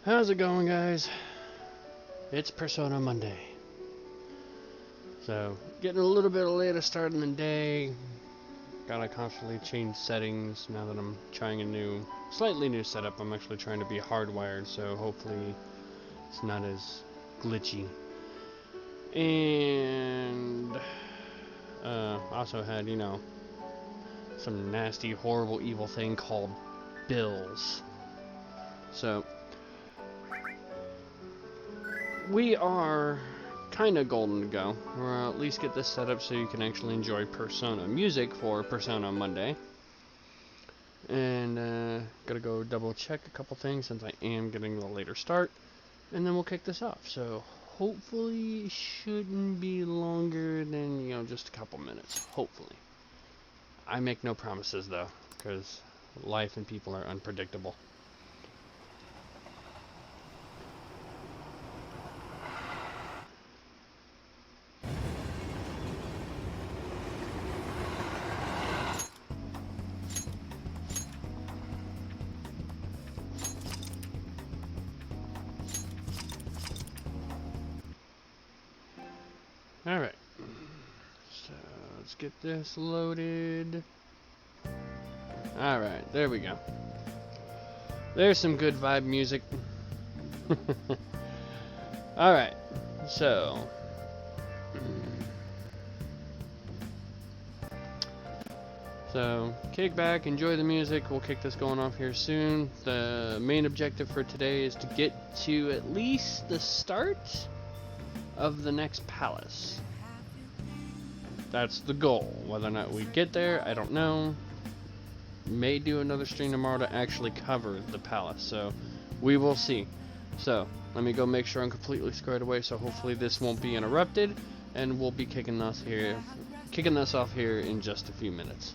How's it going, guys? It's Persona Monday. So, getting a little bit later start in the day. Gotta constantly change settings now that I'm trying a slightly new setup. I'm actually trying to be hardwired, so hopefully it's not as glitchy. And also had, some nasty, horrible, evil thing called bills. So, we are kind of golden to go. We'll at least get this set up so you can actually enjoy Persona music for Persona Monday. And gotta go double check a couple things since I am getting the later start. And then we'll kick this off. So hopefully it shouldn't be longer than, just a couple minutes. Hopefully. I make no promises though, because life and people are unpredictable. Alright, so let's get this loaded. Alright, there we go. There's some good vibe music. Alright, so kick back, enjoy the music. We'll kick this going off here soon. The main objective for today is to get to at least the start of the next palace. That's the goal. Whether or not we get there, I don't know. May do another stream tomorrow to actually cover the palace, so we will see. So let me go make sure I'm completely squared away, so hopefully this won't be interrupted, and we'll be kicking this off here in just a few minutes.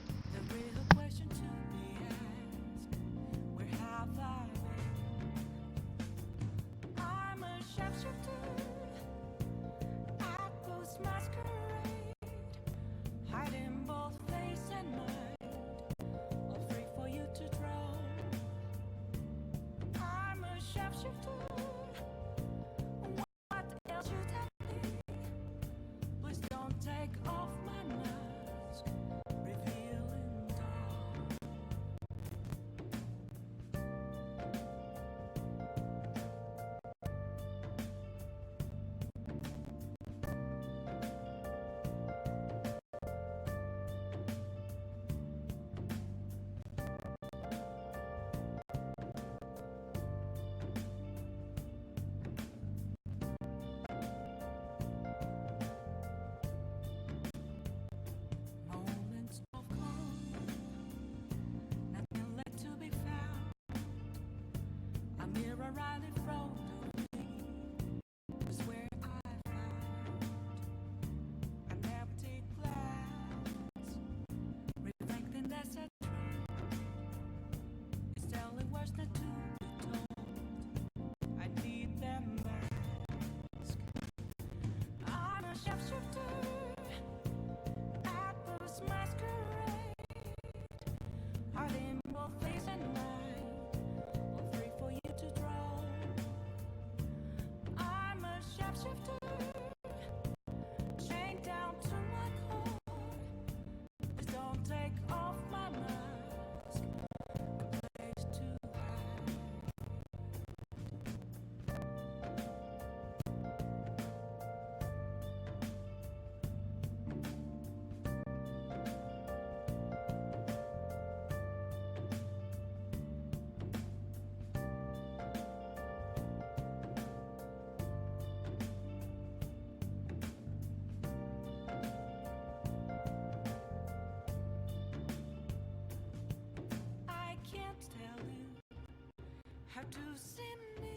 How to see me,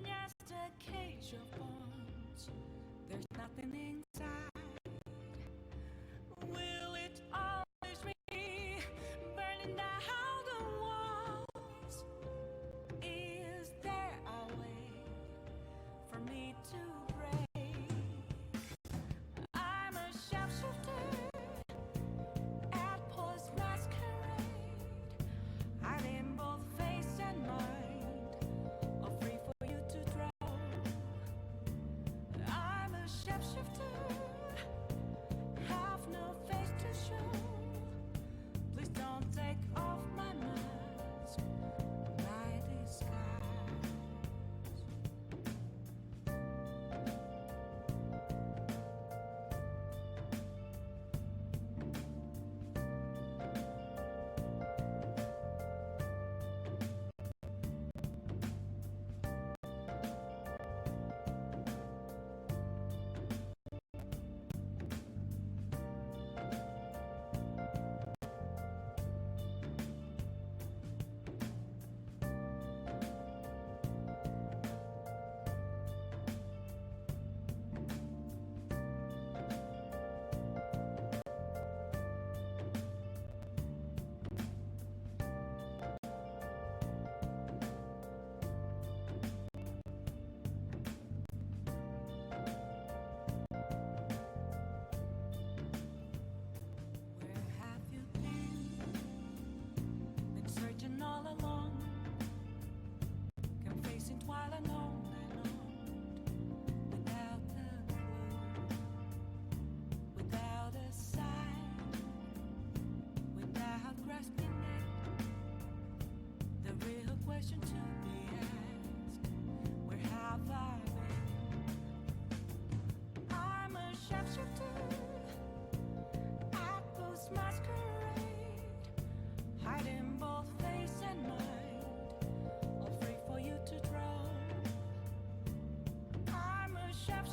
just a cage of bones. There's nothing inside. Will it always be burning down the walls? Is there a way for me to break? I'm a sharpshooter at post masquerade. I'm in both face and mind.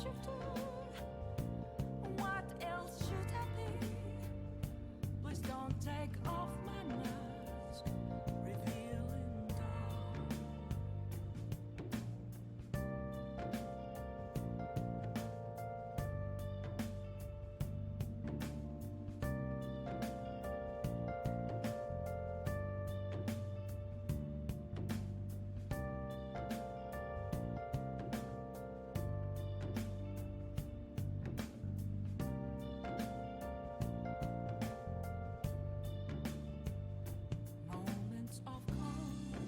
shapeshifter. What else should I be? Please don't take off my mask, revealing dark. Moments of calm,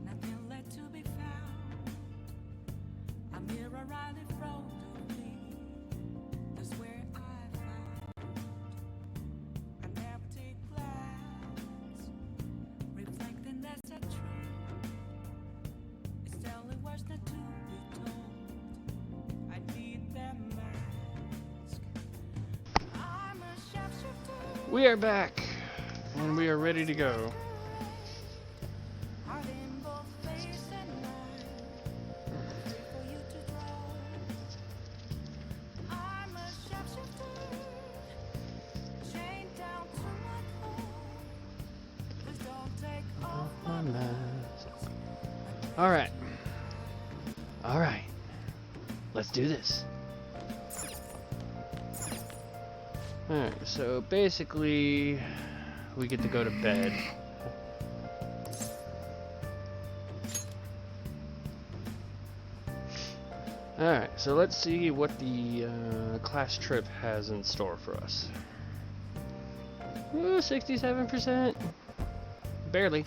nothing left to be found. A mirror right in front of me, that's where I found an empty glass, reflecting that's a tree. It's telling words not to be told. I need that mask. I'm a shapeshifter. We are back, and we are ready to go. Heart in both face and mind, free for you to draw. I'm a shapeshifter, chained down to my core. Please don't take off my mask. Alright. Alright. Let's do this. Alright, so basically, we get to go to bed. Alright, so let's see what the class trip has in store for us. Ooh, 67%. Barely.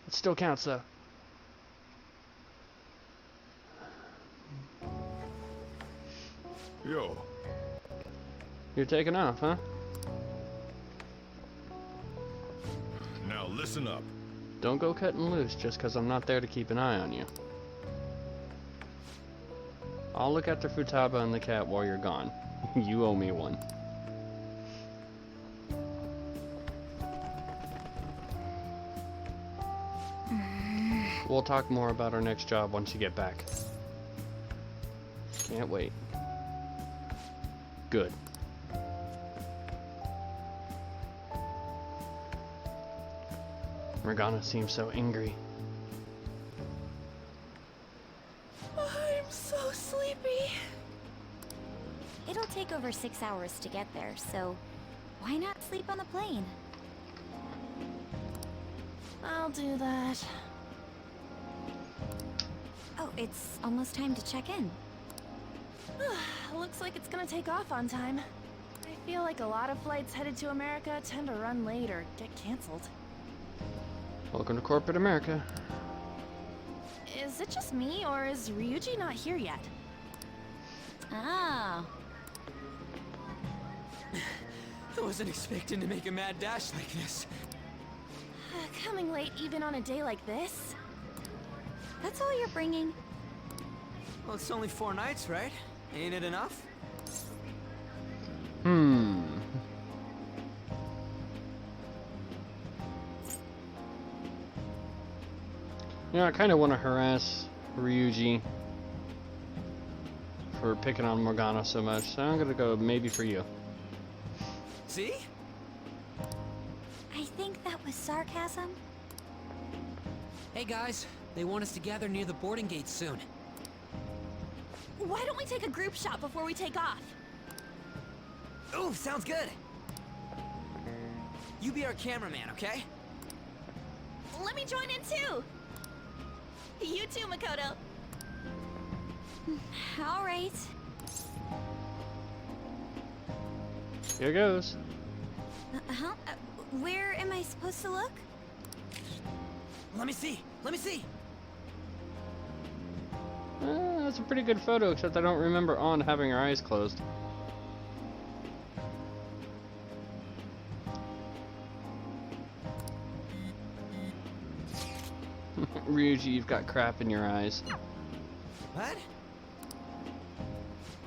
It still counts though. Yo, You're taking off, huh? now listen up. Don't go cutting loose just because I'm not there to keep an eye on you. I'll look after Futaba and the cat while you're gone. You owe me one. We'll talk more about our next job once you get back. Can't wait. Good. Morgana seems so angry. I'm so sleepy. It'll take over 6 hours to get there, so why not sleep on the plane? I'll do that. Oh, it's almost time to check in. Looks like it's gonna take off on time. I feel like a lot of flights headed to America tend to run late or get canceled. Welcome to corporate America. Is it just me, or is Ryuji not here yet? Ah, I wasn't expecting to make a mad dash like this. Coming late even on a day like this? that's all you're bringing? Well, it's only 4 nights, right? Ain't it enough? You know, I kind of want to harass Ryuji for picking on Morgana so much, so I'm gonna go maybe for you. See? I think that was sarcasm. Hey guys, they want us to gather near the boarding gate soon. Why don't we take a group shot before we take off? Ooh, sounds good. You be our cameraman, okay? Let me join in too! You too, Makoto. All right. Here goes. Huh? Where am I supposed to look? Let me see. Let me see. That's a pretty good photo, except I don't remember On having her eyes closed. Ryuji, you've got crap in your eyes. What?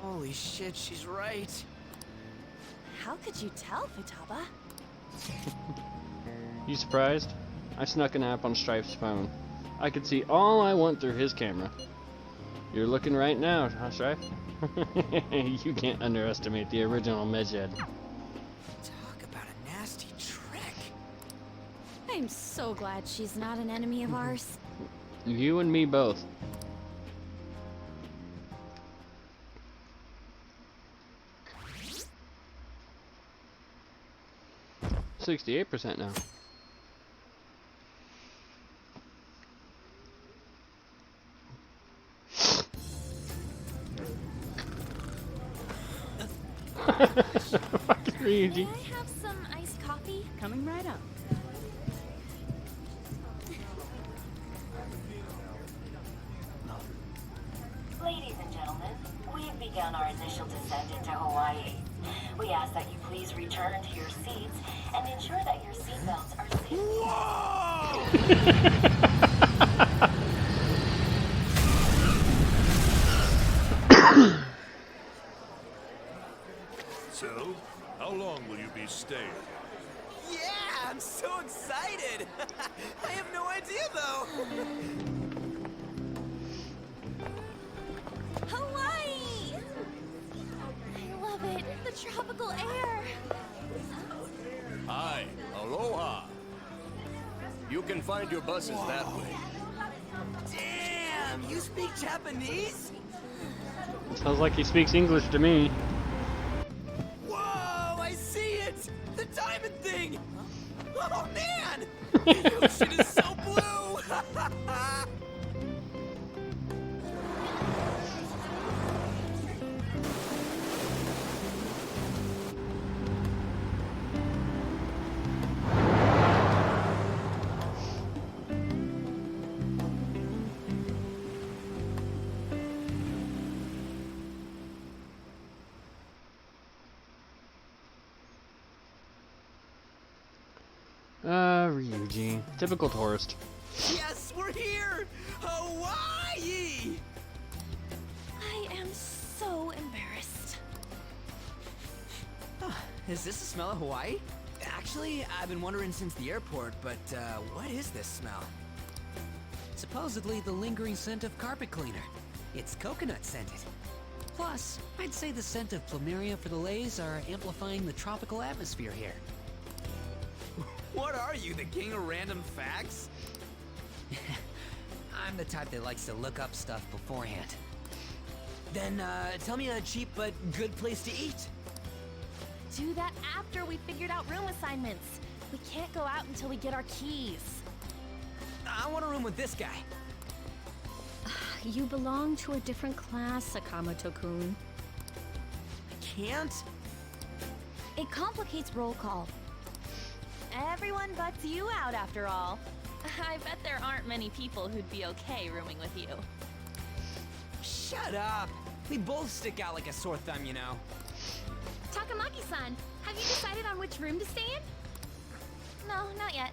Holy shit, she's right. How could you tell, Futaba? You surprised? I snuck an app on Strife's phone. I could see all I want through his camera. You're looking right now, Hush right? You can't underestimate the original Medjed. Talk about a nasty trick. I'm so glad she's not an enemy of ours. You and me both. 68% now. Fucking Ryuji. May I have some iced coffee? Coming right up. Ladies and gentlemen, we have begun our initial descent into Hawaii. We ask that you please return to your seats and ensure that your seatbelts are So, how long will you be staying? Yeah, I'm so excited. I have no idea though. Hawaii! I love it. The tropical air. Hi, aloha. You can find your buses that way. Damn, you speak Japanese? Sounds like he speaks English to me. Whoa, I see it! The diamond thing! Oh man! The ocean is so blue! Ryuji. Typical tourist. Yes, we're here! Hawaii! I am so embarrassed. Is this the smell of Hawaii? Actually, I've been wondering since the airport, but what is this smell? Supposedly the lingering scent of carpet cleaner. It's coconut scented. Plus, I'd say the scent of plumeria for the lays are amplifying the tropical atmosphere here. What are you, the king of random facts? I'm the type that likes to look up stuff beforehand. Then, tell me a cheap but good place to eat. Do that after we figured out room assignments. We can't go out until we get our keys. I want a room with this guy. You belong to a different class, Sakamoto-kun. I can't? It complicates roll call. Everyone butts you out after all. I bet there aren't many people who'd be okay rooming with you. Shut up! We both stick out like a sore thumb, you know. Takamaki-san, have you decided on which room to stay in? No, not yet.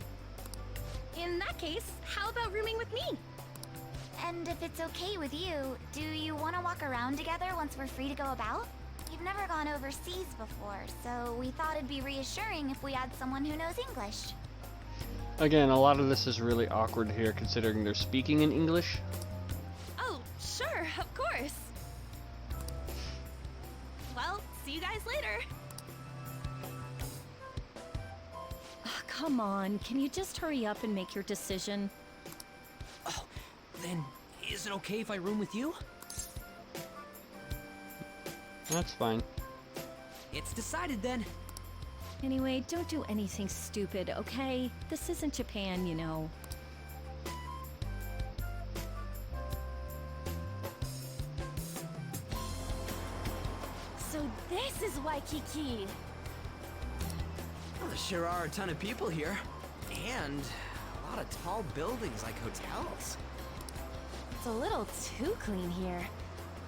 In that case, how about rooming with me? And if it's okay with you, do you want to walk around together once we're free to go about? You've never gone overseas before, so we thought it'd be reassuring if we had someone who knows English. Again, a lot of this is really awkward here considering they're speaking in English. Oh, sure, of course. Well, see you guys later. Come on, can you just hurry up and make your decision? Oh, then is it okay if I room with you? That's fine. It's decided then. Anyway, don't do anything stupid, okay? This isn't Japan, you know. So this is Waikiki. Well, there sure are a ton of people here. And a lot of tall buildings like hotels. It's a little too clean here.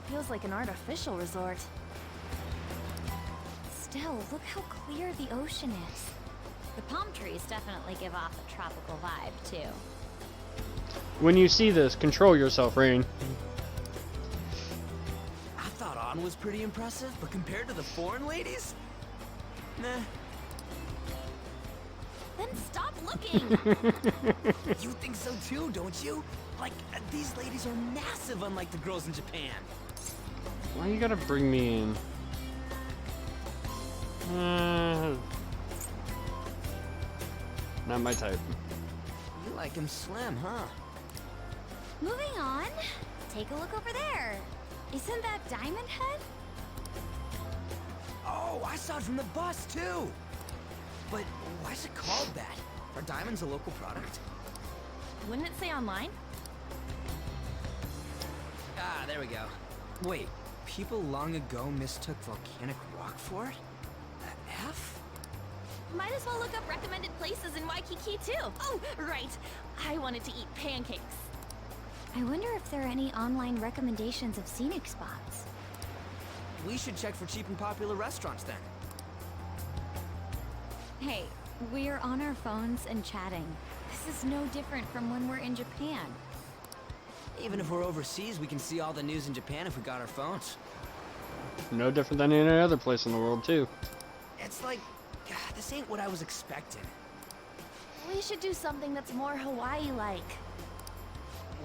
Feels like an artificial resort. Still, look how clear the ocean is. The palm trees definitely give off a tropical vibe, too. When you see this, control yourself, Rain. I thought An was pretty impressive, but compared to the foreign ladies? Nah. Then stop looking! You think so too, don't you? Like, these ladies are massive, unlike the girls in Japan. Why you gotta bring me in? Not my type. You like him slim, huh? Moving on. Take a look over there. Isn't that Diamond Head? Oh, I saw it from the bus, too! But why is it called that? Are diamonds a local product? Wouldn't it say online? Ah, there we go. Wait, people long ago mistook volcanic rock for it? The F? Might as well look up recommended places in Waikiki too. Oh, right. I wanted to eat pancakes. I wonder if there are any online recommendations of scenic spots. We should check for cheap and popular restaurants then. Hey, we're on our phones and chatting. This is no different from when we're in Japan. Even if we're overseas, we can see all the news in Japan if we got our phones. No different than any other place in the world, too. It's like, God, this ain't what I was expecting. We should do something that's more Hawaii-like.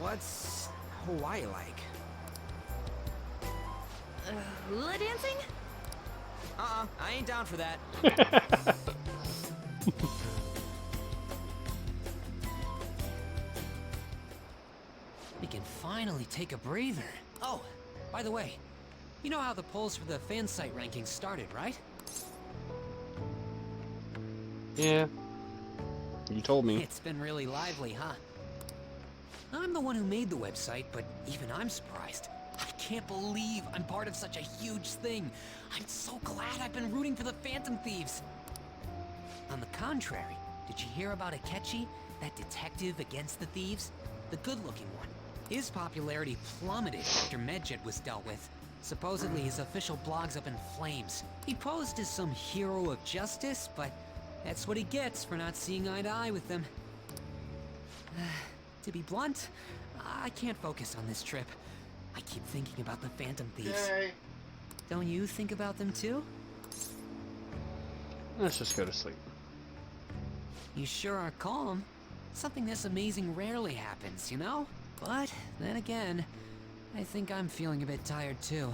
What's Hawaii like? Hula dancing? I ain't down for that. We can finally take a breather. Oh, by the way, you know how the polls for the fan site rankings started, right? Yeah. You told me. It's been really lively, huh? I'm the one who made the website, but even I'm surprised. I can't believe I'm part of such a huge thing. I'm so glad I've been rooting for the Phantom Thieves. On the contrary, did you hear about Akechi, that detective against the thieves? The good-looking one. His popularity plummeted after Medjed was dealt with. Supposedly his official blog's up in flames. He posed as some hero of justice, but that's what he gets for not seeing eye to eye with them. To be blunt, I can't focus on this trip. I keep thinking about the Phantom Thieves. Yay. Don't you think about them too? Let's just go to sleep. You sure are calm. Something this amazing rarely happens, you know? But then again, I think I'm feeling a bit tired too.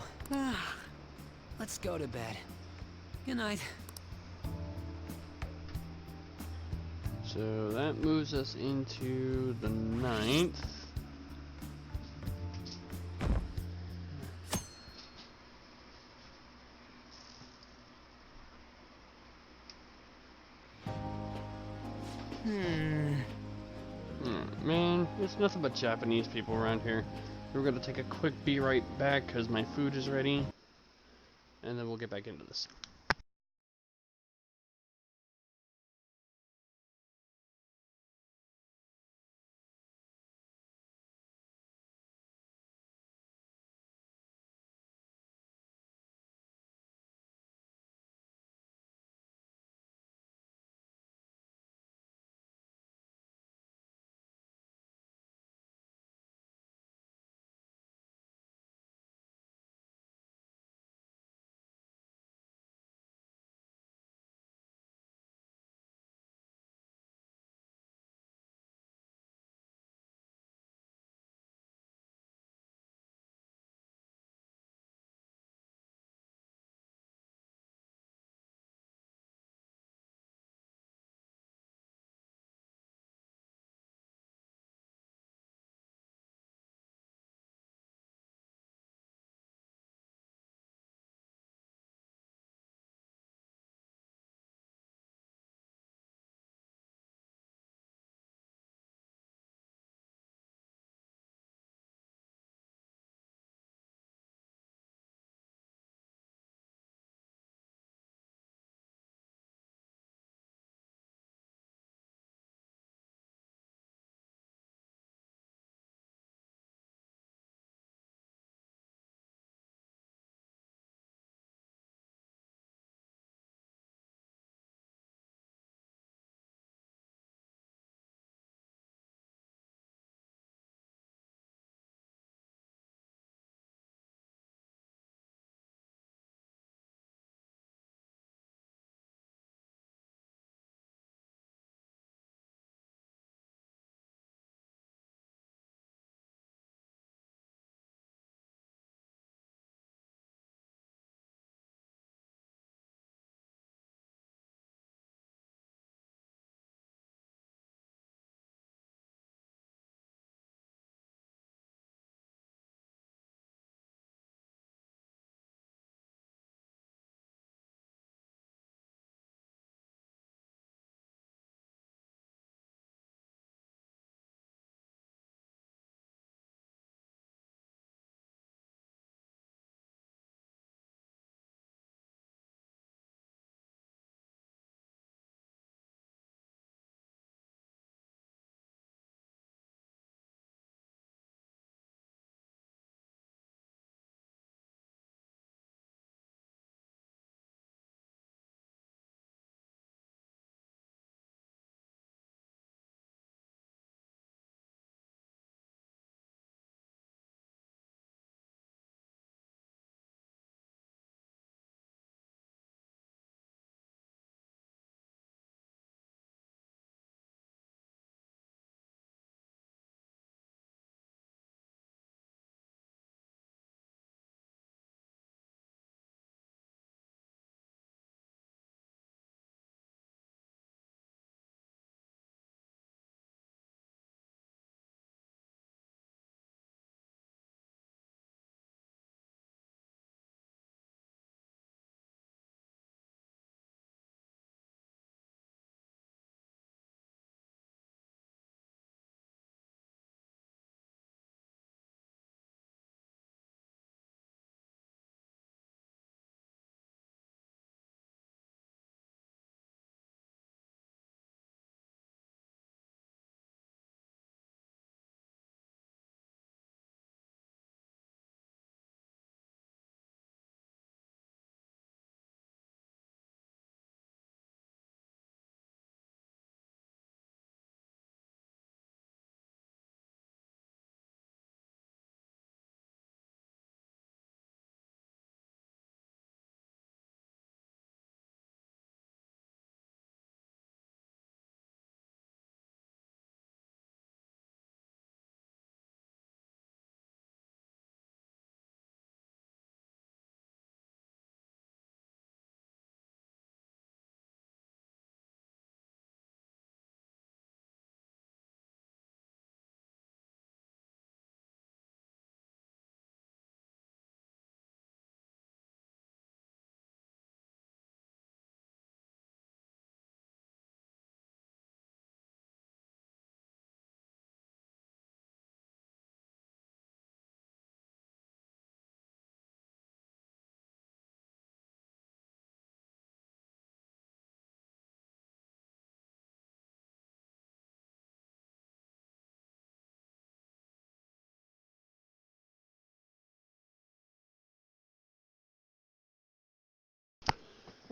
Let's go to bed. Good night. So that moves us into the 9th. Man, there's nothing but Japanese people around here. We're gonna take a quick be right back because my food is ready. And then we'll get back into this.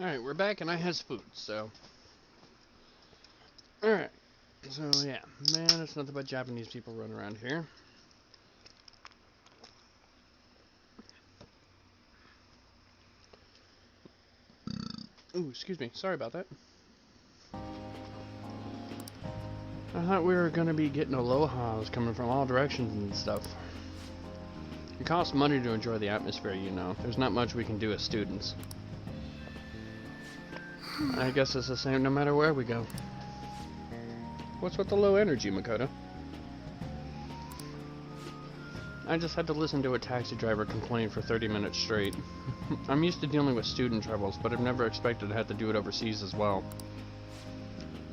Alright, we're back and I has food, so. Alright. So, yeah. Man, it's nothing but Japanese people running around here. Ooh, excuse me. Sorry about that. I thought we were going to be getting alohas coming from all directions and stuff. It costs money to enjoy the atmosphere, you know. There's not much we can do as students. I guess it's the same no matter where we go. What's with the low energy, Makoto? I just had to listen to a taxi driver complain for 30 minutes straight. I'm used to dealing with student troubles, but I've never expected to have to do it overseas as well.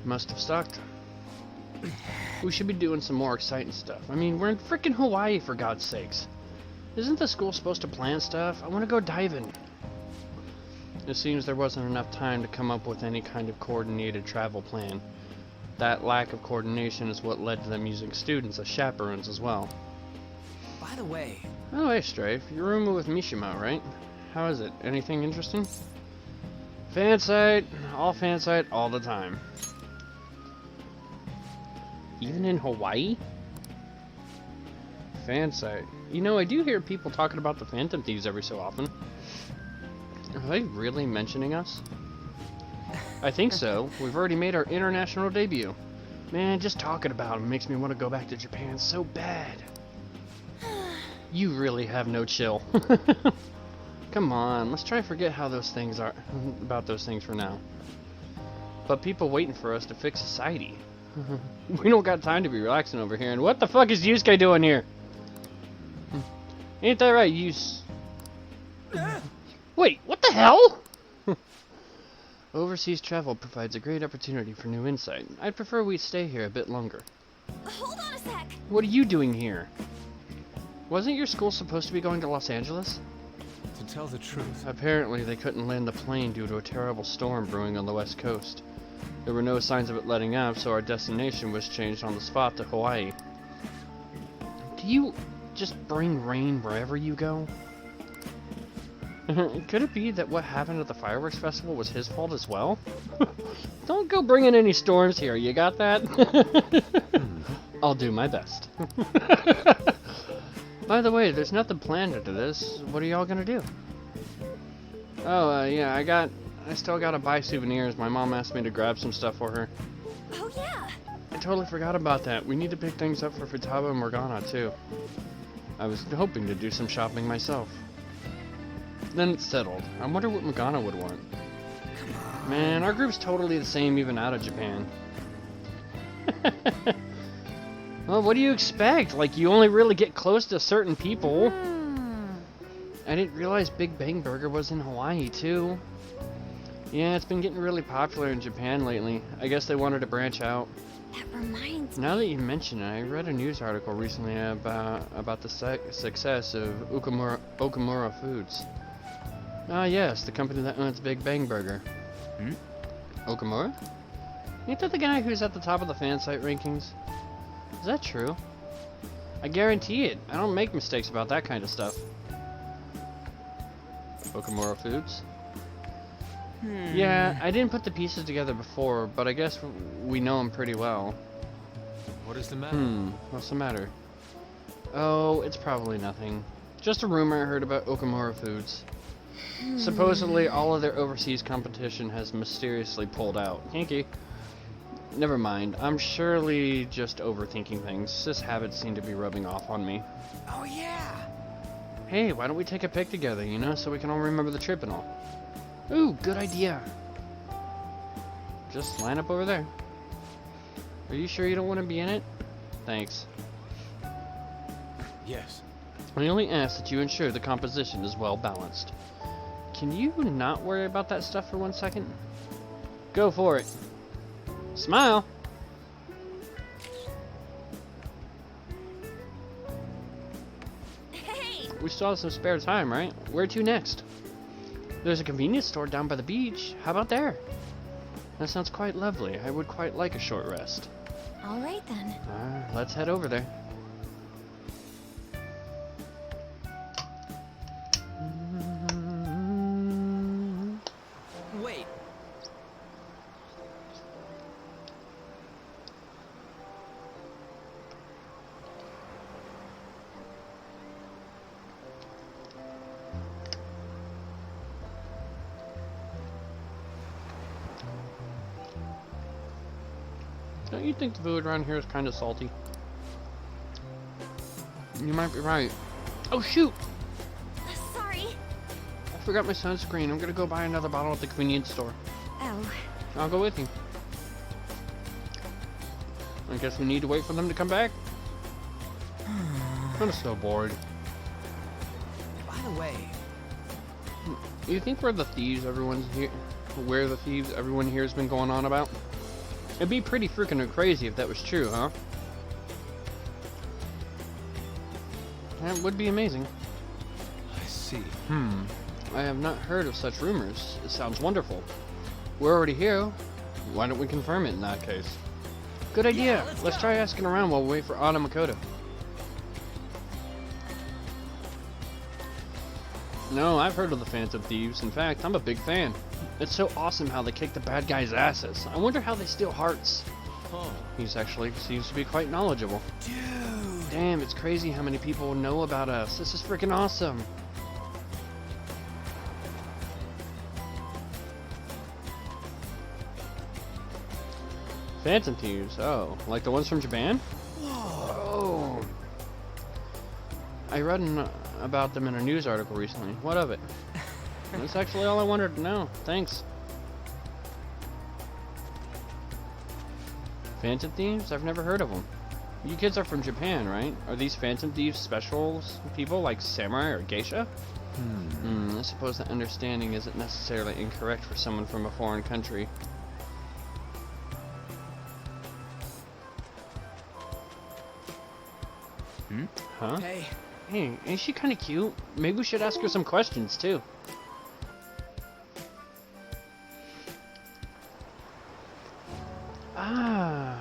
Must have sucked. We should be doing some more exciting stuff. I mean, we're in frickin' Hawaii, for God's sakes. Isn't the school supposed to plan stuff? I want to go diving. It seems there wasn't enough time to come up with any kind of coordinated travel plan. That lack of coordination is what led to them using students as chaperones as well. By the way... Oh, hey, Strafe. You're rooming with Mishima, right? How is it? Anything interesting? Fan site. All fan site, all the time. Even in Hawaii? Fan site. You know, I do hear people talking about the Phantom Thieves every so often. Are they really mentioning us? I think so. We've already made our international debut. Man, just talking about them makes me want to go back to Japan so bad. You really have no chill. Come on, let's try to forget how those things are about those things for now. But people waiting for us to fix society. We don't got time to be relaxing over here. And what the fuck is Yusuke doing here? Ain't that right, Wait, what the hell? Overseas travel provides a great opportunity for new insight. I'd prefer we stay here a bit longer. Hold on a sec. What are you doing here? Wasn't your school supposed to be going to Los Angeles? To tell the truth, Apparently they couldn't land the plane due to a terrible storm brewing on the west coast. There were no signs of it letting up, so our destination was changed on the spot to Hawaii. Do you just bring rain wherever you go? Could it be that what happened at the fireworks festival was his fault as well? Don't go bringing any storms here, you got that? I'll do my best. By the way, there's nothing planned into this. What are y'all gonna do? Oh, yeah, I still gotta buy souvenirs. My mom asked me to grab some stuff for her. Oh yeah. I totally forgot about that. We need to pick things up for Futaba and Morgana, too. I was hoping to do some shopping myself. Then it's settled. I wonder what Morgana would want. Man, our group's totally the same even out of Japan. Well, what do you expect? Like, you only really get close to certain people. I didn't realize Big Bang Burger was in Hawaii, too. Yeah, it's been getting really popular in Japan lately. I guess they wanted to branch out. That reminds me. Now that you mention it, I read a news article recently about the success of Okamura Foods. Ah, yes, the company that owns Big Bang Burger. Okamura? Ain't that the guy who's at the top of the fan site rankings? Is that true? I guarantee it. I don't make mistakes about that kind of stuff. Okamura Foods? Yeah, I didn't put the pieces together before, but I guess we know him pretty well. what is the matter? What's the matter? Oh, it's probably nothing. Just a rumor I heard about Okamura Foods. Supposedly, all of their overseas competition has mysteriously pulled out. Hinky. Never mind. I'm surely just overthinking things. This habit seemed to be rubbing off on me. Oh yeah! Hey, why don't we take a pic together, you know, so we can all remember the trip and all? Ooh, good idea. Just line up over there. Are you sure you don't want to be in it? Thanks. Yes. I only ask that you ensure the composition is well balanced. Can you not worry about that stuff for 1 second? Go for it. Smile! Hey. We still have some spare time, right? Where to next? There's a convenience store down by the beach. How about there? That sounds quite lovely. I would quite like a short rest. All right then. Let's head over there. Wait, Don't you think the food around here is kind of salty? You might be right. Oh shoot! Sorry. I forgot my sunscreen. I'm gonna go buy another bottle at the convenience store. Oh. I'll go with you. I guess we need to wait for them to come back. I'm so bored. By the way, You think we're the thieves everyone's here? We're the thieves everyone here has been going on about? It'd be pretty freaking crazy if that was true, huh? That would be amazing. I see. I have not heard of such rumors. It sounds wonderful. We're already here. Why don't we confirm it in that case? Good idea. Let's try asking around while we wait for Anna Makoto. No, I've heard of the Phantom Thieves. In fact, I'm a big fan. It's so awesome how they kick the bad guys' asses. I wonder how they steal hearts. Oh. He's actually seems to be quite knowledgeable. dude. Damn, it's crazy how many people know about us. This is freaking awesome. Phantom Thieves. Oh, like the ones from Japan? Whoa. I read about them in a news article recently. What of it? That's actually all I wanted to know. Thanks. Phantom Thieves? I've never heard of them. You kids are from Japan, right? Are these Phantom Thieves specials people like samurai or geisha? I suppose that understanding isn't necessarily incorrect for someone from a foreign country. Huh? Hey, Hey, ain't she kind of cute? Maybe we should ask her some questions, too. Ah.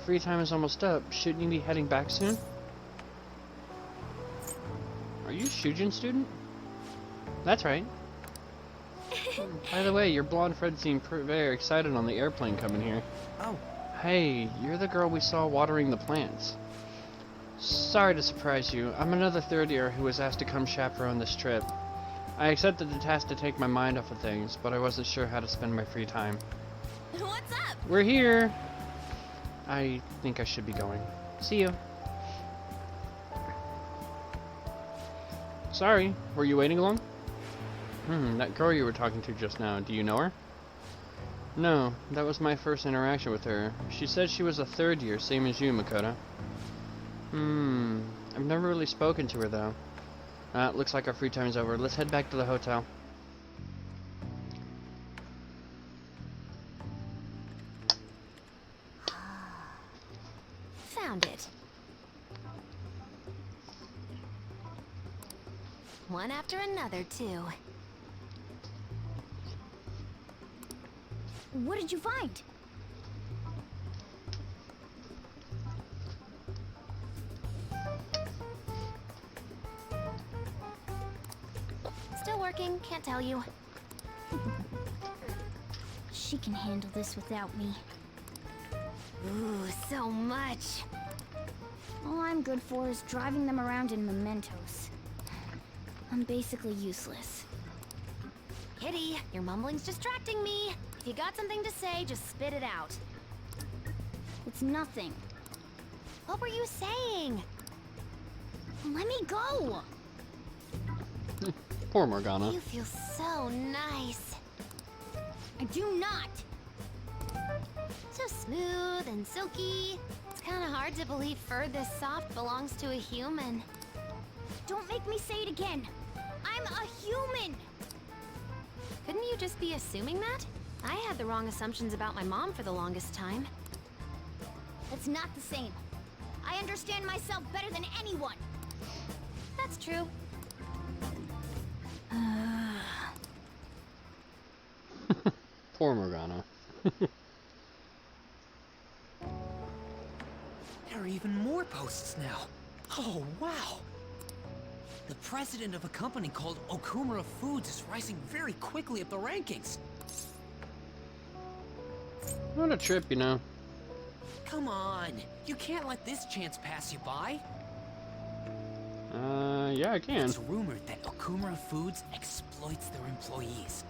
Free time is almost up. Shouldn't you be heading back soon? Are you a Shujin student? That's right. By the way, your blonde friend seemed very excited on the airplane coming here. oh, Hey, you're the girl we saw watering the plants. Sorry to surprise you. I'm another third year who was asked to come chaperone this trip. I accepted the task to take my mind off of things, but I wasn't sure how to spend my free time. What's up? We're here! I think I should be going. See you. Sorry, were you waiting long? That girl you were talking to just now, do you know her? No, that was my first interaction with her. She said she was a third year, same as you, Makoto. I've never really spoken to her though. Looks like our free time's over. Let's head back to the hotel. Found it. One after another, too. What did you find? Still working, can't tell you. She can handle this without me. Ooh, so much. All I'm good for is driving them around in mementos. I'm basically useless. Kitty, your mumbling's distracting me. If you got something to say, just spit it out. It's nothing. What were you saying? Let me go! Poor Morgana. You feel so nice. I do not! So smooth and silky. It's kind of hard to believe fur this soft belongs to a human. Don't make me say it again! I'm a human! Couldn't you just be assuming that? I had the wrong assumptions about my mom for the longest time. That's not the same. I understand myself better than anyone! That's true. Poor Morgana. There are even more posts now. Oh, wow. The president of a company called Okumura Foods is rising very quickly up the rankings. What a trip, you know. Come on, you can't let this chance pass you by. Yeah, I can. It's rumored that Okumura Foods exploits their employees.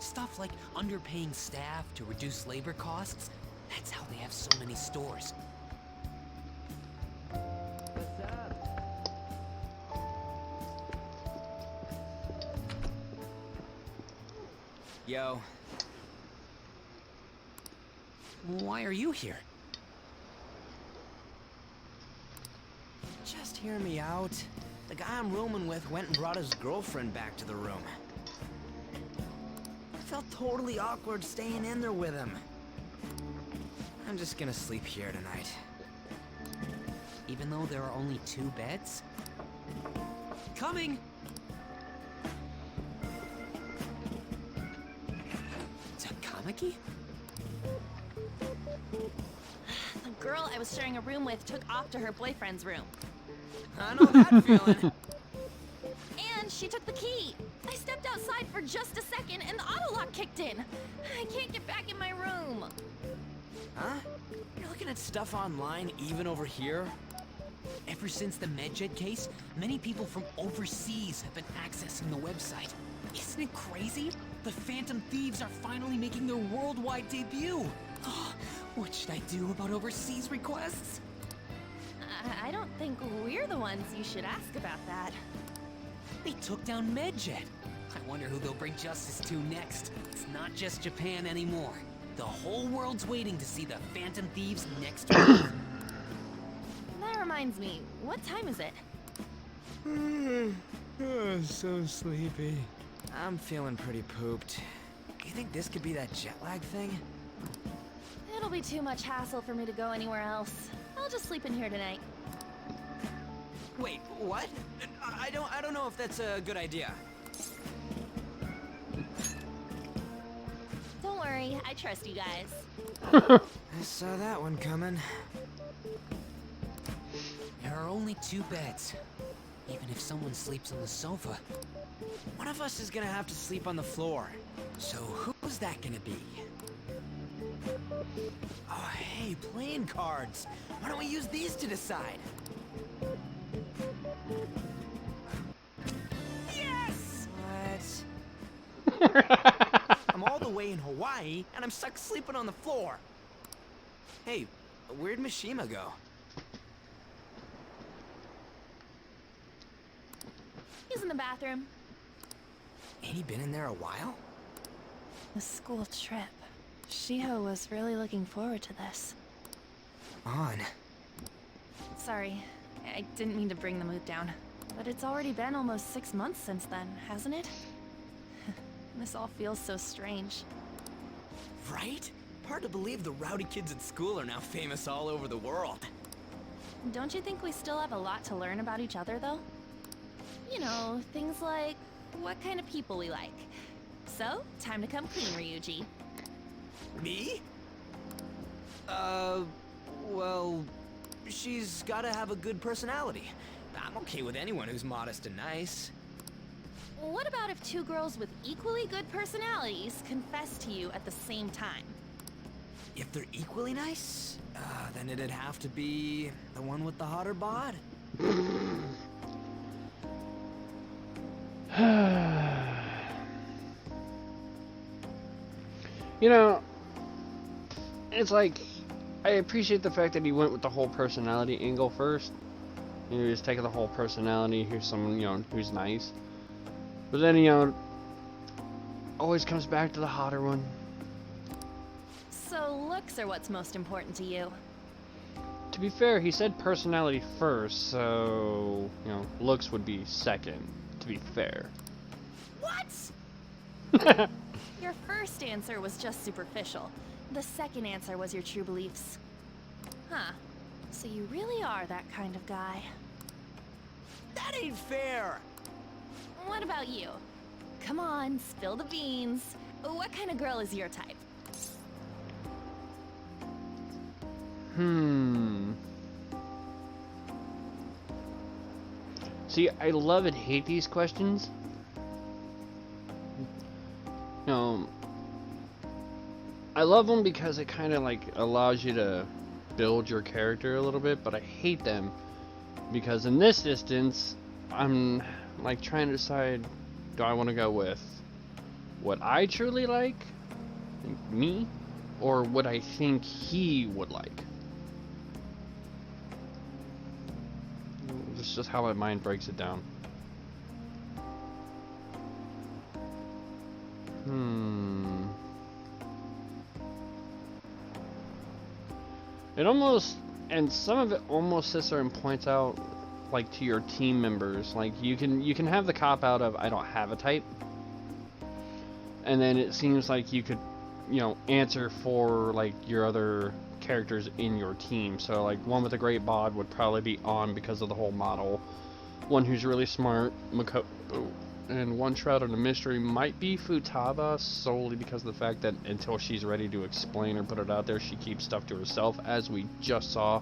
Stuff like underpaying staff to reduce labor costs. That's how they have so many stores. What's up? Yo. Why are you here? Just hear me out. The guy I'm rooming with went and brought his girlfriend back to the room. I felt totally awkward staying in there with him. I'm just gonna sleep here tonight. Even though there are only 2 beds? Coming! Takamaki? The girl I was sharing a room with took off to her boyfriend's room. I know that feeling. And she took the key. I stepped outside for just a second and the auto lock kicked in. I can't get back in my room. Huh? You're looking at stuff online even over here? Ever since the MedJet case, many people from overseas have been accessing the website. Isn't it crazy? The Phantom Thieves are finally making their worldwide debut. Oh, what should I do about overseas requests? I don't think we're the ones you should ask about that. They took down MedJet. I wonder who they'll bring justice to next. It's not just Japan anymore. The whole world's waiting to see the Phantom Thieves' next move. That reminds me, what time is it? Oh, so sleepy. I'm feeling pretty pooped. You think this could be that jet lag thing? It'll be too much hassle for me to go anywhere else. I'll just sleep in here tonight. Wait, what? I don't know if that's a good idea. Don't worry, I trust you guys. I saw that one coming. There are only 2 beds. Even if someone sleeps on the sofa. One of us is gonna have to sleep on the floor. So who's that gonna be? Oh, hey, playing cards. Why don't we use these to decide? Yes! What? I'm all the way in Hawaii, and I'm stuck sleeping on the floor. Hey, where'd Mishima go? He's in the bathroom. Ain't he been in there a while? The school trip. Shiho was really looking forward to this. On. Sorry, I didn't mean to bring the mood down. But it's already been almost 6 months since then, hasn't it? This all feels so strange. Right? Hard to believe the rowdy kids at school are now famous all over the world. Don't you think we still have a lot to learn about each other, though? You know, things like what kind of people we like. So, time to come clean, Ryuji. Me? Well, she's gotta have a good personality. I'm okay with anyone who's modest and nice. What about if 2 girls with equally good personalities confess to you at the same time? If they're equally nice, then it'd have to be the one with the hotter bod. You know, it's like, I appreciate the fact that he went with the whole personality angle first. You know, he's taking the whole personality, here's someone, you know, who's nice. But then, you know, always comes back to the hotter one. So looks are what's most important to you. To be fair, he said personality first, so, you know, looks would be second, to be fair. What? Your first answer was just superficial. The second answer was your true beliefs. Huh. So you really are that kind of guy. That ain't fair! What about you? Come on, spill the beans. What kind of girl is your type? See, I love and hate these questions. You know, I love them because it kind of like allows you to build your character a little bit, but I hate them because in this instance, I'm like trying to decide, do I want to go with what I truly like, me, or what I think he would like. This is just how my mind breaks it down. It almost, and some of it almost sits there and points out, like, to your team members. Like, you can have the cop out of, I don't have a type. And then it seems like you could, you know, answer for, like, your other characters in your team. So, like, one with a great bod would probably be On because of the whole model. One who's really smart, Makoto. And one shrouded in mystery might be Futaba, solely because of the fact that until she's ready to explain or put it out there, she keeps stuff to herself, as we just saw.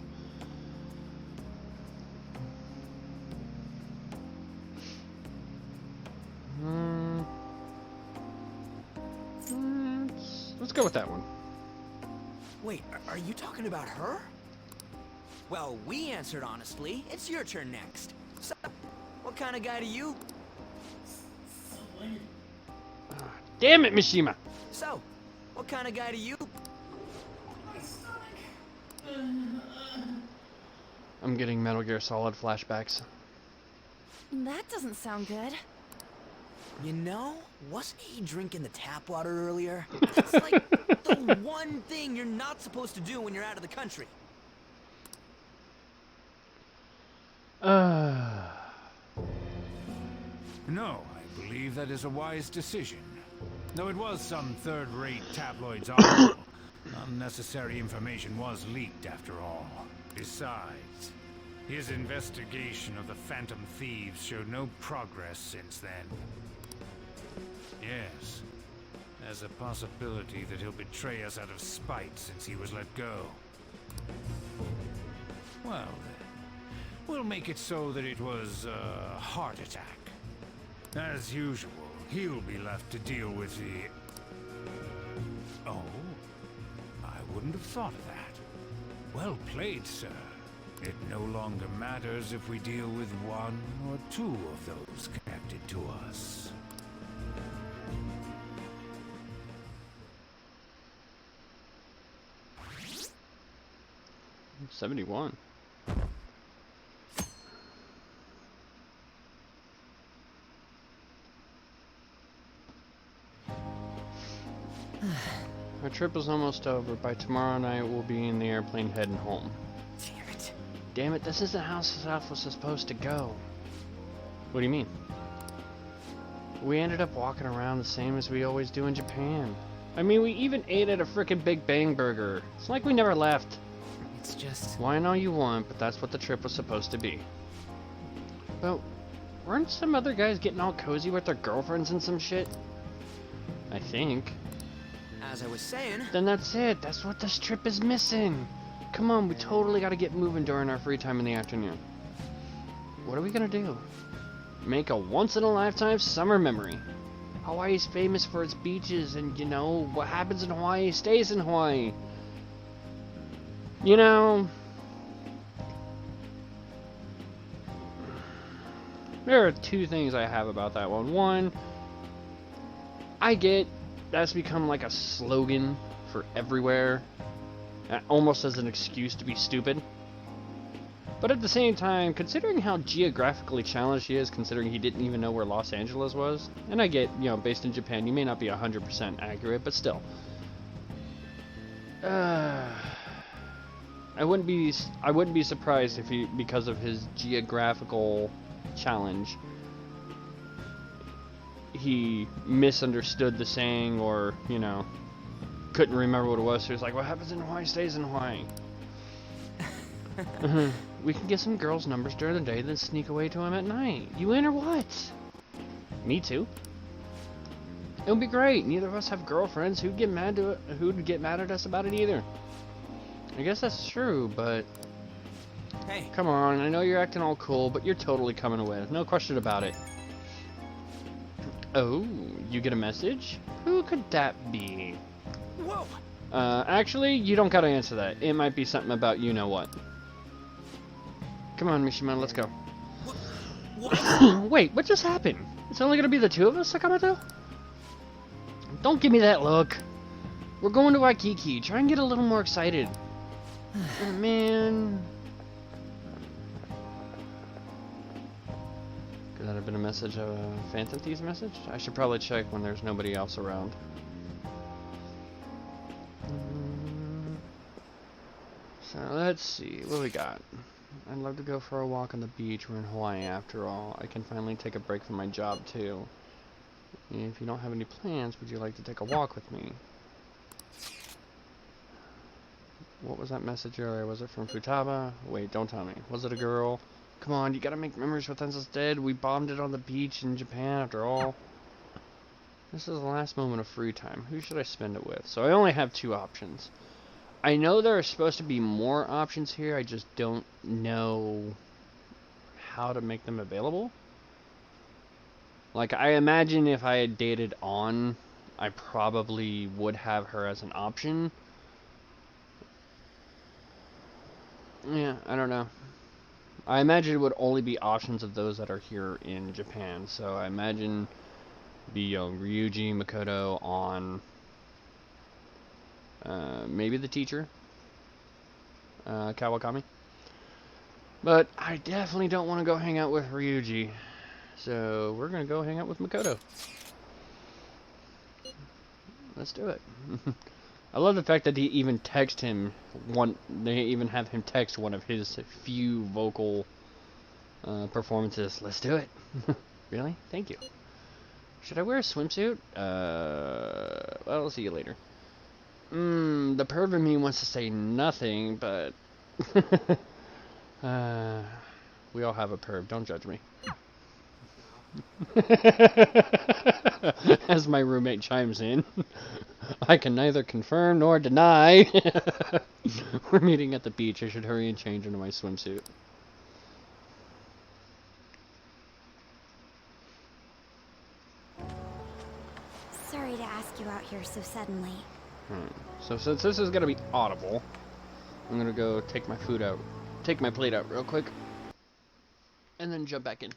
Let's go with that one. Wait, are you talking about her? Well, we answered honestly. It's your turn next. So, what kind of guy do you... Damn it, Mishima! So, what kind of guy do you... I'm getting Metal Gear Solid flashbacks. That doesn't sound good. You know, wasn't he drinking the tap water earlier? It's like the one thing you're not supposed to do when you're out of the country. No, I believe that is a wise decision. Though it was some third-rate tabloid's article, unnecessary information was leaked after all. Besides, his investigation of the Phantom Thieves showed no progress since then. Yes, there's a possibility that he'll betray us out of spite since he was let go. Well then, we'll make it so that it was a heart attack. As usual, he'll be left to deal with the... Oh, I wouldn't have thought of that. Well played, sir. It no longer matters if we deal with one or two of those connected to us. I'm 71. Our trip is almost over. By tomorrow night, we'll be in the airplane heading home. Damn it. Damn it, this isn't how South was supposed to go. What do you mean? We ended up walking around the same as we always do in Japan. I mean, we even ate at a frickin' Big Bang Burger. It's like we never left. It's just... Wine all you want, but that's what the trip was supposed to be. But weren't some other guys getting all cozy with their girlfriends and some shit? I think. As I was saying... Then that's it. That's what this trip is missing. Come on, we totally gotta get moving during our free time in the afternoon. What are we gonna do? Make a once-in-a-lifetime summer memory. Hawaii's famous for its beaches, and you know, what happens in Hawaii stays in Hawaii. You know... There are two things I have about that one. One, I get that's become like a slogan for everywhere, almost as an excuse to be stupid. But at the same time, considering how geographically challenged he is, considering he didn't even know where Los Angeles was, and I get, you know, based in Japan, you may not be 100% accurate, but still. I wouldn't be surprised if he, because of his geographical challenge, he misunderstood the saying, or, you know, couldn't remember what it was, so he's like, what happens in Hawaii stays in Hawaii. We can get some girls' numbers during the day, then sneak away to him at night. You in or what? Me too. It would be great. Neither of us have girlfriends. Who'd get mad at us about it either? I guess that's true, but... Hey. Come on, I know you're acting all cool, but you're totally coming away. No question about it. Oh, you get a message? Who could that be? Whoa! Actually, you don't gotta answer that. It might be something about you-know-what. Come on, Mishima, let's go. What? Wait, what just happened? It's only gonna be the two of us, Sakamoto? Don't give me that look. We're going to Waikiki. Try and get a little more excited. Oh, man. Could that have been a message, a Phantom Thief's message? I should probably check when there's nobody else around. So let's see, what do we got? I'd love to go for a walk on the beach. We're in Hawaii after all. I can finally take a break from my job too. If you don't have any plans, would you like to take a walk with me? What was that message earlier? Was it from Futaba? Wait, don't tell me. Was it a girl? Come on, you gotta make memories with us dead. We bombed it on the beach in Japan after all. This is the last moment of free time. Who should I spend it with? So I only have 2 options. I know there are supposed to be more options here. I just don't know how to make them available. Like, I imagine if I had dated on, I probably would have her as an option. Yeah, I don't know. I imagine it would only be options of those that are here in Japan. So I imagine be Ryuji, Makoto, on maybe the teacher, Kawakami. But I definitely don't want to go hang out with Ryuji. So we're going to go hang out with Makoto. Let's do it. I love the fact that they even text him they even have him text one of his few vocal performances. Let's do it. Really? Thank you. Should I wear a swimsuit? Well, I'll see you later. The perv in me wants to say nothing, but we all have a perv. Don't judge me. As my roommate chimes in, I can neither confirm nor deny. We're meeting at the beach. I should hurry and change into my swimsuit. Sorry to ask you out here so suddenly. So since this is gonna be audible, I'm gonna go take my plate out real quick, and then jump back in.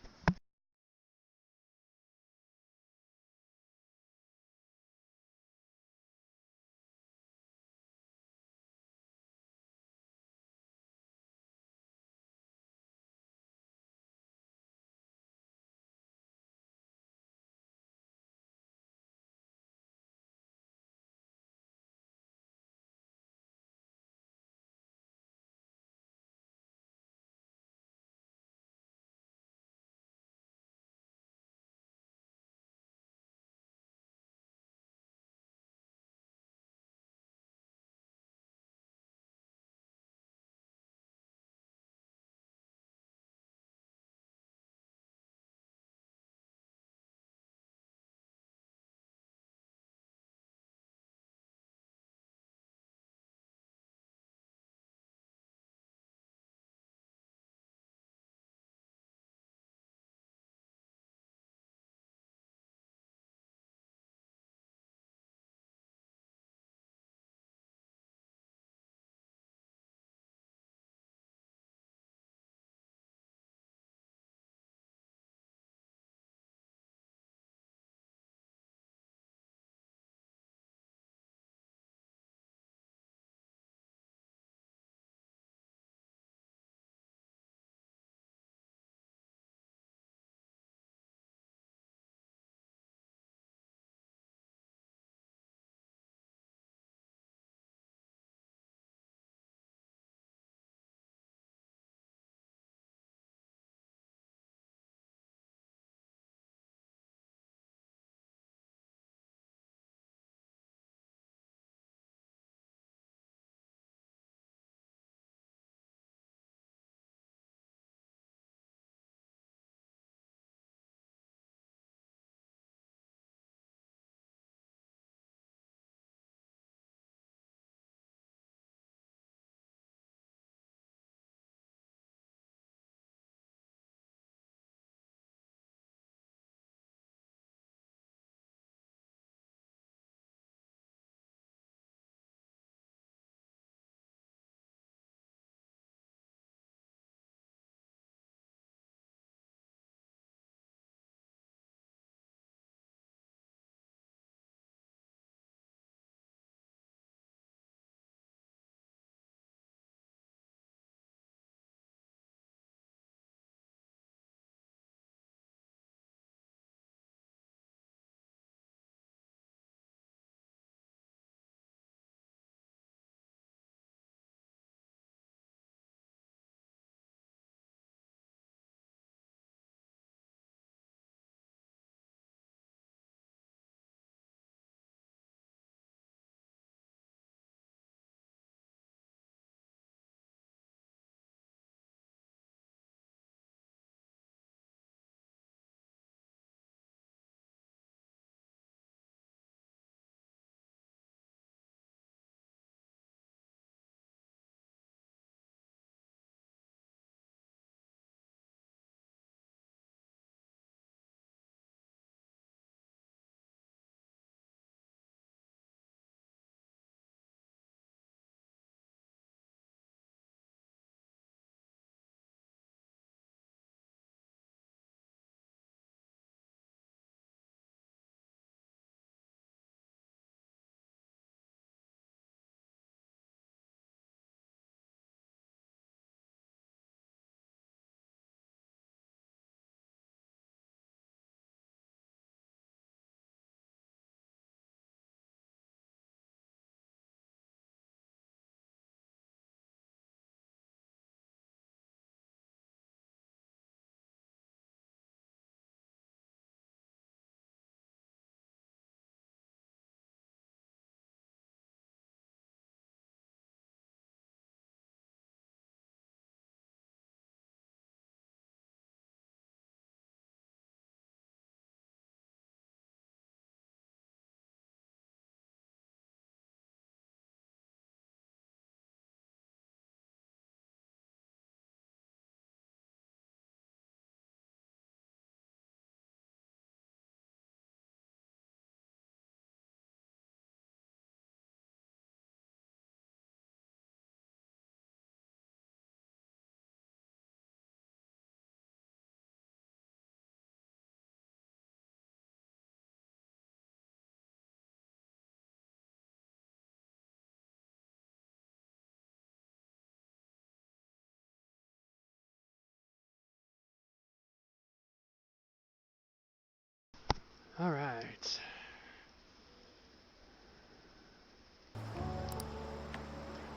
Alright.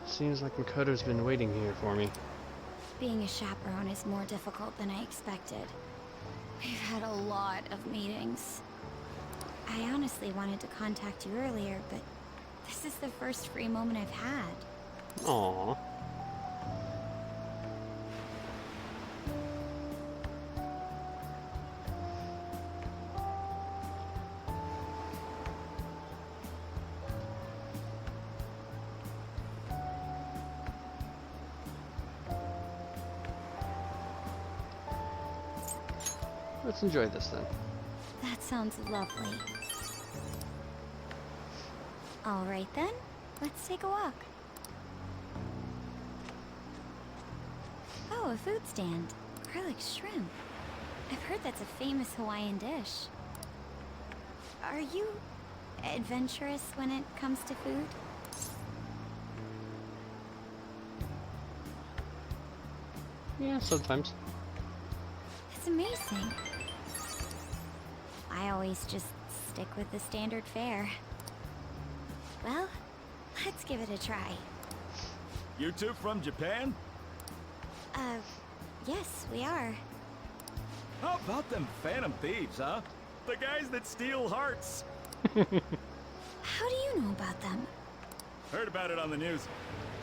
Seems like Makoto's been waiting here for me. Being a chaperone is more difficult than I expected. We've had a lot of meetings. I honestly wanted to contact you earlier, but this is the first free moment I've had. Aww. Let's enjoy this then. That sounds lovely. All right then, let's take a walk. Oh, a food stand. Garlic shrimp. I've heard that's a famous Hawaiian dish. Are you adventurous when it comes to food? Yeah, sometimes. It's amazing. I always just stick with the standard fare. Well, let's give it a try. You two from Japan? Yes, we are. How about them phantom thieves, huh? The guys that steal hearts. How do you know about them? Heard about it on the news.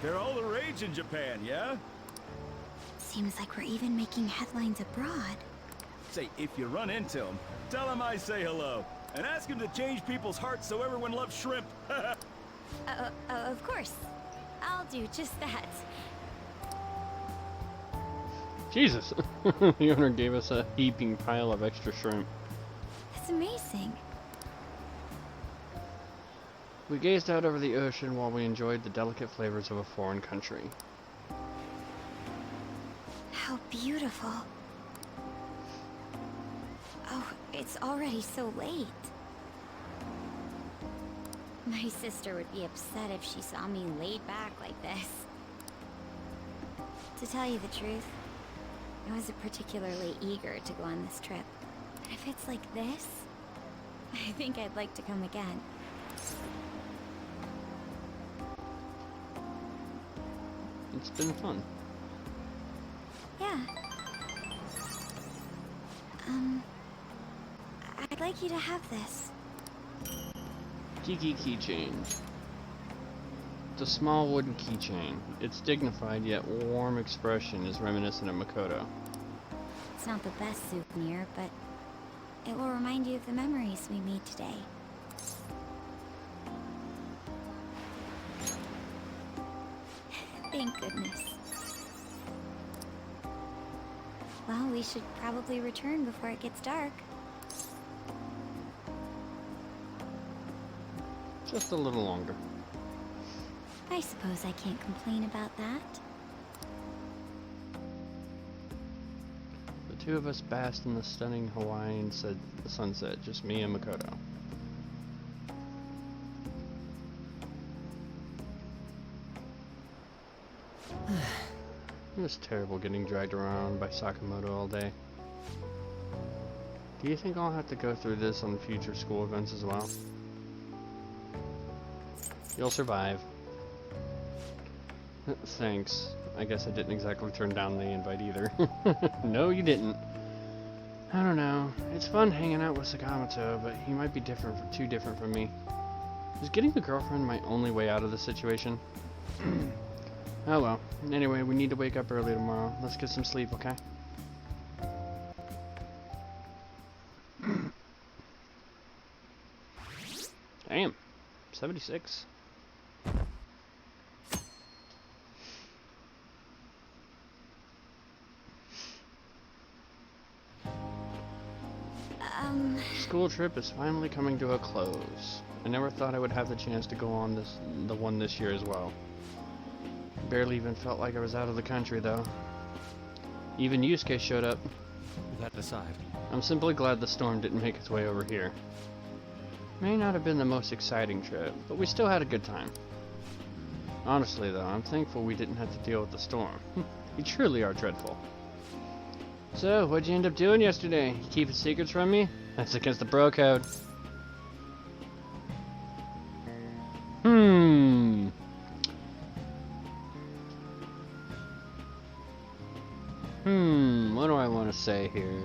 They're all the rage in Japan, yeah? Seems like we're even making headlines abroad. Say, if you run into them, tell them I say hello. And ask them to change people's hearts so everyone loves shrimp. Of course. I'll do just that. Jesus. The owner gave us a heaping pile of extra shrimp. It's amazing. We gazed out over the ocean while we enjoyed the delicate flavors of a foreign country. How beautiful. Oh, it's already so late. My sister would be upset if she saw me laid back like this. To tell you the truth, I wasn't particularly eager to go on this trip. But if it's like this, I think I'd like to come again. It's been fun. Yeah. I'd like you to have this. Kiki keychain. It's a small wooden keychain. Its dignified yet warm expression is reminiscent of Makoto. It's not the best souvenir, but it will remind you of the memories we made today. Thank goodness. Well, we should probably return before it gets dark. Just a little longer. I suppose I can't complain about that. The two of us basked in the stunning Hawaiian sunset, just me and Makoto. It was terrible getting dragged around by Sakamoto all day. Do you think I'll have to go through this on future school events as well? You'll survive. Thanks. I guess I didn't exactly turn down the invite either. No, you didn't. I don't know. It's fun hanging out with Sakamoto, but he might be too different from me. Is getting a girlfriend my only way out of this situation? Oh well. Anyway, we need to wake up early tomorrow. Let's get some sleep, okay? Damn. 76. School trip is finally coming to a close. I never thought I would have the chance to go on the one this year as well. Barely even felt like I was out of the country though. Even Yusuke showed up. That aside, I'm simply glad the storm didn't make its way over here. May not have been the most exciting trip, but we still had a good time. Honestly though, I'm thankful we didn't have to deal with the storm. You truly are dreadful. So, what'd you end up doing yesterday? You keeping secrets from me? That's against the bro code. Hmm. What do I want to say here?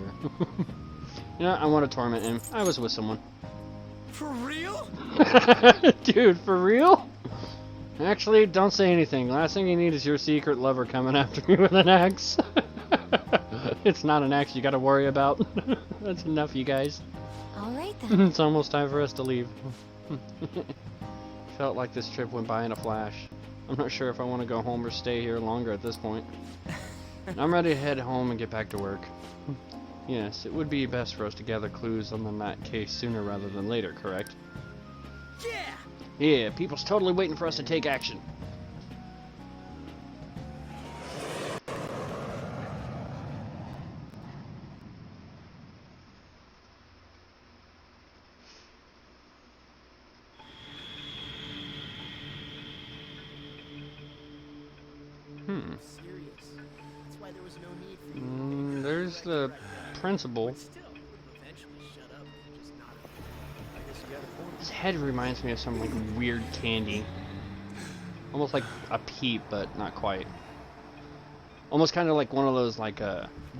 You know, I want to torment him. I was with someone. For real? Dude, for real? Actually, don't say anything. Last thing you need is your secret lover coming after me with an axe. It's not an axe you gotta worry about. That's enough, you guys. Alright then. It's almost time for us to leave. Felt like this trip went by in a flash. I'm not sure if I want to go home or stay here longer at this point. I'm ready to head home and get back to work. Yes, it would be best for us to gather clues on the Matt case sooner rather than later, correct? Yeah! Yeah, people's totally waiting for us to take action. There's the principal. His head reminds me of some like weird candy. Almost like a peep, but not quite. Almost kind of like one of those like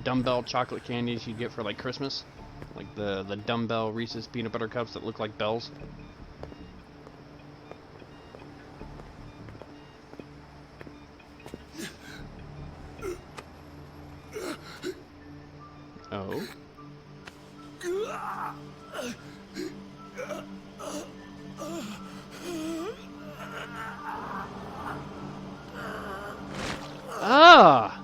dumbbell chocolate candies you get for like Christmas. Like the dumbbell Reese's peanut butter cups that look like bells. Oh. Ah!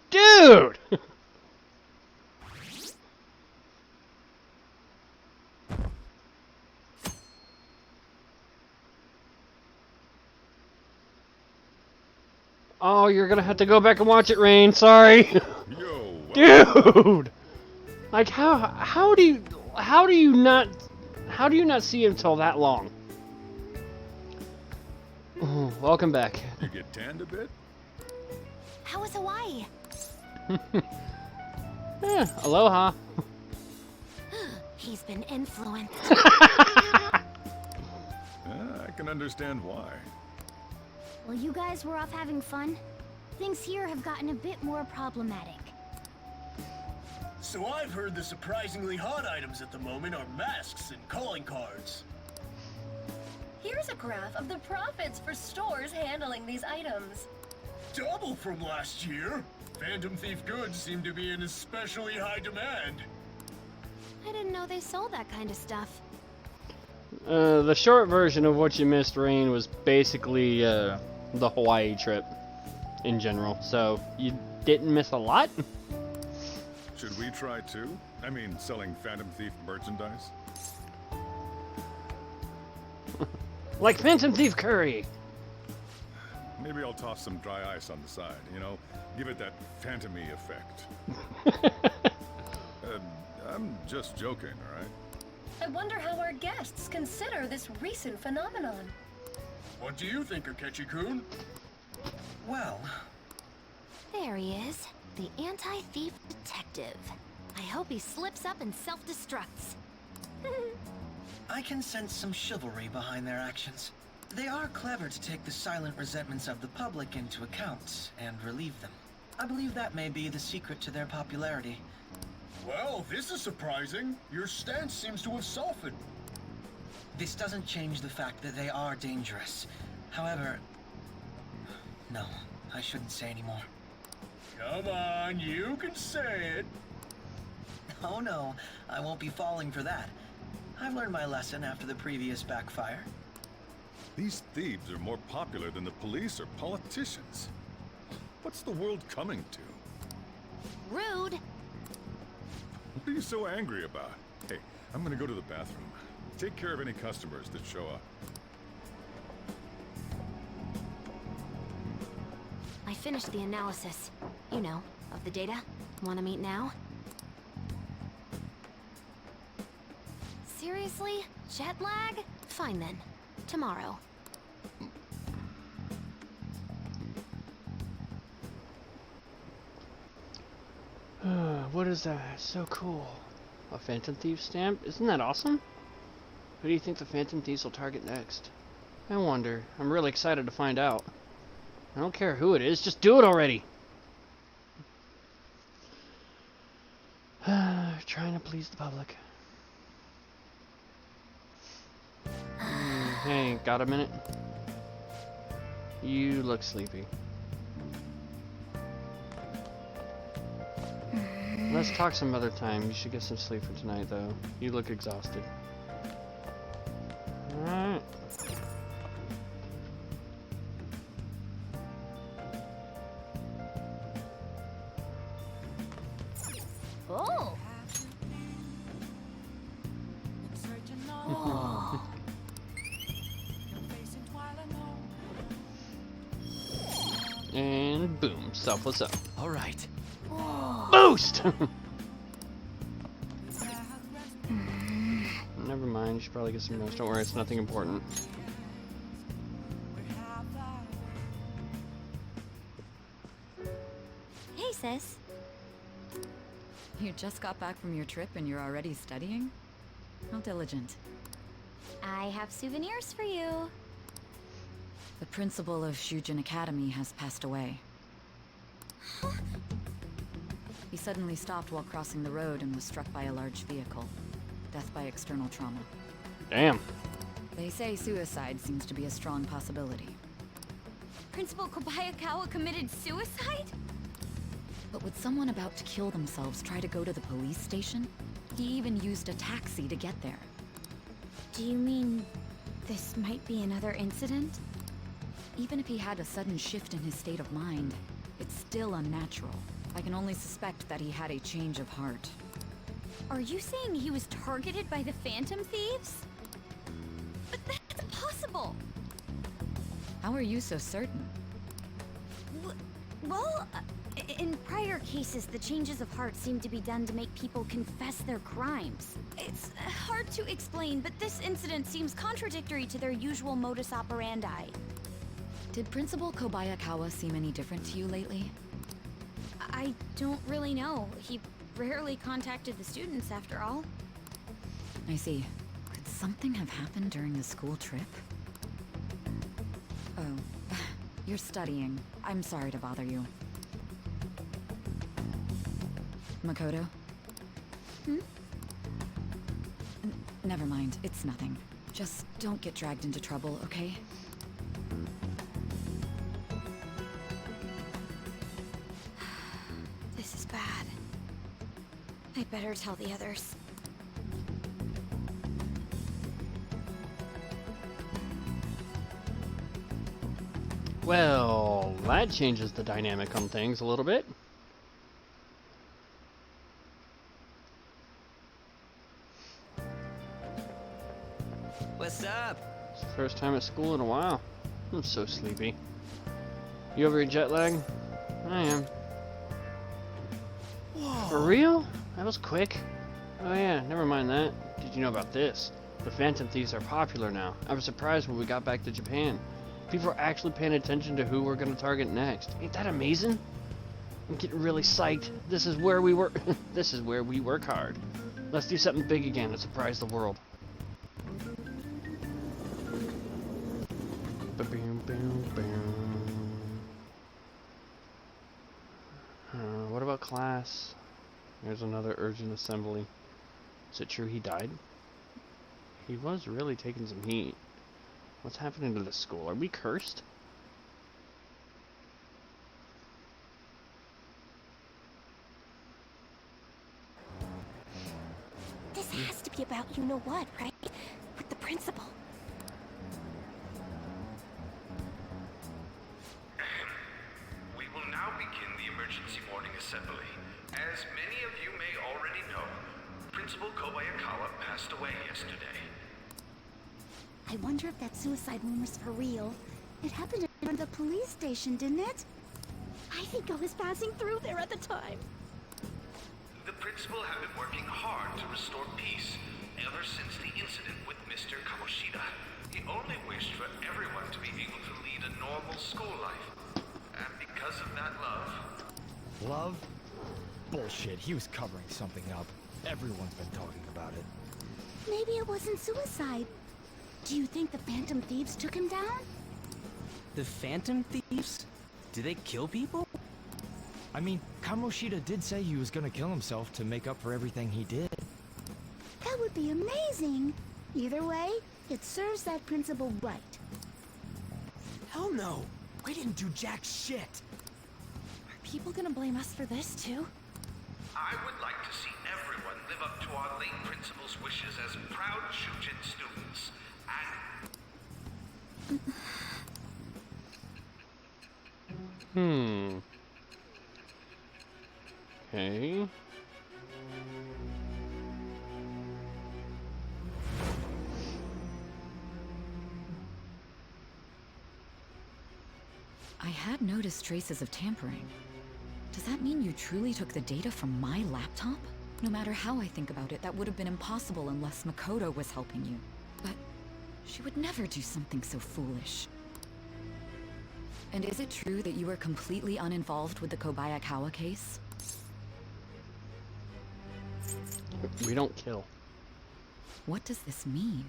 Dude! Oh, you're gonna have to go back and watch it, Rain. Sorry. Yo, Dude! Like how do you not see him till that long? Oh, welcome back. You get tanned a bit? How was Hawaii? Aloha. He's been influenced. I can understand why. While you guys were off having fun, things here have gotten a bit more problematic. So I've heard the surprisingly hot items at the moment are masks and calling cards. Here's a graph of the profits for stores handling these items. Double from last year. Phantom Thief goods seem to be in especially high demand. I didn't know they sold that kind of stuff. The short version of what you missed, Rain, was basically the Hawaii trip in general. So you didn't miss a lot. Should we try too? I mean, selling Phantom Thief merchandise? Like Phantom Thief curry. Maybe I'll toss some dry ice on the side, you know? Give it that phantom-y effect. I'm just joking, alright? I wonder how our guests consider this recent phenomenon. What do you think, Akechi-kun? Well, There he is, the anti-thief detective. I hope he slips up and self-destructs. I can sense some chivalry behind their actions. They are clever to take the silent resentments of the public into account and relieve them. I believe that may be the secret to their popularity. Well, this is surprising. Your stance seems to have softened. This doesn't change the fact that they are dangerous. However... No, I shouldn't say anymore. Come on, you can say it. Oh no, I won't be falling for that. I've learned my lesson after the previous backfire. These thieves are more popular than the police or politicians. What's the world coming to? Rude. What are you so angry about? Hey, I'm gonna go to the bathroom. Take care of any customers that show up. finished the analysis. You know, of the data. Wanna meet now? Seriously? Jet lag? Fine then. Tomorrow. What is that? So cool. A Phantom Thief stamp? Isn't that awesome? Who do you think the Phantom Thieves will target next? I wonder. I'm really excited to find out. I don't care who it is, just do it already! Trying to please the public. Hey, got a minute? You look sleepy. Let's talk some other time. You should get some sleep for tonight, though. You look exhausted. Alright. Oh! And boom, selfless up. All right. Boost! Never mind, you should probably get some rest. Don't worry, it's nothing important. Hey, sis. You just got back from your trip and you're already studying? How diligent. I have souvenirs for you. The principal of Shujin Academy has passed away. He suddenly stopped while crossing the road and was struck by a large vehicle. Death by external trauma. Damn. They say suicide seems to be a strong possibility. Principal Kobayakawa committed suicide? But would someone about to kill themselves try to go to the police station? He even used a taxi to get there. Do you mean this might be another incident? Even if he had a sudden shift in his state of mind, it's still unnatural. I can only suspect that he had a change of heart. Are you saying he was targeted by the Phantom Thieves? But that's impossible! How are you so certain? Well, in prior cases, the changes of heart seem to be done to make people confess their crimes. It's hard to explain, but this incident seems contradictory to their usual modus operandi. Did Principal Kobayakawa seem any different to you lately? I don't really know. He rarely contacted the students, after all. I see. Could something have happened during the school trip? Oh, you're studying. I'm sorry to bother you. Makoto? Never mind, it's nothing. Just don't get dragged into trouble, okay? This is bad. I'd better tell the others. Well, that changes the dynamic on things a little bit. What's up? It's the first time at school in a while. I'm so sleepy. You over your jet lag? I am. Whoa. For real? That was quick. Oh yeah, never mind that. Did you know about this? The Phantom Thieves are popular now. I was surprised when we got back to Japan. People are actually paying attention to who we're gonna target next. Ain't that amazing? I'm getting really psyched. This is where we work. This is where we work hard. Let's do something big again and surprise the world. What about class? There's another urgent assembly. Is it true he died? He was really taking some heat. What's happening to this school? Are we cursed? This has to be about you-know-what, right? With the principal. We will now begin the emergency morning assembly. As many of you may already know, Principal Kobayakawa passed away yesterday. I wonder if that suicide rumor's for real. It happened at the police station, didn't it? I think I was passing through there at the time. The principal had been working hard to restore peace ever since the incident with Mr. Kamoshida. He only wished for everyone to be able to lead a normal school life. And because of that love... Love? Bullshit, he was covering something up. Everyone's been talking about it. Maybe it wasn't suicide. Do you think the Phantom Thieves took him down? The Phantom Thieves? Do they kill people? I mean, Kamoshida did say he was gonna kill himself to make up for everything he did. That would be amazing. Either way, it serves that principal right. Hell no! We didn't do jack shit! Are people gonna blame us for this too? I would like to see everyone live up to our late principal's wishes as proud Shujin students. And... Okay. I had noticed traces of tampering. Does that mean you truly took the data from my laptop? No matter how I think about it, that would have been impossible unless Makoto was helping you. But she would never do something so foolish. And is it true that you were completely uninvolved with the Kobayakawa case? We don't kill. What does this mean?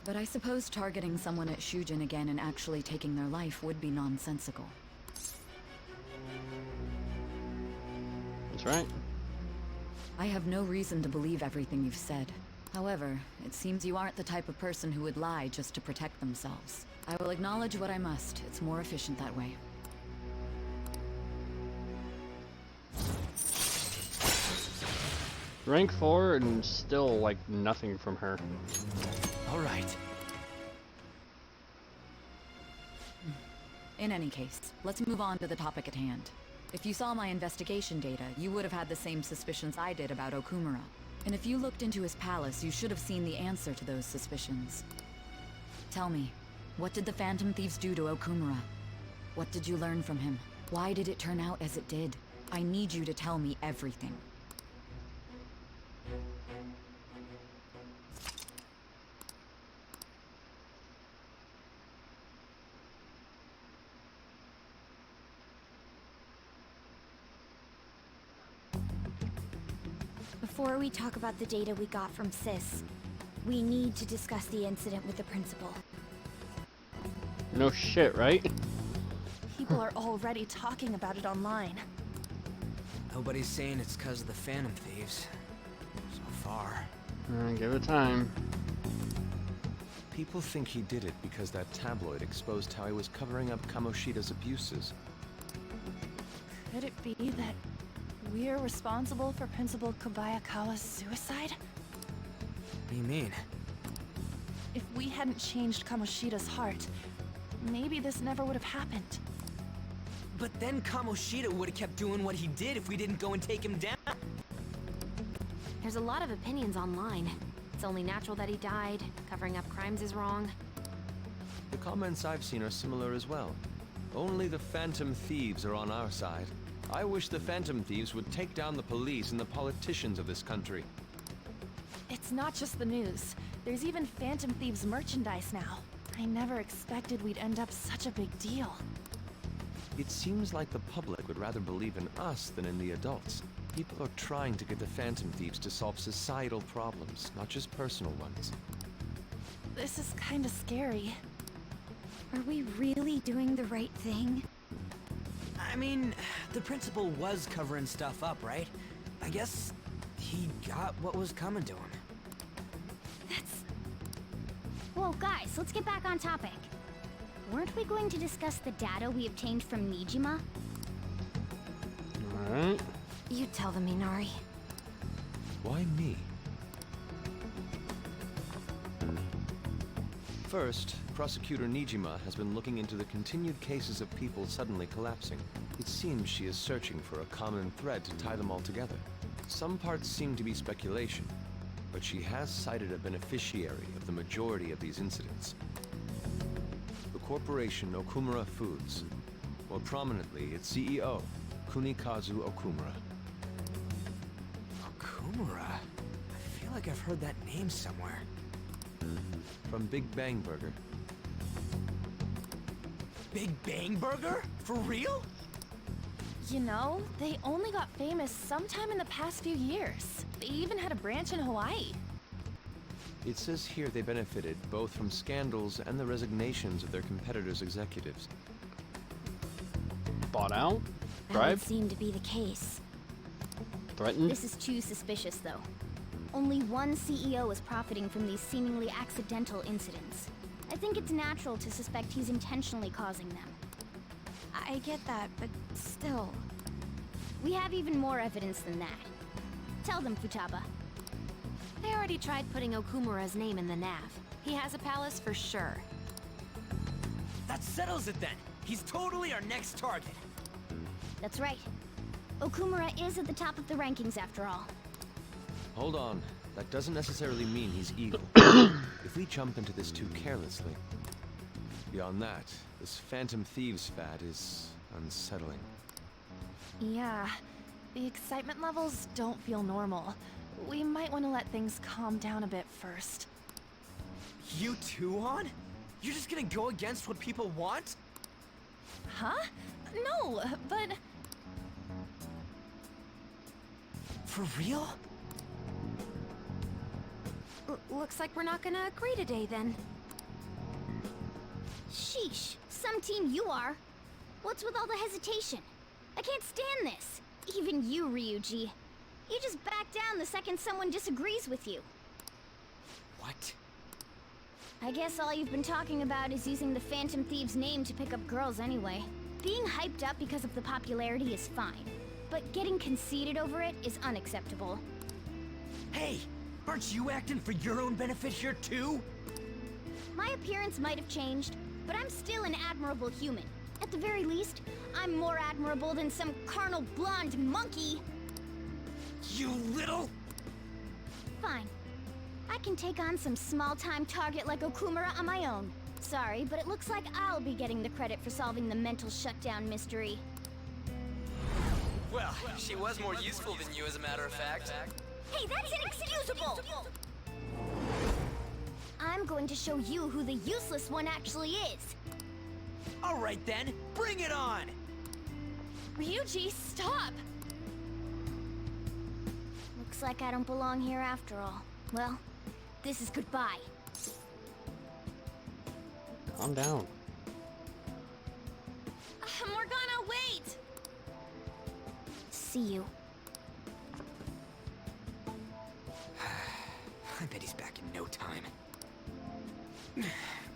But I suppose targeting someone at Shujin again and actually taking their life would be nonsensical. That's right. I have no reason to believe everything you've said. However, it seems you aren't the type of person who would lie just to protect themselves. I will acknowledge what I must. It's more efficient that way. Rank 4 and still, like, nothing from her. Alright. In any case, let's move on to the topic at hand. If you saw my investigation data, you would have had the same suspicions I did about Okumura. And if you looked into his palace, you should have seen the answer to those suspicions. Tell me, what did the Phantom Thieves do to Okumura? What did you learn from him? Why did it turn out as it did? I need you to tell me everything. Before we talk about the data we got from Sis, we need to discuss the incident with the principal. No shit, right? People are already talking about it online. Nobody's saying it's because of the Phantom Thieves. So far. Give it time. People think he did it because that tabloid exposed how he was covering up Kamoshida's abuses. Could it be that we're responsible for Principal Kobayakawa's suicide? What do you mean? If we hadn't changed Kamoshida's heart, maybe this never would have happened. But then Kamoshida would have kept doing what he did if we didn't go and take him down. There's a lot of opinions online. It's only natural that he died. Covering up crimes is wrong. The comments I've seen are similar as well. Only the Phantom Thieves are on our side. I wish the Phantom Thieves would take down the police and the politicians of this country. It's not just the news. There's even Phantom Thieves merchandise now. I never expected we'd end up such a big deal. It seems like the public would rather believe in us than in the adults. People are trying to get the Phantom Thieves to solve societal problems, not just personal ones. This is kinda scary. Are we really doing the right thing? I mean, the principal was covering stuff up, right? I guess he got what was coming to him. Whoa, guys, let's get back on topic. Weren't we going to discuss the data we obtained from Nijima? Alright. You tell them, Minari. Why me? First, Prosecutor Nijima has been looking into the continued cases of people suddenly collapsing. It seems she is searching for a common thread to tie them all together. Some parts seem to be speculation, but she has cited a beneficiary of the majority of these incidents. The corporation Okumura Foods. More prominently, its CEO, Kunikazu Okumura. Okumura? I feel like I've heard that name somewhere. From Big Bang Burger. Big Bang Burger? For real? You know, they only got famous sometime in the past few years. They even had a branch in Hawaii. It says here they benefited both from scandals and the resignations of their competitors' executives. Bought out? That would Bribed? seem to be the case. Threatened? This is too suspicious, though. Only one CEO is profiting from these seemingly accidental incidents. I think it's natural to suspect he's intentionally causing them. I get that, but still. We have even more evidence than that. Tell them, Futaba. They already tried putting Okumura's name in the nav. He has a palace for sure. That settles it then. He's totally our next target. That's right. Okumura is at the top of the rankings after all. Hold on. That doesn't necessarily mean he's evil. If we jump into this too carelessly. Beyond that, this Phantom Thieves fad is unsettling. Yeah, the excitement levels don't feel normal. We might want to let things calm down a bit first. You too, Han? You're just gonna go against what people want? Huh? No, but... For real? Looks like we're not gonna agree today, then. Sheesh, some team you are. What's with all the hesitation? I can't stand this. Even you, Ryuji. You just back down the second someone disagrees with you. What? I guess all you've been talking about is using the Phantom Thieves' name to pick up girls anyway. Being hyped up because of the popularity is fine, but getting conceited over it is unacceptable. Hey! Aren't you acting for your own benefit here too? My appearance might have changed, but I'm still an admirable human. At the very least, I'm more admirable than some carnal blonde monkey. You little... Fine. I can take on some small-time target like Okumura on my own. Sorry, but it looks like I'll be getting the credit for solving the mental shutdown mystery. Well, she was more useful than you, as a matter of fact. Hey, that's inexcusable! I'm going to show you who the useless one actually is. All right then, bring it on! Ryuji, stop! Looks like I don't belong here after all. Well, this is goodbye. Calm down. Morgana, wait! See you. I bet he's back in no time.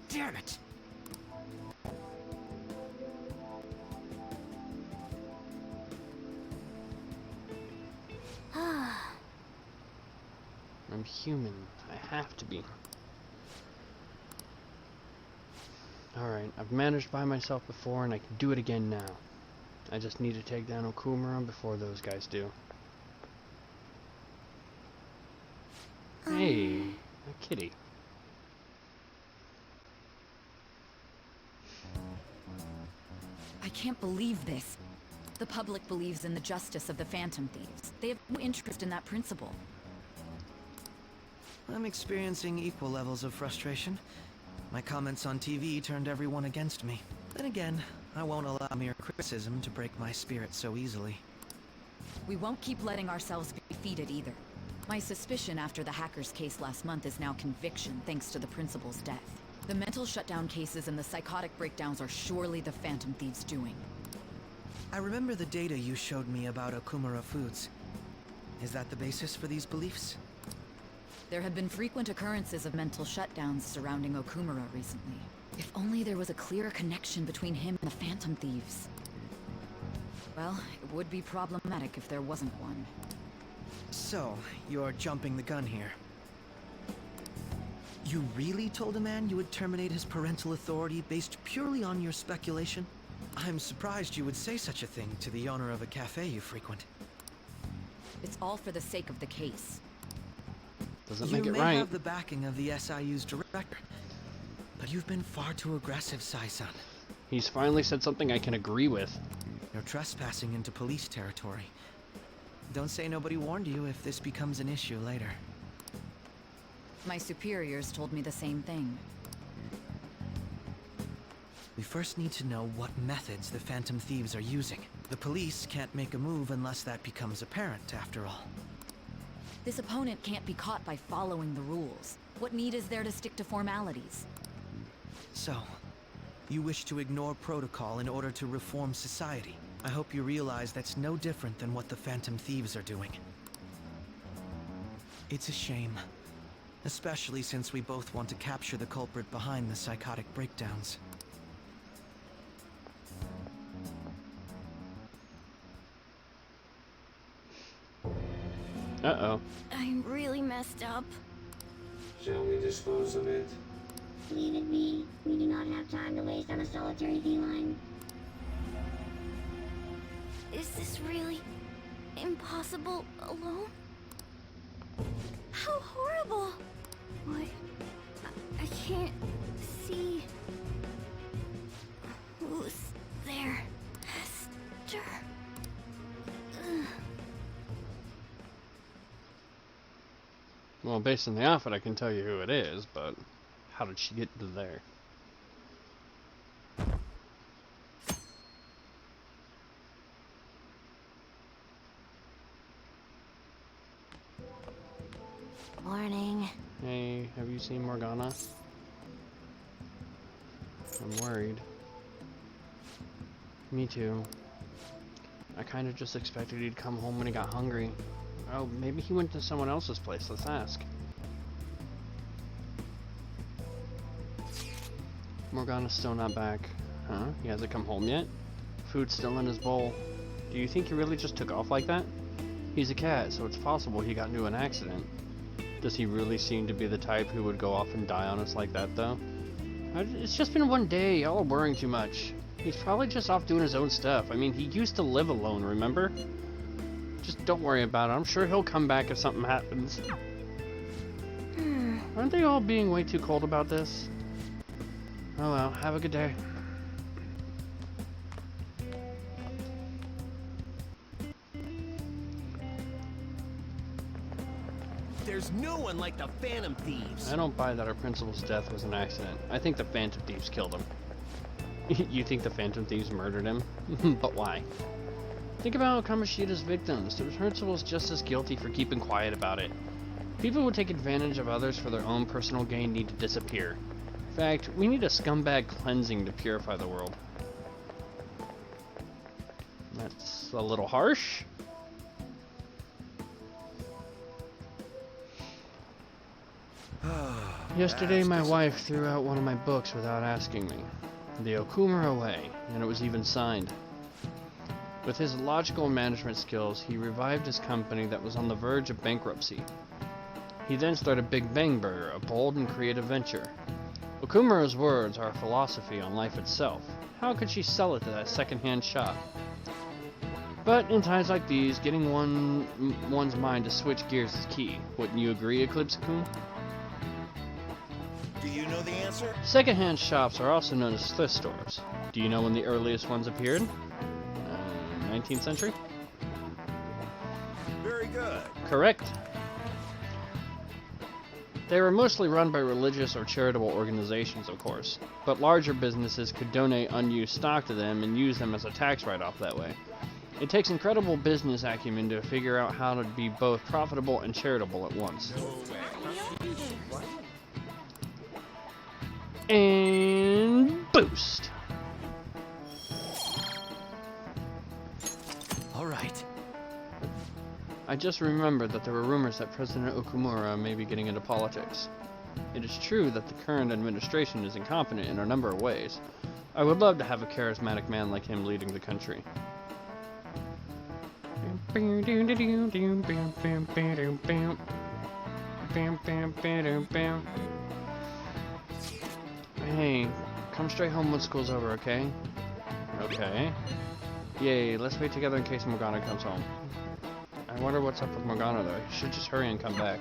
Damn it! I'm human. I have to be. Alright, I've managed by myself before and I can do it again now. I just need to take down Okumura before those guys do. Hey, a kitty. I can't believe this. The public believes in the justice of the Phantom Thieves. They have no interest in that principle. I'm experiencing equal levels of frustration. My comments on TV turned everyone against me. Then again, I won't allow mere criticism to break my spirit so easily. We won't keep letting ourselves be defeated either. My suspicion after the hackers case last month is now conviction thanks to the principal's death. The mental shutdown cases and the psychotic breakdowns are surely the Phantom Thieves' doing. I remember the data you showed me about Okumura Foods. Is that the basis for these beliefs? There have been frequent occurrences of mental shutdowns surrounding Okumura recently. If only there was a clearer connection between him and the Phantom Thieves. Well, it would be problematic if there wasn't one. So, you're jumping the gun here. You really told a man you would terminate his parental authority based purely on your speculation? I'm surprised you would say such a thing to the owner of a cafe you frequent. It's all for the sake of the case. Doesn't make it You may right. have the backing of the SIU's director, but you've been far too aggressive, Sai-san. He's finally said something I can agree with. You're trespassing into police territory. Don't say nobody warned you if this becomes an issue later. My superiors told me the same thing. We first need to know what methods the Phantom Thieves are using. The police can't make a move unless that becomes apparent, after all. This opponent can't be caught by following the rules. What need is there to stick to formalities? So, you wish to ignore protocol in order to reform society. I hope you realize that's no different than what the Phantom Thieves are doing. It's a shame. Especially since we both want to capture the culprit behind the psychotic breakdowns. Uh-oh. I'm really messed up. Shall we dispose of it? Leave it be. We do not have time to waste on a solitary feline. Is this really impossible alone? How horrible! What? I can't see. Who's there? Hester. Ugh. Well, based on the outfit, I can tell you who it is, but how did she get to there? Morning. Hey, have you seen Morgana? I'm worried. Me too. I kind of just expected he'd come home when he got hungry. Oh, maybe he went to someone else's place. Let's ask. Morgana's still not back. Huh? He hasn't come home yet? Food's still in his bowl. Do you think he really just took off like that? He's a cat, so it's possible he got into an accident. Does he really seem to be the type who would go off and die on us like that, though? It's just been one day. Y'all are worrying too much. He's probably just off doing his own stuff. I mean, he used to live alone, remember? Just don't worry about it. I'm sure he'll come back if something happens. Aren't they all being way too cold about this? Oh well, have a good day. There's no one like the Phantom Thieves. I don't buy that our principal's death was an accident. I think the Phantom Thieves killed him. You think the Phantom Thieves murdered him? But why? Think about Kamoshida's victims. The principal's just as guilty for keeping quiet about it. People who take advantage of others for their own personal gain need to disappear. In fact, we need a scumbag cleansing to purify the world. That's a little harsh. Yesterday my wife threw out one of my books without asking me. The Okumura Way, and it was even signed. With his logical management skills, he revived his company that was on the verge of bankruptcy. He then started Big Bang Burger, a bold and creative venture. Okumura's words are a philosophy on life itself. How could she sell it to that second-hand shop? But in times like these, getting one's mind to switch gears is key. Wouldn't you agree, Eclipse-kun? Do you know the answer? Second-hand shops are also known as thrift stores. Do you know when the earliest ones appeared? 19th century? Very good. Correct. They were mostly run by religious or charitable organizations, of course, but larger businesses could donate unused stock to them and use them as a tax write-off that way. It takes incredible business acumen to figure out how to be both profitable and charitable at once. And boost. All right. I just remembered that there were rumors that President Okumura may be getting into politics. It is true that the current administration is incompetent in a number of ways. I would love to have a charismatic man like him leading the country. Hey, come straight home when school's over, okay? Okay. Yay, let's wait together in case Morgana comes home. I wonder what's up with Morgana though. He should just hurry and come back.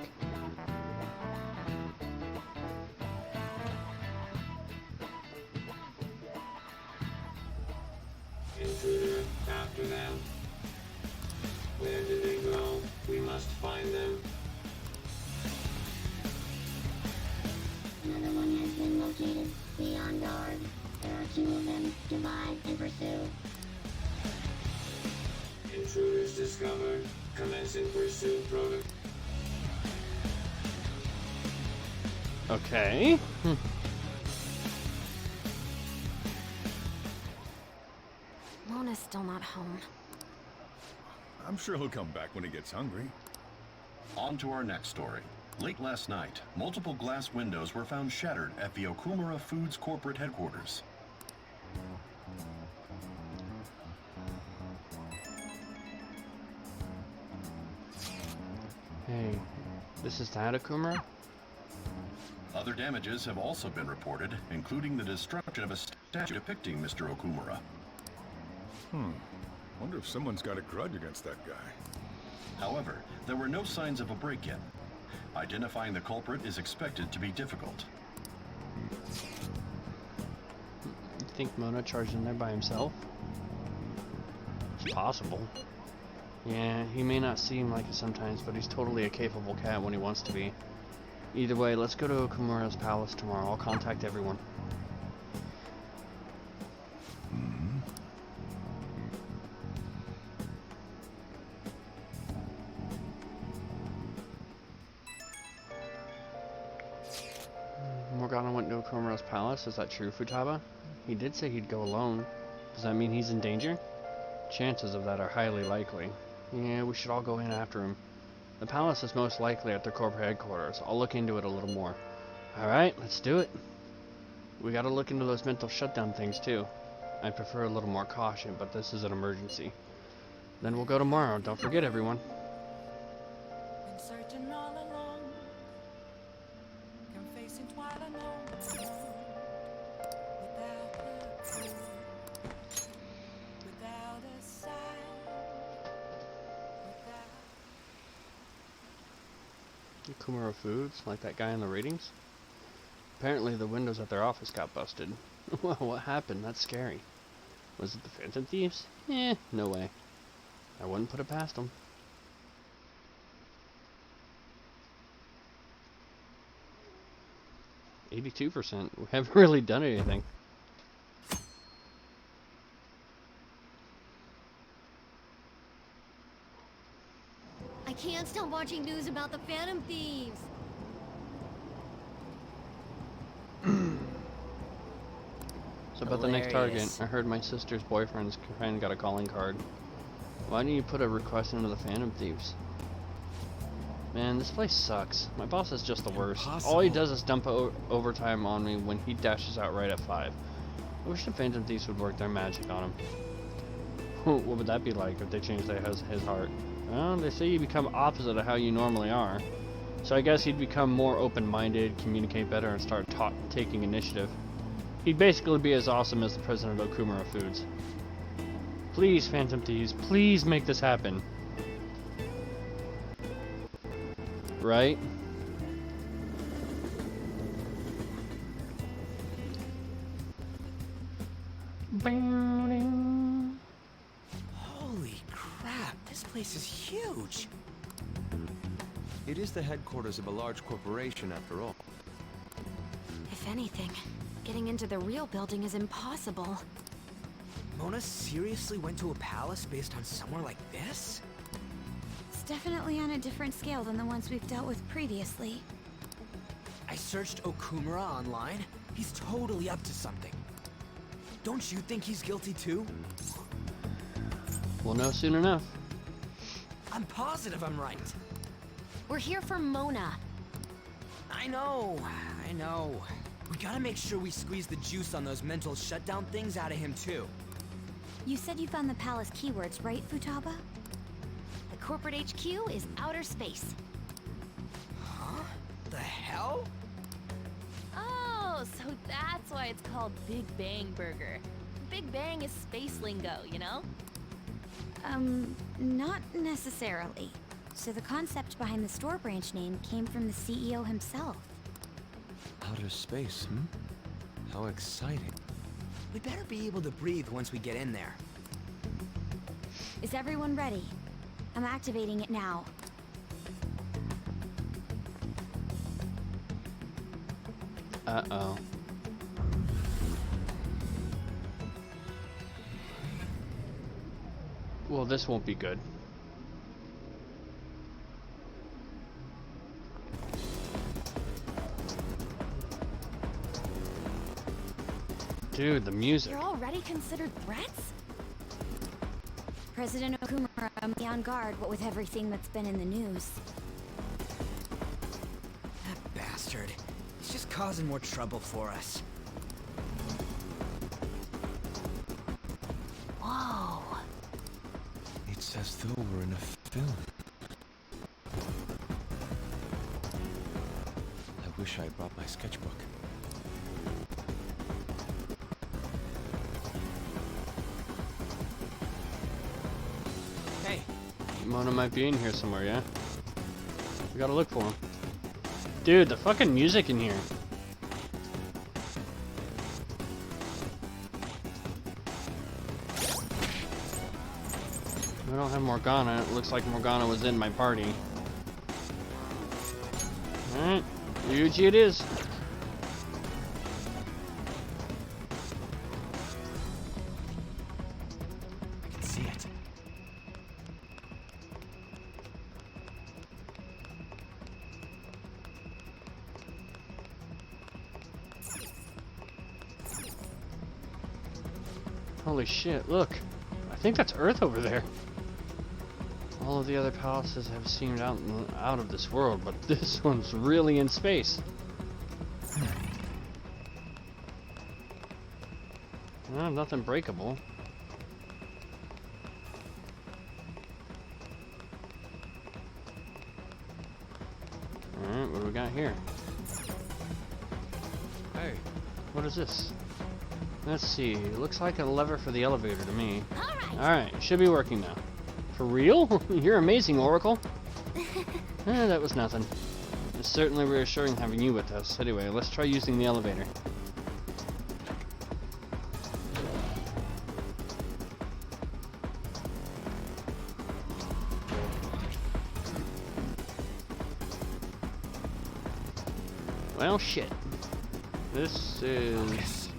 Where did they go? We must find them. Another one has been located. Be on guard. There are 2 of them. Divide and pursue. Intruders discovered. Commencing pursuit protocol. Okay. Mona's still not home. I'm sure he'll come back when he gets hungry. On to our next story. Late last night, multiple glass windows were found shattered at the Okumura Foods corporate headquarters. Hey, this is Tadakumura? Other damages have also been reported, including the destruction of a statue depicting Mr. Okumura. Wonder if someone's got a grudge against that guy. However, there were no signs of a break-in. Identifying the culprit is expected to be difficult. You think Mona charged in there by himself? It's possible. Yeah, he may not seem like it sometimes, but he's totally a capable cat when he wants to be. Either way, let's go to Okumura's palace tomorrow. I'll contact everyone. Morgana went to Okumura's palace. Is that true, Futaba? He did say he'd go alone. Does that mean he's in danger? Chances of that are highly likely. Yeah, we should all go in after him. The palace is most likely at their corporate headquarters. I'll look into it a little more. Alright, let's do it. We gotta look into those mental shutdown things too. I prefer a little more caution, but this is an emergency. Then we'll go tomorrow. Don't forget, everyone. Been searching all along, confessing twilight alone. Without a sign, Okumura Foods, like that guy in the ratings? Apparently the windows at their office got busted. Well, what happened? That's scary. Was it the Phantom Thieves? Eh, no way. I wouldn't put it past them. %82%. We haven't really done anything. I can't stop watching news about the Phantom Thieves. So about the next target, I heard my sister's boyfriend's friend got a calling card. Why didn't you put a request into the Phantom Thieves? Man, this place sucks. My boss is just the worst. All he does is dump overtime on me when he dashes out right at 5. I wish the Phantom Thieves would work their magic on him. What would that be like if they changed his heart? Well, they say you become opposite of how you normally are. So I guess he'd become more open-minded, communicate better, and start taking initiative. He'd basically be as awesome as the president of Okumura Foods. Please, Phantom Thieves, please make this happen. Right? Holy crap, this place is huge. It is the headquarters of a large corporation, after all. If anything, getting into the real building is impossible. Mona seriously went to a palace based on somewhere like this? It's definitely on a different scale than the ones we've dealt with previously. I searched Okumura online. He's totally up to something. Don't you think he's guilty too? We'll know soon enough. I'm positive I'm right. We're here for Mona. I know. We gotta make sure we squeeze the juice on those mental shutdown things out of him too. You said you found the palace keywords, right, Futaba? The corporate HQ is outer space. Huh? The hell? Oh, so that's why it's called Big Bang Burger. Big Bang is space lingo, you know? Not necessarily. So the concept behind the store branch name came from the CEO himself. Outer space, How exciting. We better be able to breathe once we get in there. Is everyone ready? I'm activating it now. Uh-oh. Well, this won't be good. Dude, the music. You're already considered threats? President Okumura, be on guard, what with everything that's been in the news. That bastard. He's just causing more trouble for us. Whoa. It's as though we're in a film. I wish I brought my sketchbook. Hey. Mona might be in here somewhere, yeah? We gotta look for him. Dude, the fucking music in here. We don't have Morgana. It looks like Morgana was in my party. Alright, Ryuji it is. I can see it. Holy shit, look. I think that's Earth over there. All of the other palaces have seemed out of this world, but this one's really in space. Well, nothing breakable. Alright, what do we got here? Hey, what is this? Let's see, it looks like a lever for the elevator to me. Alright, should be working now. For real? You're amazing, Oracle. That was nothing. It's certainly reassuring having you with us. Anyway, let's try using the elevator. Well, shit. This is...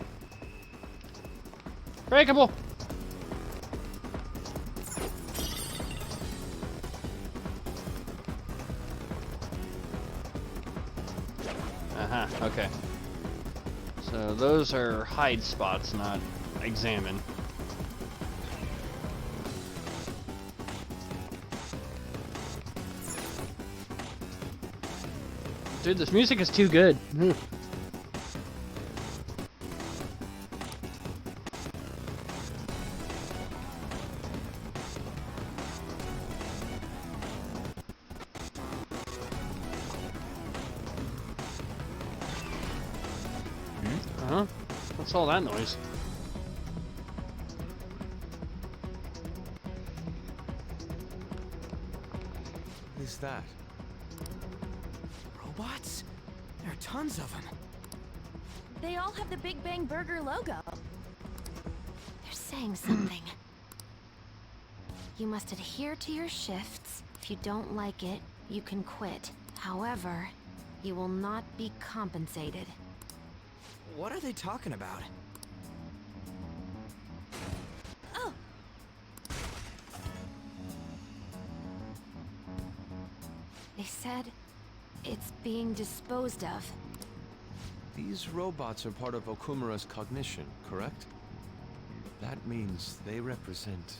breakable! Okay. So those are hide spots, not examine. Dude, this music is too good. Huh? What's all that noise? What is that? Robots? There are tons of them. They all have the Big Bang Burger logo. They're saying something. You must adhere to your shifts. If you don't like it, you can quit. However, you will not be compensated. What are they talking about? Oh! They said it's being disposed of. These robots are part of Okumura's cognition, correct? That means they represent...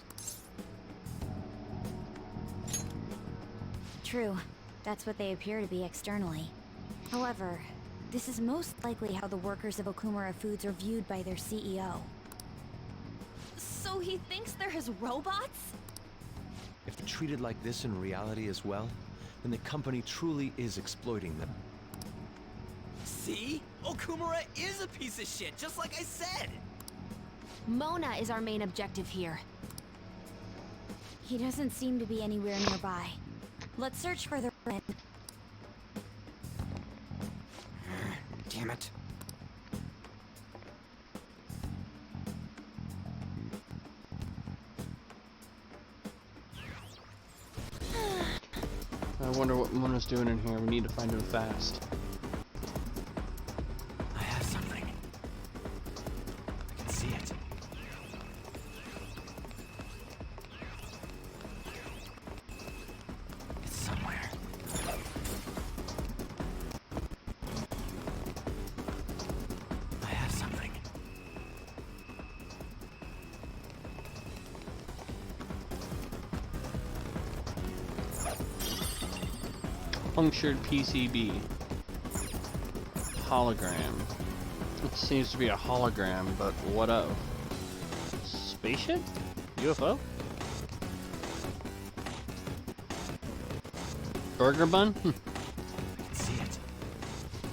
True. That's what they appear to be externally. However, this is most likely how the workers of Okumura Foods are viewed by their CEO. So he thinks they're his robots? If they're treated like this in reality as well, then the company truly is exploiting them. See? Okumura is a piece of shit, just like I said! Mona is our main objective here. He doesn't seem to be anywhere nearby. Let's search further in. Damn it. I wonder what Mona's doing in here. We need to find him fast. I have something. I can see it. It's somewhere. I have something. Punctured PCB. Hologram. It seems to be a hologram, but what of? Spaceship? UFO? Burger bun? I can see it.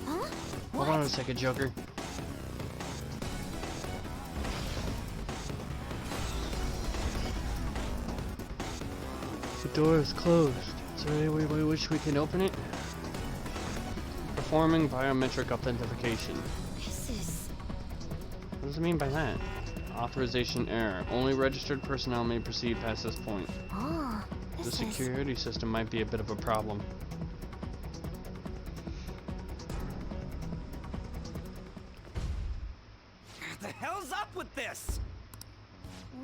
Huh? Hold on a second, Joker. The door is closed. Is there any way by which we can open it? Performing biometric authentication. This is... What does it mean by that? Authorization error. Only registered personnel may proceed past this point. Oh, The this is... security system might be a bit of a problem. What the hell's up with this?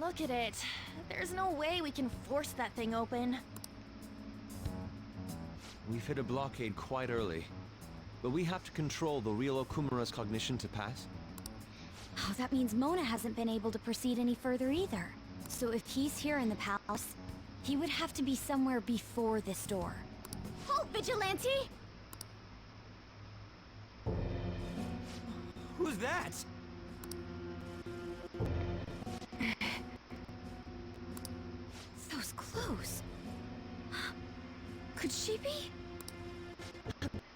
Look at it. There's no way we can force that thing open. We've hit a blockade quite early. But we have to control the real Okumura's cognition to pass? Oh, that means Mona hasn't been able to proceed any further either. So if he's here in the palace, he would have to be somewhere before this door. Halt, Vigilante! Who's that? Those clothes. Could she be?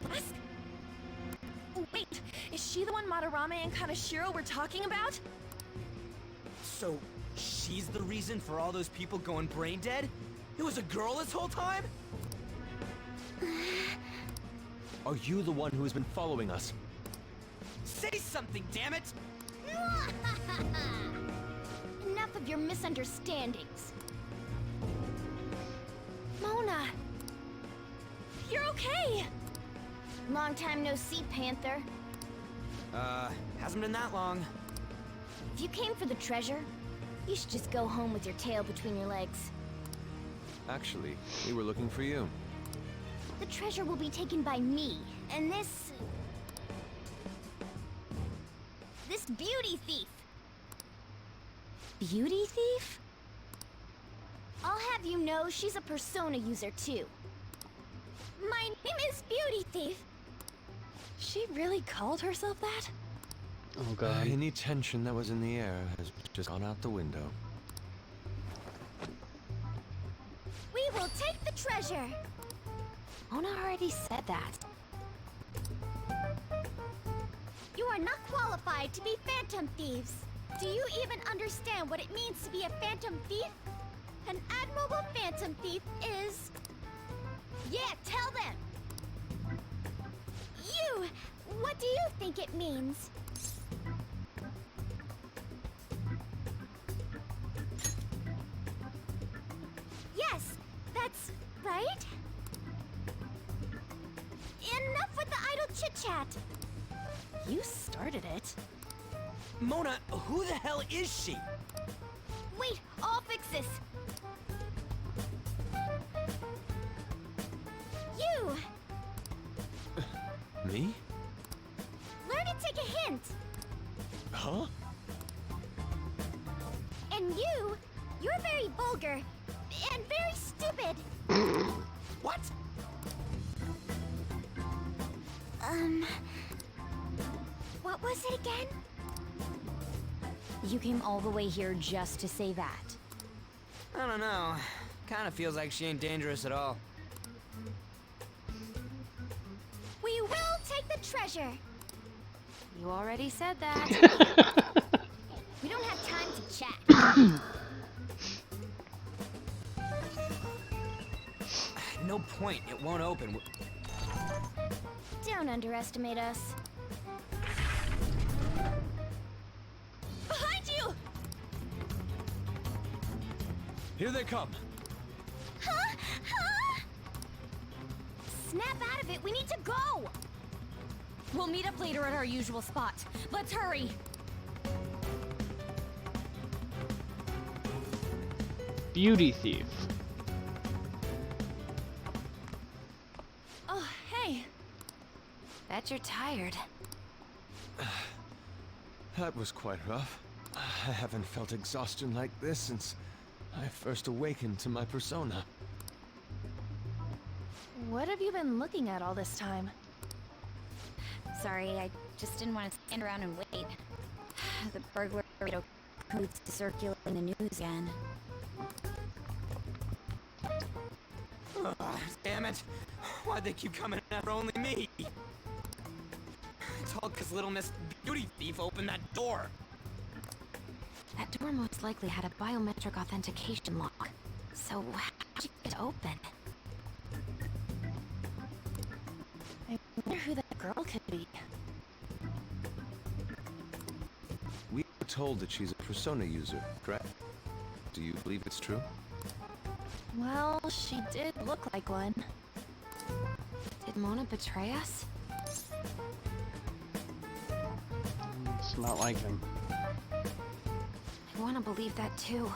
Mask? Wait, is she the one Madarame and Kaneshiro were talking about? So, she's the reason for all those people going brain dead? It was a girl this whole time? Are you the one who has been following us? Say something, damn it! Enough of your misunderstandings. Mona! You're okay! Long time no see, Panther. Hasn't been that long. If you came for the treasure, you should just go home with your tail between your legs. Actually, we were looking for you. The treasure will be taken by me, and this beauty thief. Beauty thief? I'll have you know she's a persona user too. My name is Beauty Thief. She really called herself that? Oh god. Any tension that was in the air has just gone out the window. We will take the treasure. Mona already said that. You are not qualified to be phantom thieves. Do you even understand what it means to be a phantom thief? An admirable phantom thief is... Yeah, tell them! You! What do you think it means? Yes, that's right. Enough with the idle chit-chat. You started it. Mona, who the hell is she? Wait, I'll fix this. You! Me? Learn to take a hint. Huh? And you're very vulgar and very stupid. What? What was it again? You came all the way here just to say that. I don't know. Kinda feels like she ain't dangerous at all. We will take the treasure. You already said that. We don't have time to chat. No point. It won't open. Don't underestimate us. Behind you! Here they come. Huh? Huh? snap out of it. We need to go! We'll meet up later at our usual spot. Let's hurry! Beauty thief. Oh, hey. Bet you're tired. That was quite rough. I haven't felt exhaustion like this since I first awakened to my persona. What have you been looking at all this time? Sorry, I just didn't want to stand around and wait. The burglar codes circulating the news again. Ugh, damn it! Why'd they keep coming after only me? It's all because little Miss Beauty Thief opened that door. That door most likely had a biometric authentication lock. So how'd you get it open? I wonder who that girl could be. We were told that she's a persona user, correct? Do you believe it's true? Well, she did look like one. Did Mona betray us? It's not like him. I want to believe that too.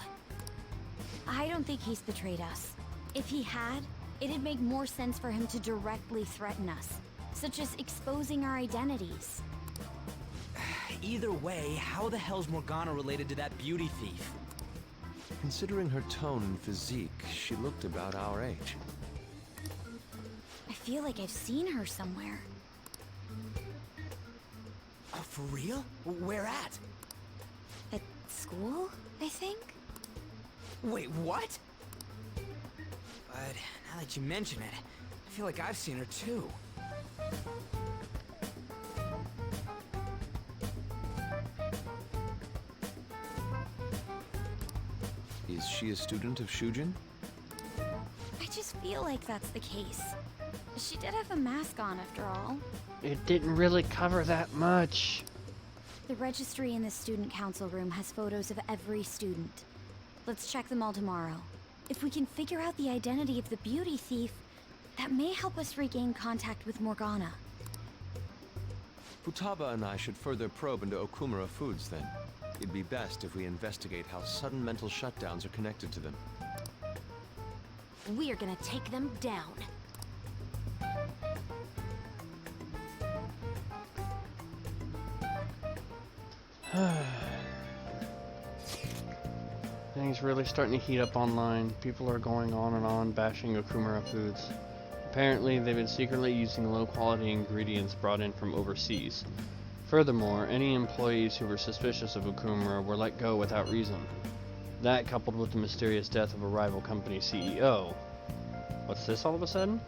I don't think he's betrayed us. If he had, it'd make more sense for him to directly threaten us, such as exposing our identities. Either way, how the hell's Morgana related to that beauty thief? Considering her tone and physique, she looked about our age. I feel like I've seen her somewhere. Oh, for real? Where at? At school, I think? Wait, what? But now that you mention it, I feel like I've seen her too. Is she a student of Shujin? I just feel like that's the case. She did have a mask on after all. It didn't really cover that much. The registry in the student council room has photos of every student. Let's check them all tomorrow. If we can figure out the identity of the beauty thief, that may help us regain contact with Morgana. Futaba and I should further probe into Okumura Foods then. It'd be best if we investigate how sudden mental shutdowns are connected to them. We are gonna take them down. Things really starting to heat up online. People are going on and on bashing Okumura Foods. Apparently, they've been secretly using low-quality ingredients brought in from overseas. Furthermore, any employees who were suspicious of Okumura were let go without reason. That, coupled with the mysterious death of a rival company CEO. What's this all of a sudden?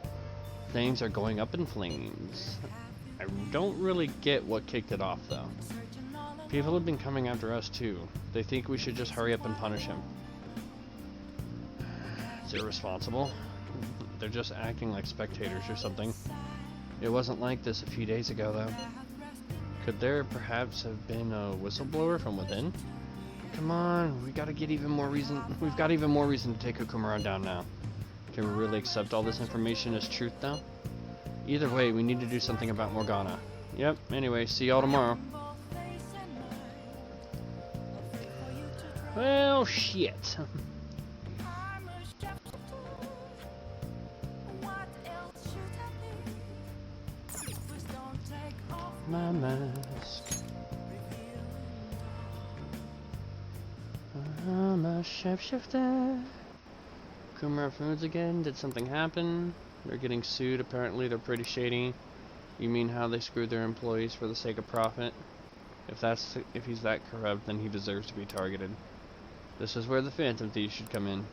Things are going up in flames. I don't really get what kicked it off, though. People have been coming after us, too. They think we should just hurry up and punish him. It's irresponsible. They're just acting like spectators or something. It wasn't like this a few days ago, though. Could there perhaps have been a whistleblower from within? Come on, we've got even more reason to take Okumura down now. Can we really accept all this information as truth now? Either way, we need to do something about Morgana. Yep, anyway, see y'all tomorrow. Well, shit. My mask. I'm a shapeshifter. Okumura Foods again. Did something happen? They're getting sued. Apparently, they're pretty shady. You mean how they screwed their employees for the sake of profit? If he's that corrupt, then he deserves to be targeted. This is where the Phantom Thieves should come in.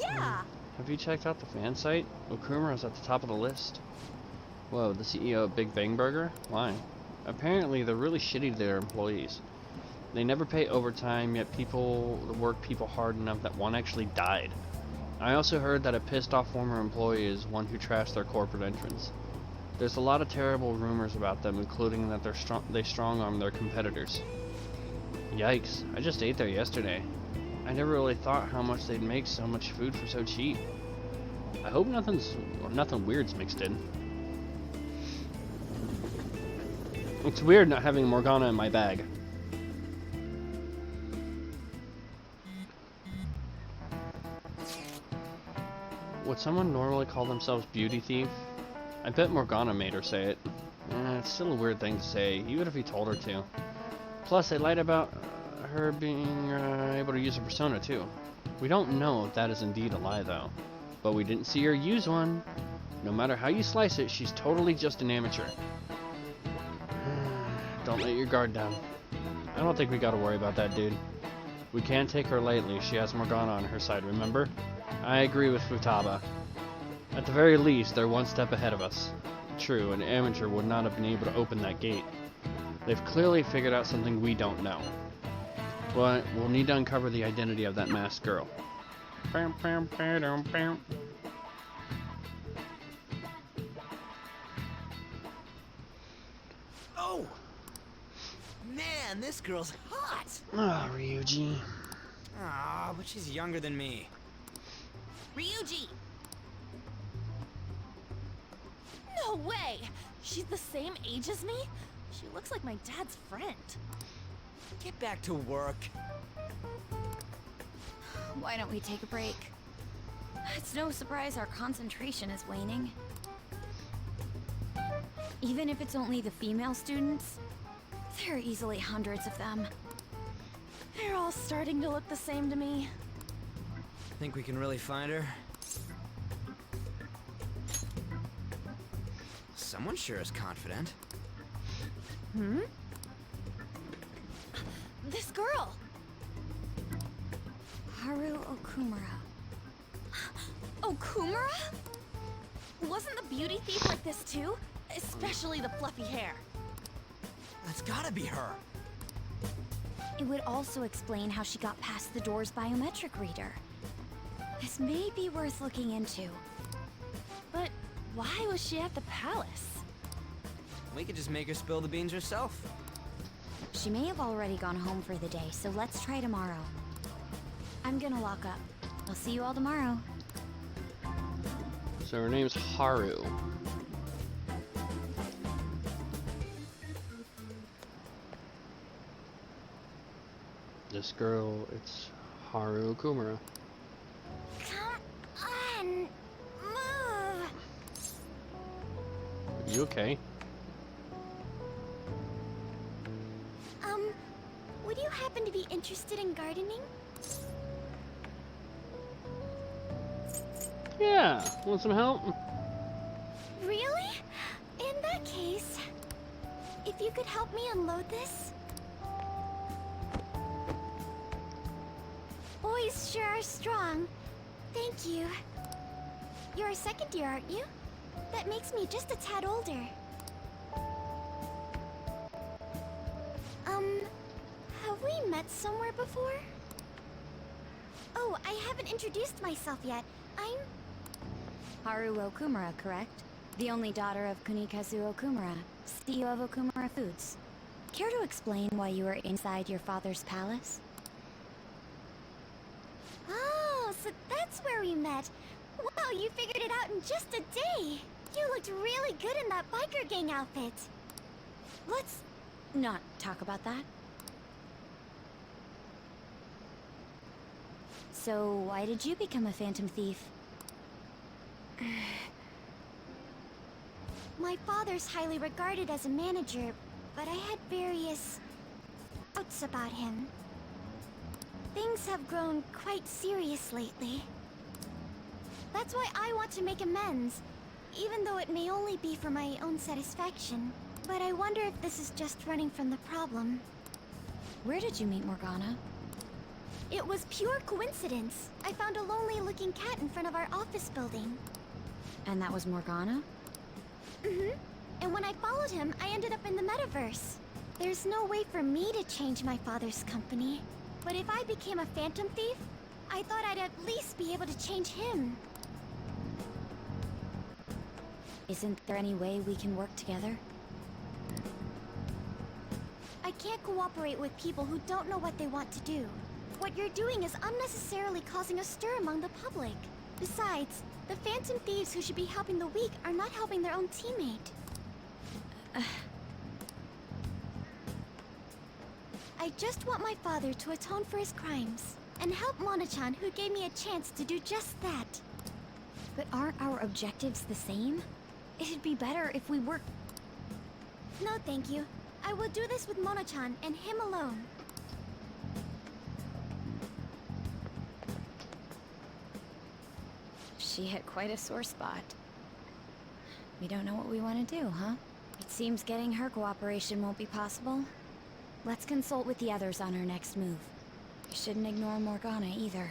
Yeah! Have you checked out the fan site? Okumura's at the top of the list. Whoa, the CEO of Big Bang Burger? Why? Apparently, they're really shitty to their employees. They never pay overtime, yet work people hard enough that one actually died. I also heard that a pissed off former employee is one who trashed their corporate entrance. There's a lot of terrible rumors about them, including that they strong-arm their competitors. Yikes, I just ate there yesterday. I never really thought how much they'd make so much food for so cheap. I hope nothing weird's mixed in. It's weird not having Morgana in my bag. Would someone normally call themselves beauty thief? I bet Morgana made her say it. It's still a weird thing to say, even if he told her to. Plus, they lied about her being able to use a persona too. We don't know if that is indeed a lie though. But we didn't see her use one. No matter how you slice it, she's totally just an amateur. Don't let your guard down. I don't think we gotta worry about that, dude. We can't take her lightly. She has Morgana on her side, remember? I agree with Futaba. At the very least, they're one step ahead of us. True, an amateur would not have been able to open that gate. They've clearly figured out something we don't know. But we'll need to uncover the identity of that masked girl. Oh! Man, this girl's hot! Ah, Ryuji. Ah, but she's younger than me. Ryuji! No way! She's the same age as me? She looks like my dad's friend. Get back to work. Why don't we take a break? It's no surprise our concentration is waning. Even if it's only the female students, there are easily hundreds of them. They're all starting to look the same to me. Think we can really find her? Someone sure is confident. Hmm? This girl! Haru Okumura. Okumura? Wasn't the beauty thief like this too? Especially the fluffy hair. That's gotta be her. It would also explain how she got past the door's biometric reader. This may be worth looking into. But why was she at the palace? We could just make her spill the beans herself. She may have already gone home for the day, so let's try tomorrow. I'm gonna lock up. I'll see you all tomorrow. So her name's Haru. This girl, it's Haru Okumura. Come on, move. You okay? Would you happen to be interested in gardening? Yeah, want some help? Really? In that case, if you could help me unload this? Boys sure are strong. Thank you. You're a second year, aren't you? That makes me just a tad older. Have we met somewhere before? Oh, I haven't introduced myself yet. I'm... Haru Okumura, correct? The only daughter of Kunikazu Okumura, CEO of Okumura Foods. Care to explain why you were inside your father's palace? Oh, so that's where we met. Wow, you figured it out in just a day. You looked really good in that biker gang outfit. Let's not talk about that. So, why did you become a phantom thief? My father's highly regarded as a manager, but I had various doubts about him. Things have grown quite serious lately. That's why I want to make amends, even though it may only be for my own satisfaction. But I wonder if this is just running from the problem. Where did you meet Morgana? It was pure coincidence. I found a lonely-looking cat in front of our office building. And that was Morgana? Mm-hmm. And when I followed him, I ended up in the metaverse. There's no way for me to change my father's company. But if I became a phantom thief, I thought I'd at least be able to change him. Isn't there any way we can work together? I can't cooperate with people who don't know what they want to do. What you're doing is unnecessarily causing a stir among the public. Besides, the Phantom Thieves who should be helping the weak are not helping their own teammate. I just want my father to atone for his crimes, and help Mona-chan, who gave me a chance to do just that. But aren't our objectives the same? It'd be better if we work... No, thank you. I will do this with Mona-chan and him alone. She hit quite a sore spot. We don't know what we want to do, huh? It seems getting her cooperation won't be possible. Let's consult with the others on our next move. We shouldn't ignore Morgana either.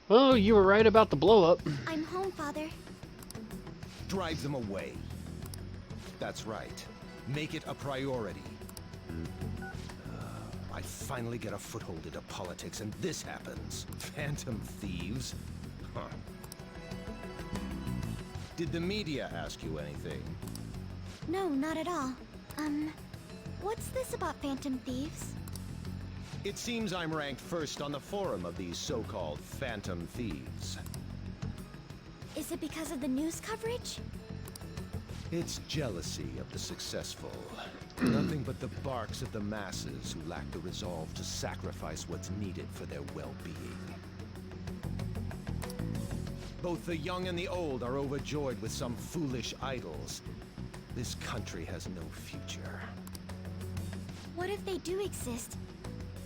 Well, you were right about the blow-up. I'm home, Father. Drive them away. That's right. Make it a priority. I finally get a foothold into politics, and this happens. Phantom thieves? Huh. Did the media ask you anything? No, not at all. What's this about Phantom Thieves? It seems I'm ranked first on the forum of these so-called Phantom Thieves. Is it because of the news coverage? It's jealousy of the successful. Nothing but the barks of the masses who lack the resolve to sacrifice what's needed for their well-being. Both the young and the old are overjoyed with some foolish idols. This country has no future. What if they do exist?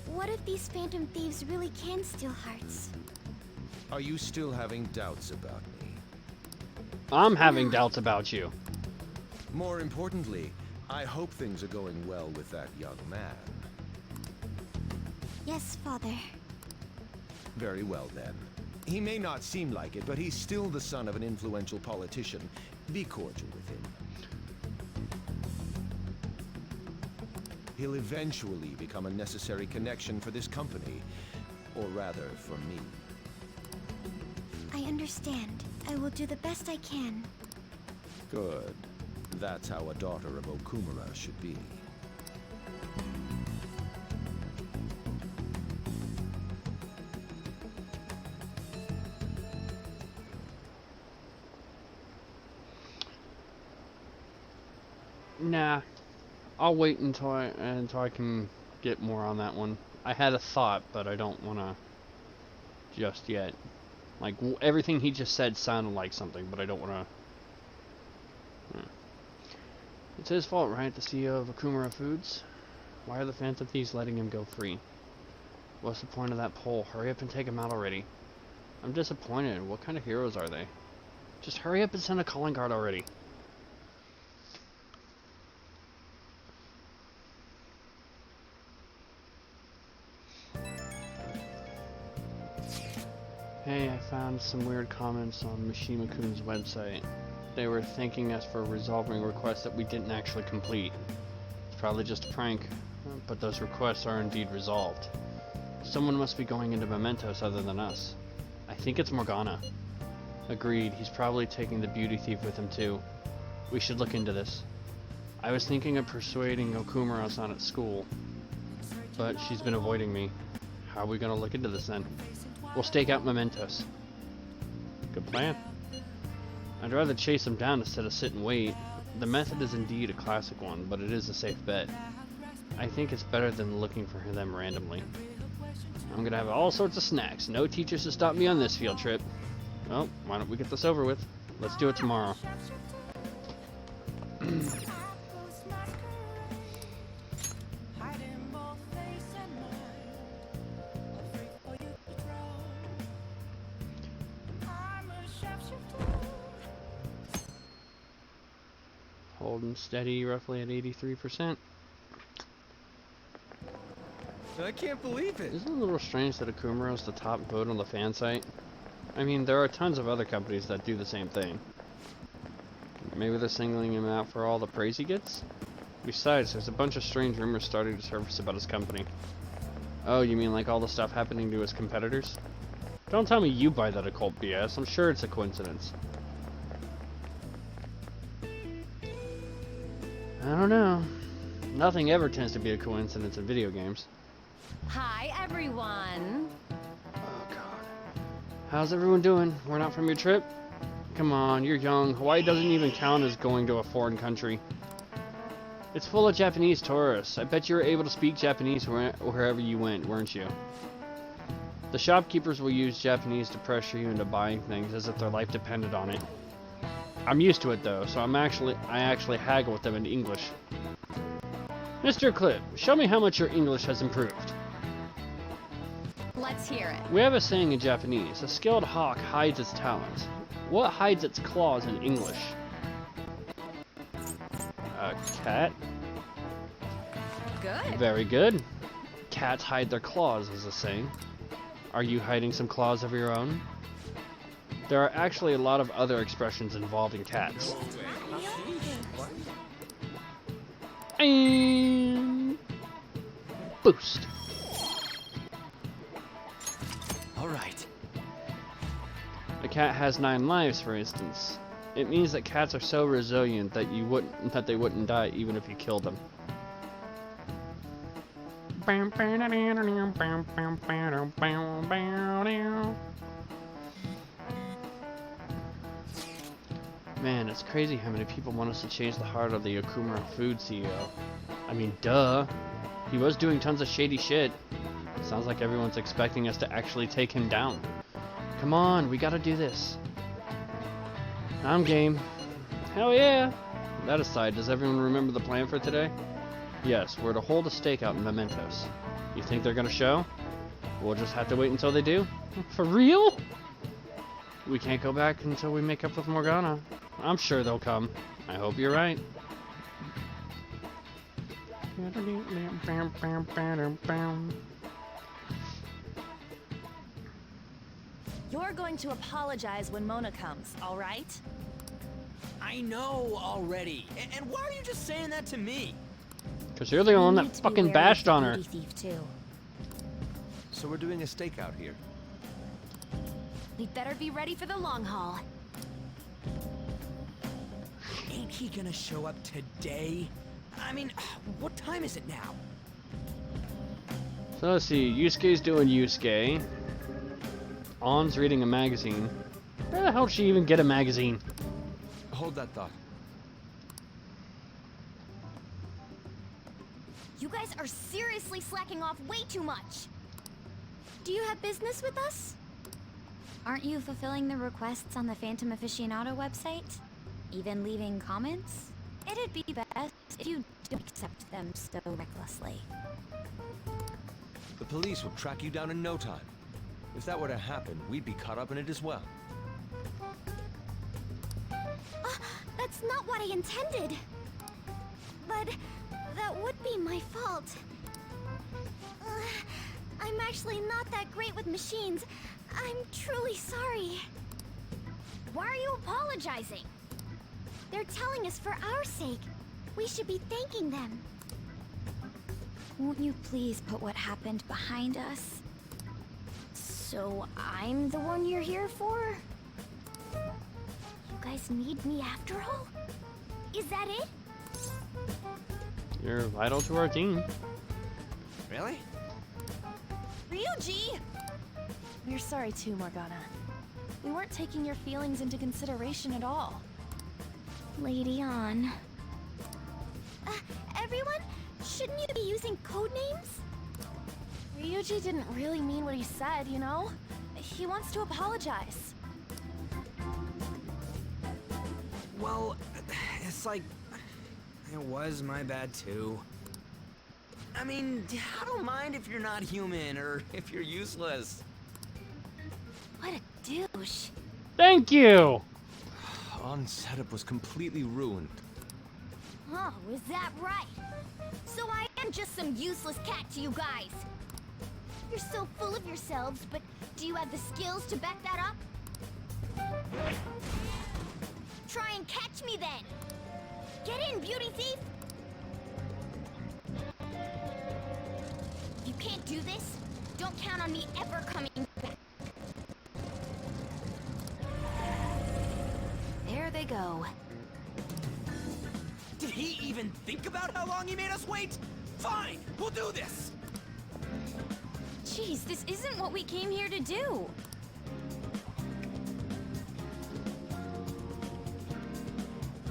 What if these Phantom Thieves really can steal hearts? Are you still having doubts about me? I'm having doubts about you. More importantly, I hope things are going well with that young man. Yes, Father. Very well, then. He may not seem like it, but he's still the son of an influential politician. Be cordial with him. He'll eventually become a necessary connection for this company. Or rather, for me. I understand. I will do the best I can. Good. That's how a daughter of Okumura should be. Nah, I'll wait until I can get more on that one. I had a thought, but I don't want to just yet. Like, everything he just said sounded like something, but I don't want to... It's his fault, right? The CEO of Okumura Foods? Why are the Phantom Thieves letting him go free? What's the point of that poll? Hurry up and take him out already. I'm disappointed. What kind of heroes are they? Just hurry up and send a calling card already. Hey, I found some weird comments on Mishima-kun's website. They were thanking us for resolving requests that we didn't actually complete. It's probably just a prank, but those requests are indeed resolved. Someone must be going into Mementos other than us. I think it's Morgana. Agreed, he's probably taking the beauty thief with him too. We should look into this. I was thinking of persuading Okumura-san at school, but she's been avoiding me. How are we gonna look into this then? We'll stake out Mementos. Good plan. I'd rather chase him down instead of sit and wait. The method is indeed a classic one, but it is a safe bet. I think it's better than looking for them randomly. I'm gonna have all sorts of snacks. No teachers to stop me on this field trip. Well, why don't we get this over with? Let's do it tomorrow. Holding steady roughly at 83%. I can't believe it! Isn't it a little strange that Okumura is the top vote on the fan site? I mean, there are tons of other companies that do the same thing. Maybe they're singling him out for all the praise he gets? Besides, there's a bunch of strange rumors starting to surface about his company. Oh, you mean like all the stuff happening to his competitors? Don't tell me you buy that occult BS. I'm sure it's a coincidence. I don't know. Nothing ever tends to be a coincidence in video games. Hi, everyone. How's everyone doing? Worn out from your trip? Come on, you're young. Hawaii doesn't even count as going to a foreign country. It's full of Japanese tourists. I bet you were able to speak Japanese wherever you went, weren't you? The shopkeepers will use Japanese to pressure you into buying things as if their life depended on it. I'm used to it though, so I actually haggle with them in English. Mr. Clip, show me how much your English has improved. Let's hear it. We have a saying in Japanese, a skilled hawk hides its talons. What hides its claws in English? A cat. Good. Very good. Cats hide their claws is a saying. Are you hiding some claws of your own? There are actually a lot of other expressions involving cats. And boost. All right. A cat has 9 lives, for instance. It means that cats are so resilient that they wouldn't die even if you killed them. Man, it's crazy how many people want us to change the heart of the Okumura Food CEO. I mean, duh. He was doing tons of shady shit. Sounds like everyone's expecting us to actually take him down. Come on, we gotta do this. I'm game. Hell yeah! That aside, does everyone remember the plan for today? Yes, we're to hold a stakeout in Mementos. You think they're gonna show? We'll just have to wait until they do? For real? We can't go back until we make up with Morgana. I'm sure they'll come. I hope you're right. You're going to apologize when Mona comes, all right? I know already. And why are you just saying that to me? Because you're the one that fucking bashed on her. Thief too. So we're doing a stakeout here. We'd better be ready for the long haul. Ain't he gonna show up today? I mean, what time is it now? So let's see, Yusuke's doing Yusuke. On's reading a magazine. Where the hell did she even get a magazine? Hold that thought. You guys are seriously slacking off way too much. Do you have business with us? Aren't you fulfilling the requests on the Phantom Aficionado website? Even leaving comments? It'd be best if you don't accept them so recklessly. The police will track you down in no time. If that were to happen, we'd be caught up in it as well. That's not what I intended. But that would be my fault. I'm actually not that great with machines. I'm truly sorry. Why are you apologizing? They're telling us for our sake. We should be thanking them. Won't you please put what happened behind us? So I'm the one you're here for? You guys need me after all? Is that it? You're vital to our team. Really? Ryuji! We're sorry too, Morgana. We weren't taking your feelings into consideration at all. Lady On. Everyone, shouldn't you be using code names? Ryuji didn't really mean what he said, you know? He wants to apologize. Well, it's like... it was my bad too. I mean, I don't mind if you're not human or if you're useless. What a douche. Thank you! On's setup was completely ruined. Oh, is that right? So I am just some useless cat to you guys. You're so full of yourselves, but do you have the skills to back that up? Try and catch me then! Get in, beauty thief! can't do this? Don't count on me ever coming back. There they go. Did he even think about how long he made us wait? Fine, we'll do this! Jeez, this isn't what we came here to do.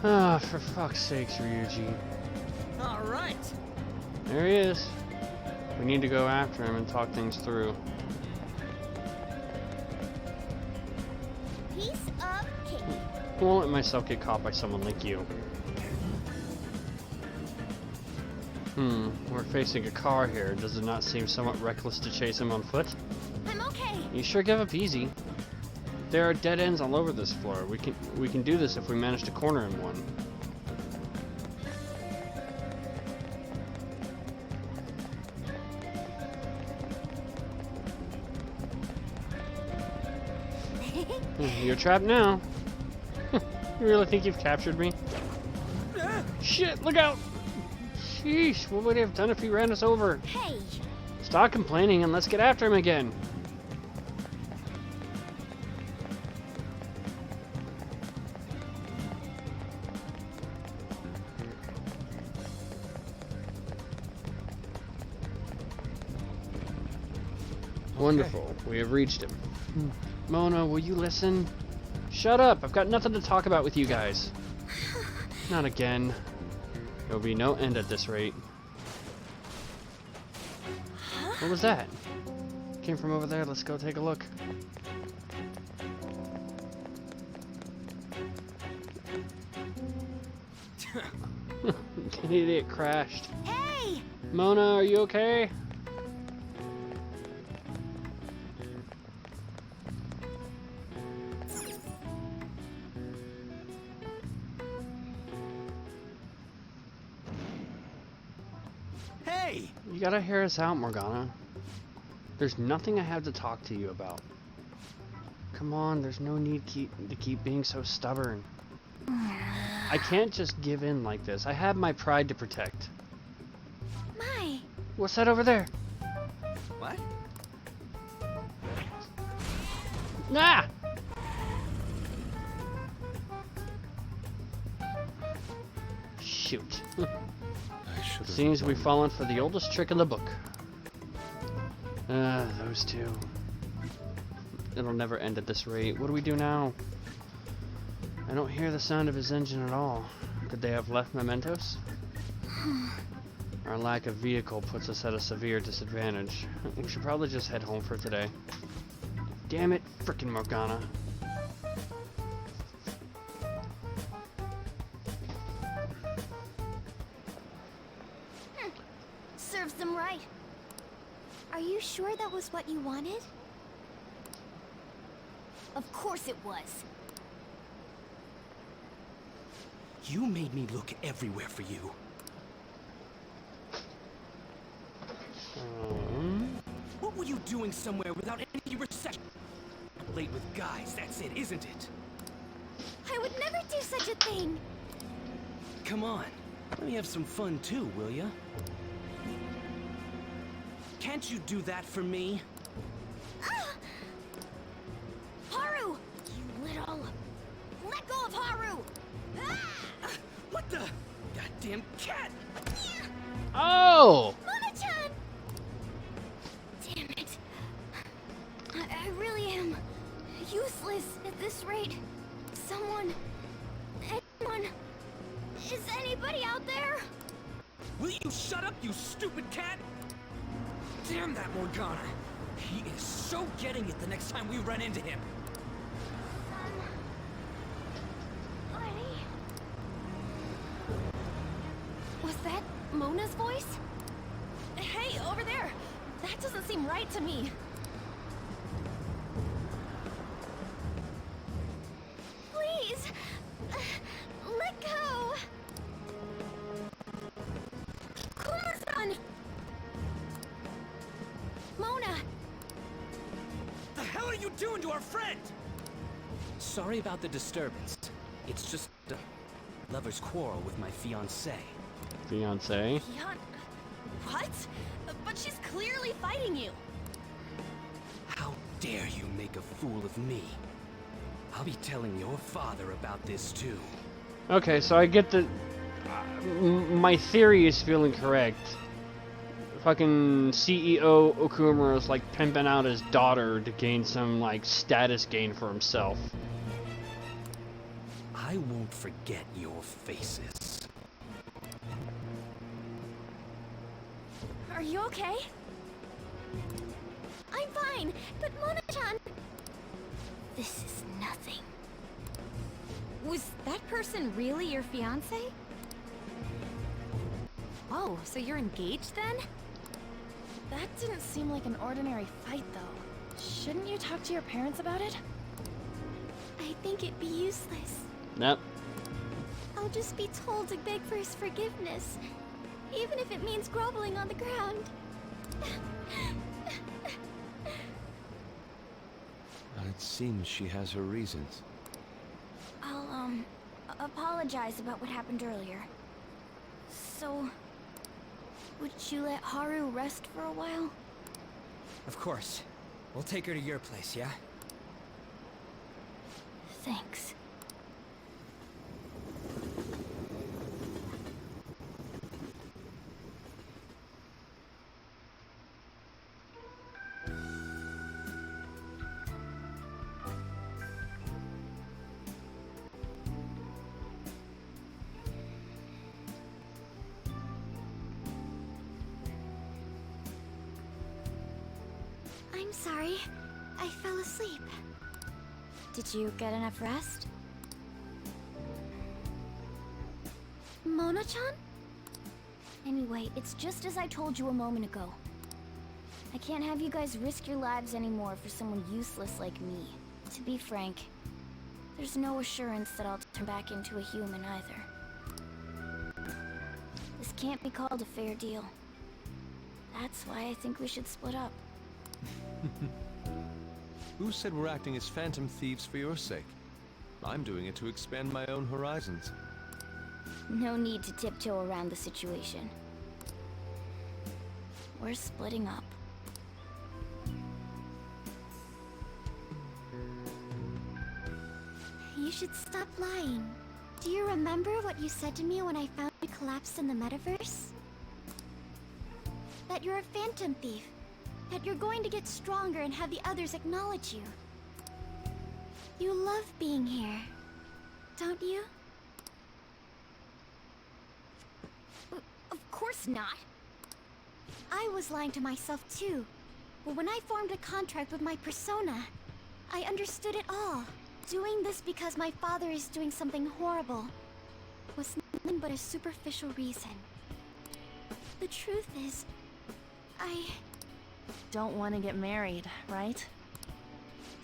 Ah, for fuck's sakes, Ryuji. All right. There he is. We need to go after him and talk things through. Piece of cake. I won't let myself get caught by someone like you. We're facing a car here. Does it not seem somewhat reckless to chase him on foot? I'm okay. You sure give up easy. There are dead ends all over this floor. We can do this if we manage to corner him one. You're trapped now. You really think you've captured me? Shit, look out! Sheesh, what would he have done if he ran us over? Hey! Stop complaining and let's get after him again. Wonderful. We have reached him. Mona, will you listen? Shut up! I've got nothing to talk about with you guys. Not again. There'll be no end at this rate. What was that? Came from over there. Let's go take a look. An idiot crashed. Hey! Mona, are you okay? Hey! You gotta hear us out, Morgana. There's nothing I have to talk to you about. Come on, there's no need to keep being so stubborn. I can't just give in like this. I have my pride to protect. My. What's that over there? What? Ah! Shoot. Seems we've fallen for the oldest trick in the book. Those two. It'll never end at this rate. What do we do now? I don't hear the sound of his engine at all. Could they have left mementos? Our lack of vehicle puts us at a severe disadvantage. We should probably just head home for today. Damn it, frickin' Morgana. Serves them right. Are you sure that was what you wanted? Of course it was. You made me look everywhere for you. What were you doing somewhere without any reception? Late with guys, that's it, isn't it? I would never do such a thing. Come on, let me have some fun too, will ya? Can't you do that for me? Haru! You little... Let go of Haru! What the? Goddamn cat! Oh! Mona-chan! Damn it. I really am useless at this rate. Someone... Anyone... Is anybody out there? Will you shut up, you stupid cat? Damn that Morgana! He is so getting it the next time we run into him. Was that Mona's voice? Hey, over there! That doesn't seem right to me. Please! Let go! Kuma-san! Mona! The hell are you doing to our friend? Sorry about the disturbance. It's just a lover's quarrel with my fiancé. Fiancé? What? But But she's clearly fighting you. How dare you make a fool of me? I'll be telling your father about this too. Okay, so I get that my theory is feeling correct. Fucking CEO Okumura is like pimping out his daughter to gain some like status gain for himself. I won't forget your faces. Are you okay? I'm fine, but Mona-chan... This is nothing. Was that person really your fiance? Whoa, so you're engaged then? That didn't seem like an ordinary fight, though. Shouldn't you talk to your parents about it? I think it'd be useless. Nope. I'll just be told to beg for his forgiveness, even if it means groveling on the ground. It seems she has her reasons. I'll, apologize about what happened earlier. So, would you let Haru rest for a while? Of course. We'll take her to your place, yeah? Thanks. I'm sorry. I fell asleep. Did you get enough rest? Mona-chan? Anyway, it's just as I told you a moment ago. I can't have you guys risk your lives anymore for someone useless like me. To be frank, there's no assurance that I'll turn back into a human either. This can't be called a fair deal. That's why I think we should split up. Who said we're acting as phantom thieves for your sake? I'm doing it to expand my own horizons. No need to tiptoe around the situation. We're splitting up. You should stop lying. Do you remember what you said to me when I found you collapsed in the metaverse? That you're a phantom thief. That you're going to get stronger and have the others acknowledge you. You love being here, don't you? Of course not. I was lying to myself too. But when I formed a contract with my persona, I understood it all. Doing this because my father is doing something horrible was nothing but a superficial reason. The truth is, I don't want to get married, right?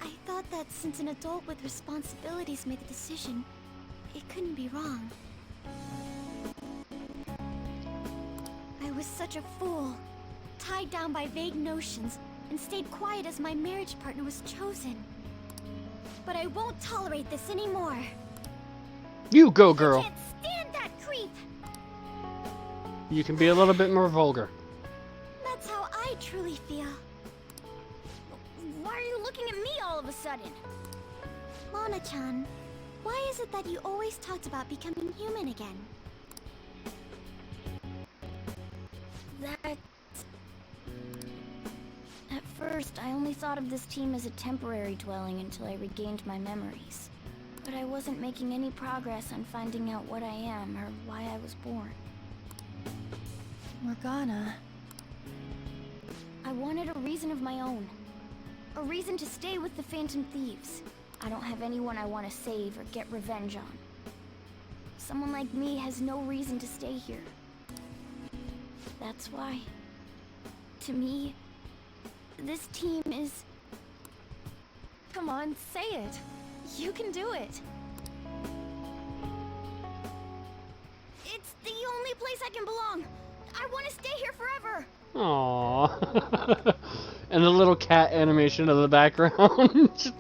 I thought that since an adult with responsibilities made the decision, it couldn't be wrong. I was such a fool, tied down by vague notions, and stayed quiet as my marriage partner was chosen. But I won't tolerate this anymore. You go, girl. I can't stand that creep! You can be a little bit more vulgar. That's how I truly feel. Why are you looking at me all of a sudden? Mona-chan, why is it that you always talked about becoming human again? That... At first, I only thought of this team as a temporary dwelling until I regained my memories. But I wasn't making any progress on finding out what I am or why I was born. Morgana. I wanted a reason of my own. A reason to stay with the Phantom Thieves. I don't have anyone I want to save or get revenge on. Someone like me has no reason to stay here. That's why, to me, this team is... Come on, say it. You can do it. It's the only place I can belong. I want to stay here forever. Aww. And the little cat animation of the background.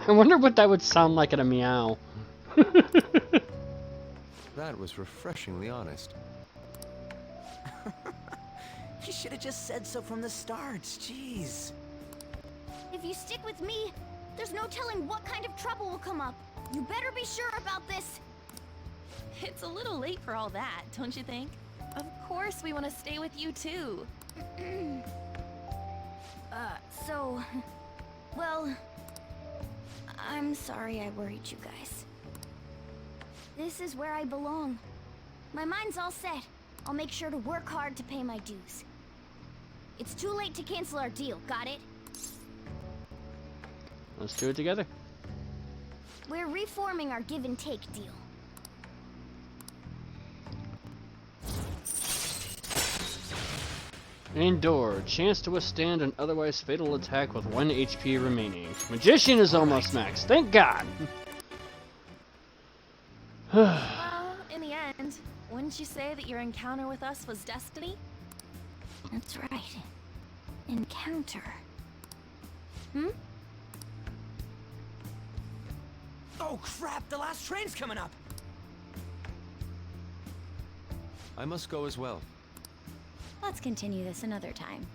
I wonder what that would sound like in a meow. That was refreshingly honest. You should have just said so from the start. Jeez. If you stick with me, there's no telling what kind of trouble will come up. You better be sure about this. It's a little late for all that, don't you think? Of course we want to stay with you too. Well, I'm sorry I worried you guys. This is where I belong. My mind's all set. I'll make sure to work hard to pay my dues. It's too late to cancel our deal, got it? Let's do it together. We're reforming our give and take deal. Endure. Chance to withstand an otherwise fatal attack with 1 HP remaining. Magician is almost max. Thank God. Well, in the end, wouldn't you say that your encounter with us was destiny? That's right. Encounter. Oh crap, the last train's coming up! I must go as well. Let's continue this another time.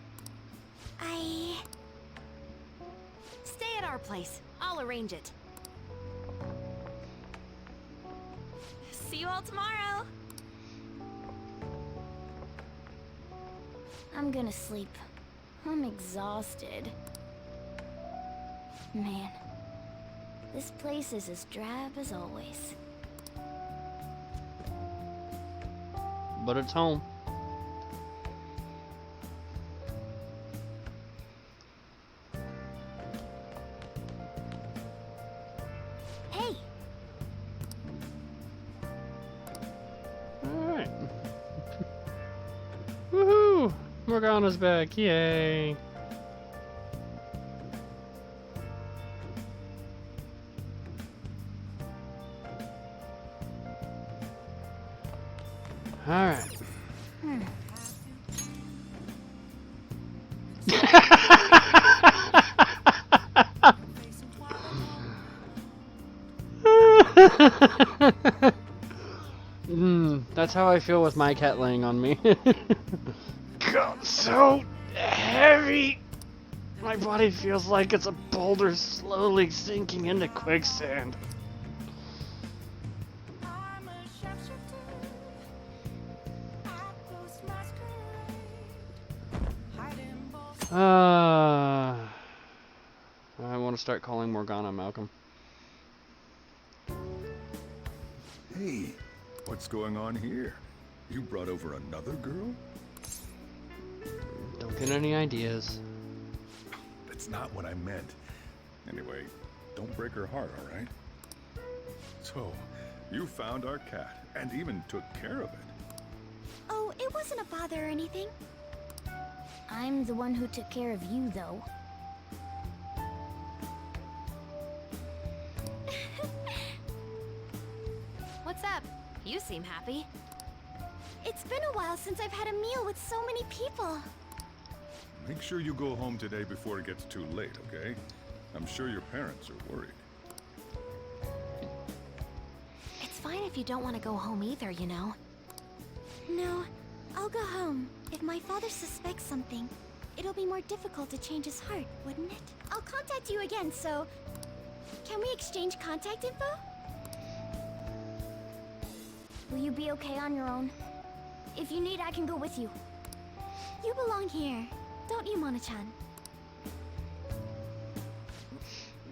Stay at our place. I'll arrange it. See you all tomorrow! I'm gonna sleep. I'm exhausted. Man, this place is as drab as always. But it's home. Hey! Alright. Woohoo! Morgana's back, yay! Alright. That's how I feel with my cat laying on me. God, so heavy! My body feels like it's a boulder slowly sinking into quicksand. I want to start calling Morgana Malcolm. Hey, what's going on here? You brought over another girl? Don't get any ideas. That's not what I meant. Anyway, don't break her heart, all right? So, you found our cat and even took care of it. Oh, it wasn't a bother or anything. I'm the one who took care of you, though. What's up? You seem happy. It's been a while since I've had a meal with so many people. Make sure you go home today before it gets too late, okay? I'm sure your parents are worried. It's fine if you don't want to go home either, you know. No, I'll go home. If my father suspects something, it'll be more difficult to change his heart, wouldn't it? I'll contact you again, so... Can we exchange contact info? Will you be okay on your own? If you need, I can go with you. You belong here, don't you, Mona-chan?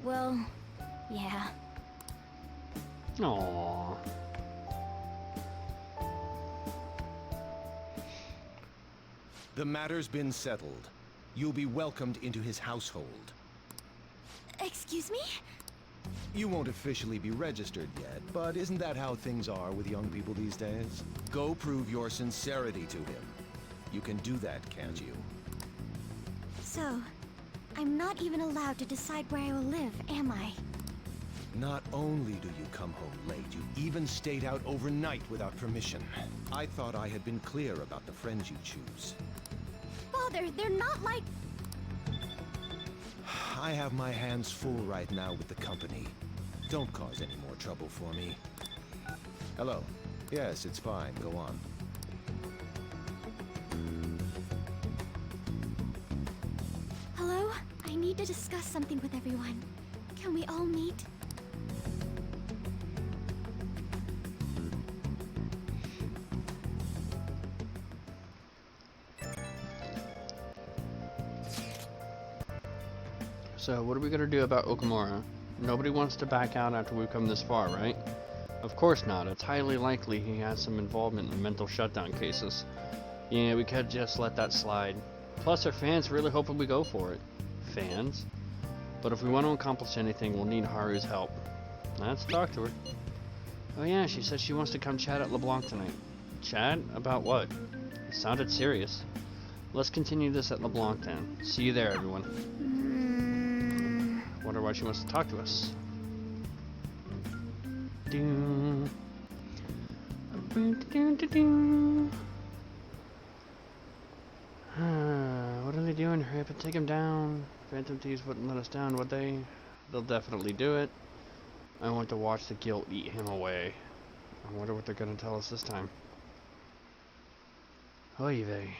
Well, yeah. Aww. The matter's been settled. You'll be welcomed into his household. Excuse me? You won't officially be registered yet, but isn't that how things are with young people these days? Go prove your sincerity to him. You can do that, can't you? So, I'm not even allowed to decide where I will live, am I? Not only do you come home late, you even stayed out overnight without permission. I thought I had been clear about the friends you choose. Father, they're not like... I have my hands full right now with the company. Don't cause any more trouble for me. Hello. Yes, it's fine. Go on. to discuss something with everyone. Can we all meet? So, what are we gonna do about Okumura? Nobody wants to back out after we've come this far, right? Of course not. It's highly likely he has some involvement in mental shutdown cases. Yeah, we could just let that slide. Plus, our fans really hoping we go for it. Fans? But if we want to accomplish anything, we'll need Haru's help. Let's talk to her. Oh yeah, she said she wants to come chat at LeBlanc tonight. Chat? About what? It sounded serious. Let's continue this at LeBlanc then. See you there, everyone. Wonder why she wants to talk to us. Doo. What are they doing? Hurry up and take him down. Phantom Thieves wouldn't let us down, would they? They'll definitely do it. I want to watch the guilt eat him away. I wonder what they're gonna tell us this time. Oy vey.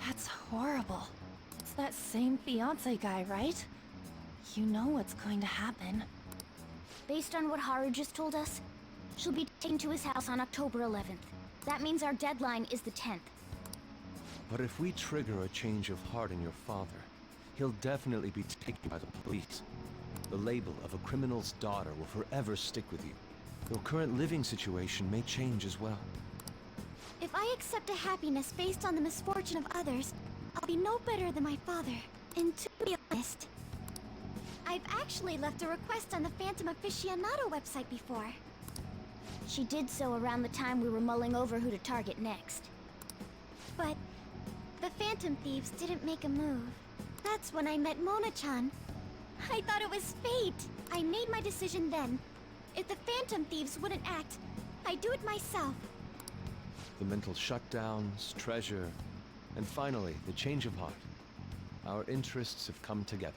That's horrible. It's that same fiance guy, right? You know what's going to happen. Based on what Haru just told us, she'll be taken to his house on October 11th. That means our deadline is the 10th. But if we trigger a change of heart in your father, he'll definitely be taken by the police. The label of a criminal's daughter will forever stick with you. Your current living situation may change as well. If I accept a happiness based on the misfortune of others, I'll be no better than my father. And to be honest, I've actually left a request on the Phantom Aficionado website before. She did so around the time we were mulling over who to target next. But the Phantom Thieves didn't make a move. That's when I met Mona-chan. I thought it was fate. I made my decision then. If the Phantom Thieves wouldn't act, I'd do it myself. The mental shutdowns, treasure, and finally, the change of heart. Our interests have come together.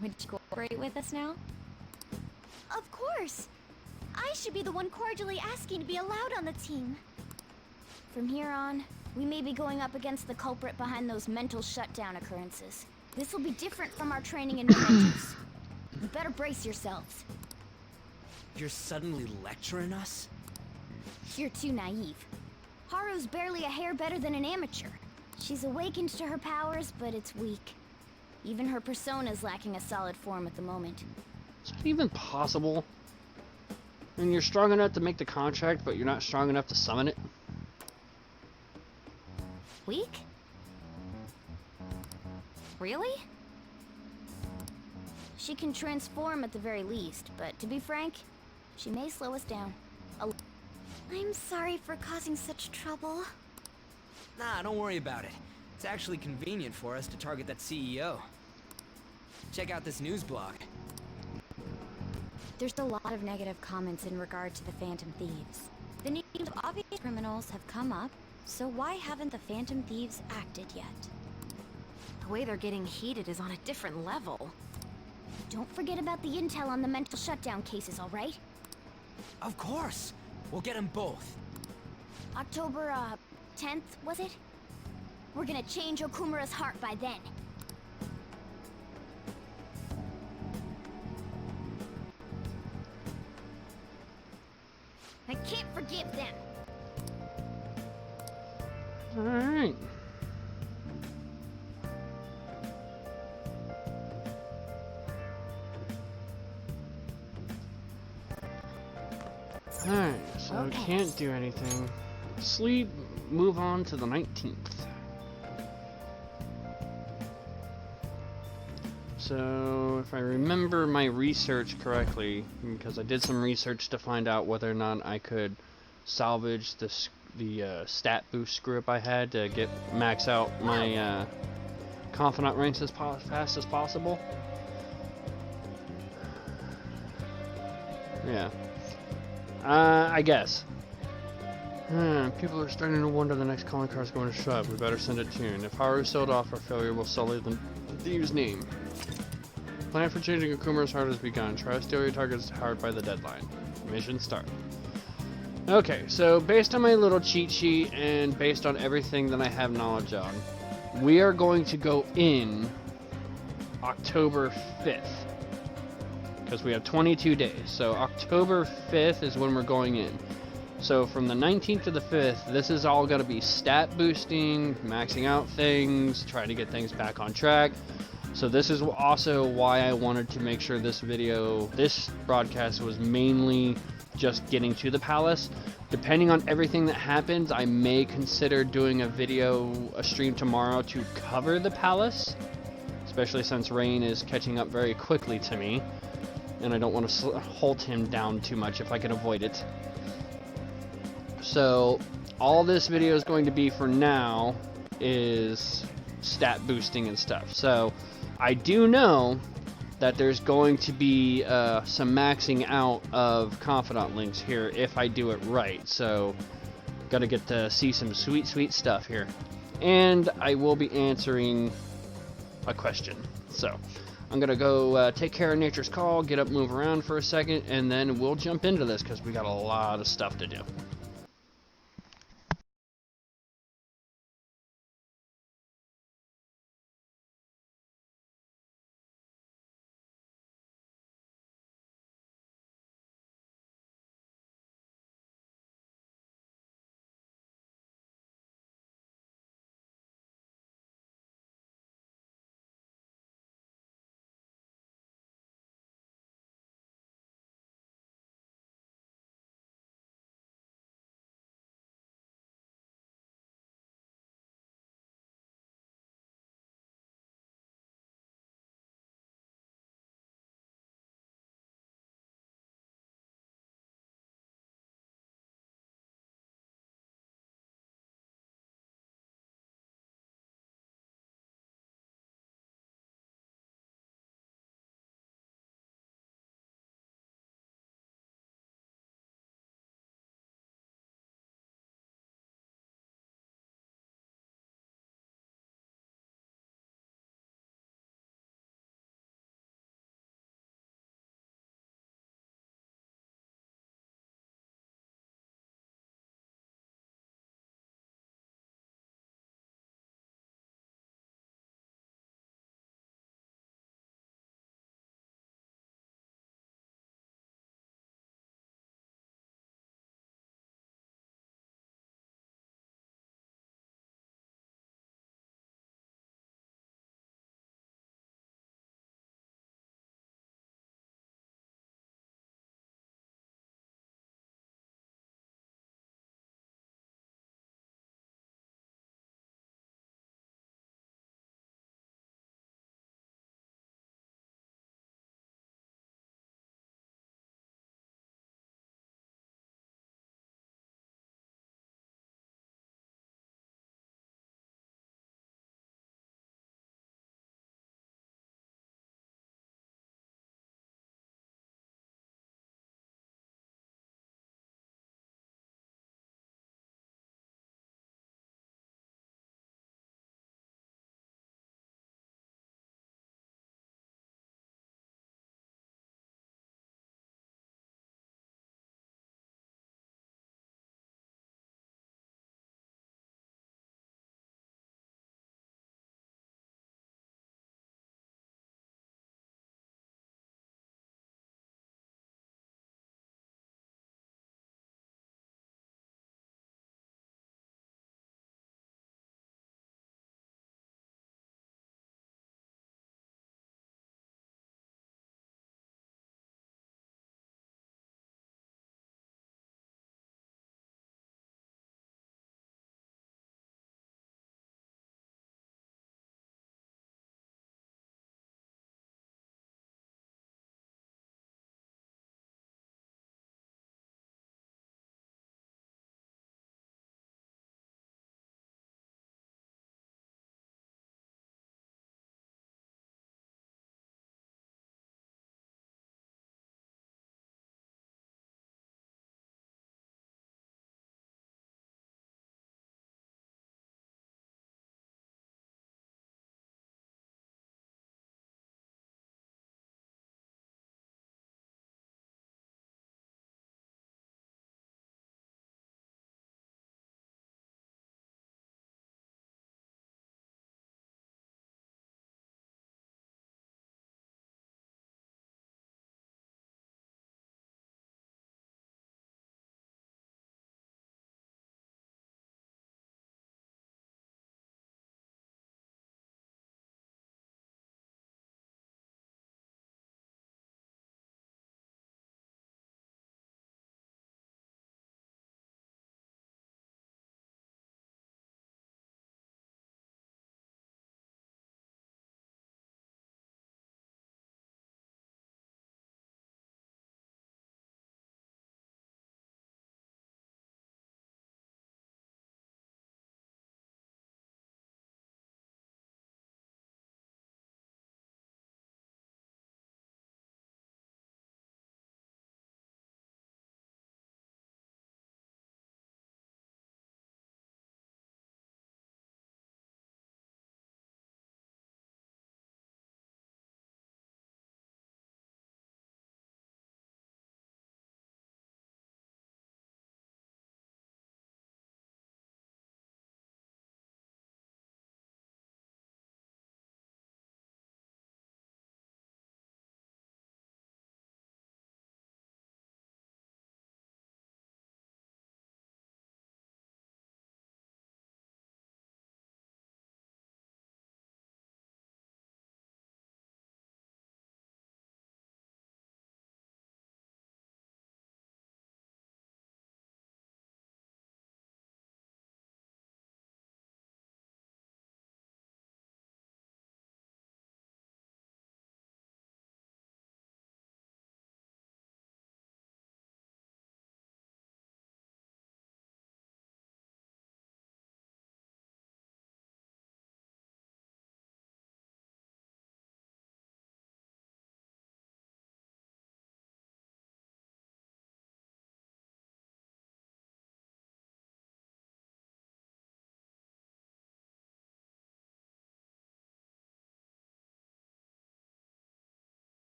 Would you cooperate with us now? Of course! I should be the one cordially asking to be allowed on the team. From here on, we may be going up against the culprit behind those mental shutdown occurrences. This will be different from our training in mementos. You better brace yourselves. You're suddenly lecturing us? You're too naive. Haru's barely a hair better than an amateur. She's awakened to her powers, but it's weak. Even her persona's lacking a solid form at the moment. Is that even possible? And you're strong enough to make the contract, but you're not strong enough to summon it? Weak? Really? She can transform at the very least, but to be frank, she may slow us down. I'm sorry for causing such trouble. Nah, don't worry about it. It's actually convenient for us to target that CEO. Check out this news blog. There's a lot of negative comments in regard to the Phantom Thieves. The names of obvious criminals have come up, so why haven't the Phantom Thieves acted yet? The way they're getting heated is on a different level. Don't forget about the intel on the mental shutdown cases, alright? Of course! We'll get them both. October, 10th, was it? We're gonna change Okumura's heart by then. I can't forgive them. Alright. Alright, so we can't do anything. Sleep, move on to the 19th. So, if I remember my research correctly, because I did some research to find out whether or not I could salvage the stat boost screw up I had to get max out my confidant ranks as fast as possible. Yeah. I guess. People are starting to wonder the next calling card's going to show up. We better send a tune. If Haru sold off, our failure will sully the thieves' name. Plan for changing Okumura's heart has begun. Try to steal your target's heart by the deadline. Mission start. Okay, so based on my little cheat sheet and based on everything that I have knowledge on, we are going to go in October 5th. Because we have 22 days. So October 5th is when we're going in. So from the 19th to the 5th, this is all going to be stat boosting, maxing out things, trying to get things back on track. So this is also why I wanted to make sure this broadcast was mainly just getting to the palace. Depending on everything that happens, I may consider doing a stream tomorrow to cover the palace. Especially since Rain is catching up very quickly to me. And I don't want to halt him down too much if I can avoid it. So, all this video is going to be for now is stat boosting and stuff. So, I do know that there's going to be some maxing out of confidant links here if I do it right. So, gotta get to see some sweet, sweet stuff here. And I will be answering a question. So, I'm gonna go take care of nature's call, get up, move around for a second, and then we'll jump into this because we got a lot of stuff to do.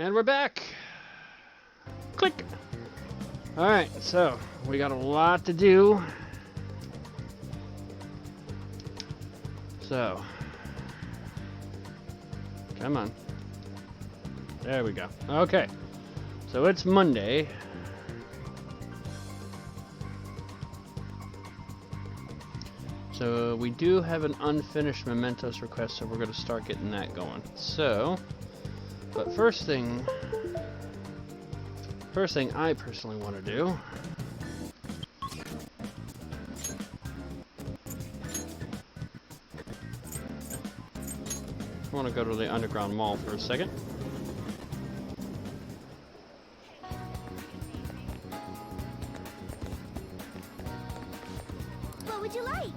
And we're back. Click. Alright, so we got a lot to do. So, come on. There we go. Okay, so it's Monday. So we do have an unfinished mementos request, so we're going to start getting that going. So, but first thing I personally want to do I want to go to the underground mall for a second. What would you like?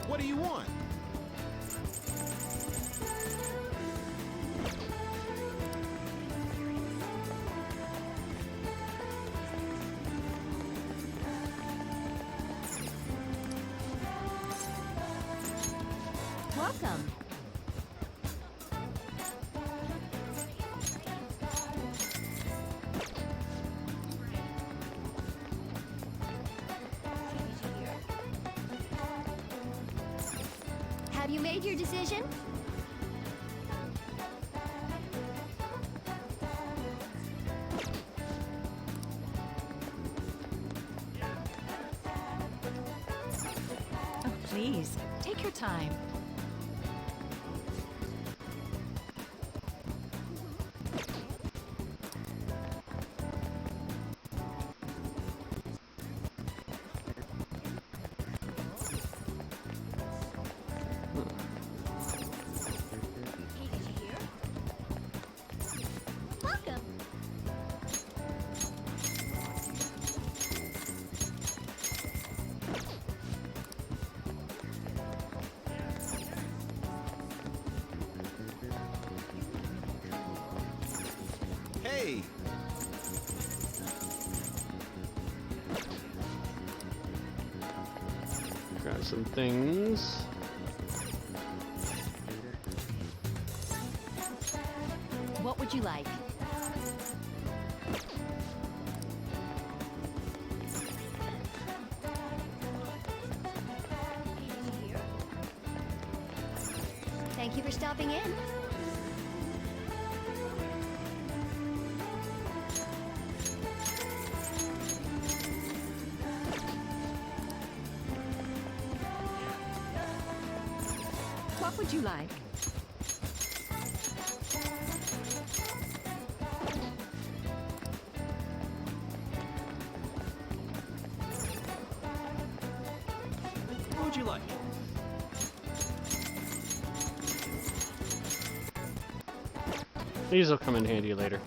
What do you want? Welcome. Have you made your decision? Oh, please, take your time. Welcome. Hey! Grab some things. What would you like? Thank you for stopping in. What would you like? What would you like? These will come in handy later.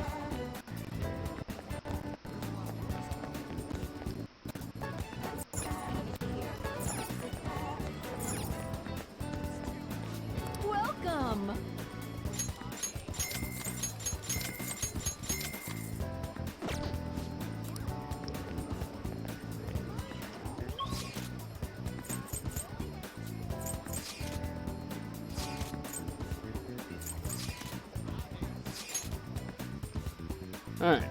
Welcome. All right.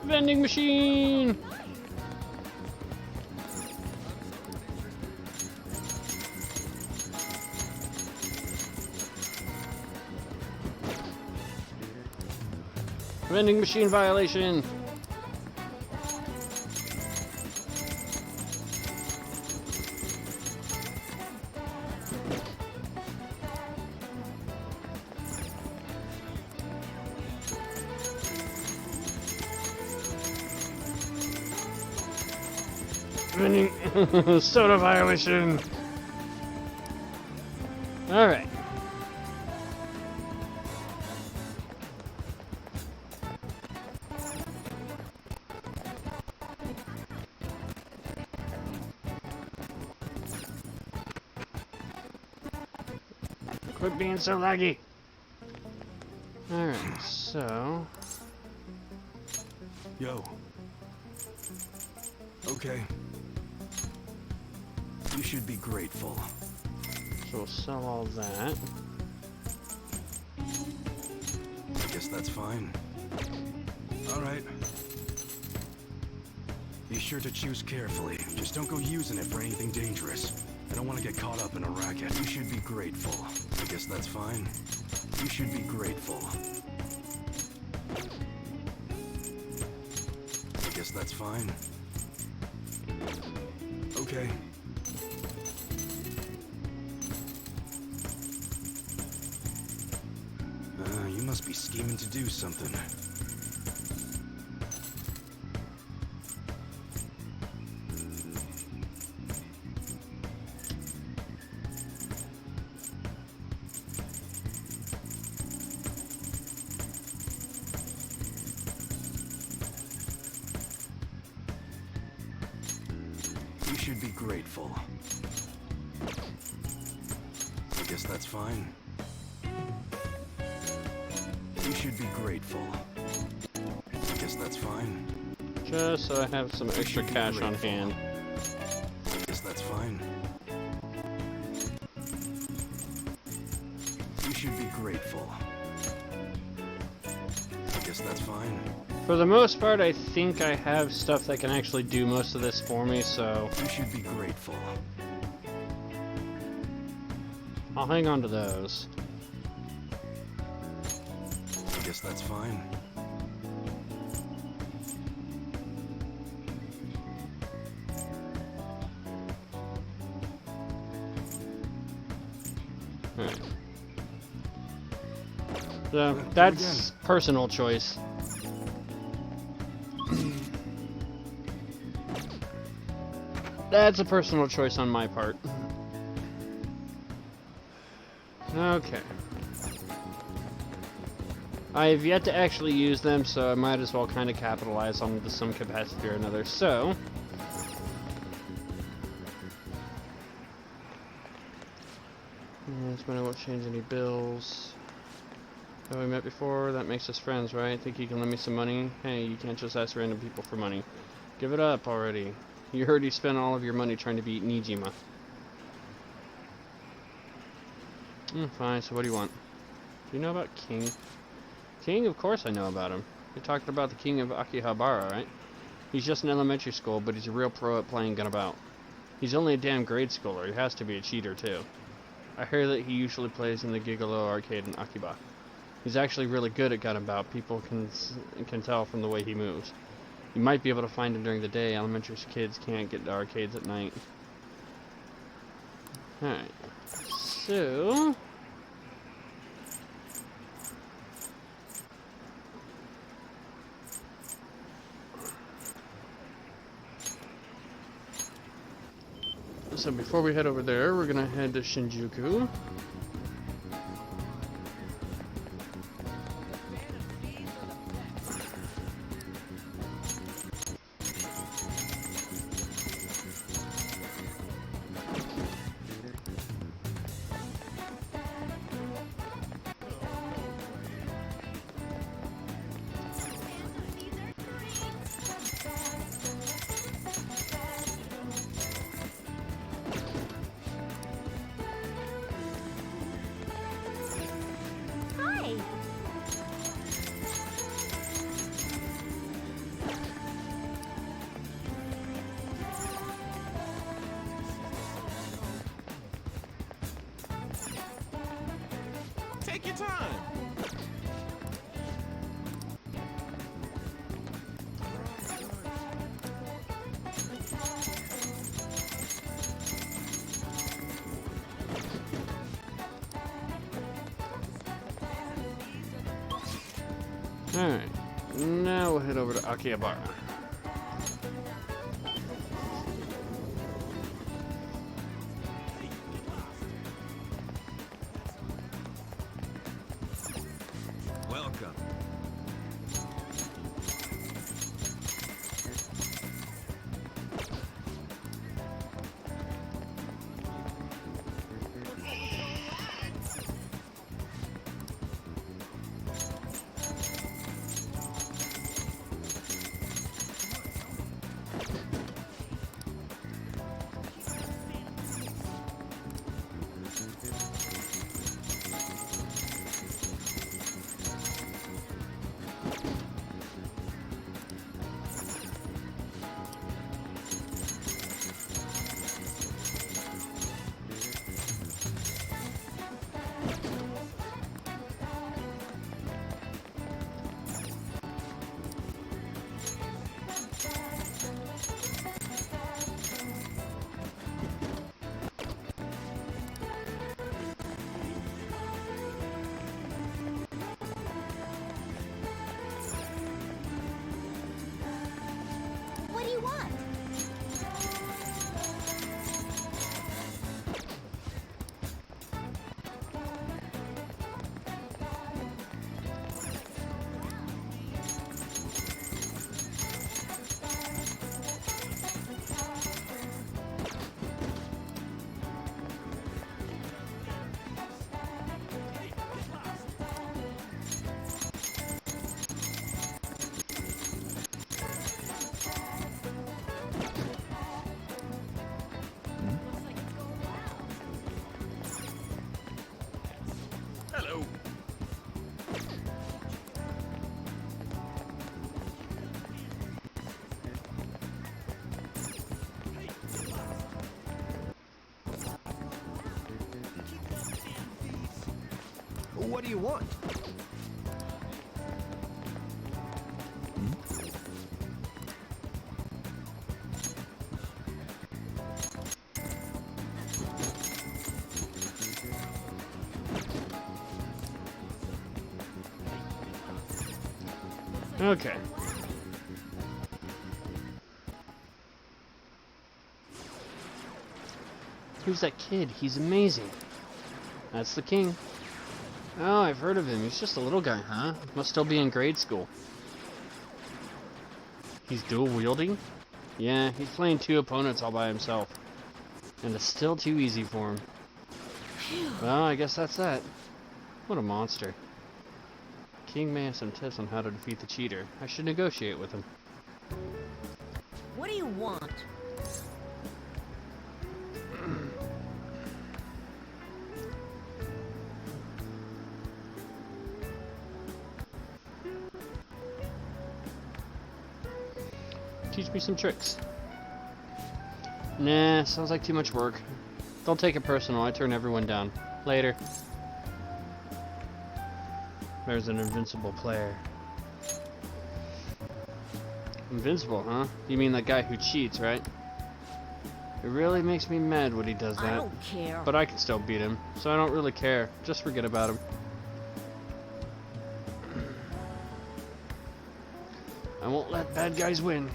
Vending machine. Vending machine violation. Vending soda violation. All right. Quit being so laggy. Alright, so... Yo. Okay. You should be grateful. So we'll sell all that. I guess that's fine. Alright. Be sure to choose carefully. Just don't go using it for anything dangerous. I don't want to get caught up in a racket. You should be grateful. I guess that's fine. You should be grateful. I guess that's fine. Okay. You must be scheming to do something. You should be grateful. I guess that's fine. You should be grateful. I guess that's fine. Just so I have some extra cash on hand. I guess that's fine. You should be grateful. I guess that's fine. For the most part, I think I have stuff that can actually do most of this for me, so... You should be grateful. I'll hang on to those. I guess that's fine. Alright. So, that's personal choice. That's a personal choice on my part. Okay. I have yet to actually use them, so I might as well kind of capitalize on them to some capacity or another. So, this money won't change any bills. Have we met before? That makes us friends, right? Think you can lend me some money? Hey, you can't just ask random people for money. Give it up already. You heard you spent all of your money trying to beat Nijima. Fine, so what do you want? Do you know about King? King? Of course I know about him. You're talking about the King of Akihabara, right? He's just in elementary school, but he's a real pro at playing Gunabout. He's only a damn grade schooler. He has to be a cheater, too. I hear that he usually plays in the Gigolo arcade in Akiba. He's actually really good at Gunabout. People can tell from the way he moves. You might be able to find him during the day. Elementary kids can't get to arcades at night. Alright. So... So before we head over there, we're gonna head to Shinjuku. Take your time. Alright, now we'll head over to Akihabara. Welcome. What do you want? Okay. Who's that kid? He's amazing. That's the king. Oh, I've heard of him. He's just a little guy, huh? Must still be in grade school. He's dual wielding? Yeah, he's playing 2 opponents all by himself. And it's still too easy for him. Well, I guess that's that. What a monster. King may have some tips on how to defeat the cheater. I should negotiate with him. What do you want? Teach me some tricks. Nah, sounds like too much work. Don't take it personal, I turn everyone down. Later. There's an invincible player. Invincible, huh? You mean that guy who cheats, right? It really makes me mad when he does that. I don't care. But I can still beat him, so I don't really care. Just forget about him. I won't let bad guys win.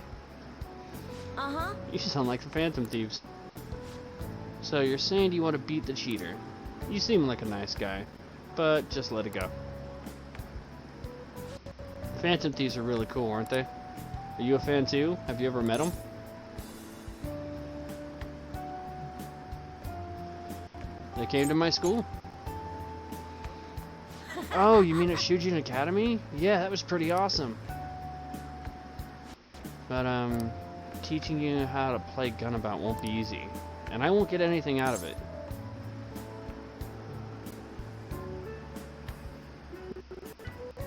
Uh-huh. You sound like the Phantom Thieves. So you're saying you want to beat the cheater. You seem like a nice guy, but just let it go. Phantom Thieves are really cool, aren't they? Are you a fan too? Have you ever met them? They came to my school. Oh, you mean at Shujin Academy? Yeah, that was pretty awesome. But, teaching you how to play Gunabout won't be easy. And I won't get anything out of it.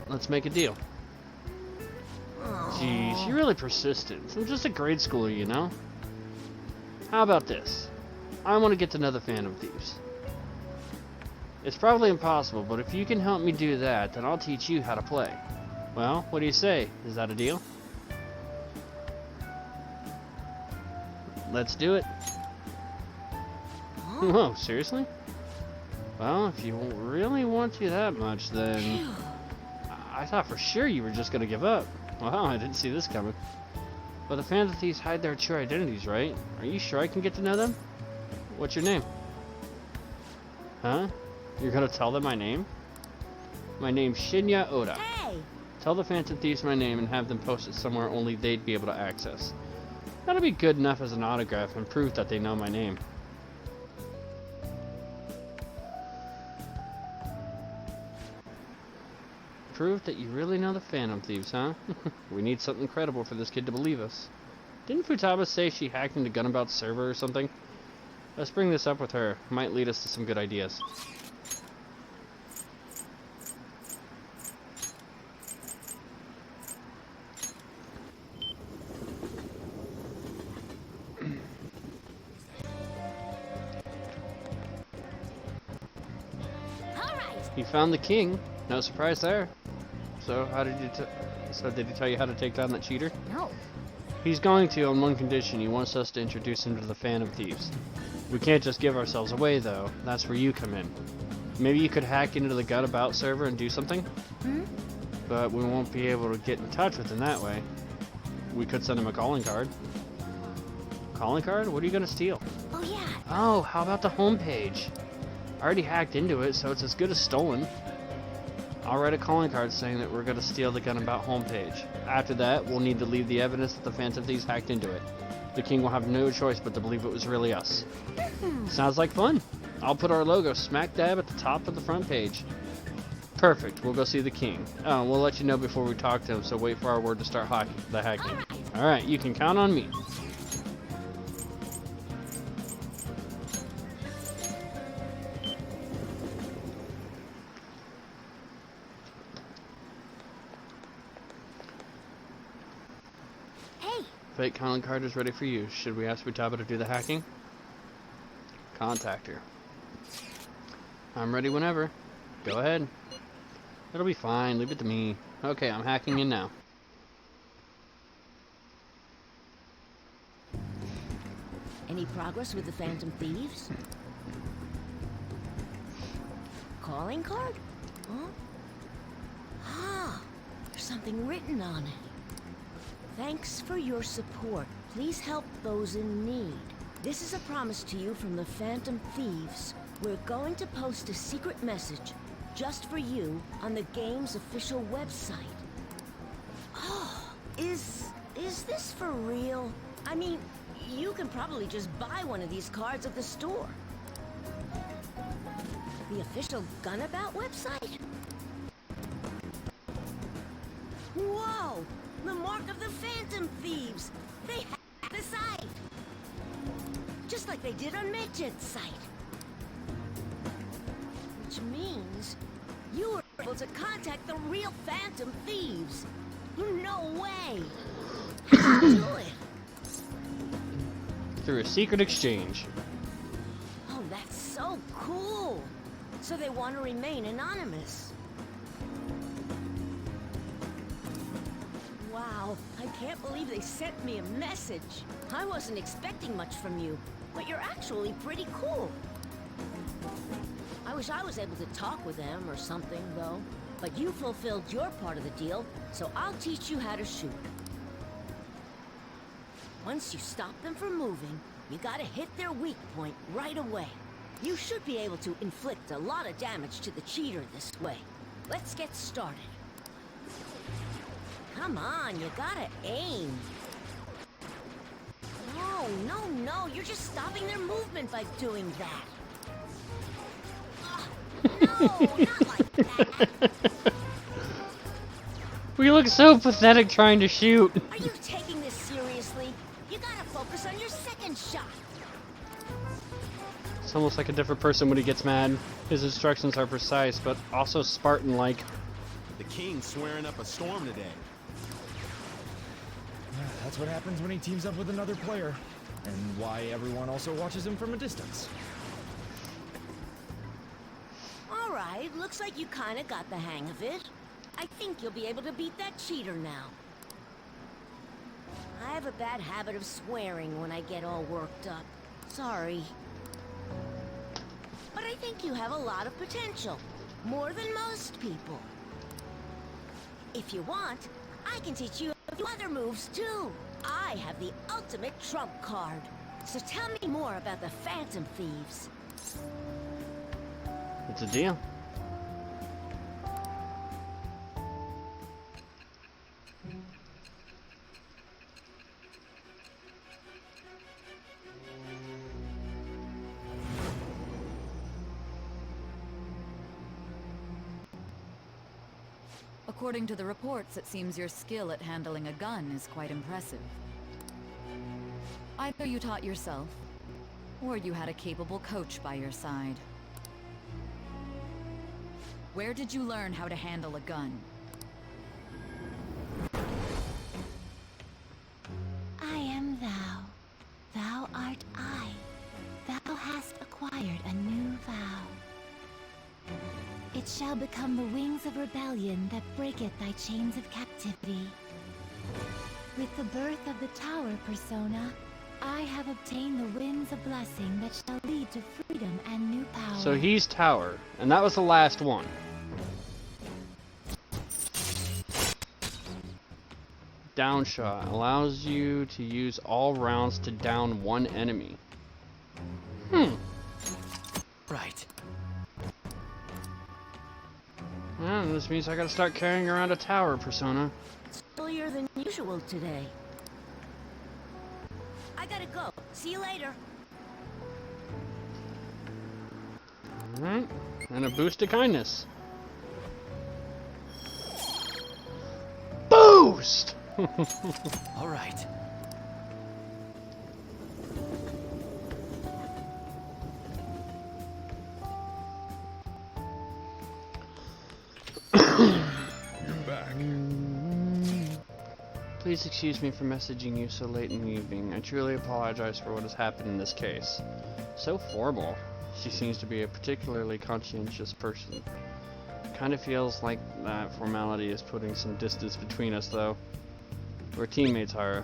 Let's make a deal. Jeez, you're really persistent. I'm just a grade schooler, you know? How about this? I want to get to know the Phantom Thieves. It's probably impossible, but if you can help me do that, then I'll teach you how to play. Well, what do you say? Is that a deal? Let's do it. Whoa, seriously? Well, if you really want to that much, then... I thought for sure you were just gonna give up. Wow, I didn't see this coming. But the Phantom Thieves hide their true identities, right? Are you sure I can get to know them? What's your name? Huh? You're gonna tell them my name? My name's Shinya Oda. Hey! Tell the Phantom Thieves my name and have them post it somewhere only they'd be able to access. That'll be good enough as an autograph and proof that they know my name. Proof that you really know the Phantom Thieves, huh? We need something credible for this kid to believe us. Didn't Futaba say she hacked into Gunabout's server or something? Let's bring this up with her. Might lead us to some good ideas. You found the king. No surprise there. So how did you? Did he tell you how to take down that cheater? No. He's going to on one condition. He wants us to introduce him to the Phantom Thieves. We can't just give ourselves away, though. That's where you come in. Maybe you could hack into the Gunabout server and do something. But we won't be able to get in touch with him that way. We could send him a calling card. Calling card? What are you gonna steal? Oh yeah. Oh, how about the homepage? I already hacked into it, so it's as good as stolen. I'll write a calling card saying that we're going to steal the Gunabout homepage. After that, we'll need to leave the evidence that the Phantom Thieves hacked into it. The king will have no choice but to believe it was really us. Sounds like fun. I'll put our logo smack dab at the top of the front page. Perfect. We'll go see the king. Oh, we'll let you know before we talk to him, so wait for our word to start the hacking. Alright, you can count on me. Fake calling card is ready for you. Should we ask Futaba to do the hacking? Contact her. I'm ready whenever. Go ahead. It'll be fine. Leave it to me. Okay, I'm hacking in now. Any progress with the Phantom Thieves? Calling card? Huh? Ah, there's something written on it. Thanks for your support. Please help those in need. This is a promise to you from the Phantom Thieves. We're going to post a secret message just for you on the game's official website. Oh, is this for real? I mean, you can probably just buy one of these cards at the store. The official Gunabout website? Whoa! The mark of the Phantom Thieves! They hacked the site! Just like they did on Midget's site. Which means you were able to contact the real Phantom Thieves. No way! How'd you do it? Through a secret exchange. Oh, that's so cool! So they want to remain anonymous. Wow, I can't believe they sent me a message. I wasn't expecting much from you, but you're actually pretty cool. I wish I was able to talk with them or something, though. But you fulfilled your part of the deal, so I'll teach you how to shoot. Once you stop them from moving, you gotta hit their weak point right away. You should be able to inflict a lot of damage to the cheater this way. Let's get started. Come on, you gotta aim. No, you're just stopping their movement by doing that. No, not like that. We look so pathetic trying to shoot. Are you taking this seriously? You gotta focus on your second shot. It's almost like a different person when he gets mad. His instructions are precise, but also Spartan-like. The king's swearing up a storm today. That's what happens when he teams up with another player. And why everyone also watches him from a distance. Alright, looks like you kinda got the hang of it. I think you'll be able to beat that cheater now. I have a bad habit of swearing when I get all worked up. Sorry. But I think you have a lot of potential. More than most people. If you want, I can teach you a few other moves too. I have the ultimate trump card. So tell me more about the Phantom Thieves. It's a deal. According to the reports, it seems your skill at handling a gun is quite impressive. Either you taught yourself, or you had a capable coach by your side. Where did you learn how to handle a gun? I am thou. Thou art I. Thou hast acquired a new vow. It shall become the wings of rebellion that breaketh thy chains of captivity. With the birth of the tower persona, I have obtained the winds of blessing that shall lead to freedom and new power. So he's Tower, and that was the last one. Down shot allows you to use all rounds to down one enemy. Right. Yeah, this means I gotta start carrying around a tower persona. It's earlier than usual today. I gotta go. See you later. Alright, and a boost to kindness. Boost! All right. You're back. Please excuse me for messaging you so late in the evening. I truly apologize for what has happened in this case. So horrible. She seems to be a particularly conscientious person. Kind of feels like that formality is putting some distance between us, though. We're teammates, Hara.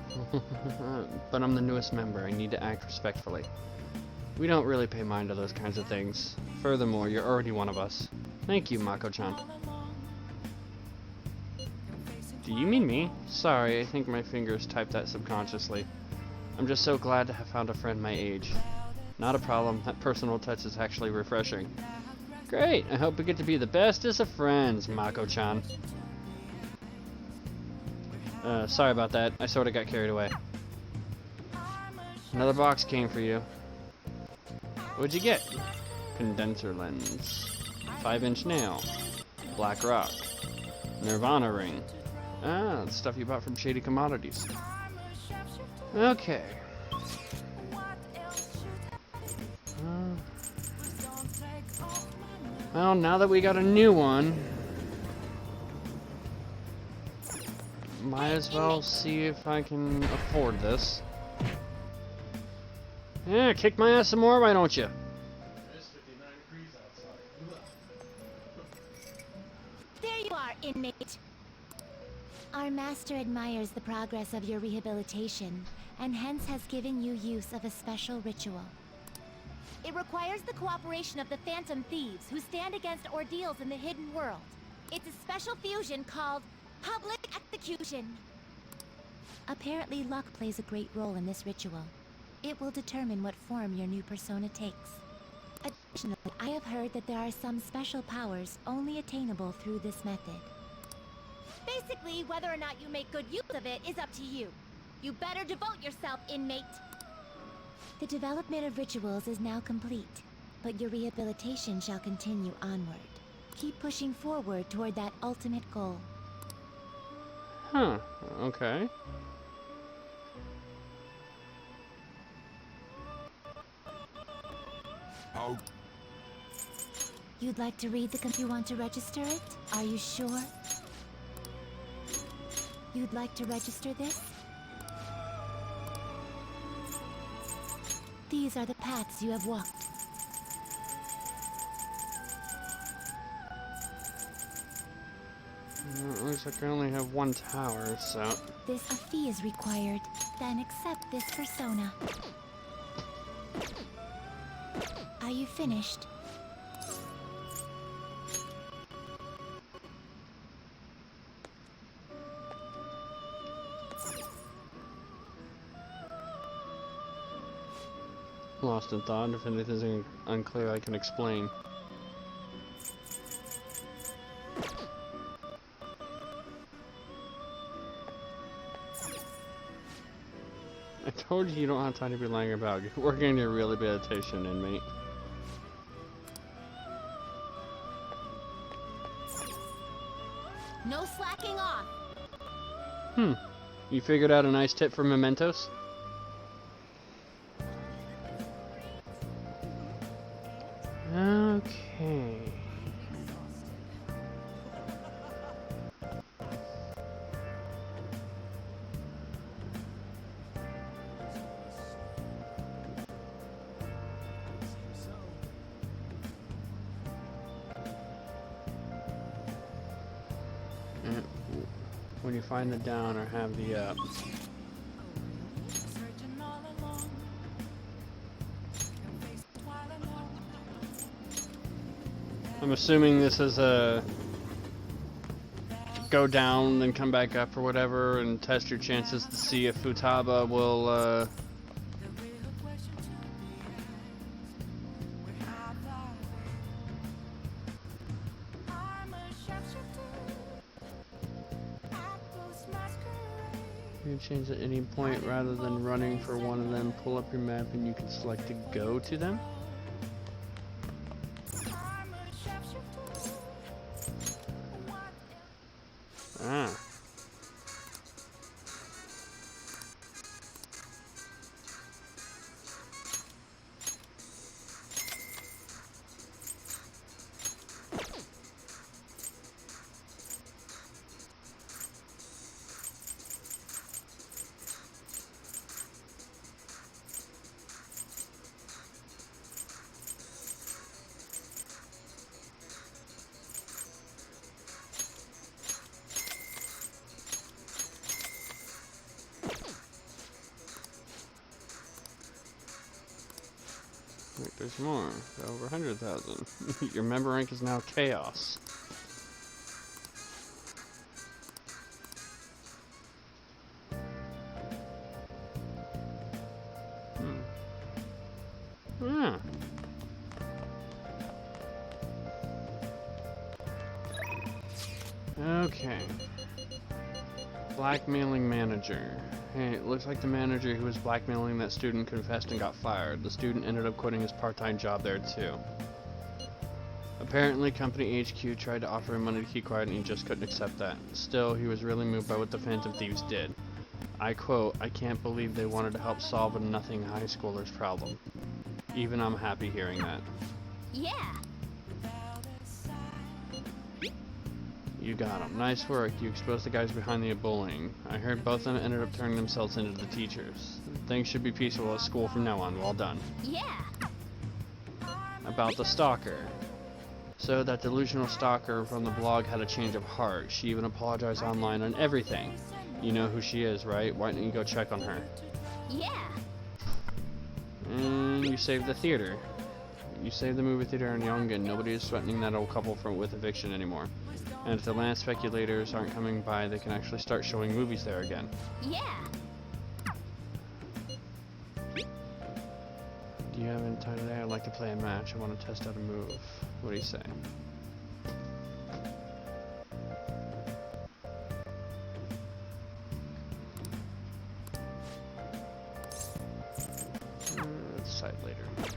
But I'm the newest member. I need to act respectfully. We don't really pay mind to those kinds of things. Furthermore, you're already one of us. Thank you, Mako-chan. Do you mean me? Sorry, I think my fingers typed that subconsciously. I'm just so glad to have found a friend my age. Not a problem. That personal touch is actually refreshing. Great! I hope we get to be the bestest of friends, Mako-chan. Sorry about that. I sorta got carried away. Another box came for you. What'd you get? Condenser lens. 5-inch nail. Black rock. Nirvana ring. Ah, the stuff you bought from Shady Commodities. Okay. Well, now that we got a new one, might as well see if I can afford this. Yeah, kick my ass some more, why don't you? There you are, inmate. Our master admires the progress of your rehabilitation, and hence has given you use of a special ritual. It requires the cooperation of the Phantom Thieves, who stand against ordeals in the hidden world. It's a special fusion called Public Execution. Apparently, luck plays a great role in this ritual. It will determine what form your new persona takes. Additionally, I have heard that there are some special powers only attainable through this method. Basically, whether or not you make good use of it is up to you. You better devote yourself, inmate. The development of rituals is now complete, but your rehabilitation shall continue onward. Keep pushing forward toward that ultimate goal. Huh, okay. How? You'd like to read the you want to register it? Are you sure? You'd like to register this? These are the paths you have walked. Looks like I only have one tower, so... A fee is required. Then accept this persona. Are you finished? Lost in thought. If anything's unclear, I can explain. I told you don't have time to be lying about. You're working on your rehabilitation, inmate. No slacking off. You figured out a nice tip for mementos? Okay. When you find the down or have the up. I'm assuming this is a go down then come back up or whatever and test your chances to see if Futaba will you can change at any point rather than running for one of them. Pull up your map and you can select to go to them. Ah. There's more. Over 100,000. Your member rank is now chaos. Hmm. Okay. Blackmailing manager. Hey, it looks like the manager who was blackmailing that student confessed and got fired. The student ended up quitting his part-time job there too. Apparently, company HQ tried to offer him money to keep quiet and he just couldn't accept that. Still, he was really moved by what the Phantom Thieves did. I quote, "I can't believe they wanted to help solve a nothing high schooler's problem." Even I'm happy hearing that. Yeah. You got him. Nice work. You exposed the guys behind the bullying. I heard both of them ended up turning themselves into the teachers. Things should be peaceful at school from now on. Well done. Yeah. About the stalker. So that delusional stalker from the blog had a change of heart. She even apologized online on everything. You know who she is, right? Why don't you go check on her? Yeah. And you saved the theater. You saved the movie theater in Yongan. Nobody is threatening that old couple with eviction anymore. And if the land speculators aren't coming by, they can actually start showing movies there again. Yeah. Do you have any time today? I'd like to play a match. I want to test out a move. What do you say? Let's decide later. Right.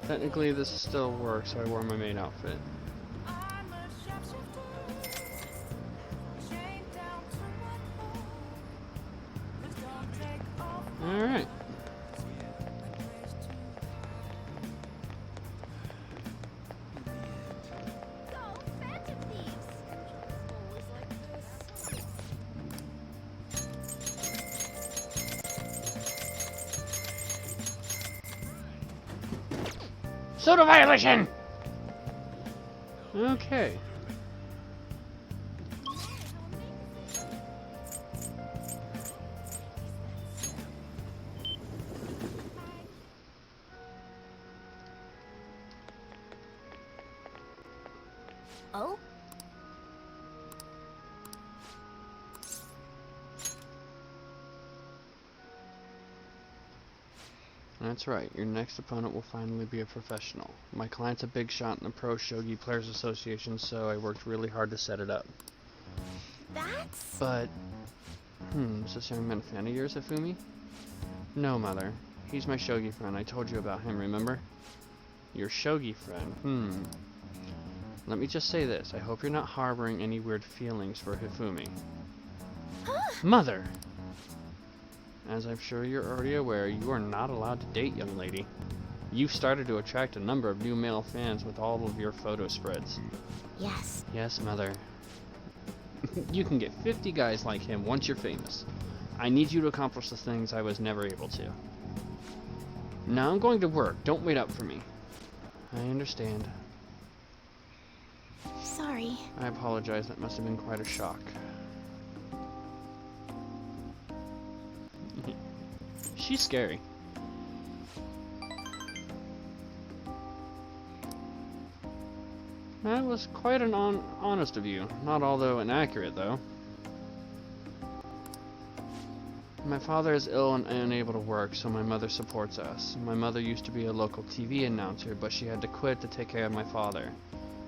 Technically, this still works, so I wore my main outfit. Alright. Soda violation! Okay. Oh? That's right, your next opponent will finally be a professional. My client's a big shot in the Pro Shogi Players Association, so I worked really hard to set it up. That's... But, is this young man a fan of yours, Hifumi? No, Mother. He's my shogi friend. I told you about him, remember? Your shogi friend? Let me just say this. I hope you're not harboring any weird feelings for Hifumi. Mother! As I'm sure you're already aware, you are not allowed to date, young lady. You've started to attract a number of new male fans with all of your photo spreads. Yes. Yes, Mother. You can get 50 guys like him once you're famous. I need you to accomplish the things I was never able to. Now I'm going to work. Don't wait up for me. I understand. Sorry. I apologize. That must have been quite a shock. She's scary. That was quite an honest of you. Not although inaccurate, though. My father is ill and unable to work, so my mother supports us. My mother used to be a local TV announcer, but she had to quit to take care of my father.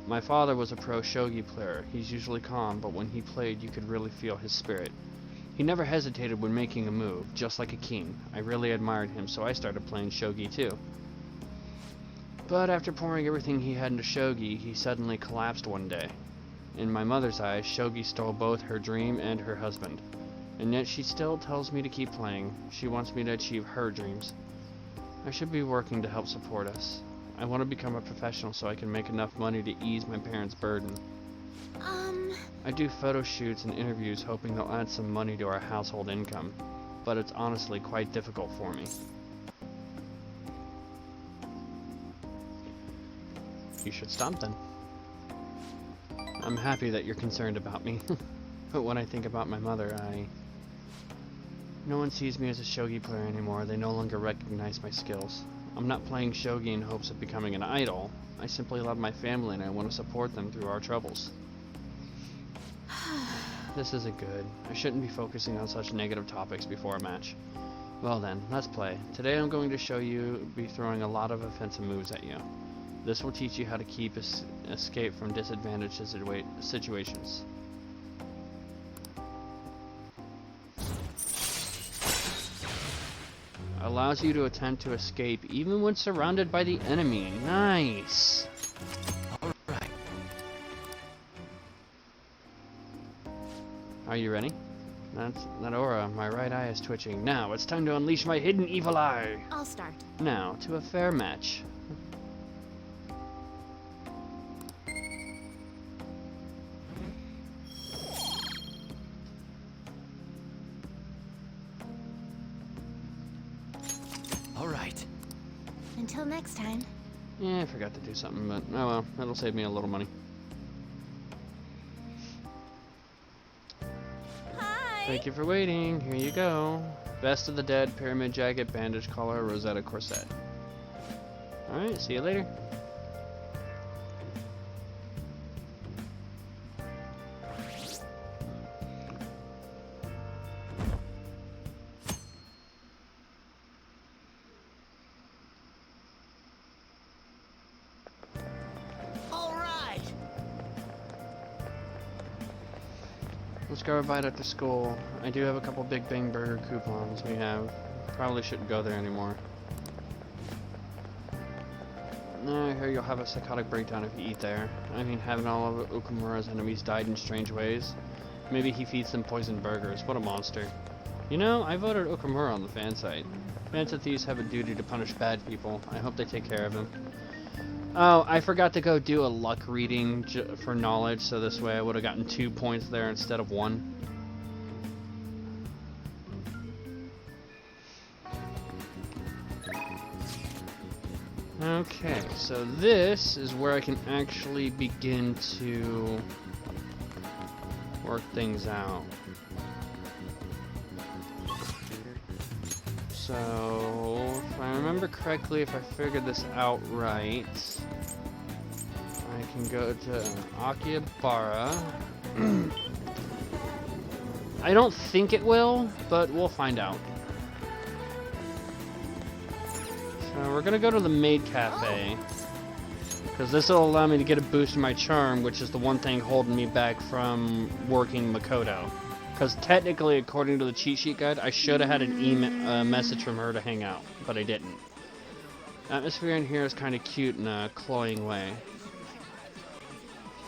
My father was a pro shogi player. He's usually calm, but when he played, you could really feel his spirit. He never hesitated when making a move, just like a king. I really admired him, so I started playing shogi too. But after pouring everything he had into Shogi, he suddenly collapsed one day. In my mother's eyes, Shogi stole both her dream and her husband. And yet she still tells me to keep playing. She wants me to achieve her dreams. I should be working to help support us. I want to become a professional so I can make enough money to ease my parents' burden. I do photo shoots and interviews hoping they'll add some money to our household income. But it's honestly quite difficult for me. You should stop then. I'm happy that you're concerned about me. But when I think about my mother, no one sees me as a shogi player anymore. They no longer recognize my skills. I'm not playing shogi in hopes of becoming an idol. I simply love my family and I want to support them through our troubles. This isn't good. I shouldn't be focusing on such negative topics before a match. Well then, let's play. Today I'm going to be throwing a lot of offensive moves at you. This will teach you how to escape from disadvantaged situations. Allows you to attempt to escape even when surrounded by the enemy. Nice! Alright. Are you ready? That aura, my right eye is twitching. Now, it's time to unleash my hidden evil eye! I'll start. Now, to a fair match. Alright. Until next time. Yeah, I forgot to do something, but oh well, that'll save me a little money. Hi! Thank you for waiting. Here you go. Vest of the Dead, Pyramid Jacket, Bandage Collar, Rosetta Corset. Alright, see you later. Let's go right after school. I do have a couple Big Bang Burger coupons probably shouldn't go there anymore. I hear you'll have a psychotic breakdown if you eat there. I mean, haven't all of Okumura's enemies died in strange ways? Maybe he feeds them poisoned burgers. What a monster. You know, I voted Okumura on the fan site. Phantom thieves have a duty to punish bad people. I hope they take care of him. Oh, I forgot to go do a luck reading for knowledge, so this way I would have gotten 2 points there instead of 1. Okay, so this is where I can actually begin to work things out. So, if I remember correctly, if I figured this out right, I can go to Akihabara. I don't think it will, but we'll find out. So we're gonna go to the Maid Cafe, because this will allow me to get a boost in my charm, which is the one thing holding me back from working Makoto. Because technically, according to the cheat sheet guide, I should have had an message from her to hang out, but I didn't. Atmosphere in here is kind of cute in a cloying way.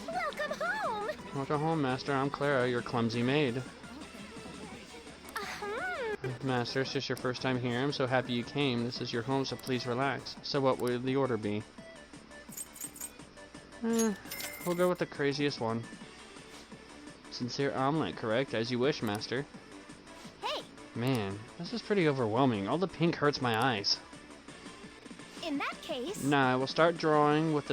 Welcome home! Welcome home, Master. I'm Clara, your clumsy maid. Master, it's just your first time here. I'm so happy you came. This is your home, so please relax. So what would the order be? We'll go with the craziest one. Sincere omelet, correct? As you wish, Master. Hey! Man, this is pretty overwhelming. All the pink hurts my eyes. In that case... Nah, I will start drawing with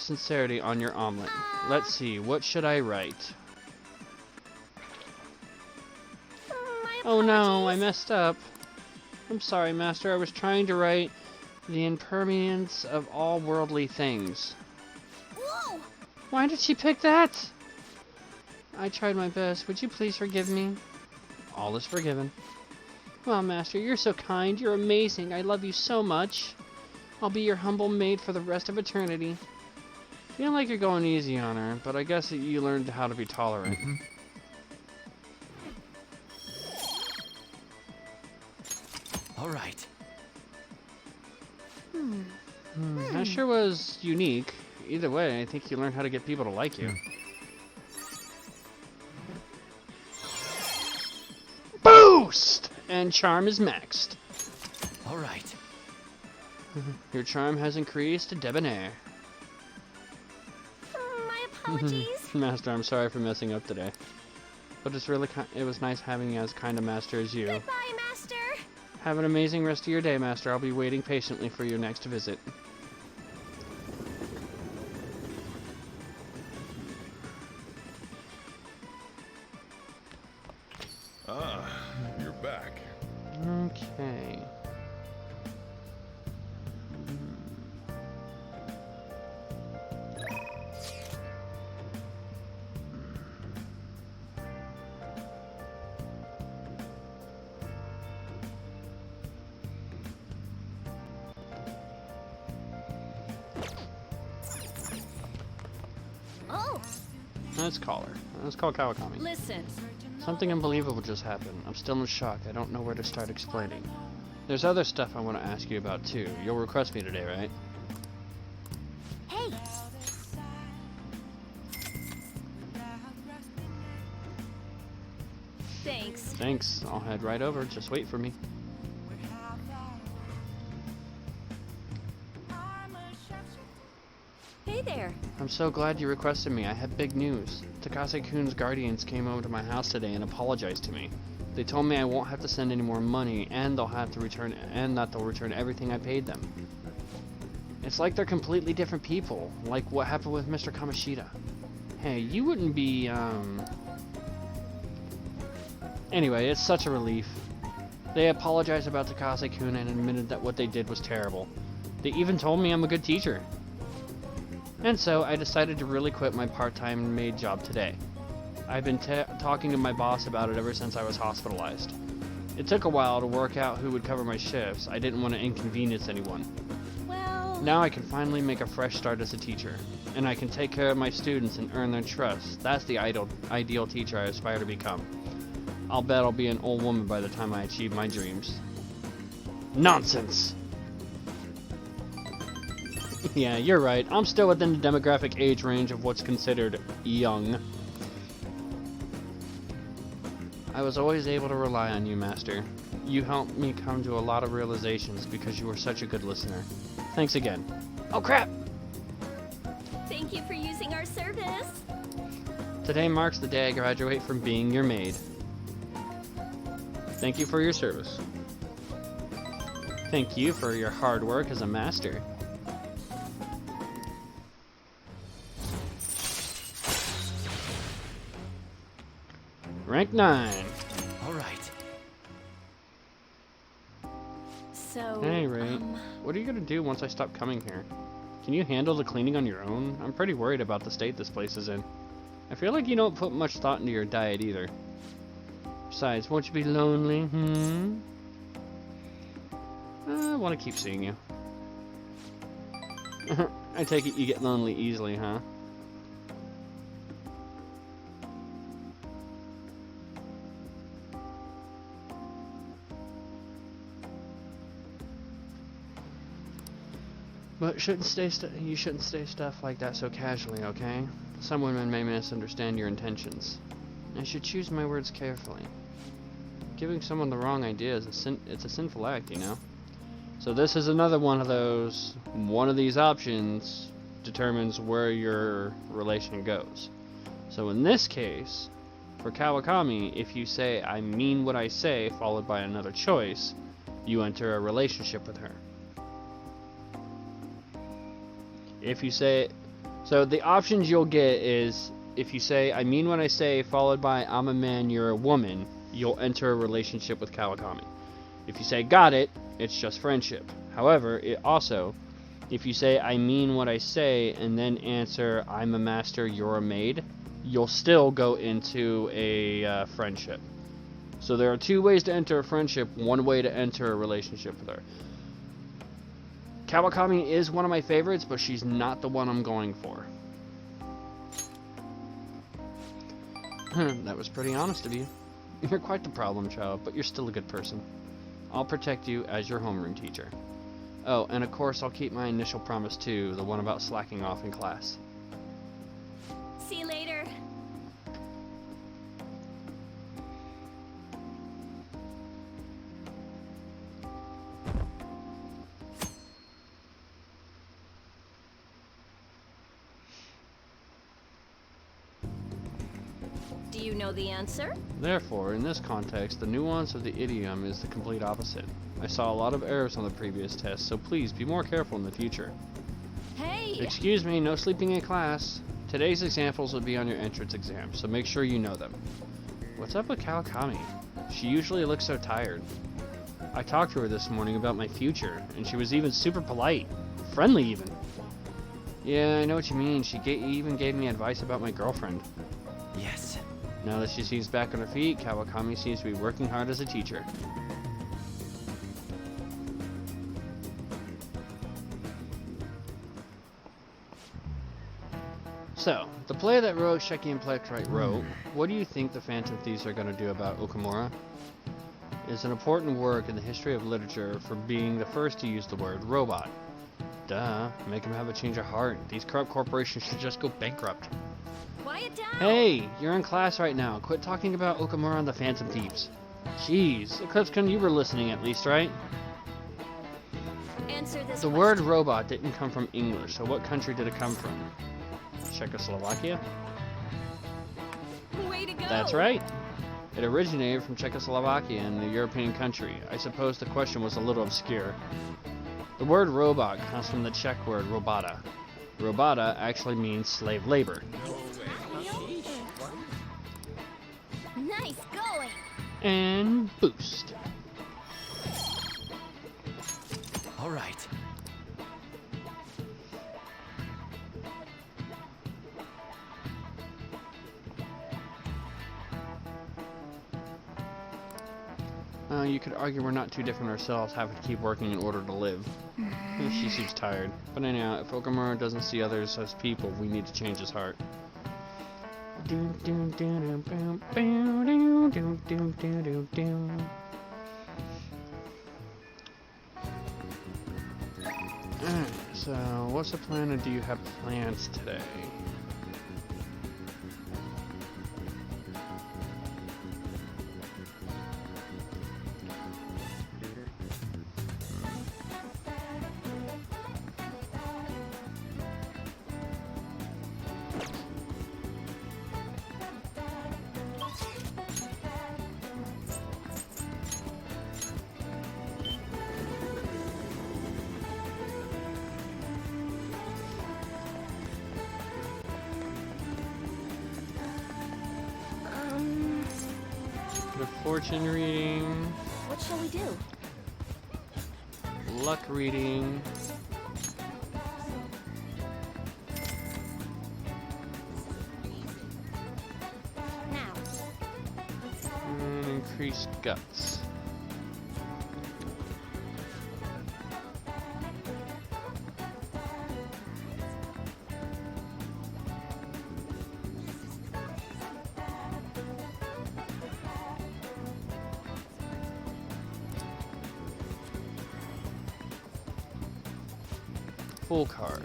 sincerity on your omelet. Let's see, what should I write? Oh no, I messed up. I'm sorry, Master. I was trying to write the impermanence of all worldly things. Whoa! Why did she pick that? I tried my best. Would you please forgive me? All is forgiven. Well, Master, you're so kind. You're amazing. I love you so much. I'll be your humble maid for the rest of eternity. Feel like you're going easy on her, but I guess that you learned how to be tolerant. All right. That sure was unique. Either way, I think you learned how to get people to like you. Boost! And charm is maxed. All right. Your charm has increased to debonair. My apologies. Master, I'm sorry for messing up today. But it's really it was nice having you as kind of master as you. Goodbye, Master. Have an amazing rest of your day, Master. I'll be waiting patiently for your next visit. Ah, you're back. Okay. Oh, Let's call her. Let's call Kawakami. listen. Something unbelievable just happened. I'm still in shock. I don't know where to start explaining. There's other stuff I want to ask you about too. You'll request me today, right? Hey. Thanks. Thanks. I'll head right over. Just wait for me. Hey there. I'm so glad you requested me. I have big news. Takase-kun's guardians came over to my house today and apologized to me. They told me I won't have to send any more money, and they'll have to return, and that they'll return everything I paid them. It's like they're completely different people, like what happened with Mr. Kamoshida. Hey, you wouldn't be, Anyway, it's such a relief. They apologized about Takase-kun and admitted that what they did was terrible. They even told me I'm a good teacher. And so, I decided to really quit my part-time maid job today. I've been talking to my boss about it ever since I was hospitalized. It took a while to work out who would cover my shifts. I didn't want to inconvenience anyone. Well... Now I can finally make a fresh start as a teacher. And I can take care of my students and earn their trust. That's the ideal teacher I aspire to become. I'll bet I'll be an old woman by the time I achieve my dreams. Nonsense! Yeah, you're right. I'm still within the demographic age range of what's considered young. I was always able to rely on you, Master. You helped me come to a lot of realizations because you were such a good listener. Thanks again. Oh crap! Thank you for using our service. Today marks the day I graduate from being your maid. Thank you for your service. Thank you for your hard work as a master. Rank 9. All right. So, Hey, Ray. What are you gonna do once I stop coming here? Can you handle the cleaning on your own? I'm pretty worried about the state this place is in. I feel like you don't put much thought into your diet either. Besides, won't you be lonely? I want to keep seeing you. I take it you get lonely easily, huh? But you shouldn't say stuff like that so casually, okay? Some women may misunderstand your intentions. I should choose my words carefully. Giving someone the wrong idea is it's a sinful act, you know? So this is another one of those, one of these options determines where your relation goes. So in this case, for Kawakami, if you say, I mean what I say, followed by another choice, you enter a relationship with her. If you say, so the options you'll get is, if you say, I mean what I say, followed by, I'm a man, you're a woman, you'll enter a relationship with Kawakami. If you say, got it, it's just friendship. However, it also, if you say, I mean what I say, and then answer, I'm a master, you're a maid, you'll still go into a friendship. So there are two ways to enter a friendship, one way to enter a relationship with her. Kawakami is one of my favorites, but she's not the one I'm going for. That was pretty honest of you. You're quite the problem child, but you're still a good person. I'll protect you as your homeroom teacher. Oh, and of course I'll keep my initial promise too, the one about slacking off in class. See you later. Do you know the answer? Therefore, in this context, the nuance of the idiom is the complete opposite. I saw a lot of errors on the previous test, so please be more careful in the future. Hey! Excuse me, no sleeping in class. Today's examples will be on your entrance exam, so make sure you know them. What's up with Kawakami? She usually looks so tired. I talked to her this morning about my future, and she was even super polite. Friendly, even. Yeah, I know what you mean. She even gave me advice about my girlfriend. Yes. Now that she seems back on her feet, Kawakami seems to be working hard as a teacher. So, the play that Rogue, Sheki, and Plectrite wrote, what do you think the Phantom Thieves are going to do about Okumura? It's an important work in the history of literature for being the first to use the word robot. Duh, make him have a change of heart. These corrupt corporations should just go bankrupt. Quiet down! Hey, you're in class right now. Quit talking about Okumura and the Phantom Thieves. Jeez, Eclipse-kun, you were listening at least, right? Answer this The question. word robot didn't come from English, so what country did it come from? Czechoslovakia? Way to go! That's right. It originated from Czechoslovakia in the European country. I suppose the question was a little obscure. The word robot comes from the Czech word robota. Robota actually means slave labor. Nice going! And boost. All right. You could argue we're not too different ourselves, having to keep working in order to live. She seems tired. But anyhow, if Okumura doesn't see others as people, we need to change his heart. So, what's the plan, and do you have plans today? Fortune reading. What shall we do? Luck reading. Now. And increase guts. Full card.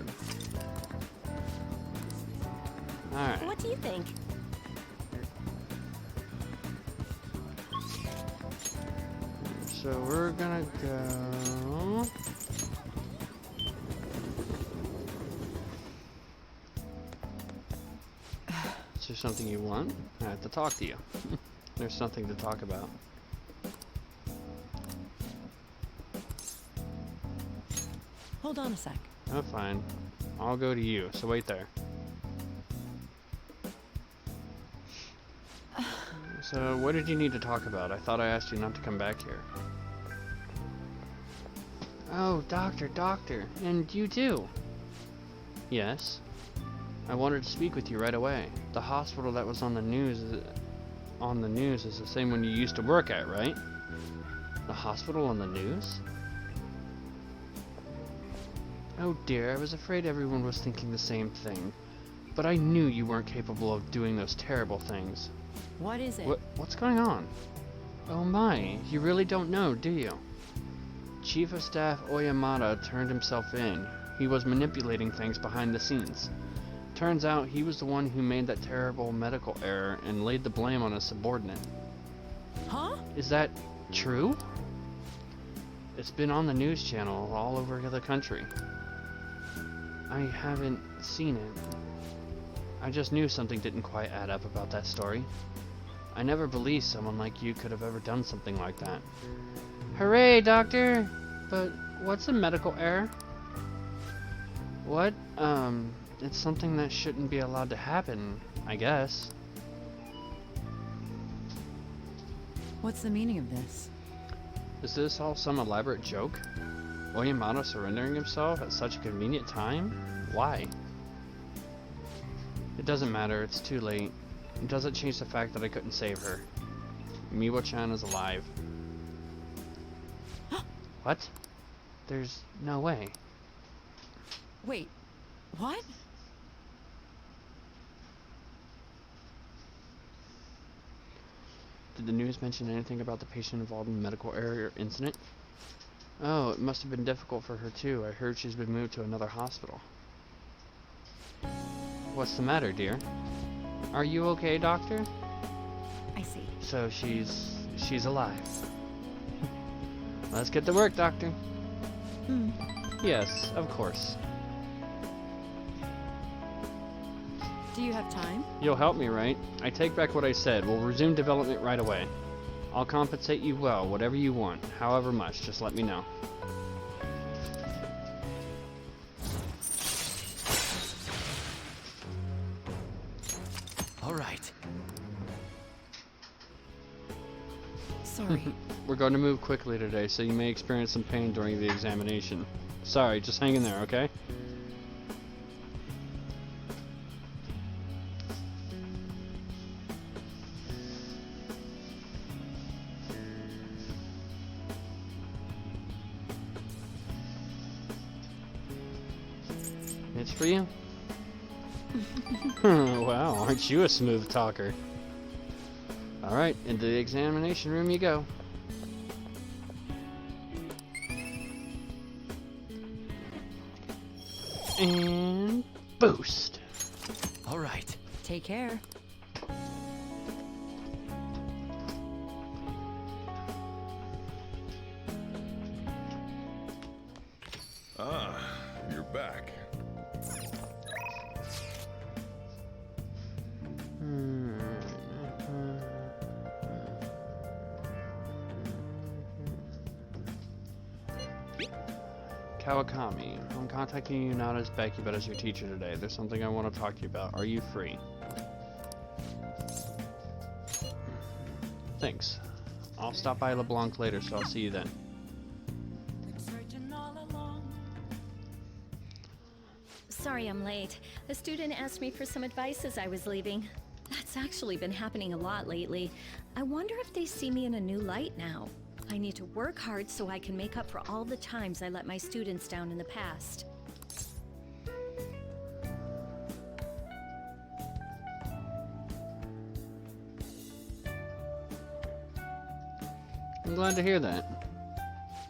Alright. What do you think? So we're gonna go... Is there something you want? I have to talk to you. There's something to talk about. Hold on a sec. Oh, fine. I'll go to you, so wait there. So, what did you need to talk about? I thought I asked you not to come back here. Oh, doctor, and you too. Yes. I wanted to speak with you right away. The hospital that was on the news is the same one you used to work at, right? The hospital on the news? Oh dear, I was afraid everyone was thinking the same thing. But I knew you weren't capable of doing those terrible things. What is it? What's going on? Oh my, you really don't know, do you? Chief of Staff Oyamada turned himself in. He was manipulating things behind the scenes. Turns out he was the one who made that terrible medical error and laid the blame on a subordinate. Huh? Is that true? It's been on the news channel all over the country. I haven't seen it. I just knew something didn't quite add up about that story. I never believed someone like you could have ever done something like that. Hooray, Doctor! But what's a medical error? What? It's something that shouldn't be allowed to happen, I guess. What's the meaning of this? Is this all some elaborate joke? Oyamada surrendering himself at such a convenient time? Why? It doesn't matter, it's too late. It doesn't change the fact that I couldn't save her. Miwa-chan is alive. What? There's no way. Wait, what? Did the news mention anything about the patient involved in the medical error incident? Oh, it must have been difficult for her too. I heard she's been moved to another hospital. What's the matter, dear? Are you okay, Doctor? I see. So she's alive. Let's get to work, Doctor. Yes, of course. Do you have time? You'll help me, right? I take back what I said. We'll resume development right away. I'll compensate you well, whatever you want, however much, just let me know. All right. Sorry. We're going to move quickly today, so you may experience some pain during the examination. Sorry, just hang in there, okay? It's for you. Wow, aren't you a smooth talker? Alright, into the examination room you go. And boost. All right. Take care. Ah, you're back. Kawakami, I'm contacting you not as Becky but as your teacher today. There's something I want to talk to you about. Are you free? Thanks. I'll stop by LeBlanc later, so I'll see you then. Sorry I'm late. A student asked me for some advice as I was leaving. That's actually been happening a lot lately. I wonder if they see me in a new light now. I need to work hard so I can make up for all the times I let my students down in the past. I'm glad to hear that.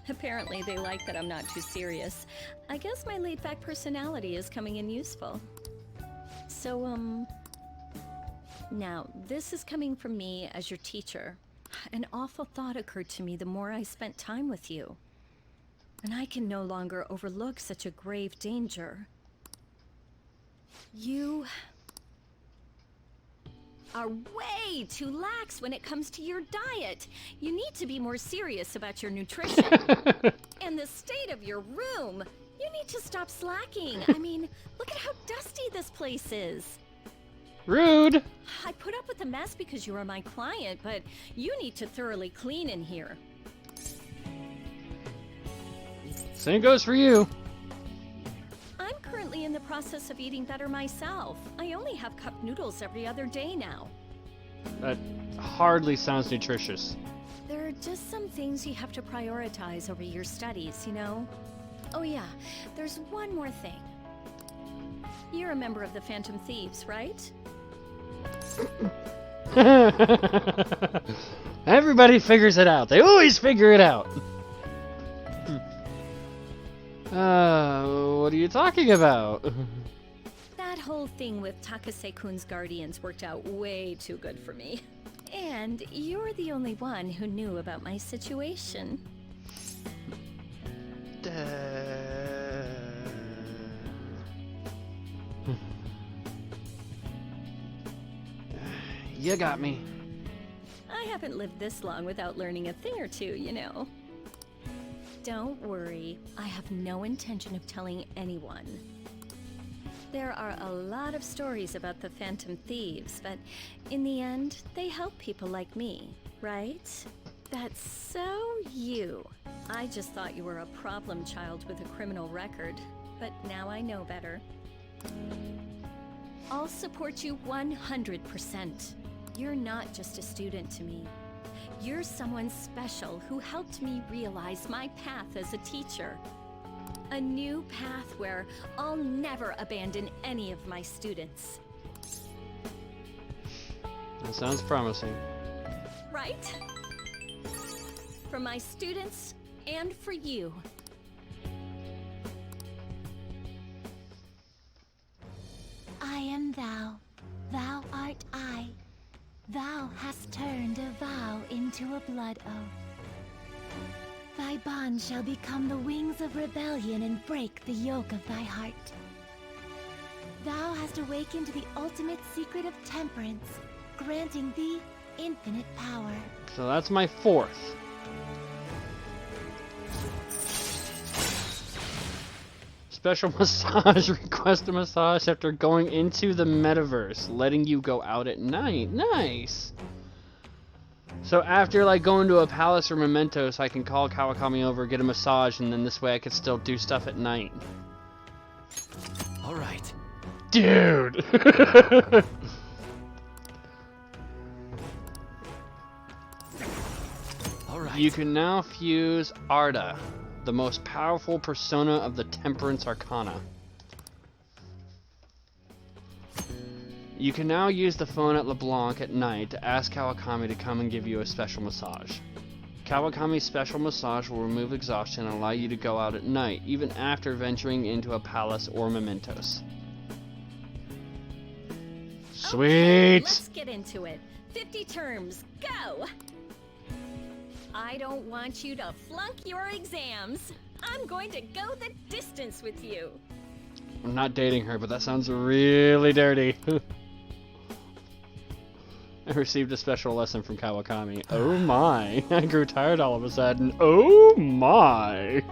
Apparently they like that I'm not too serious. I guess my laid-back personality is coming in useful. So, now, this is coming from me as your teacher. An awful thought occurred to me the more I spent time with you. And I can no longer overlook such a grave danger. You are way too lax when it comes to your diet. You need to be more serious about your nutrition. And the state of your room. You need to stop slacking. I mean, look at how dusty this place is. Rude! I put up with the mess because you are my client, but you need to thoroughly clean in here. Same goes for you. I'm currently in the process of eating better myself. I only have cup noodles every other day now. That hardly sounds nutritious. There are just some things you have to prioritize over your studies, you know? Oh yeah, there's one more thing. You're a member of the Phantom Thieves, right? Everybody figures it out. They always figure it out. What are you talking about? That whole thing with Takase-kun's guardians worked out way too good for me. And you're the only one who knew about my situation. You got me. I haven't lived this long without learning a thing or two, you know. Don't worry, I have no intention of telling anyone. There are a lot of stories about the Phantom Thieves, but in the end, they help people like me, right? That's so you. I just thought you were a problem child with a criminal record, but now I know better. I'll support you 100%. You're not just a student to me. You're someone special who helped me realize my path as a teacher. A new path where I'll never abandon any of my students. That sounds promising. Right? For my students and for you. I am thou, thou art I. Thou hast turned a vow into a blood oath. Thy bond shall become the wings of rebellion and break the yoke of thy heart. Thou hast awakened the ultimate secret of temperance, granting thee infinite power. So that's my fourth. Special massage. Request a massage after going into the metaverse, letting you go out at night. Nice. So after like going to a palace or mementos, I can call Kawakami over, get a massage, and then this way I can still do stuff at night. All right. Dude. All right. You can now fuse Arda, the most powerful persona of the Temperance Arcana. You can now use the phone at LeBlanc at night to ask Kawakami to come and give you a special massage. Kawakami's special massage will remove exhaustion and allow you to go out at night, even after venturing into a palace or mementos. Sweet! Okay, let's get into it. 50 terms, go! I don't want you to flunk your exams. I'm going to go the distance with you. I'm not dating her, but that sounds really dirty. I received a special lesson from Kawakami. Oh my. I grew tired all of a sudden. Oh my.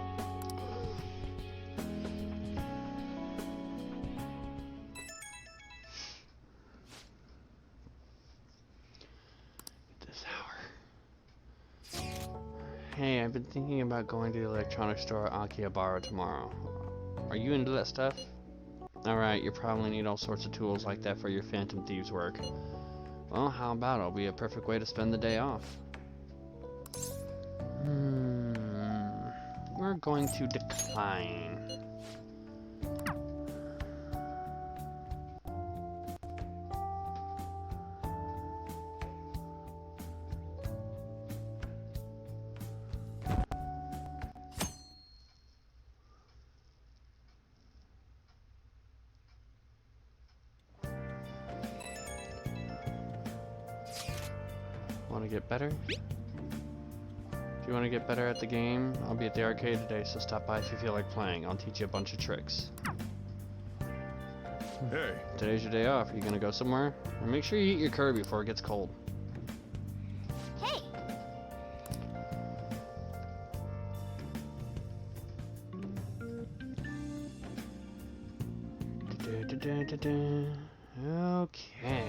This hour. Hey, I've been thinking about going to the electronics store at Akihabara tomorrow. Are you into that stuff? Alright, you probably need all sorts of tools like that for your Phantom Thieves work. Well, how about it'll be a perfect way to spend the day off. We're going to decline. Want to get better? If you want to get better at the game, I'll be at the arcade today, so stop by if you feel like playing. I'll teach you a bunch of tricks. Hey. Today's your day off. Are you going to go somewhere? And make sure you eat your curry before it gets cold. Hey! Okay.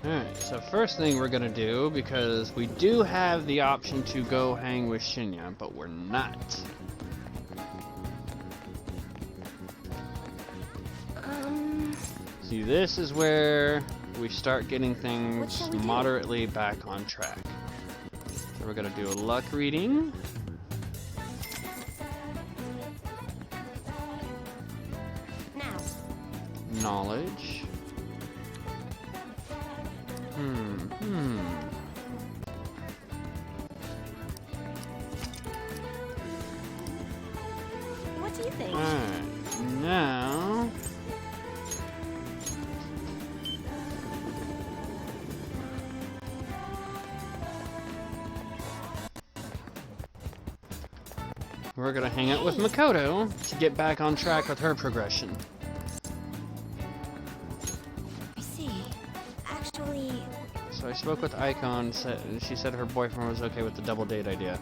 Alright, so first thing we're gonna do, because we do have the option to go hang with Shinya, but we're not. See, this is where we start getting things moderately back on track. So we're gonna do a luck reading. Now. Knowledge. do you think? Alright, now... we're gonna hang out with Makoto to get back on track with her progression. I see. Actually, So I spoke with Icon, and she said her boyfriend was okay with the double date idea.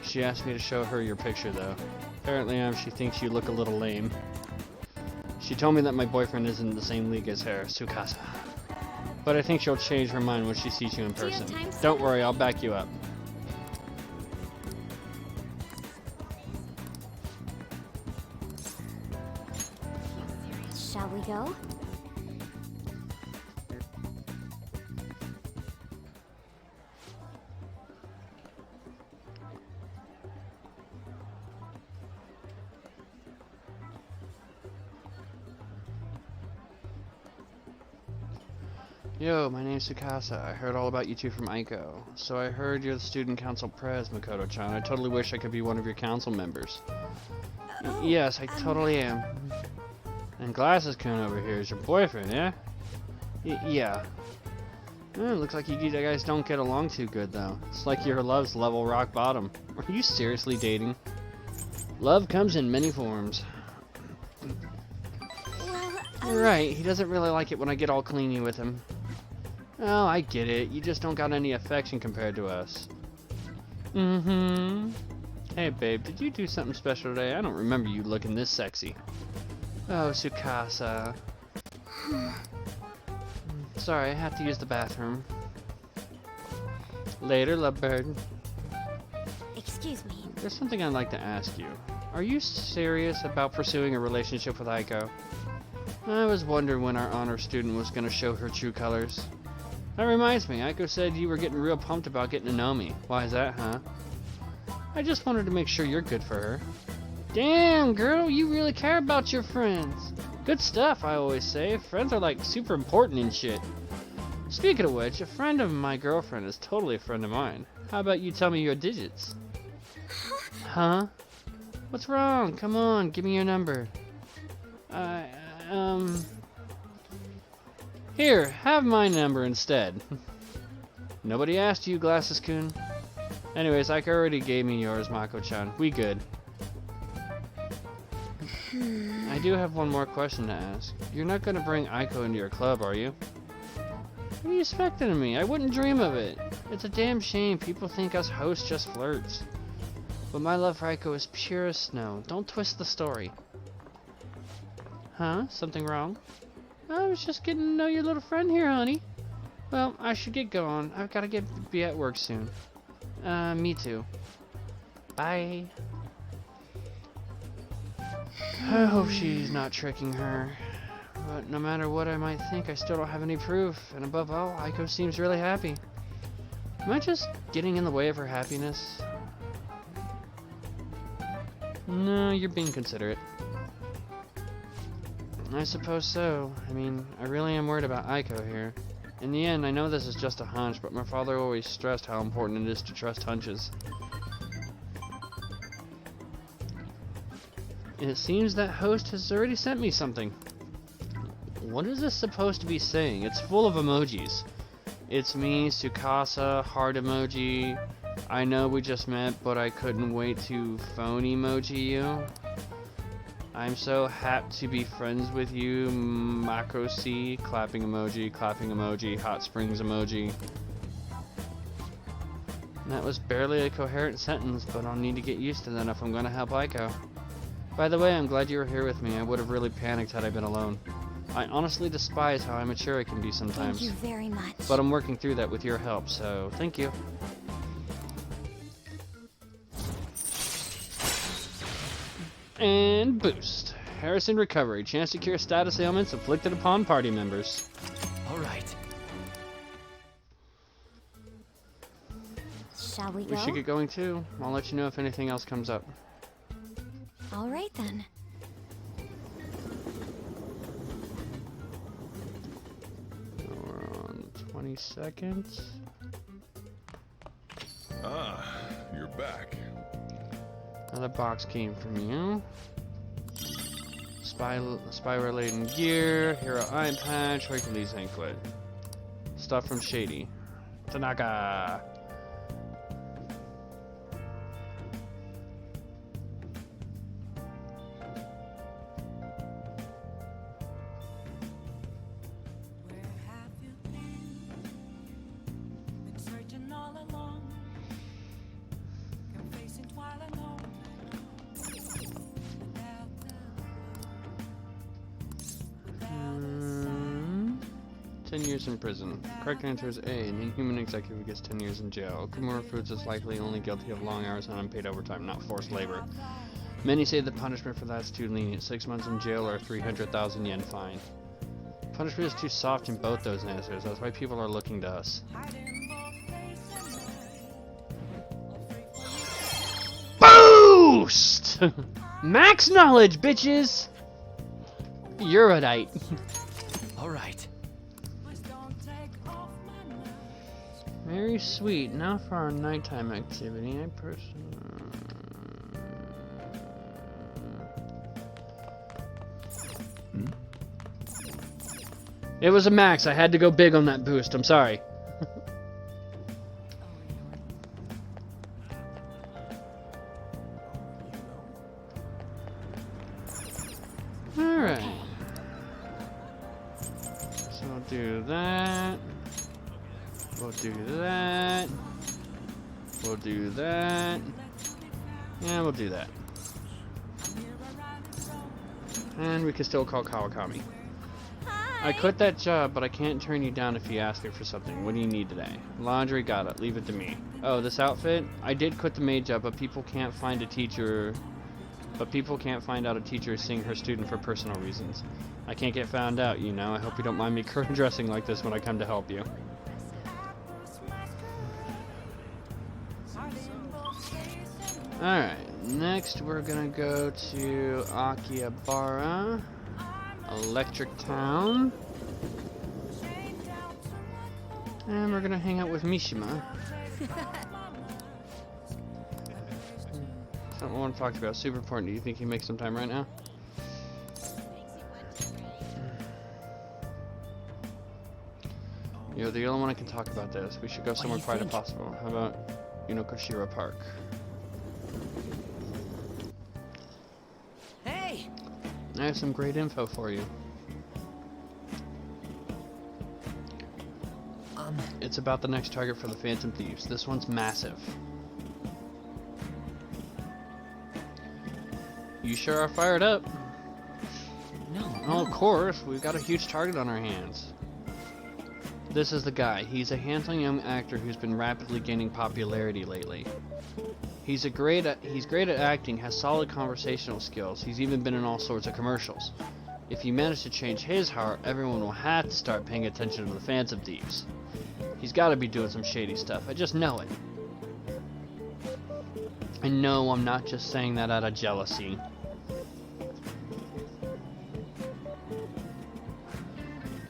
She asked me to show her your picture though. Apparently she thinks you look a little lame. She told me that my boyfriend isn't in the same league as her, Tsukasa. But I think she'll change her mind when she sees you in person. Don't worry, I'll back you up. shall we go? Yo, my name's Tsukasa. I heard all about you two from Aiko. So I heard you're the student council pres, Makoto-chan. I totally wish I could be one of your council members. Yes, I totally am. And Glasses-kun over here is your boyfriend, yeah? Yeah. Looks like you guys don't get along too good, though. It's like your love's level rock bottom. Are you seriously dating? Love comes in many forms. Right, he doesn't really like it when I get all clingy with him. Oh, I get it. You just don't got any affection compared to us. Mm-hmm. Hey, babe, did you do something special today? I don't remember you looking this sexy. Oh, Tsukasa. Sorry, I have to use the bathroom. Later, lovebird. Excuse me. There's something I'd like to ask you. Are you serious about pursuing a relationship with Aiko? I was wondering when our honor student was going to show her true colors. That reminds me, Aiko said you were getting real pumped about getting to know me. Why is that, huh? I just wanted to make sure you're good for her. Damn, girl, you really care about your friends. Good stuff, I always say. Friends are like super important and shit. Speaking of which, a friend of my girlfriend is totally a friend of mine. How about you tell me your digits? Huh? What's wrong? Come on, give me your number. Here, have my number instead. Nobody asked you, Glasses-kun. Anyways, Aiko already gave me yours, Mako-chan. We good. I do have one more question to ask. You're not gonna bring Aiko into your club, are you? What are you expecting of me? I wouldn't dream of it. It's a damn shame people think us hosts just flirts. But my love for Aiko is pure as snow. Don't twist the story. Huh? Something wrong? I was just getting to know your little friend here, honey. Well, I should get going. I've got to be at work soon. Me too. Bye. I hope she's not tricking her. But no matter what I might think, I still don't have any proof. And above all, Aiko seems really happy. Am I just getting in the way of her happiness? No, you're being considerate. I suppose so. I mean, I really am worried about Aiko here. In the end, I know this is just a hunch, but my father always stressed how important it is to trust hunches. And it seems that host has already sent me something. What is this supposed to be saying? It's full of emojis. It's me, Tsukasa, heart emoji. I know we just met, but I couldn't wait to phone emoji you. I'm so happy to be friends with you, Makosi, clapping emoji, hot springs emoji. That was barely a coherent sentence, but I'll need to get used to that if I'm going to help Aiko. By the way, I'm glad you were here with me. I would have really panicked had I been alone. I honestly despise how immature I can be sometimes. Thank you very much. But I'm working through that with your help, so thank you. And boost. Harrison recovery. Chance to cure status ailments inflicted upon party members. Alright. Shall we go? We should get going too. I'll let you know if anything else comes up. All right then. We're on 20 seconds. Ah, you're back. Another box came from you. Spy-related gear, hero eye patch, Hercules anklet. Stuff from Shady. Tanaka! In prison. Correct answer is A. An inhuman executive gets 10 years in jail. Okumura Foods is likely only guilty of long hours and unpaid overtime, not forced labor. Many say the punishment for that is too lenient. 6 months in jail or 300,000 yen fine. Punishment is too soft in both those answers. That's why people are looking to us. Boost! Max knowledge, bitches! Eurodite. Alright. Very sweet. Now for our nighttime activity. I personally... It was a max. I had to go big on that boost. I'm sorry. Alright. So I'll do that. We'll do that. We'll do that. Yeah, we'll do that. And we can still call Kawakami. Hi. I quit that job, but I can't turn you down if you ask me for something. What do you need today? Laundry, got it. Leave it to me. Oh, this outfit? I did quit the maid job, but people can't find a teacher. But people can't find out a teacher is seeing her student for personal reasons. I can't get found out, you know. I hope you don't mind me dressing like this when I come to help you. Alright, next we're gonna go to Akihabara, Electric Town, and we're gonna hang out with Mishima. Something I want to talk about, super important. Do you think he makes some time right now? You're the only one I can talk about this. We should go somewhere quiet if possible. How about Yunokoshira Park? Hey! I have some great info for you. It's about the next target for the Phantom Thieves. This one's massive. You sure are fired up. No, of course. We've got a huge target on our hands. This is the guy. He's a handsome young actor who's been rapidly gaining popularity lately. He's great at acting, has solid conversational skills. He's even been in all sorts of commercials. If you manage to change his heart, everyone will have to start paying attention to the Phantom Thieves. He's got to be doing some shady stuff. I just know it. And no, I'm not just saying that out of jealousy.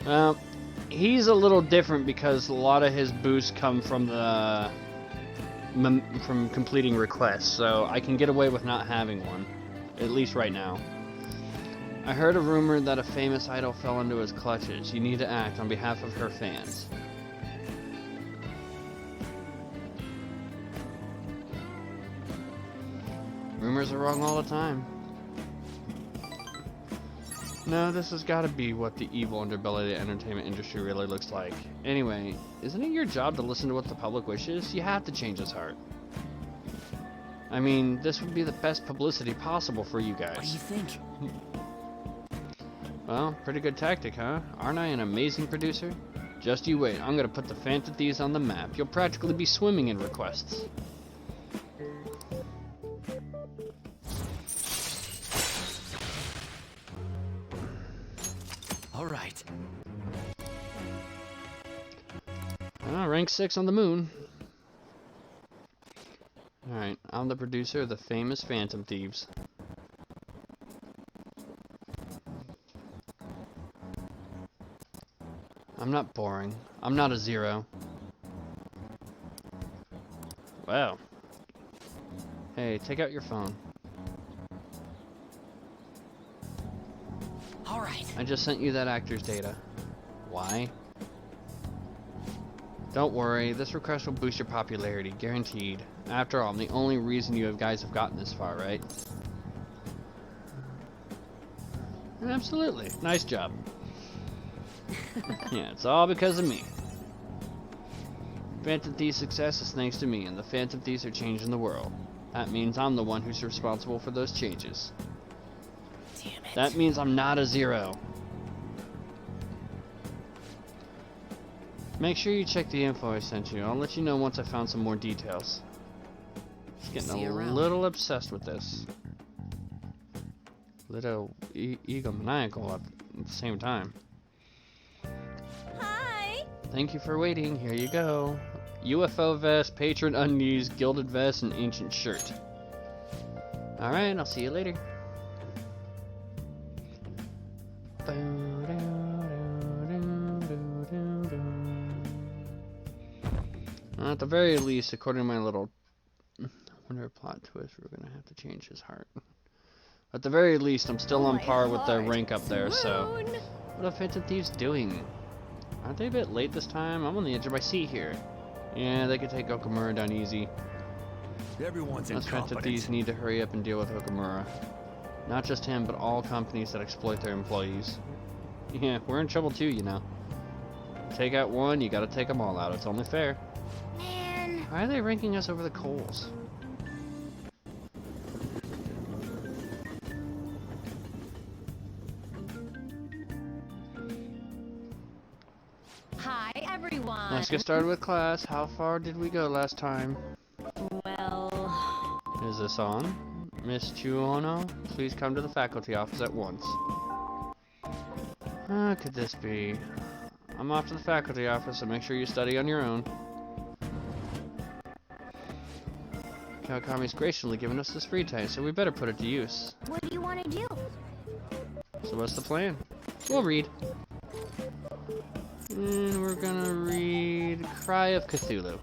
Well, he's a little different because a lot of his boosts come from from completing requests, so I can get away with not having one, at least right now. I heard a rumor that a famous idol fell into his clutches. You need to act on behalf of her fans. Rumors are wrong all the time. No, this has got to be what the evil underbelly of the entertainment industry really looks like. Anyway, isn't it your job to listen to what the public wishes? You have to change his heart. I mean, this would be the best publicity possible for you guys. What do you think? Well, pretty good tactic, huh? Aren't I an amazing producer? Just you wait, I'm gonna put the Phantom Thieves on the map. You'll practically be swimming in requests. Alright. Rank 6 on the moon. Alright, I'm the producer of the famous Phantom Thieves. I'm not boring. I'm not a zero. Wow. Hey, take out your phone. All right. I just sent you that actor's data. Why? Don't worry, this request will boost your popularity, guaranteed. After all, I'm the only reason you guys have gotten this far, right? Absolutely. Nice job. Yeah, it's all because of me. Phantom Thief's success is thanks to me, and the Phantom Thieves are changing the world. That means I'm the one who's responsible for those changes. Damn it. That means I'm not a zero. Make sure you check the info I sent you. I'll let you know once I found some more details. Just getting See you a around. little obsessed with this. Little egomaniacal at the same time. Hi! Thank you for waiting. Here you go. UFO vest, patron undies, gilded vest, and ancient shirt. Alright, I'll see you later. At the very least, according to my little plot twist, we're gonna have to change his heart. At the very least, I'm still on par with their rank up there, so... What are Phantom Thieves doing? Aren't they a bit late this time? I'm on the edge of my seat here. Yeah, they could take Okamura down easy. Everyone's Those Phantom Thieves need to hurry up and deal with Okamura. Not just him, but all companies that exploit their employees. Yeah, we're in trouble too, you know. Take out one, you gotta take them all out. It's only fair. Man. Why are they ranking us over the coals? Hi, everyone. Let's get started with class. How far did we go last time? Well... Is this on? Miss Chuono, please come to the faculty office at once. How could this be? I'm off to the faculty office, so make sure you study on your own. Kawakami's graciously given us this free time, so we better put it to use. What do you want to do? So what's the plan? We'll read. And we're gonna read Cry of Cthulhu.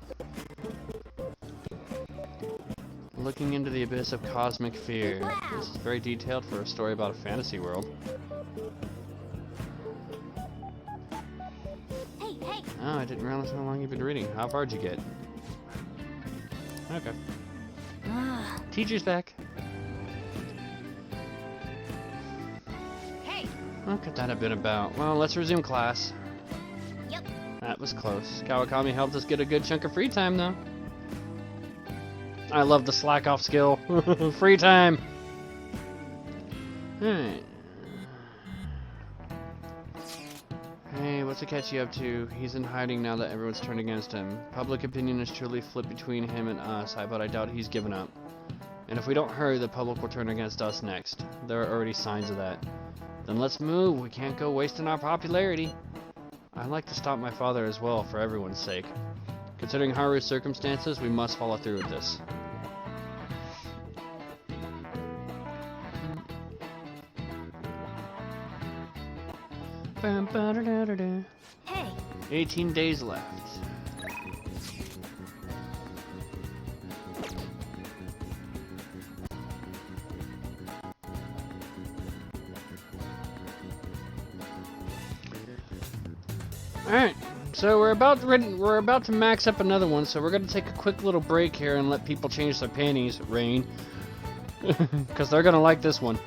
Looking into the abyss of cosmic fear. This is very detailed for a story about a fantasy world. Hey, hey. Oh, I didn't realize how long you've been reading. How far'd you get? Okay. Teacher's back. Hey. What could that have been about? Well, let's resume class. Yep. That was close. Kawakami helped us get a good chunk of free time, though. I love the slack off skill. Free time. Alright. Hey, what's Akechi up to? He's in hiding now that everyone's turned against him. Public opinion has truly flipped between him and us, but I doubt he's given up. And if we don't hurry, the public will turn against us next. There are already signs of that. Then let's move. We can't go wasting our popularity. I'd like to stop my father as well, for everyone's sake. Considering Haru's circumstances, we must follow through with this. Hey. 18 days left. Alright, so we're about to max up another one, so we're gonna take a quick little break here and let people change their panties, Rain. Because they're gonna like this one.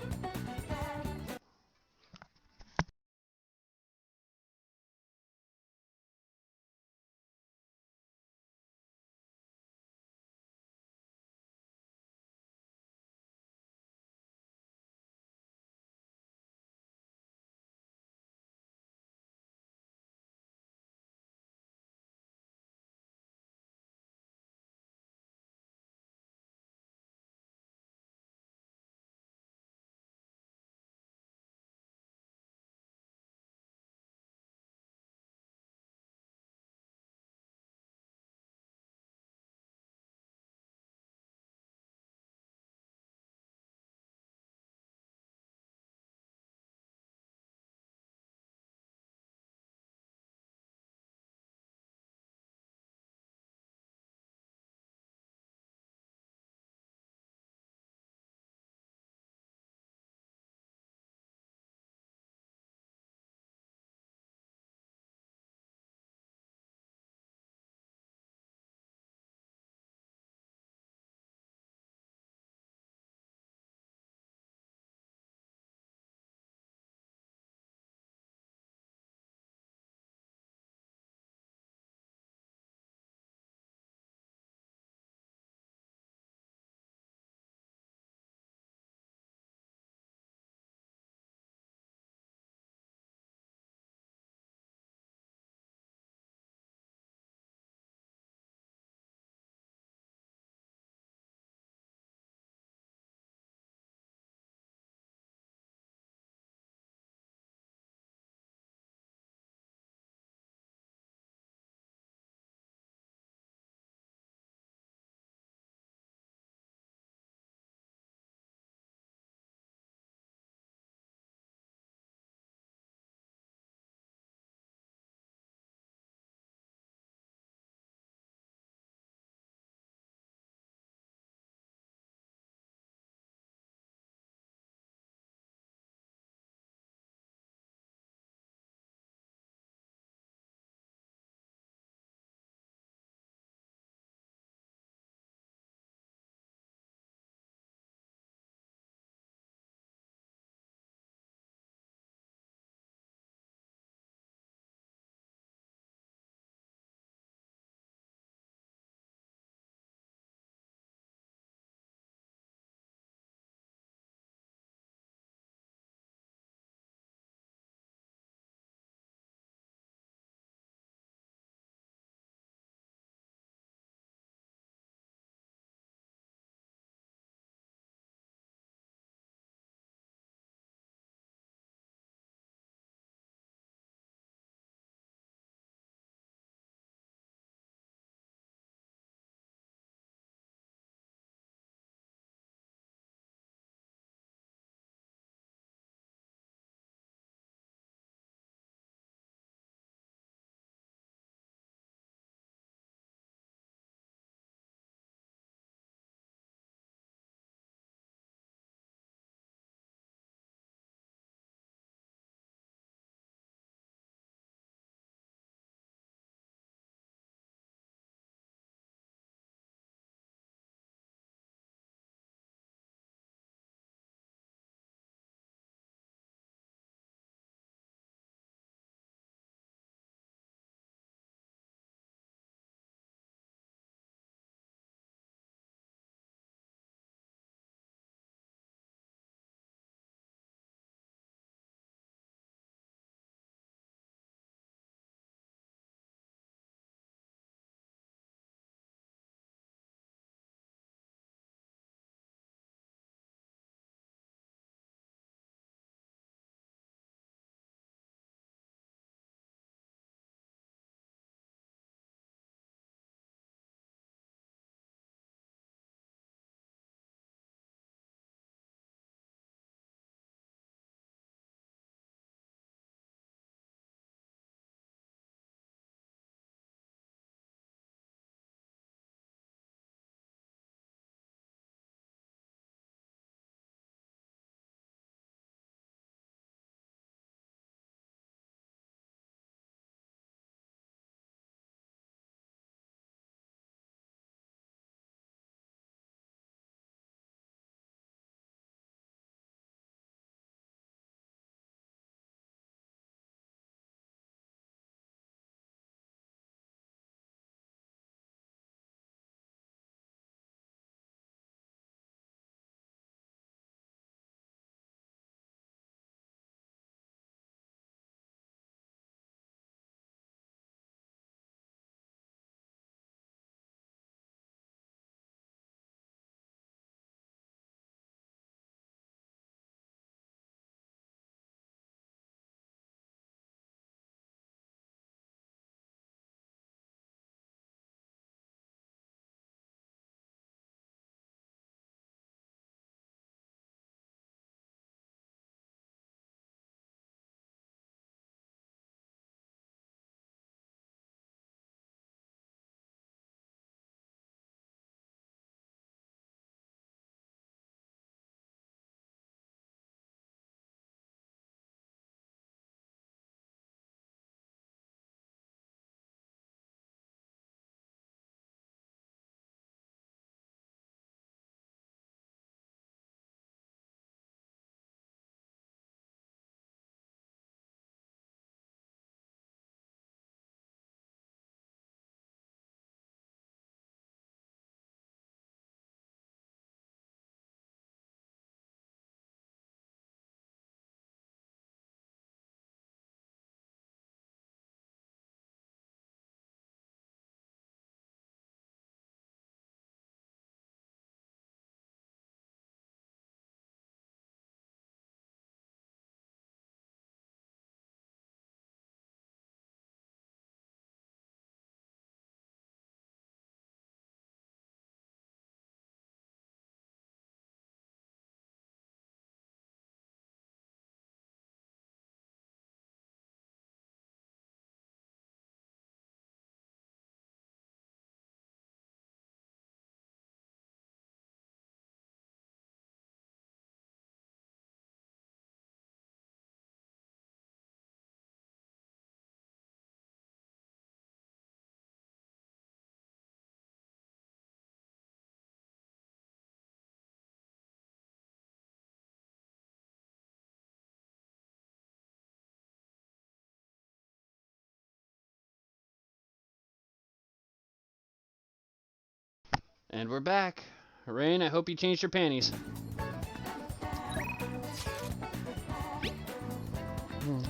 And we're back. Rain, I hope you changed your panties.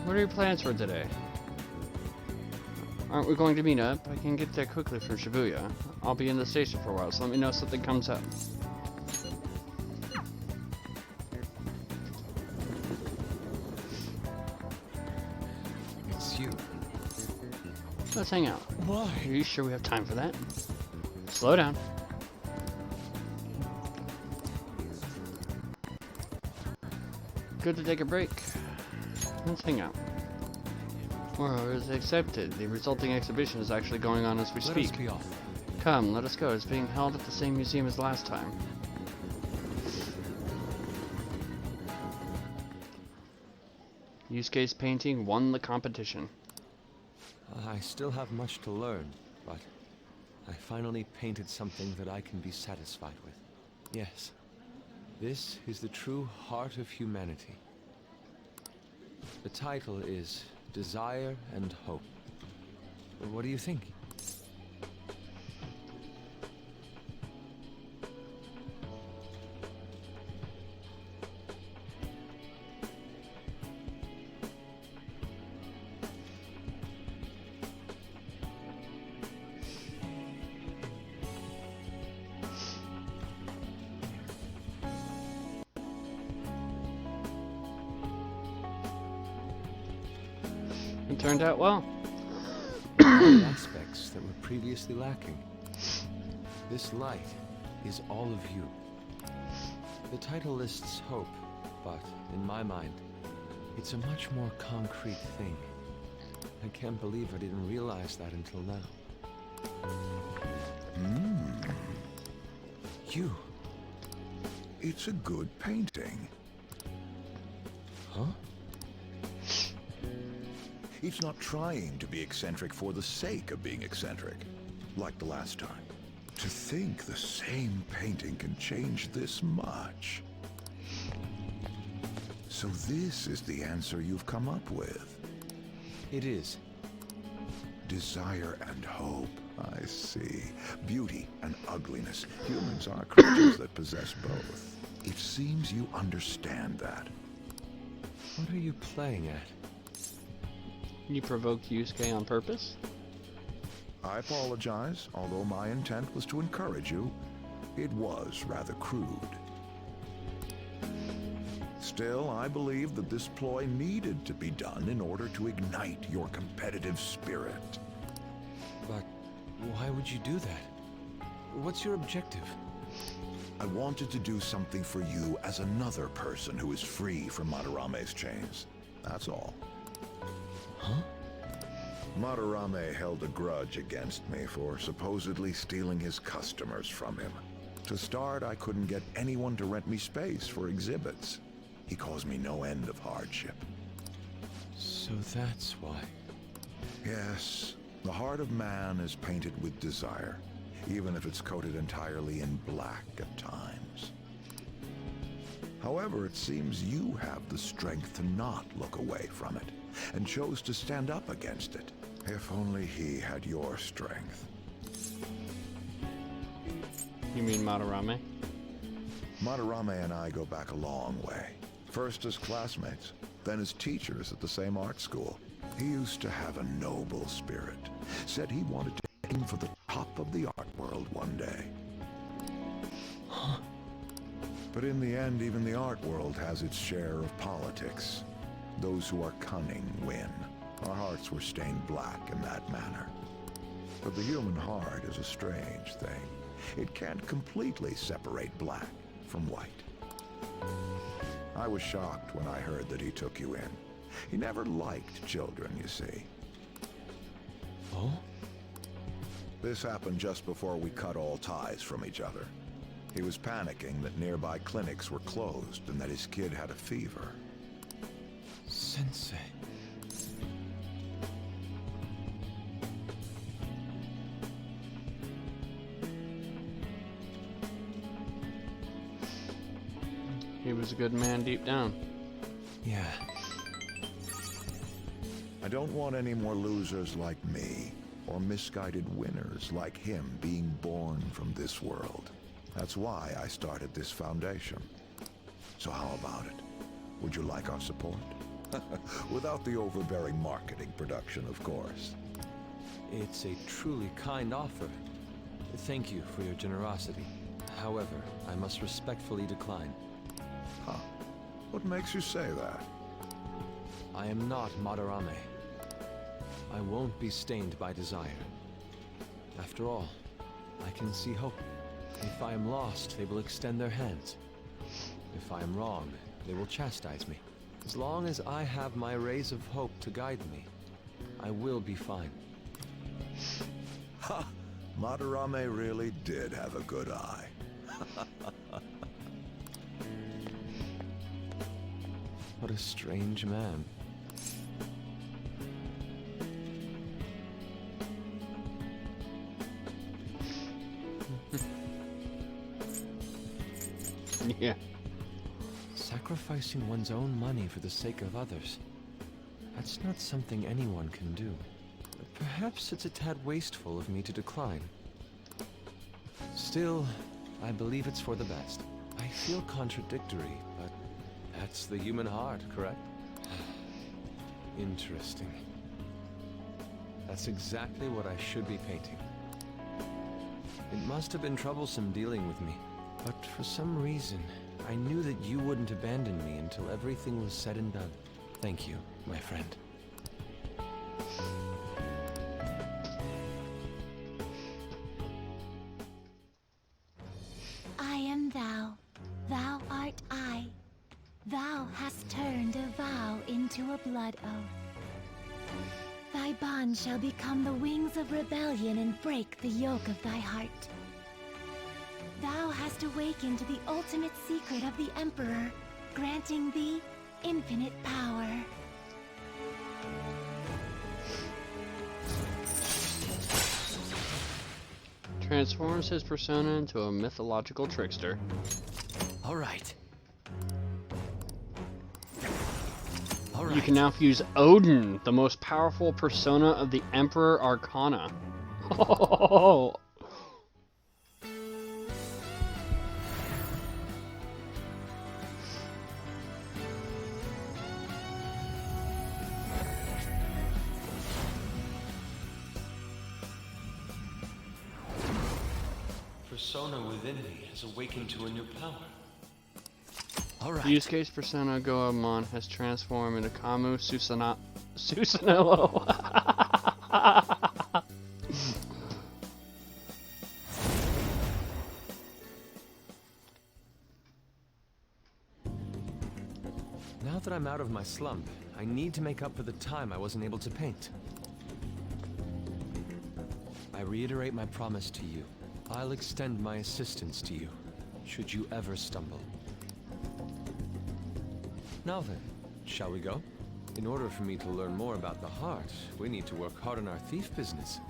What are your plans for today? Aren't we going to meet up? I can get there quickly from Shibuya. I'll be in the station for a while, so let me know if something comes up. It's you. Let's hang out. Why? Are you sure we have time for that? Slow down. Good to take a break. Let's hang out. Worh is accepted. The resulting exhibition is actually going on as we speak. Let us be off. Come, let us go. It's being held at the same museum as last time. Yusuke's painting won the competition. I still have much to learn, but I finally painted something that I can be satisfied with. Yes, this is the true heart of humanity. The title is Desire and Hope. What do you think? It turned out well. Aspects that were previously lacking. This light is all of you. The title lists hope, but in my mind, it's a much more concrete thing. I can't believe I didn't realize that until now. You. It's a good painting. Huh? It's not trying to be eccentric for the sake of being eccentric, like the last time. To think the same painting can change this much. So this is the answer you've come up with. It is. Desire and hope. I see. Beauty and ugliness. Humans are creatures that possess both. It seems you understand that. What are you playing at? You provoked Yusuke on purpose? I apologize, although my intent was to encourage you. It was rather crude. Still, I believe that this ploy needed to be done in order to ignite your competitive spirit. But why would you do that? What's your objective? I wanted to do something for you as another person who is free from Madarame's chains. That's all. Huh? Madarame held a grudge against me for supposedly stealing his customers from him. To start, I couldn't get anyone to rent me space for exhibits. He caused me no end of hardship. So that's why. Yes, the heart of man is painted with desire, even if it's coated entirely in black at times. However, it seems you have the strength to not look away from it, and chose to stand up against it. If only he had your strength. You mean Madarame? Madarame and I go back a long way. First as classmates, then as teachers at the same art school. He used to have a noble spirit. Said he wanted to aim for the top of the art world one day. Huh? But in the end, even the art world has its share of politics. Those who are cunning win. Our hearts were stained black in that manner. But the human heart is a strange thing. It can't completely separate black from white. I was shocked when I heard that he took you in. He never liked children, you see. Oh? This happened just before we cut all ties from each other. He was panicking that nearby clinics were closed and that his kid had a fever. Sensei. He was a good man deep down. Yeah. I don't want any more losers like me, or misguided winners like him being born from this world. That's why I started this foundation. So how about it? Would you like our support? Without the overbearing marketing production, of course. It's a truly kind offer. Thank you for your generosity. However, I must respectfully decline. Huh. What makes you say that? I am not Madarame. I won't be stained by desire. After all, I can see hope. If I am lost, they will extend their hands. If I am wrong, they will chastise me. As long as I have my rays of hope to guide me, I will be fine. Ha! Madarame really did have a good eye. What a strange man. Yeah. Sacrificing one's own money for the sake of others. That's not something anyone can do. Perhaps it's a tad wasteful of me to decline. Still, I believe it's for the best. I feel contradictory, but that's the human heart, correct? Interesting. That's exactly what I should be painting. It must have been troublesome dealing with me, but for some reason, I knew that you wouldn't abandon me until everything was said and done. Thank you, my friend. I am thou, thou art I. Thou hast turned a vow into a blood oath. Thy bond shall become the wings of rebellion and break the yoke of thy heart. Thou hast awakened the ultimate secret of the Emperor, granting thee infinite power. Transforms his persona into a mythological trickster. All right. You can now fuse Odin, the most powerful persona of the Emperor Arcana. Oh. Persona within me has awakened to a new power. Alright. Use case persona Goemon has transformed into Kamu Susanello. Now that I'm out of my slump, I need to make up for the time I wasn't able to paint. I reiterate my promise to you. I'll extend my assistance to you, should you ever stumble. Now then, shall we go? In order for me to learn more about the heart, we need to work hard on our thief business.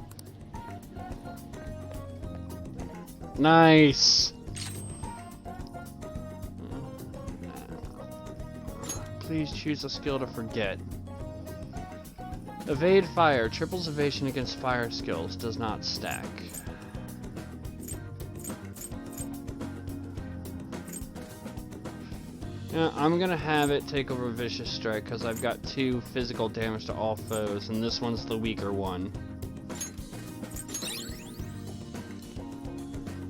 Nice. Please choose a skill to forget. Evade fire. Triples evasion against fire skills. Does not stack. Yeah, I'm gonna have it take over Vicious Strike because I've got 2 physical damage to all foes, and this one's the weaker one.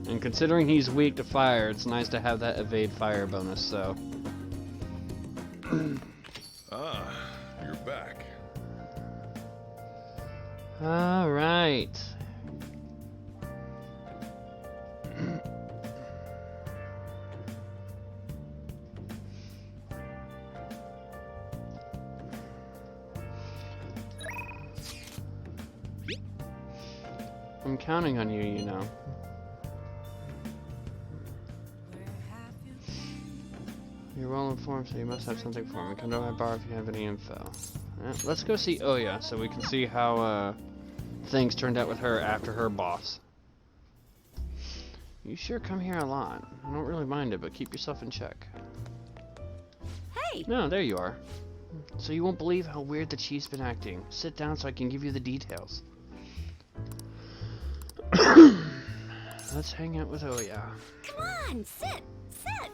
And considering he's weak to fire, it's nice to have that evade fire bonus, so. Ah, you're back. Alright. I'm counting on you, you know. You're well informed, so you must have something for me. Come to my bar if you have any info. Let's go see Oya, so we can see how things turned out with her after her boss. You sure come here a lot. I don't really mind it, but keep yourself in check. Hey! No, there you are. So you won't believe how weird the chief's been acting. Sit down so I can give you the details. let's hang out with Oya. Come on, sit, sit.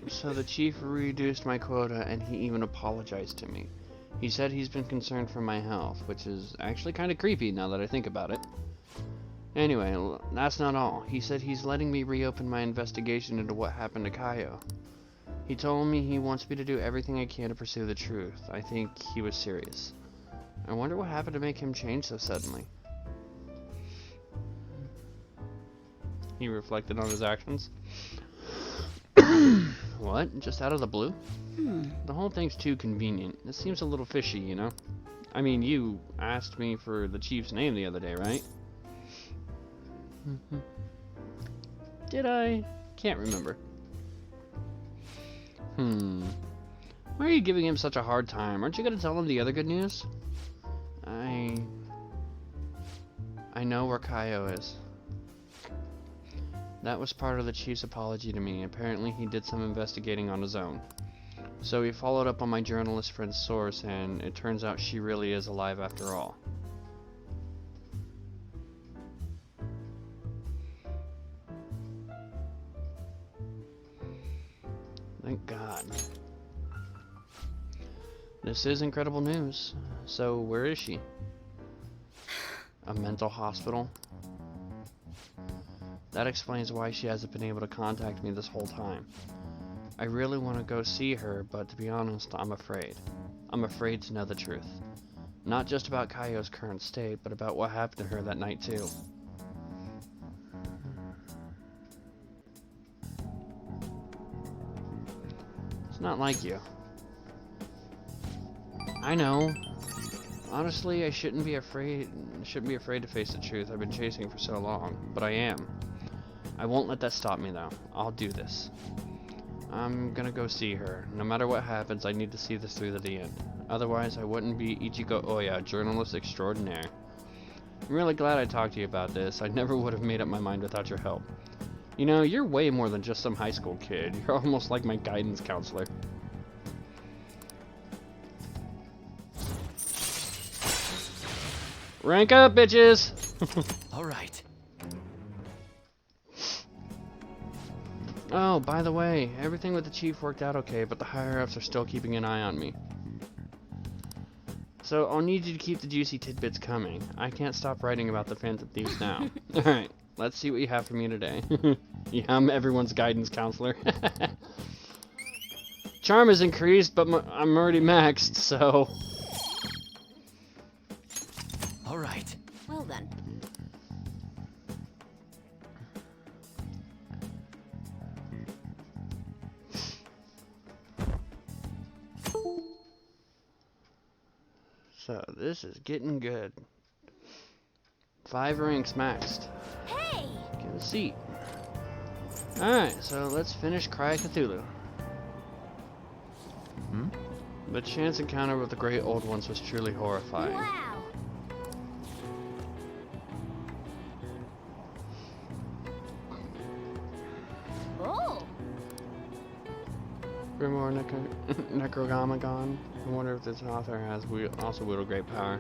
So the chief reduced my quota and he even apologized to me. He said he's been concerned for my health, which is actually kind of creepy now that I think about it. Anyway, that's not all. He said he's letting me reopen my investigation into what happened to Kaio. He told me he wants me to do everything I can to pursue the truth. I think he was serious. I wonder what happened to make him change so suddenly. He reflected on his actions. What? Just out of the blue? The whole thing's too convenient. It seems a little fishy, you know? I mean, you asked me for the chief's name the other day, right? Did I? Can't remember. Why are you giving him such a hard time? Aren't you gonna tell him the other good news? I know where Kaio is. That was part of the chief's apology to me. Apparently he did some investigating on his own. So he followed up on my journalist friend's source, and it turns out she really is alive after all. Thank God. This is incredible news. So where is she? A mental hospital? That explains why she hasn't been able to contact me this whole time. I really want to go see her, but to be honest, I'm afraid. I'm afraid to know the truth. Not just about Kaio's current state, but about what happened to her that night too. It's not like you. I know. Honestly, I shouldn't be afraid to face the truth. I've been chasing for so long, but I am. I won't let that stop me though. I'll do this. I'm gonna go see her. No matter what happens, I need to see this through to the end. Otherwise, I wouldn't be Ichigo Oya, journalist extraordinaire. I'm really glad I talked to you about this. I never would have made up my mind without your help. You know, you're way more than just some high school kid. You're almost like my guidance counselor. Rank up, bitches! All right. Oh, by the way, everything with the chief worked out okay, but the higher-ups are still keeping an eye on me. So I'll need you to keep the juicy tidbits coming. I can't stop writing about the Phantom Thieves now. Alright, let's see what you have for me today. Yeah, I'm everyone's guidance counselor. Charm is increased, but I'm already maxed, so... All right. Well then. So this is getting good. 5 ranks maxed. Hey! Get a seat. Alright, so let's finish Cry Cthulhu. The chance encounter with the Great Old Ones was truly horrifying. Wow! Oh! Grimoire Necrogomagon. I wonder if this author has also wielded great power.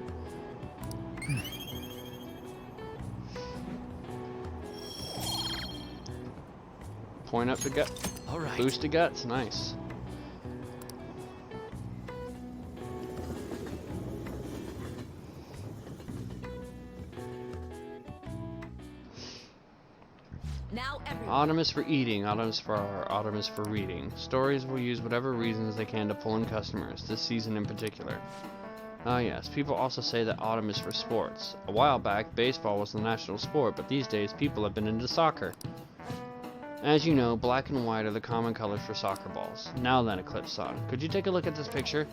Point up the gut. All right. Boost the guts. Nice. Now everyone. Autumn is for eating, autumn is for reading. Stories will use whatever reasons they can to pull in customers, this season in particular. Ah yes, people also say that autumn is for sports. A while back, baseball was the national sport, but these days people have been into soccer. As you know, black and white are the common colors for soccer balls. Now then, Eclipse Son, could you take a look at this picture?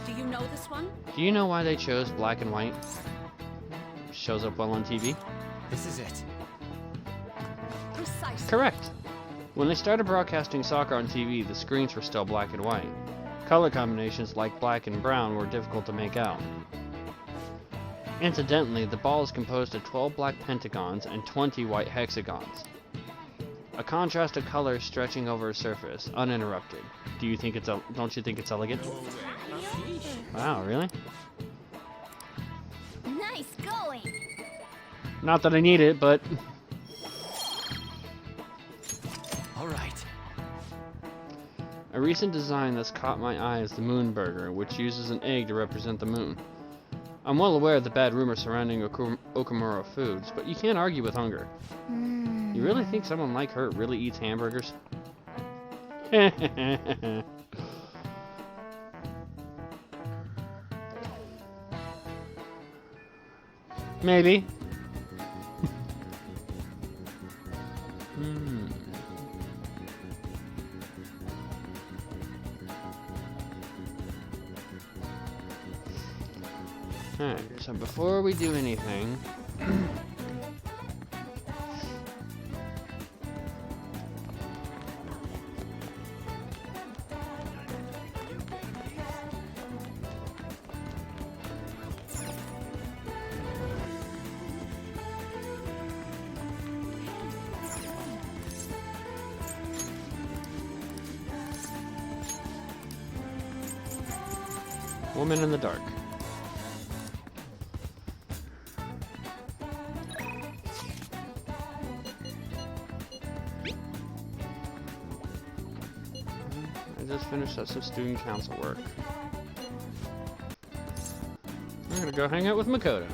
Do you know this one? Do you know why they chose black and white? Shows up well on TV? This is it. Precisely. Correct. When they started broadcasting soccer on TV, the screens were still black and white. Color combinations like black and brown were difficult to make out. Incidentally, the ball is composed of 12 black pentagons and 20 white hexagons. A contrast of color stretching over a surface, uninterrupted. Do you think it's don't you think it's elegant? Wow, really? Nice going. Not that I need it, but All right. a recent design that's caught my eye is the Moon Burger, which uses an egg to represent the moon. I'm well aware of the bad rumors surrounding Okumura foods, but you can't argue with hunger. You really think someone like her really eats hamburgers? Maybe. Alright, so before we do anything, Woman in the Dark. I just finished up some student council work. I'm gonna go hang out with Makoto.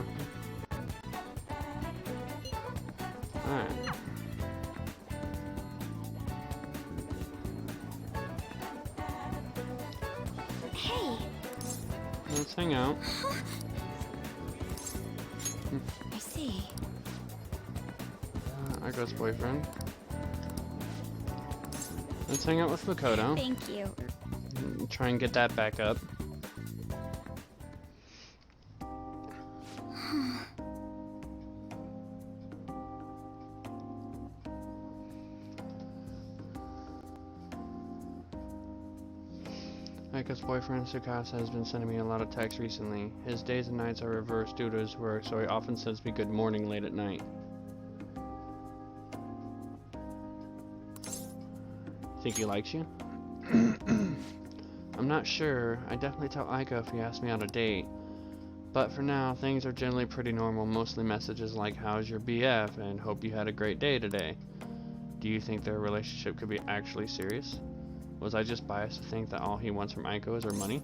Alright. Hey. Let's hang out. I see. Aiko's boyfriend. Let's hang out with Makoto. Thank you. Try and get that back up. Aiko's boyfriend Tsukasa has been sending me a lot of texts recently. His days and nights are reversed due to his work, so he often sends me good morning late at night. Think he likes you? I'm not sure. I definitely tell Aiko if he asks me out a date. But for now, things are generally pretty normal, mostly messages like, how's your BF, and hope you had a great day today. Do you think their relationship could be actually serious? Was I just biased to think that all he wants from Aiko is her money?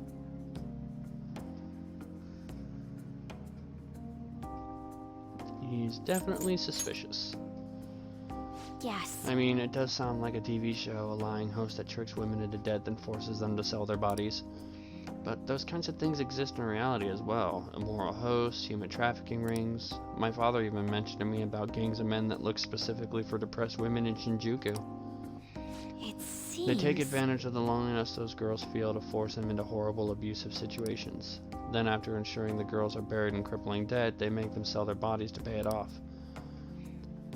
He's definitely suspicious. Yes. I mean, it does sound like a TV show, a lying host that tricks women into death and forces them to sell their bodies. But those kinds of things exist in reality as well. Immoral hosts, human trafficking rings. My father even mentioned to me about gangs of men that look specifically for depressed women in Shinjuku. It seems... They take advantage of the loneliness those girls feel to force them into horrible, abusive situations. Then after ensuring the girls are buried in crippling debt, they make them sell their bodies to pay it off.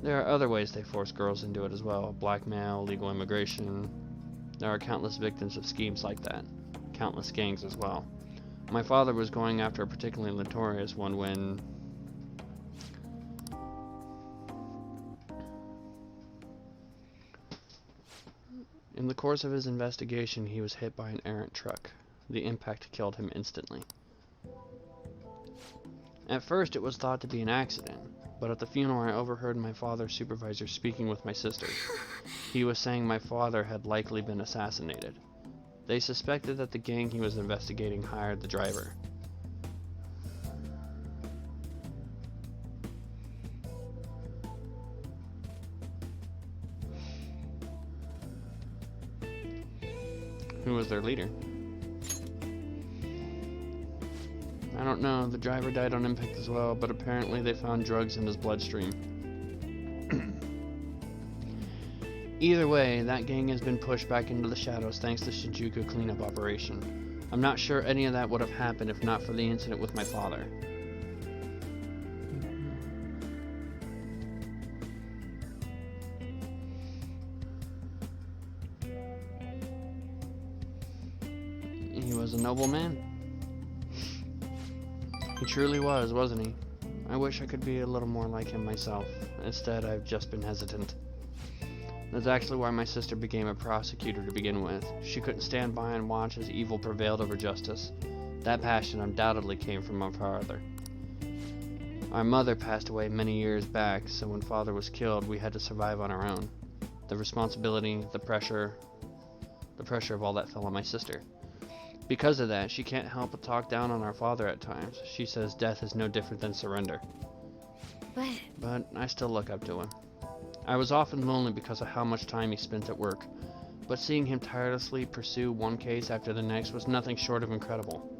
There are other ways they force girls into it as well. Blackmail, illegal immigration. There are countless victims of schemes like that. Countless gangs as well. My father was going after a particularly notorious one when... In the course of his investigation, he was hit by an errant truck. The impact killed him instantly. At first, it was thought to be an accident. But at the funeral, I overheard my father's supervisor speaking with my sister. He was saying my father had likely been assassinated. They suspected that the gang he was investigating hired the driver. Who was their leader? I don't know, the driver died on impact as well, but apparently they found drugs in his bloodstream. Either way, that gang has been pushed back into the shadows thanks to Shinjuku cleanup operation. I'm not sure any of that would have happened if not for the incident with my father. He was a noble man. He truly was, wasn't he? I wish I could be a little more like him myself. Instead, I've just been hesitant. That's actually why my sister became a prosecutor to begin with. She couldn't stand by and watch as evil prevailed over justice. That passion undoubtedly came from my father. Our mother passed away many years back, so when father was killed, we had to survive on our own. The responsibility, the pressure of all that fell on my sister. Because of that, she can't help but talk down on our father at times. She says death is no different than surrender. But I still look up to him. I was often lonely because of how much time he spent at work, but seeing him tirelessly pursue one case after the next was nothing short of incredible.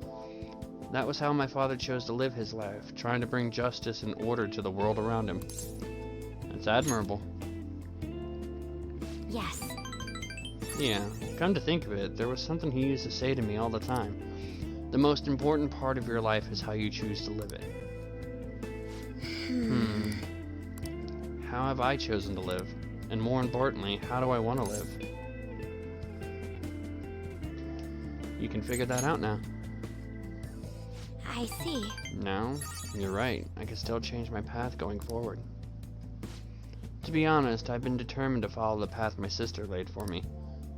That was how my father chose to live his life, trying to bring justice and order to the world around him. It's admirable. Yes. Yeah, come to think of it, there was something he used to say to me all the time. The most important part of your life is how you choose to live it. How have I chosen to live? And more importantly, how do I want to live? You can figure that out now. I see. No, you're right. I can still change my path going forward. To be honest, I've been determined to follow the path my sister laid for me.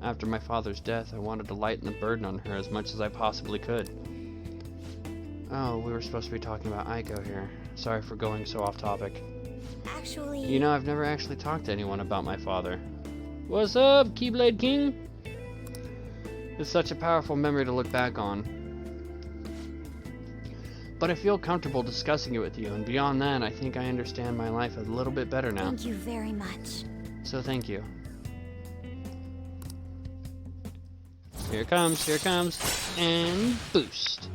After my father's death, I wanted to lighten the burden on her as much as I possibly could. Oh, we were supposed to be talking about Aiko here. Sorry for going so off topic. Actually... You know, I've never actually talked to anyone about my father. What's up, Keyblade King? It's such a powerful memory to look back on. But I feel comfortable discussing it with you, and beyond that, I think I understand my life a little bit better now. Thank you very much. So thank you. Here it comes, and boost.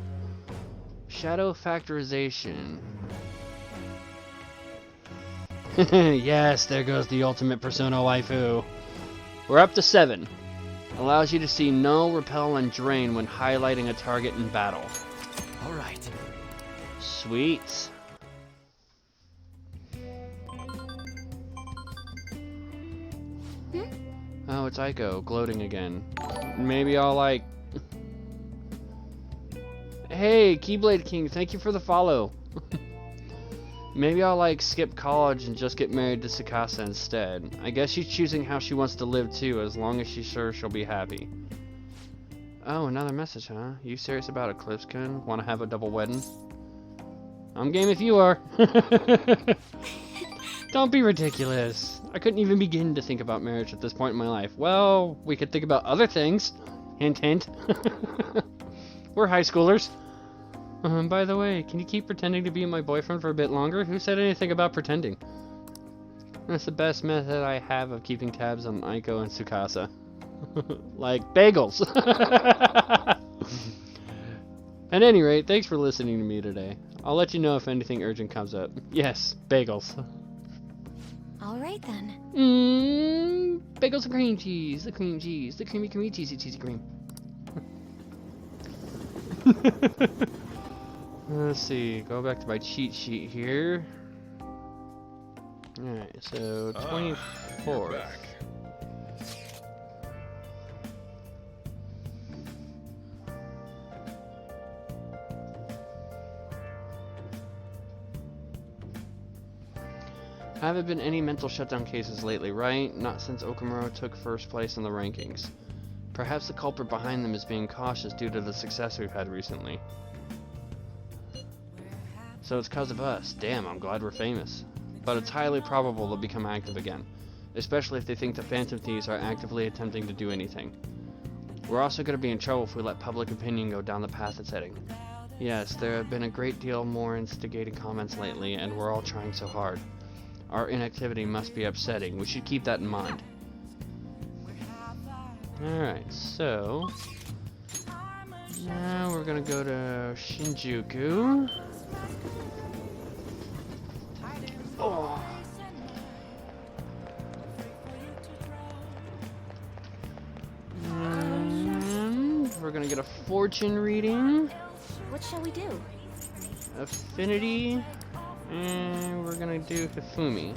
Shadow factorization. Yes, there goes the ultimate Persona waifu. We're up to 7. Allows you to see null, repel, and drain when highlighting a target in battle. Alright. Sweet. Oh, it's Aiko, gloating again. Maybe I'll like... Hey, Keyblade King, thank you for the follow. Maybe I'll like skip college and just get married to Tsukasa instead. I guess she's choosing how she wants to live too, as long as she's sure she'll be happy. Oh, another message, huh? You serious about Eclipse-kun? Want to have a double wedding? I'm game if you are. Don't be ridiculous. I couldn't even begin to think about marriage at this point in my life. Well, we could think about other things. Hint, hint. We're high schoolers. By the way, can you keep pretending to be my boyfriend for a bit longer? Who said anything about pretending? That's the best method I have of keeping tabs on Aiko and Tsukasa. Like bagels. At any rate, thanks for listening to me today. I'll let you know if anything urgent comes up. Yes, bagels. Alright then. Bagels and cream cheese. The cream cheese. The creamy, creamy, cheesy, cheesy cream. Let's see. Go back to my cheat sheet here. Alright, so 24. Haven't been any mental shutdown cases lately, right? Not since Okumura took first place in the rankings. Perhaps the culprit behind them is being cautious due to the success we've had recently. So it's because of us. Damn, I'm glad we're famous. But it's highly probable they'll become active again, especially if they think the Phantom Thieves are actively attempting to do anything. We're also going to be in trouble if we let public opinion go down the path it's heading. Yes, there have been a great deal more instigating comments lately, and we're all trying so hard. Our inactivity must be upsetting. We should keep that in mind. Alright, so... now we're gonna go to Shinjuku. Oh. And we're gonna get a fortune reading. What shall we do? Affinity. And we're gonna do Hifumi.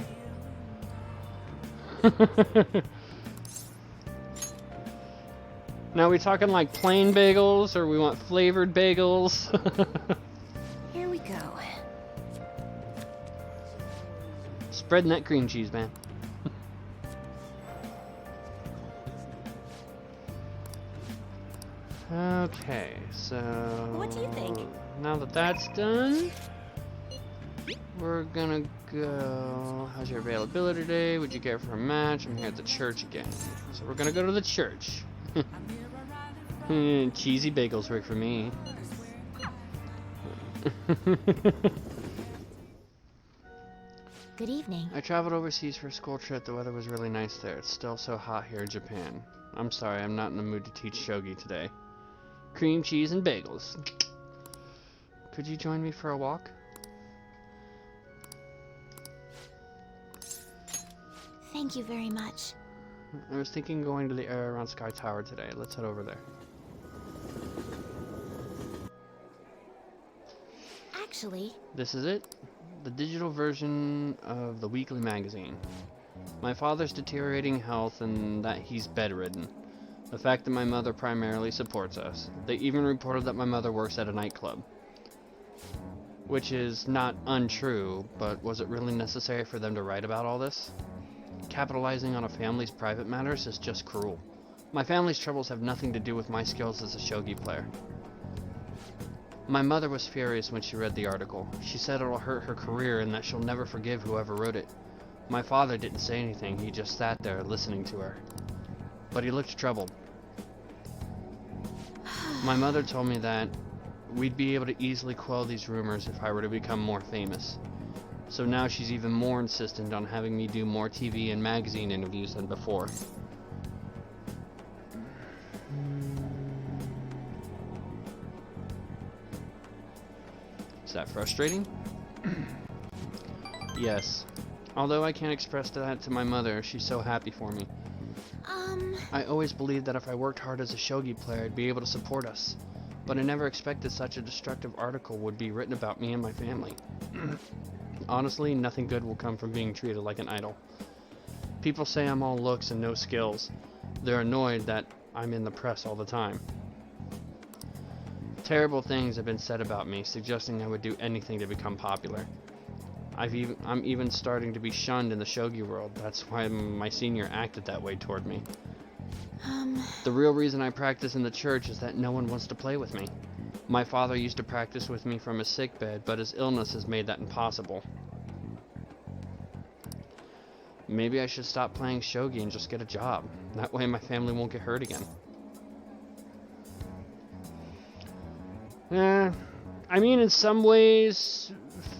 Now, are we talking like plain bagels, or we want flavored bagels? Here we go. Spreading that cream cheese, man. Okay, so... What do you think? Now that that's done, we're gonna go... How's your availability today? Would you care for a match? I'm here at the church again. So we're gonna go to the church. Cheesy bagels work for me. Good evening. I traveled overseas for a school trip. The weather was really nice there. It's still so hot here in Japan. I'm sorry, I'm not in the mood to teach shogi today. Cream cheese and bagels. Could you join me for a walk? Thank you very much. I was thinking going to the area around Sky Tower today. Let's head over there. Actually, This is it. The digital version of the weekly magazine. My father's deteriorating health and that he's bedridden. The fact that my mother primarily supports us. They even reported that my mother works at a nightclub. Which is not untrue, but was it really necessary for them to write about all this? Capitalizing on a family's private matters is just cruel. My family's troubles have nothing to do with my skills as a shogi player. My mother was furious when she read the article. She said it'll hurt her career and that she'll never forgive whoever wrote it. My father didn't say anything, he just sat there listening to her. But he looked troubled. My mother told me that we'd be able to easily quell these rumors if I were to become more famous. So now she's even more insistent on having me do more TV and magazine interviews than before. Is that frustrating? Yes. Although I can't express that to my mother, she's so happy for me. I always believed that if I worked hard as a shogi player, I'd be able to support us. But I never expected such a destructive article would be written about me and my family. Honestly, nothing good will come from being treated like an idol. People say I'm all looks and no skills. They're annoyed that I'm in the press all the time. Terrible things have been said about me, suggesting I would do anything to become popular. I'm even starting to be shunned in the shogi world. That's why my senior acted that way toward me. The real reason I practice in the church is that no one wants to play with me. My father used to practice with me from his sickbed, but his illness has made that impossible. Maybe I should stop playing shogi and just get a job. That way my family won't get hurt again. I mean, in some ways,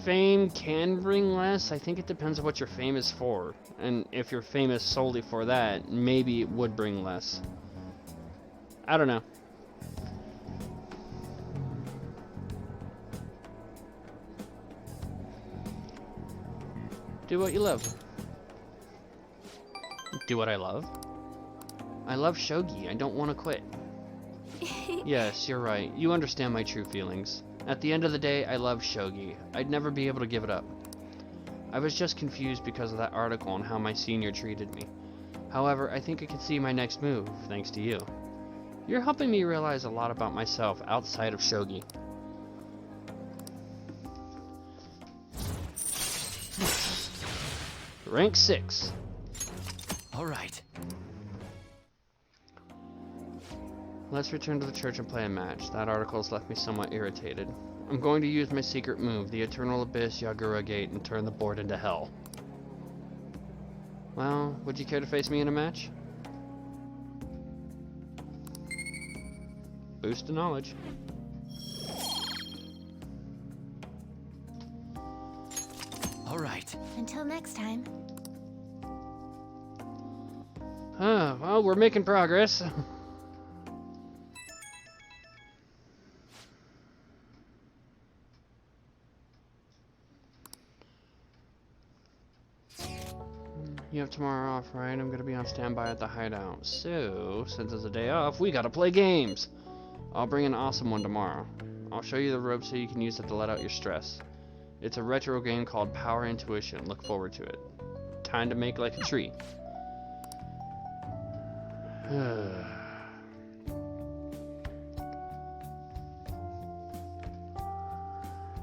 fame can bring less. I think it depends on what you're famous for. And if you're famous solely for that, maybe it would bring less. I don't know. Do what you love. Do what I love? I love shogi. I don't want to quit. Yes, you're right. You understand my true feelings. At the end of the day, I love shogi. I'd never be able to give it up. I was just confused because of that article and how my senior treated me. However, I think I can see my next move, thanks to you. You're helping me realize a lot about myself outside of shogi. Rank 6. All right. Let's return to the church and play a match. That article has left me somewhat irritated. I'm going to use my secret move, the Eternal Abyss Yagura Gate, and turn the board into hell. Well, would you care to face me in a match? Boost to knowledge. All right. Until next time. Well, we're making progress. You have tomorrow off, right? I'm gonna be on standby at the hideout. So, since it's a day off, we gotta play games! I'll bring an awesome one tomorrow. I'll show you the ropes so you can use it to let out your stress. It's a retro game called Power Intuition. Look forward to it. Time to make like a tree.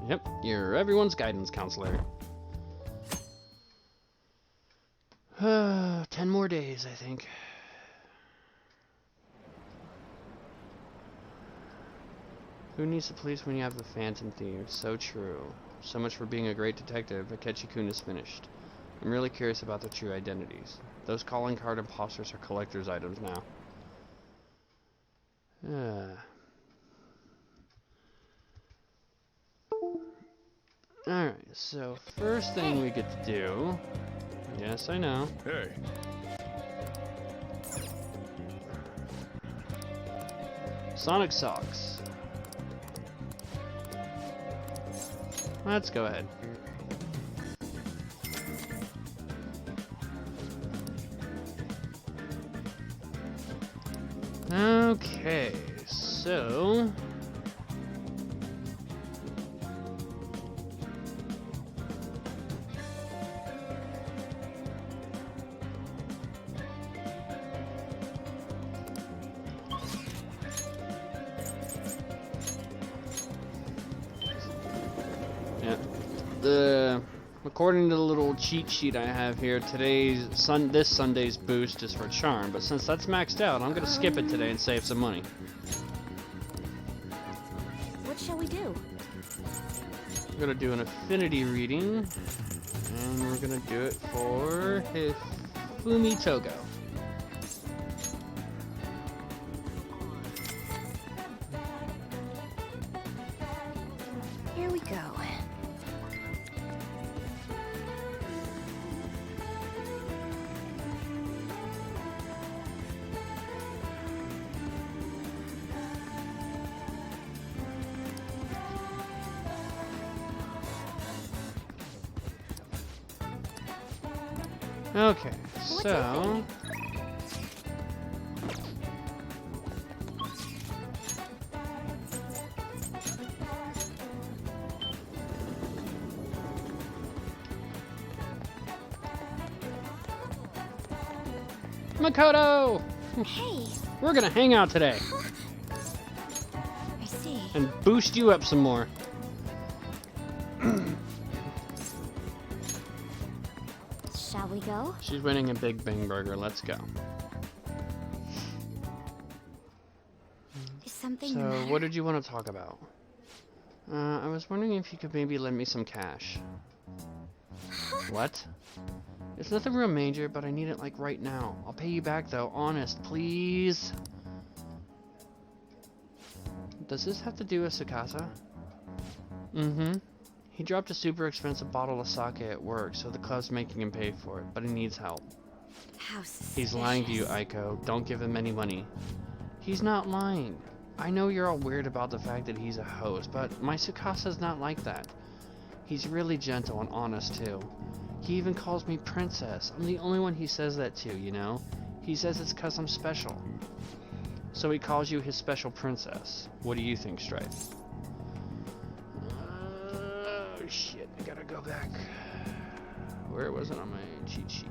Yep, you're everyone's guidance counselor. 10 more days, I think. Who needs the police when you have the Phantom Thieves? So true. So much for being a great detective. Akechi-kun is finished. I'm really curious about their true identities. Those calling card imposters are collector's items now. Alright, so first thing we get to do... Yes, I know. Hey. Sonic Socks. Let's go ahead. Okay, so... According to the little cheat sheet I have here, this Sunday's boost is for Charm, but since that's maxed out, I'm gonna skip it today and save some money. What shall we do? We're gonna do an affinity reading, and we're gonna do it for Hifumi Togo. Here we go. Okay, so... Makoto! Hey! We're gonna hang out today. I see. And boost you up some more. Shall we go? She's winning a Big Bang Burger. Let's go. Is something So, the matter? what did you want to talk about? I was wondering if you could maybe lend me some cash. What? It's nothing real major, but I need it like right now. I'll pay you back though, honest, please. Does this have to do with Tsukasa? Mm-hmm. He dropped a super expensive bottle of sake at work, so the club's making him pay for it, but he needs help. How suspicious. He's lying to you, Aiko. Don't give him any money. He's not lying. I know you're all weird about the fact that he's a host, but my Tsukasa's not like that. He's really gentle and honest too. He even calls me princess. I'm the only one he says that to, you know? He says it's 'cause I'm special. So he calls you his special princess. What do you think, Strife? Oh shit, I gotta go back. Where was it on my cheat sheet?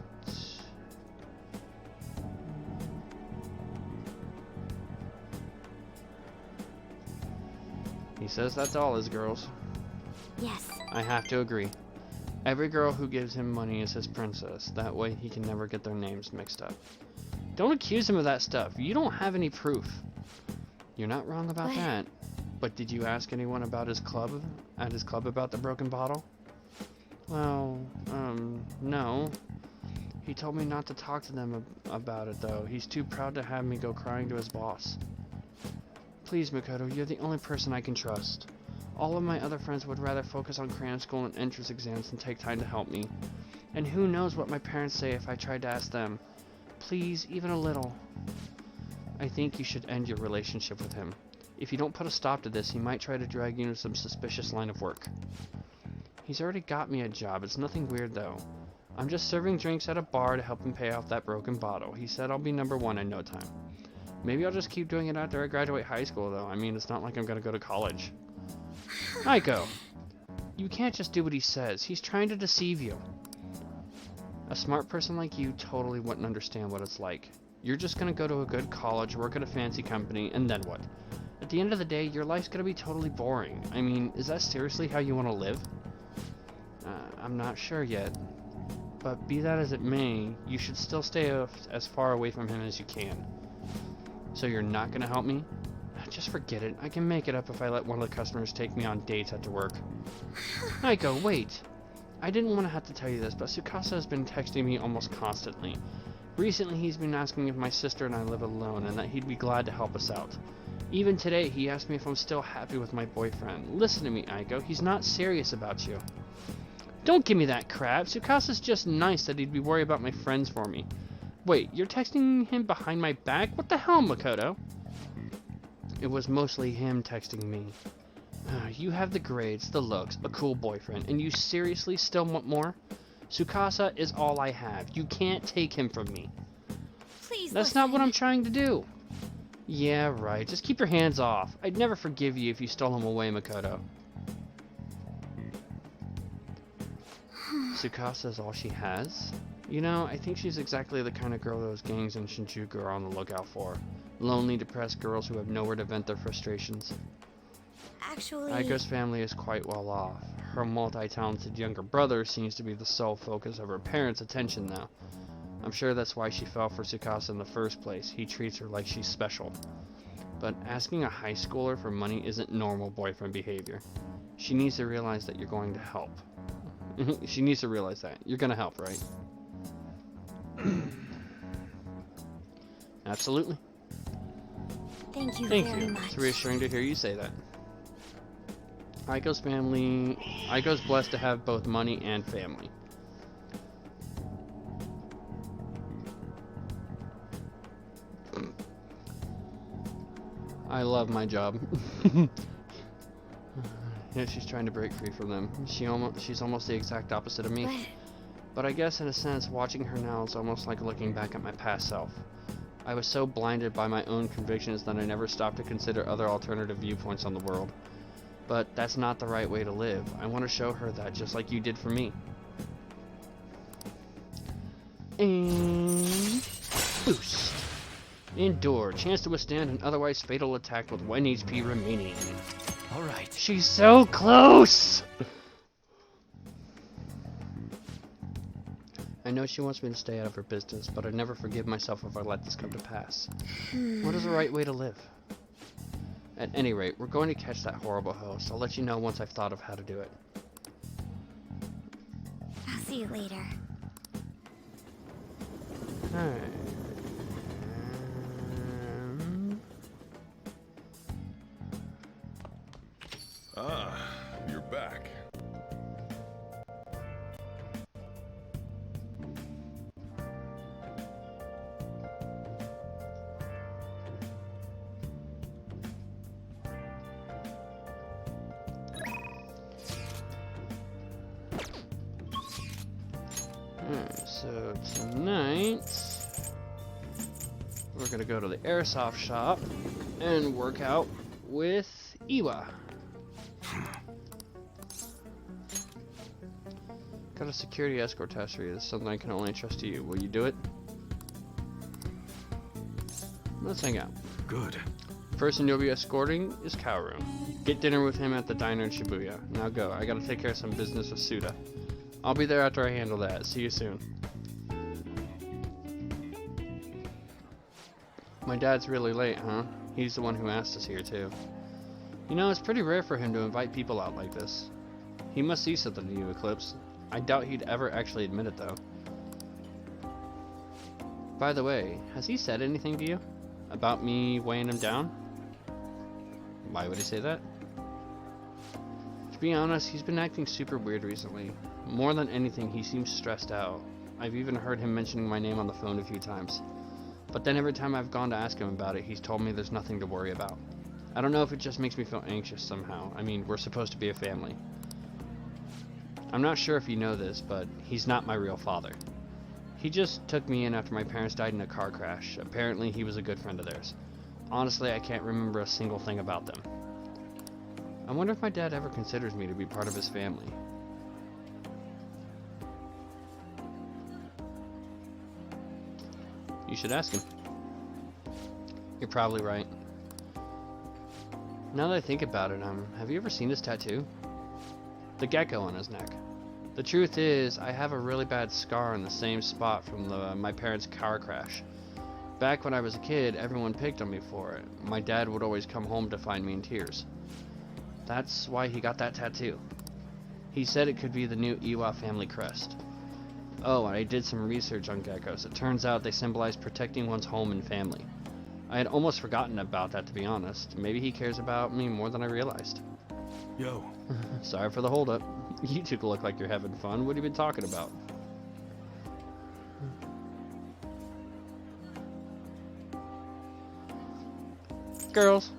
He says that's all his girls. Yes. I have to agree. Every girl who gives him money is his princess. That way he can never get their names mixed up. Don't accuse him of that stuff. You don't have any proof. You're not wrong about that. But did you ask anyone about his club? At his club about the broken bottle? Well, no. He told me not to talk to them about it though. He's too proud to have me go crying to his boss. Please, Makoto, you're the only person I can trust. All of my other friends would rather focus on cram school and entrance exams than take time to help me. And who knows what my parents say if I tried to ask them. Please, even a little. I think you should end your relationship with him. If you don't put a stop to this, he might try to drag you into some suspicious line of work. He's already got me a job. It's nothing weird, though. I'm just serving drinks at a bar to help him pay off that broken bottle. He said I'll be #1 in no time. Maybe I'll just keep doing it after I graduate high school, though. I mean, it's not like I'm gonna go to college. Aiko, you can't just do what he says. He's trying to deceive you. A smart person like you totally wouldn't understand what it's like. You're just gonna go to a good college, work at a fancy company, and then what? At the end of the day, your life's gonna be totally boring. I mean, is that seriously how you want to live? I'm not sure yet. But be that as it may, you should still stay as far away from him as you can. So you're not gonna help me? Just forget it. I can make it up if I let one of the customers take me on dates after work. Aiko, wait. I didn't want to have to tell you this, but Tsukasa has been texting me almost constantly. Recently, he's been asking if my sister and I live alone and that he'd be glad to help us out. Even today, he asked me if I'm still happy with my boyfriend. Listen to me, Aiko. He's not serious about you. Don't give me that crap. Tsukasa's just nice that he'd be worried about my friends for me. Wait, you're texting him behind my back? What the hell, Makoto? It was mostly him texting me. You have the grades, the looks, a cool boyfriend, and you seriously still want more? Tsukasa is all I have. You can't take him from me. Please That's not what I'm trying to do. Yeah, right. Just keep your hands off. I'd never forgive you if you stole him away, Makoto. Tsukasa is all she has? You know, I think she's exactly the kind of girl those gangs in Shinjuku are on the lookout for. Lonely, depressed girls who have nowhere to vent their frustrations. Actually... Aiko's family is quite well off. Her multi-talented younger brother seems to be the sole focus of her parents' attention now. I'm sure that's why she fell for Tsukasa in the first place. He treats her like she's special. But asking a high schooler for money isn't normal boyfriend behavior. She needs to realize that you're going to help. She needs to realize that. You're going to help, right? Absolutely. Thank you Thank very you. much. It's reassuring to hear you say that. Aiko's family... Aiko's blessed to have both money and family. I love my job. Yeah, she's trying to break free from them. She's almost the exact opposite of me. But I guess in a sense, watching her now is almost like looking back at my past self. I was so blinded by my own convictions that I never stopped to consider other alternative viewpoints on the world. But that's not the right way to live. I want to show her that, just like you did for me. And... boost. Endure. Chance to withstand an otherwise fatal attack with 1 HP remaining. Alright. She's so close! I know she wants me to stay out of her business, but I'd never forgive myself if I let this come to pass. What is the right way to live? At any rate, we're going to catch that horrible host. I'll let you know once I've thought of how to do it. I'll see you later. Alright. You're back. So tonight we're gonna go to the airsoft shop and work out with Iwa. Got a security escort test for you. This is something I can only trust to you. Will you do it? Let's hang out. Good. The person you'll be escorting is Kaoru. Get dinner with him at the diner in Shibuya. Now go. I gotta take care of some business with Suda. I'll be there after I handle that. See you soon. My dad's really late, huh? He's the one who asked us here, too. You know, it's pretty rare for him to invite people out like this. He must see something in you, Eclipse. I doubt he'd ever actually admit it, though. By the way, has he said anything to you? About me weighing him down? Why would he say that? To be honest, he's been acting super weird recently. More than anything, he seems stressed out. I've even heard him mentioning my name on the phone a few times. But then every time I've gone to ask him about it, he's told me there's nothing to worry about. I don't know if it just makes me feel anxious somehow. I mean, we're supposed to be a family. I'm not sure if you know this, but he's not my real father. He just took me in after my parents died in a car crash. Apparently, he was a good friend of theirs. Honestly, I can't remember a single thing about them. I wonder if my dad ever considers me to be part of his family. You should ask him. You're probably right. Now that I think about it, have you ever seen his tattoo? The gecko on his neck. The truth is, I have a really bad scar in the same spot from my parents' car crash. Back when I was a kid, everyone picked on me for it. My dad would always come home to find me in tears. That's why he got that tattoo. He said it could be the new Iwa family crest. Oh, and I did some research on geckos. It turns out they symbolize protecting one's home and family. I had almost forgotten about that, to be honest. Maybe he cares about me more than I realized. Yo. Sorry for the holdup. You two look like you're having fun. What have you been talking about? Girls.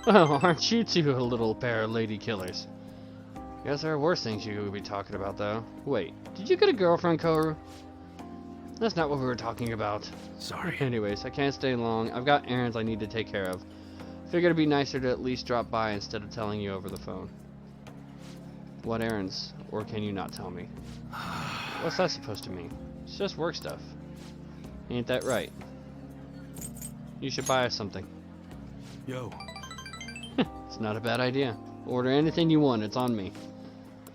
Oh, aren't you two a little pair of lady killers? Guess there are worse things you could be talking about, though. Wait, did you get a girlfriend, Koru? That's not what we were talking about. Sorry. Anyways, I can't stay long. I've got errands I need to take care of. Figured it'd be nicer to at least drop by instead of telling you over the phone. What errands? Or can you not tell me? What's that supposed to mean? It's just work stuff. Ain't that right? You should buy us something. Yo. It's not a bad idea. Order anything you want, it's on me.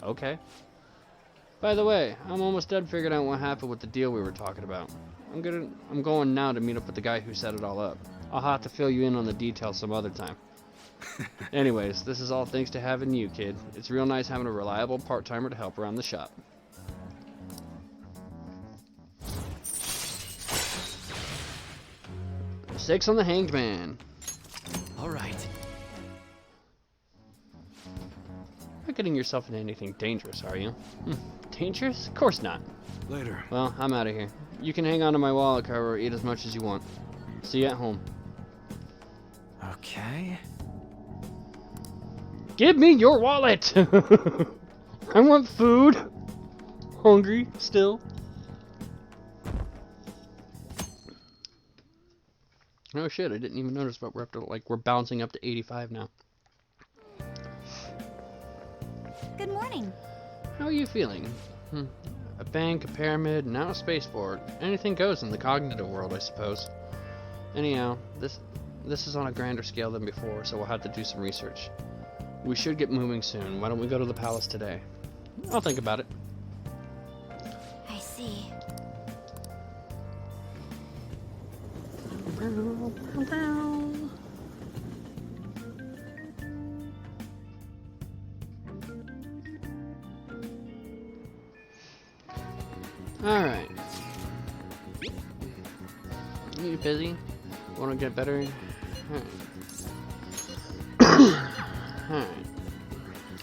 Okay. By the way, I'm almost done figuring out what happened with the deal we were talking about. I'm going now to meet up with the guy who set it all up. I'll have to fill you in on the details some other time. Anyways, this is all thanks to having you, kid. It's real nice having a reliable part-timer to help around the shop. Six on the Hanged Man. All right. Not getting yourself into anything dangerous, are you? Dangerous? Of course not. Later. Well, I'm out of here. You can hang on to my wallet, Koru, or eat as much as you want. See you at home. Okay. Give me your wallet! I want food. Hungry still. Oh shit, I didn't even notice, but we're up to, like, we're bouncing up to 85 now. Good morning. How are you feeling? A bank, a pyramid, now a spaceport. Anything goes in the cognitive world, I suppose. Anyhow, this is on a grander scale than before, so we'll have to do some research. We should get moving soon. Why don't we go to the palace today? I'll think about it. I see. Alright. Are you busy? Want to get better? Alright.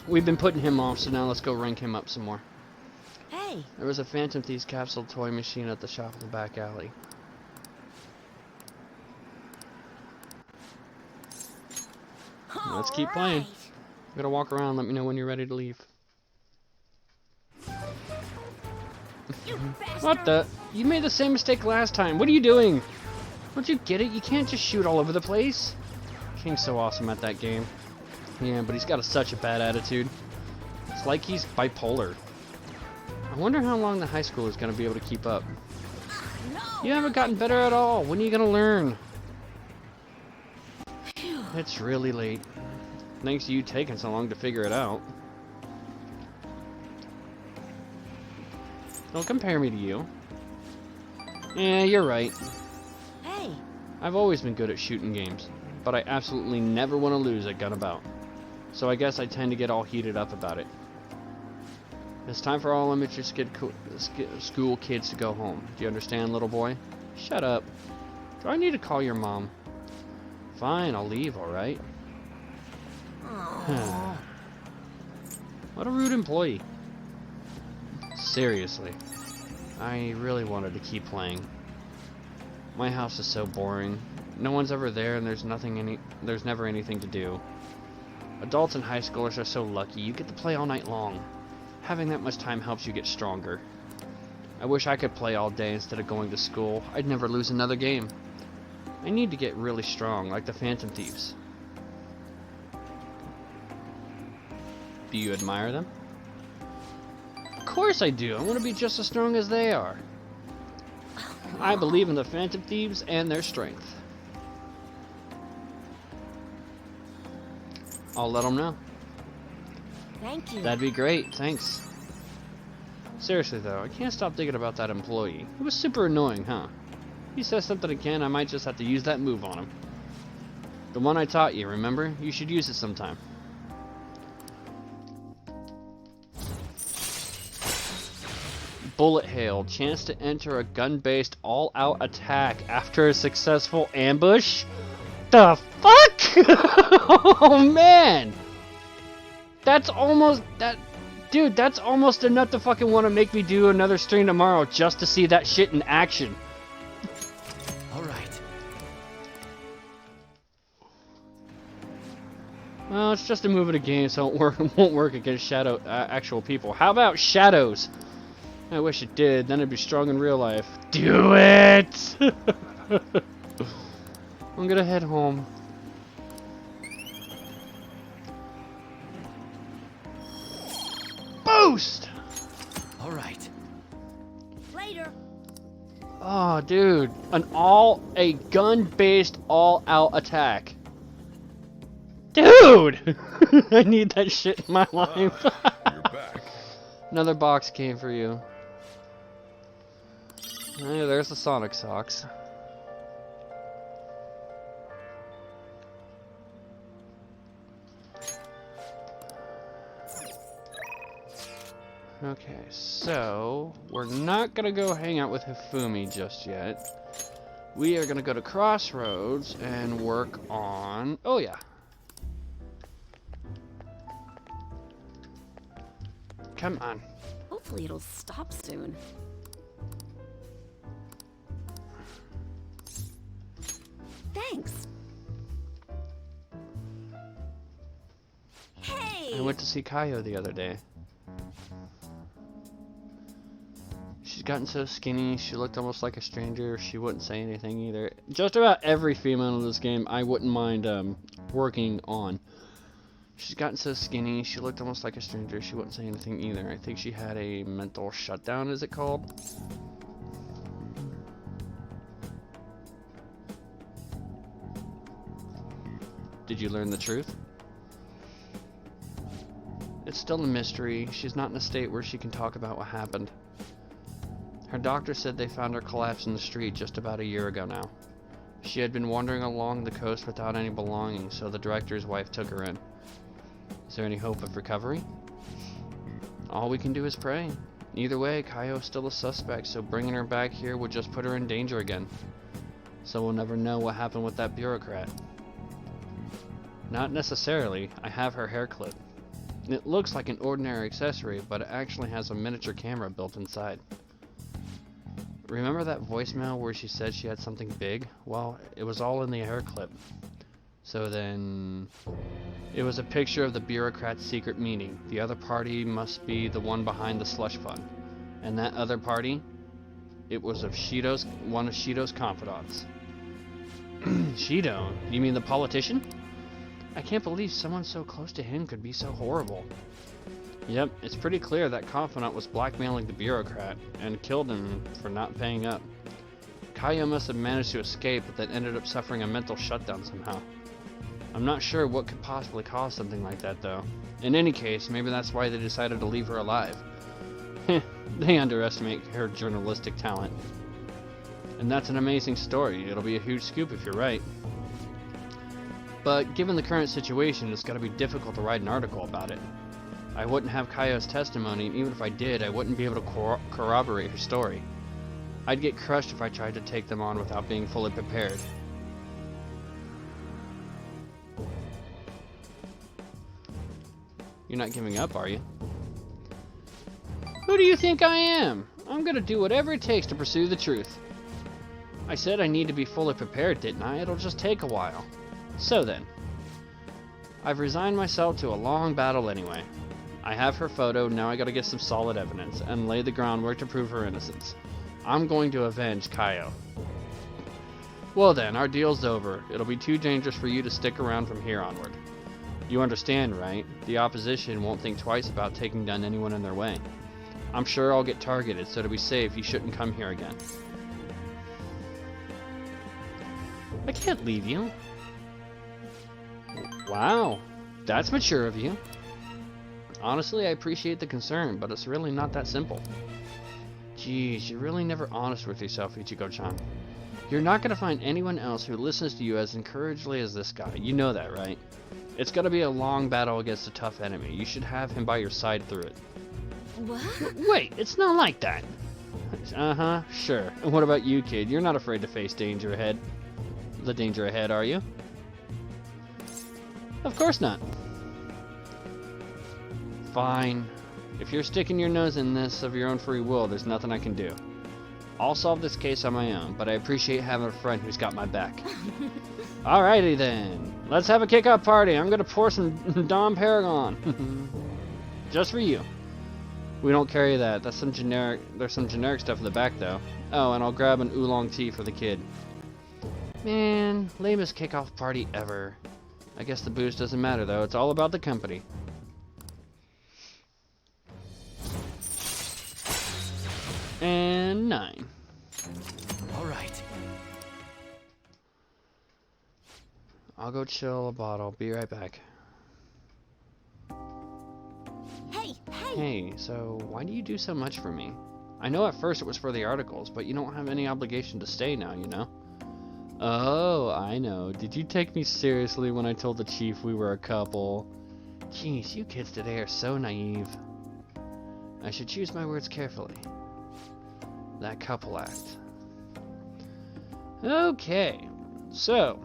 We've been putting him off, so now let's go rank him up some more. Hey. There was a Phantom Thieves capsule toy machine at the shop in the back alley. Let's keep playing. I'm gonna walk around. Let me know when you're ready to leave. What the? You made the same mistake last time. What are you doing? Don't you get it? You can't just shoot all over the place. King's so awesome at that game. Yeah, but he's got such a bad attitude. It's like he's bipolar. I wonder how long the high school is going to be able to keep up. You haven't gotten better at all. When are you going to learn? It's really late. Thanks to you taking so long to figure it out. Don't compare me to you. Yeah, you're right. Hey. I've always been good at shooting games, but I absolutely never want to lose at Gunabout. So I guess I tend to get all heated up about it. It's time for all elementary school kids to go home. Do you understand, little boy? Shut up. Do I need to call your mom? Fine, I'll leave, alright? What a rude employee. Seriously. I really wanted to keep playing. My house is so boring. No one's ever there and there's never anything to do. Adults and high schoolers are so lucky. You get to play all night long. Having that much time helps you get stronger. I wish I could play all day instead of going to school. I'd never lose another game. I need to get really strong, like the Phantom Thieves. Do you admire them? Of course I do. I want to be just as strong as they are. I believe in the Phantom Thieves and their strength. I'll let them know. Thank you. That'd be great, thanks. Seriously though, I can't stop thinking about that employee. It was super annoying, huh? he says something again, I might just have to use that move on him. The one I taught you, remember? You should use it sometime. Bullet hail. Chance to enter a gun-based all-out attack after a successful ambush? The fuck? Oh man! That's almost... Dude, that's almost enough to fucking want to make me do another stream tomorrow just to see that shit in action. Alright. Well, it's just a move in a game, so it won't work against actual people. How about shadows? I wish it did, then it'd be strong in real life. Do it! I'm gonna head home. Boost! Alright. Later. Oh, dude. A gun-based all-out attack. Dude! I need that shit in my life. You're back. Another box came for you. Hey, there's the Sonic socks. Okay, so we're not gonna go hang out with Hifumi just yet. We are gonna go to Crossroads and work on... Oh yeah. Come on. Hopefully it'll stop soon. Thanks. Hey! I went to see Kaio the other day. She's gotten so skinny, she looked almost like a stranger. She wouldn't say anything either. Just about every female in this game I wouldn't mind working on. She's gotten so skinny, she looked almost like a stranger. She wouldn't say anything either. I think she had a mental shutdown, is it called? Did you learn the truth? It's still a mystery. She's not in a state where she can talk about what happened. Her doctor said they found her collapsed in the street just about a year ago now. She had been wandering along the coast without any belongings, so the director's wife took her in. Is there any hope of recovery? All we can do is pray. Either way, Kaio's still a suspect, so bringing her back here would just put her in danger again. So we'll never know what happened with that bureaucrat. Not necessarily. I have her hair clip. It looks like an ordinary accessory, but it actually has a miniature camera built inside. Remember that voicemail where she said she had something big? Well, it was all in the hair clip. So then... It was a picture of the bureaucrat's secret meeting. The other party must be the one behind the slush fund. And that other party? It was of one of Shido's confidants. Shido? You mean the politician? I can't believe someone so close to him could be so horrible. Yep, it's pretty clear that confidant was blackmailing the bureaucrat and killed him for not paying up. Kaio must have managed to escape, but then ended up suffering a mental shutdown somehow. I'm not sure what could possibly cause something like that, though. In any case, maybe that's why they decided to leave her alive. They underestimate her journalistic talent. And that's an amazing story. It'll be a huge scoop if you're right. But given the current situation, it's gotta be difficult to write an article about it. I wouldn't have Kaio's testimony, and even if I did, I wouldn't be able to corroborate her story. I'd get crushed if I tried to take them on without being fully prepared. You're not giving up, are you? Who do you think I am? I'm gonna do whatever it takes to pursue the truth. I said I need to be fully prepared, didn't I? It'll just take a while. So then. I've resigned myself to a long battle anyway. I have her photo, now I gotta get some solid evidence, and lay the groundwork to prove her innocence. I'm going to avenge Kaio. Well then, our deal's over. It'll be too dangerous for you to stick around from here onward. You understand, right? The opposition won't think twice about taking down anyone in their way. I'm sure I'll get targeted, so to be safe, you shouldn't come here again. I can't leave you. Wow, that's mature of you. Honestly, I appreciate the concern, but it's really not that simple. Geez, you're really never honest with yourself, Ichigo-chan. You're not gonna find anyone else who listens to you as encouragedly as this guy. You know that, right? It's gonna be a long battle against a tough enemy. You should have him by your side through it. What? Wait, it's not like that. Uh-huh, sure. And what about you, kid? You're not afraid to face danger ahead. The danger ahead, are you? Of course not. Fine. If you're sticking your nose in this of your own free will, there's nothing I can do. I'll solve this case on my own, but I appreciate having a friend who's got my back. Alrighty then. Let's have a kick-up party. I'm gonna pour some Dom Paragon. Just for you. We don't carry that. That's some generic. There's some generic stuff in the back though. Oh, and I'll grab an oolong tea for the kid. Man, lamest kickoff party ever. I guess the booze doesn't matter though. It's all about the company. And 9. All right. I'll go chill a bottle. Be right back. Hey! Hey, so why do you do so much for me? I know at first it was for the articles, but you don't have any obligation to stay now, you know? Oh, I know. Did you take me seriously when I told the chief we were a couple? Jeez, you kids today are so naive. I should choose my words carefully. That couple act. Okay, so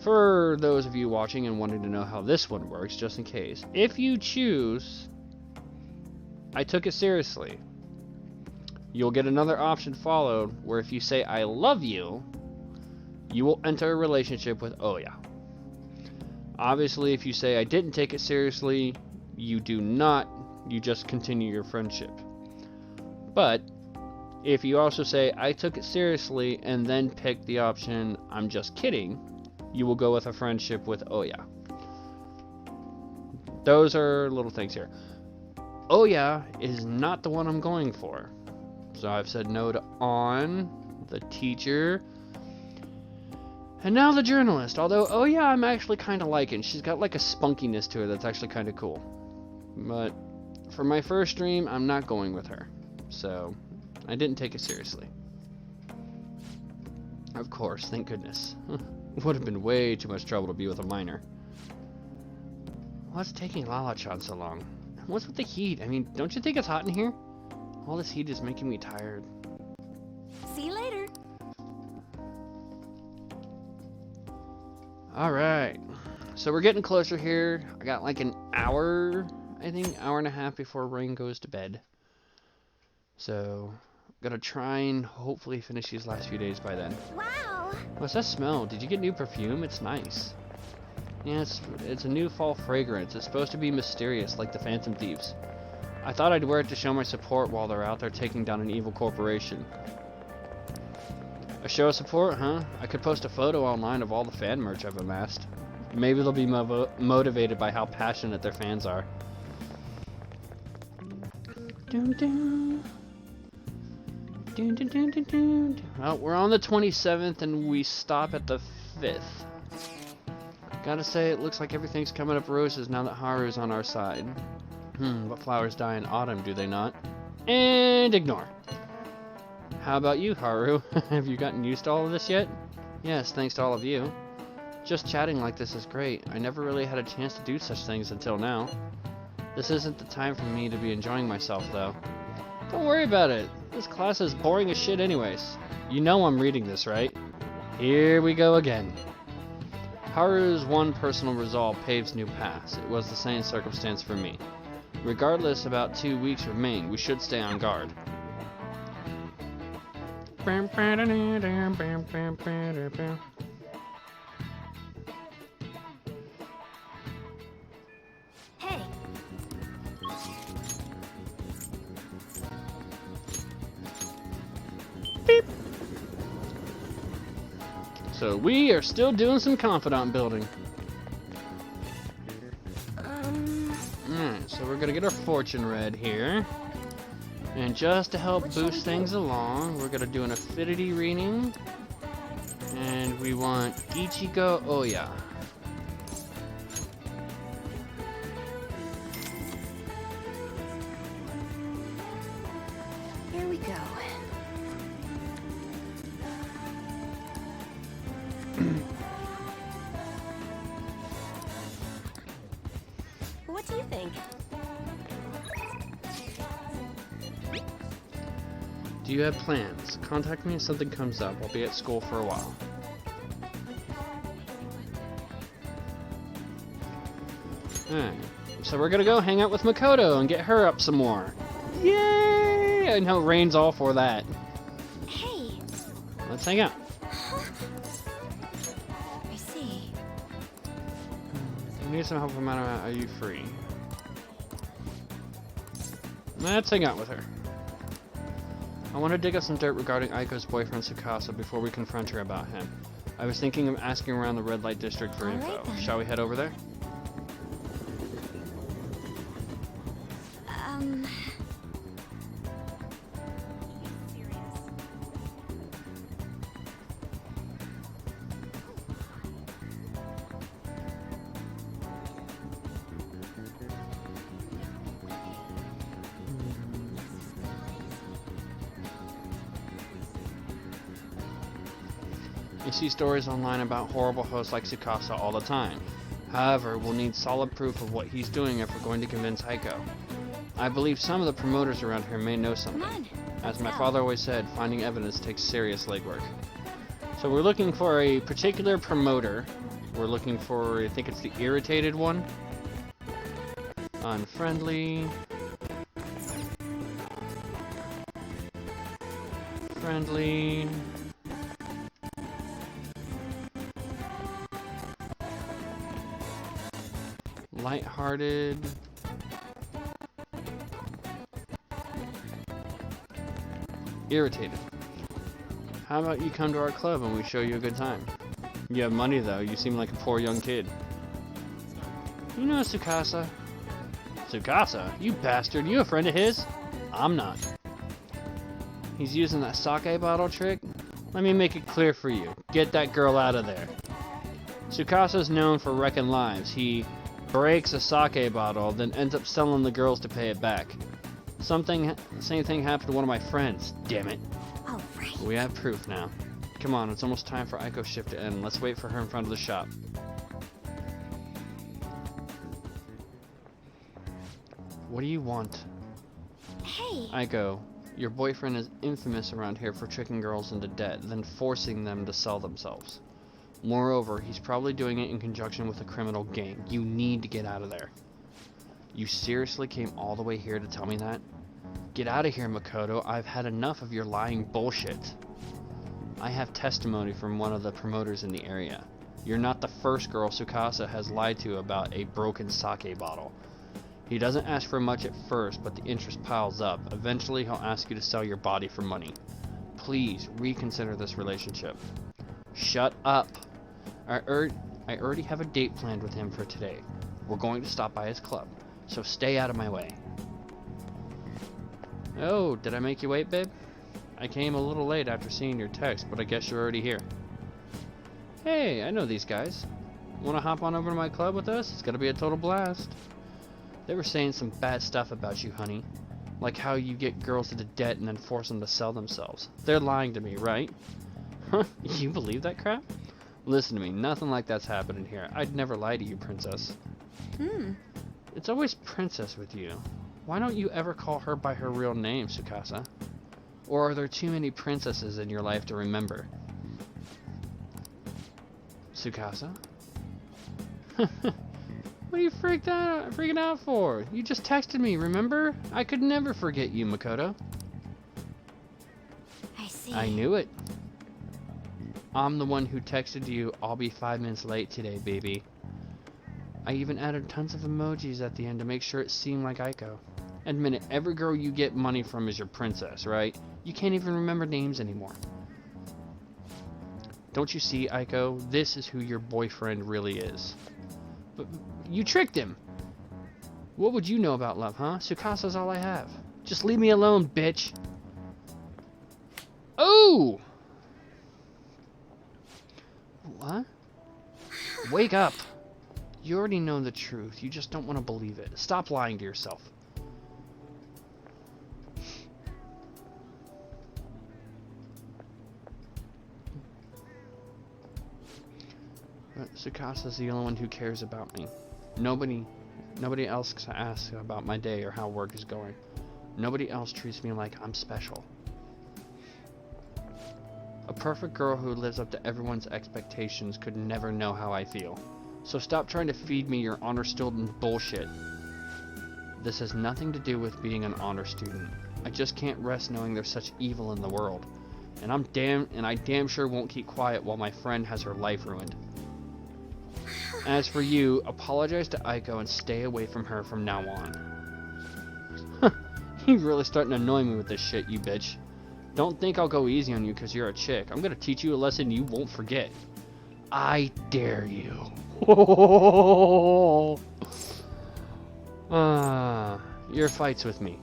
for those of you watching and wanting to know how this one works, just in case, if you choose I took it seriously, you'll get another option followed where if you say I love you, you will enter a relationship with Oya. Obviously, if you say I didn't take it seriously, you do not, you just continue your friendship. But if you also say I took it seriously and then pick the option I'm just kidding, you will go with a friendship with Oya. Those are little things here. Oya is not the one I'm going for. So I've said no to On, the teacher, and now the journalist. Although Oya I'm actually kind of liking. She's got like a spunkiness to her that's actually kind of cool. But for my first stream, I'm not going with her. So I didn't take it seriously. Of course, thank goodness. Would have been way too much trouble to be with a minor. What's taking Lala-chan so long? What's with the heat? I mean, don't you think it's hot in here? All this heat is making me tired. See you later. Alright. So we're getting closer here. I got like an hour, I think, hour and a half before Rain goes to bed. So, gonna try and hopefully finish these last few days by then. Wow! What's that smell? Did you get new perfume? It's nice. Yeah, it's a new fall fragrance. It's supposed to be mysterious, like the Phantom Thieves. I thought I'd wear it to show my support while they're out there taking down an evil corporation. A show of support, huh? I could post a photo online of all the fan merch I've amassed. Maybe they'll be motivated by how passionate their fans are. Dun, dun. Dun, dun, dun, dun, dun. Well, we're on the 27th and we stop at the 5th. Gotta say, it looks like everything's coming up roses now that Haru's on our side. But flowers die in autumn, do they not? And ignore. How about you, Haru? Have you gotten used to all of this yet? Yes, thanks to all of you. Just chatting like this is great. I never really had a chance to do such things until now. This isn't the time for me to be enjoying myself, though. Don't worry about it. This class is boring as shit anyways. You know I'm reading this, right? Here we go again. Haru's one personal resolve paves new paths. It was the same circumstance for me. Regardless, about 2 weeks remain. We should stay on guard. Hey! Beep. So we are still doing some confidant building. Alright, so we're gonna get our fortune read here. And just to help boost things along, we're gonna do an affinity reading. And we want Ichigo Oya. Here we go. What do you think? Do you have plans? Contact me if something comes up. I'll be at school for a while. Alright, so we're gonna go hang out with Makoto and get her up some more. Yay! I know Rain's all for that. Hey. Let's hang out. I see. I need some help from Mana. Are you free? Let's hang out with her. I want to dig up some dirt regarding Aiko's boyfriend Tsukasa before we confront her about him. I was thinking of asking around the red light district for info. Shall we head over there? You see stories online about horrible hosts like Tsukasa all the time. However, we'll need solid proof of what he's doing if we're going to convince Aiko. I believe some of the promoters around here may know something. As my father always said, finding evidence takes serious legwork. So we're looking for a particular promoter. We're looking for, I think it's the irritated one. Unfriendly. Friendly. Lighthearted. Irritated. How about you come to our club and we show you a good time? You have money though, you seem like a poor young kid. You know Tsukasa? Tsukasa? You bastard, you a friend of his? I'm not. He's using that sake bottle trick? Let me make it clear for you. Get that girl out of there. Tsukasa's known for wrecking lives. He breaks a sake bottle, then ends up selling the girls to pay it back. Same thing happened to one of my friends, damn it. All right. We have proof now. Come on, it's almost time for Aiko's shift to end. Let's wait for her in front of the shop. What do you want? Hey. Aiko, your boyfriend is infamous around here for tricking girls into debt, then forcing them to sell themselves. Moreover, he's probably doing it in conjunction with a criminal gang. You need to get out of there. You seriously came all the way here to tell me that? Get out of here, Makoto. I've had enough of your lying bullshit. I have testimony from one of the promoters in the area. You're not the first girl Tsukasa has lied to about a broken sake bottle. He doesn't ask for much at first, but the interest piles up. Eventually, he'll ask you to sell your body for money. Please, reconsider this relationship. Shut up. I already have a date planned with him for today. We're going to stop by his club, so stay out of my way. Oh, did I make you wait, babe? I came a little late after seeing your text, but I guess you're already here. Hey, I know these guys. Want to hop on over to my club with us? It's gonna be a total blast. They were saying some bad stuff about you, honey. Like how you get girls into debt and then force them to sell themselves. They're lying to me, right? Huh? You believe that crap? Listen to me, nothing like that's happening here. I'd never lie to you, princess. It's always princess with you. Why don't you ever call her by her real name, Tsukasa? Or are there too many princesses in your life to remember? Tsukasa? What are you freaking out for? You just texted me, remember? I could never forget you, Makoto. I see. I knew it. I'm the one who texted you, I'll be 5 minutes late today, baby. I even added tons of emojis at the end to make sure it seemed like Aiko. Admit it, every girl you get money from is your princess, right? You can't even remember names anymore. Don't you see, Aiko? This is who your boyfriend really is. But you tricked him! What would you know about love, huh? Tsukasa's all I have. Just leave me alone, bitch! Oh! What? Wake up! You already know the truth. You just don't want to believe it. Stop lying to yourself. But Tsukasa's the only one who cares about me. Nobody Nobody else asks about my day or how work is going. Nobody else treats me like I'm special. A perfect girl who lives up to everyone's expectations could never know how I feel. So stop trying to feed me your honor student bullshit. This has nothing to do with being an honor student. I just can't rest knowing there's such evil in the world. And I damn sure won't keep quiet while my friend has her life ruined. As for you, apologize to Aiko and stay away from her from now on. You're really starting to annoy me with this shit, you bitch. Don't think I'll go easy on you because you're a chick. I'm gonna teach you a lesson you won't forget. I dare you. Your fights with me.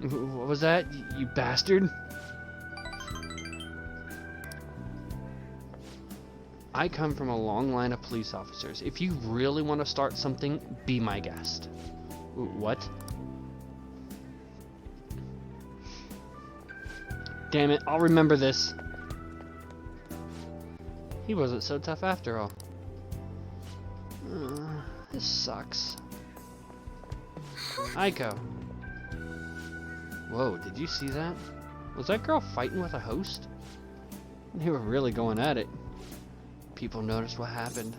What was that, you bastard? I come from a long line of police officers. If you really want to start something, be my guest. What? Damn it, I'll remember this. He wasn't so tough after all. This sucks. Aiko. Whoa, did you see that? Was that girl fighting with a host? They were really going at it. People noticed what happened.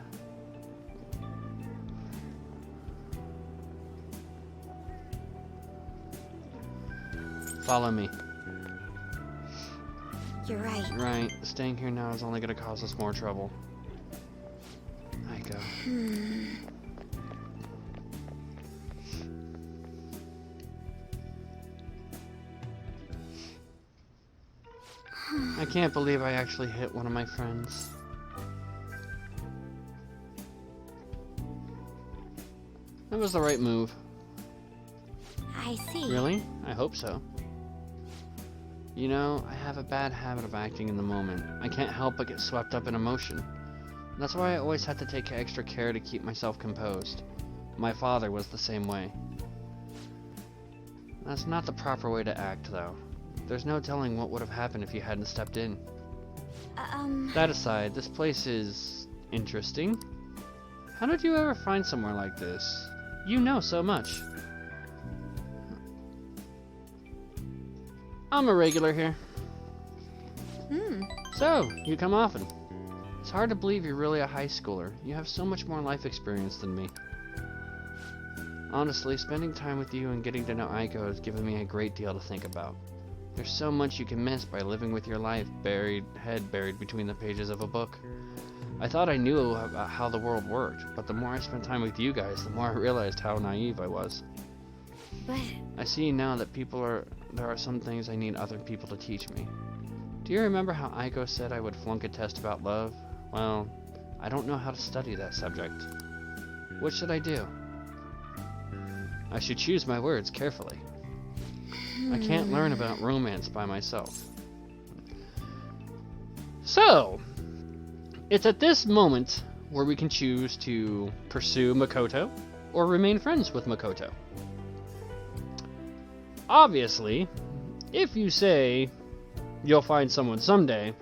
Follow me. You're right. Right. Staying here now is only going to cause us more trouble. Aiko. I can't believe I actually hit one of my friends. That was the right move. I see. Really? I hope so. You know, I have a bad habit of acting in the moment. I can't help but get swept up in emotion. That's why I always have to take extra care to keep myself composed. My father was the same way. That's not the proper way to act, though. There's no telling what would have happened if you hadn't stepped in. That aside, this place is interesting. How did you ever find somewhere like this? You know so much. I'm a regular here. So, you come often. It's hard to believe you're really a high schooler. You have so much more life experience than me. Honestly, spending time with you and getting to know Aiko has given me a great deal to think about. There's so much you can miss by living with your life head buried between the pages of a book. I thought I knew about how the world worked, but the more I spent time with you guys, the more I realized how naive I was. But I see now that there are some things I need other people to teach me. Do you remember how Aiko said I would flunk a test about love? Well, I don't know how to study that subject. What should I do? I should choose my words carefully. I can't learn about romance by myself. So, it's at this moment where we can choose to pursue Makoto or remain friends with Makoto. Obviously, if you say you'll find someone someday,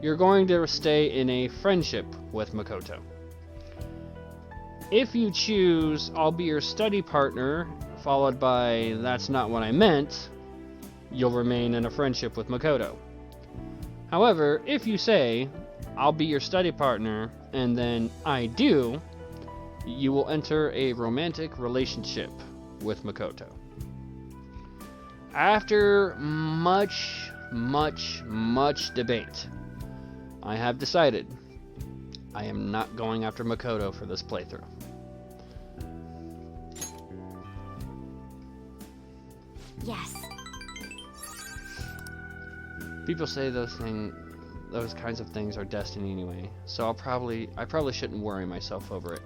you're going to stay in a friendship with Makoto. If you choose I'll be your study partner, followed by that's not what I meant, you'll remain in a friendship with Makoto. However, if you say I'll be your study partner and then I do, you will enter a romantic relationship with Makoto. After much debate, I have decided I am not going after Makoto for this playthrough. yes. People say those kinds of things are destiny anyway, so I probably shouldn't worry myself over it.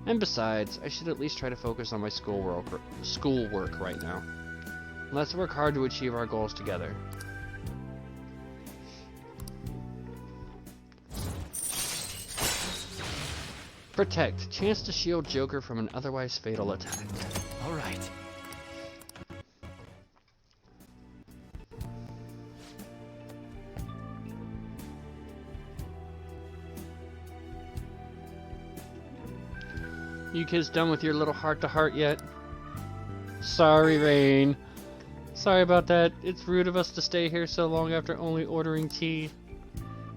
And besides, I should at least try to focus on my schoolwork right now. Let's work hard to achieve our goals together. Protect. Chance to shield Joker from an otherwise fatal attack. All right. You kids done with your little heart-to-heart yet? Sorry, Rain. Sorry about that. It's rude of us to stay here so long after only ordering tea.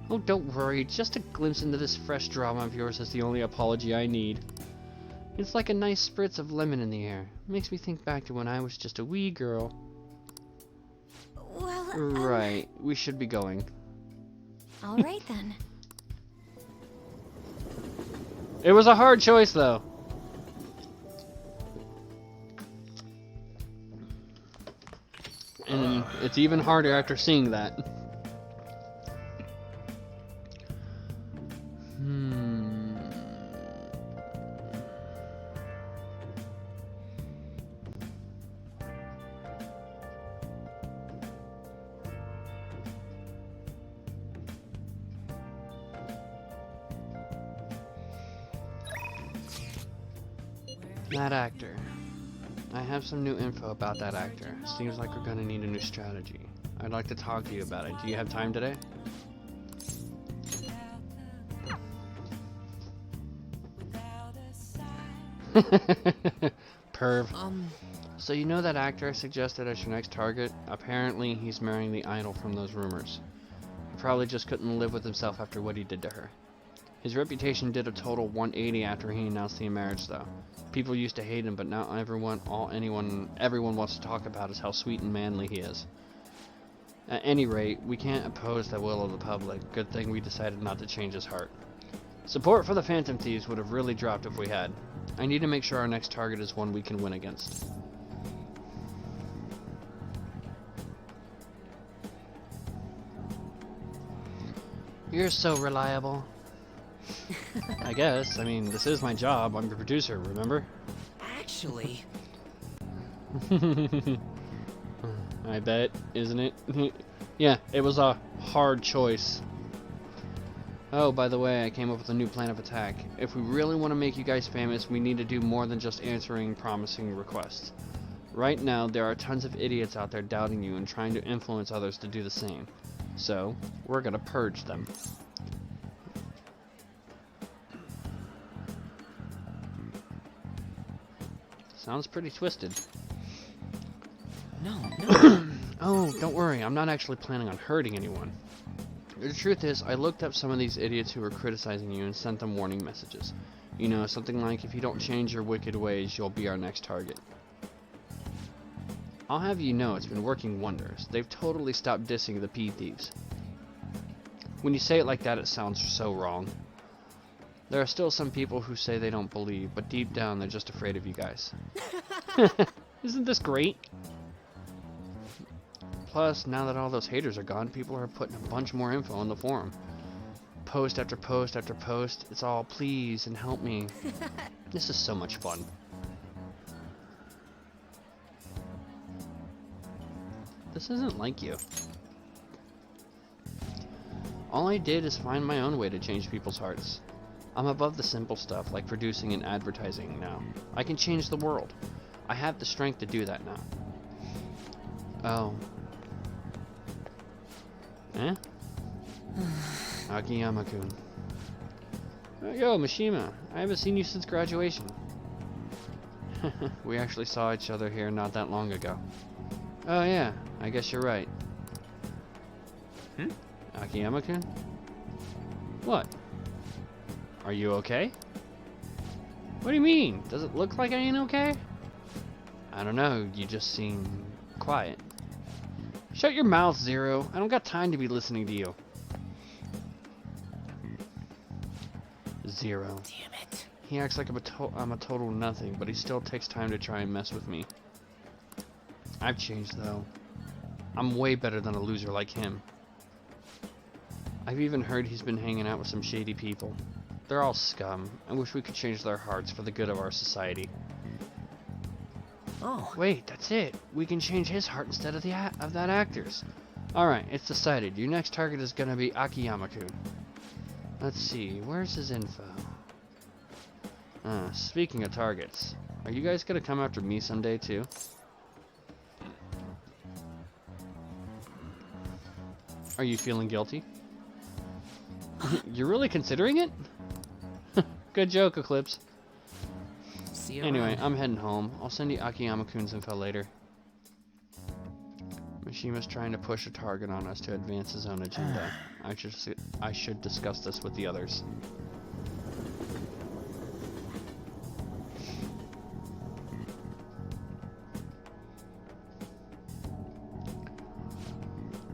Oh, don't worry. Just a glimpse into this fresh drama of yours is the only apology I need. It's like a nice spritz of lemon in the air. Makes me think back to when I was just a wee girl. Well, Right. We should be going. all right then. It was a hard choice, though. And it's even harder after seeing that. That actor. I have some new info about that actor. Seems like we're gonna need a new strategy. I'd like to talk to you about it. Do you have time today? Perv. So you know that actor I suggested as your next target? Apparently he's marrying the idol from those rumors. He probably just couldn't live with himself after what he did to her. His reputation did a total 180 after he announced the marriage, though. People used to hate him, but now everyone wants to talk about is how sweet and manly he is. At any rate, we can't oppose the will of the public. Good thing we decided not to change his heart. Support for the Phantom Thieves would have really dropped if we had. I need to make sure our next target is one we can win against. You're so reliable. I guess. I mean, this is my job. I'm the producer, remember? Actually... I bet, isn't it? Yeah, it was a hard choice. Oh, by the way, I came up with a new plan of attack. If we really want to make you guys famous, we need to do more than just answering promising requests. Right now, there are tons of idiots out there doubting you and trying to influence others to do the same. So, we're gonna purge them. Sounds pretty twisted. No. Oh, don't worry, I'm not actually planning on hurting anyone. The truth is, I looked up some of these idiots who were criticizing you and sent them warning messages. You know, something like, if you don't change your wicked ways, you'll be our next target. I'll have you know it's been working wonders. They've totally stopped dissing the pea thieves. When you say it like that, it sounds so wrong. There are still some people who say they don't believe, but deep down they're just afraid of you guys. Isn't this great? Plus, now that all those haters are gone, people are putting a bunch more info on the forum. Post after post after post, it's all please and help me. This is so much fun. This isn't like you. All I did is find my own way to change people's hearts. I'm above the simple stuff like producing and advertising now. I can change the world. I have the strength to do that now. Oh. Eh? Akiyama-kun. Yo, Mishima. I haven't seen you since graduation. We actually saw each other here not that long ago. Oh yeah, I guess you're right. Akiyama-kun? What? Are you okay? What do you mean? Does it look like I ain't okay? I don't know, you just seem quiet. Shut your mouth, Zero. I don't got time to be listening to you. Zero. Damn it. He acts like I'm a total nothing, but he still takes time to try and mess with me. I've changed, though. I'm way better than a loser like him. I've even heard he's been hanging out with some shady people. They're all scum. I wish we could change their hearts for the good of our society. Oh. Wait, that's it. We can change his heart instead of that actor's. Alright, it's decided. Your next target is gonna be Akiyama-kun. Let's see, where's his info? Speaking of targets, are you guys gonna come after me someday too? Are you feeling guilty? You're really considering it? Good joke, Eclipse. see you Anyway, around. I'm heading home. I'll send you Akiyama-kun's info later. Mishima's trying to push a target on us to advance his own agenda. I should discuss this with the others.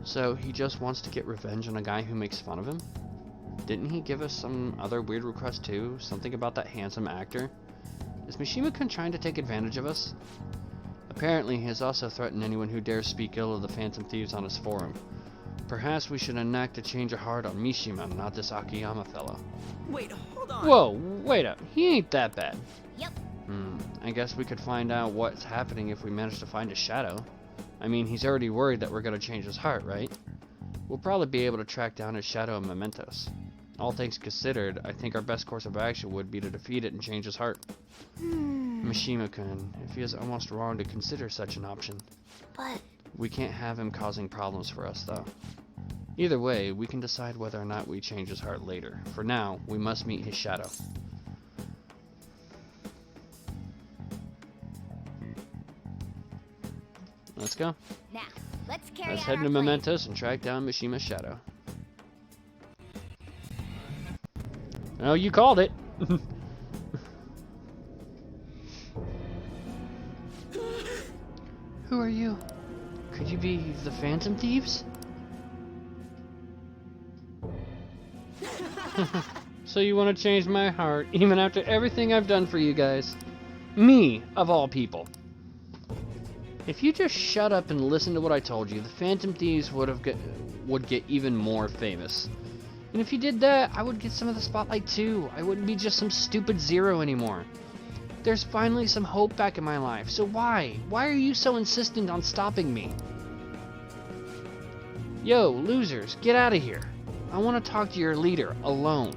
So, he just wants to get revenge on a guy who makes fun of him? Didn't he give us some other weird request too? Something about that handsome actor? Is Mishima-kun trying to take advantage of us? Apparently, he has also threatened anyone who dares speak ill of the Phantom Thieves on his forum. Perhaps we should enact a change of heart on Mishima, not this Akiyama fellow. Wait, hold on. Whoa, wait up. He ain't that bad. Yep. I guess we could find out what's happening if we manage to find his shadow. I mean, he's already worried that we're gonna change his heart, right? We'll probably be able to track down his shadow and mementos. All things considered, I think our best course of action would be to defeat it and change his heart. Mishima-kun, it feels almost wrong to consider such an option. But We can't have him causing problems for us, though. Either way, we can decide whether or not we change his heart later. For now, we must meet his shadow. Let's go. now, let's carry Let's out head our to plan. Mementos and track down Mishima's shadow. Oh, you called it. Who are you? Could you be the Phantom Thieves? So you want to change my heart, even after everything I've done for you guys? Me, of all people. If you just shut up and listen to what I told you, the Phantom Thieves would get even more famous. And if you did that, I would get some of the spotlight too. I wouldn't be just some stupid zero anymore. There's finally some hope back in my life, so why? Why are you so insistent on stopping me? Yo, losers, get out of here. I want to talk to your leader, alone.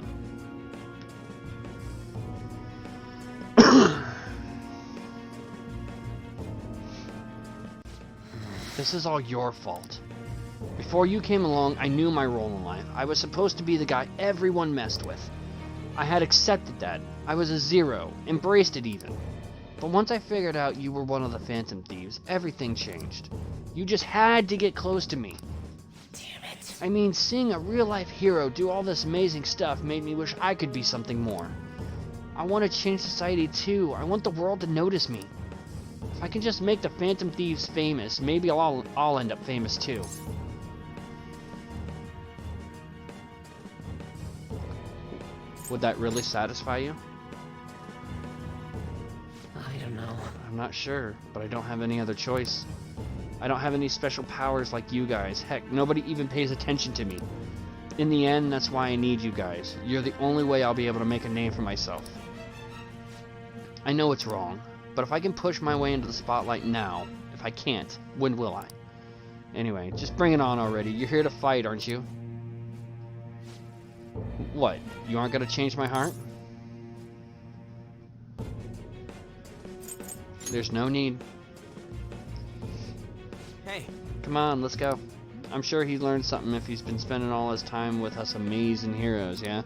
This is all your fault. Before you came along, I knew my role in life. I was supposed to be the guy everyone messed with. I had accepted that. I was a zero, embraced it even. But once I figured out you were one of the Phantom Thieves, everything changed. You just had to get close to me. Damn it. I mean, seeing a real-life hero do all this amazing stuff made me wish I could be something more. I want to change society too. I want the world to notice me. If I can just make the Phantom Thieves famous, maybe I'll end up famous too. Would that really satisfy you? I don't know. I'm not sure, but I don't have any other choice. I don't have any special powers like you guys. Heck, nobody even pays attention to me. In the end, that's why I need you guys. You're the only way I'll be able to make a name for myself. I know it's wrong, but if I can push my way into the spotlight now, if I can't, when will I? Anyway, just bring it on already. You're here to fight, aren't you? What? You aren't gonna change my heart? There's no need. Hey. Come on, let's go. I'm sure he learned something if he's been spending all his time with us amazing heroes, yeah?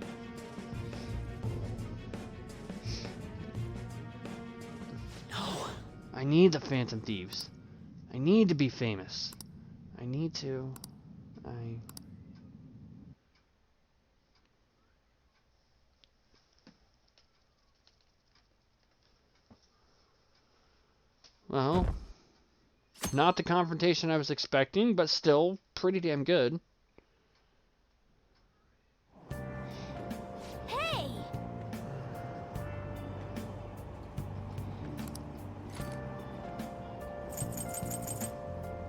No. I need the Phantom Thieves. I need to be famous. I need to... Well, not the confrontation I was expecting, but still pretty damn good. Hey!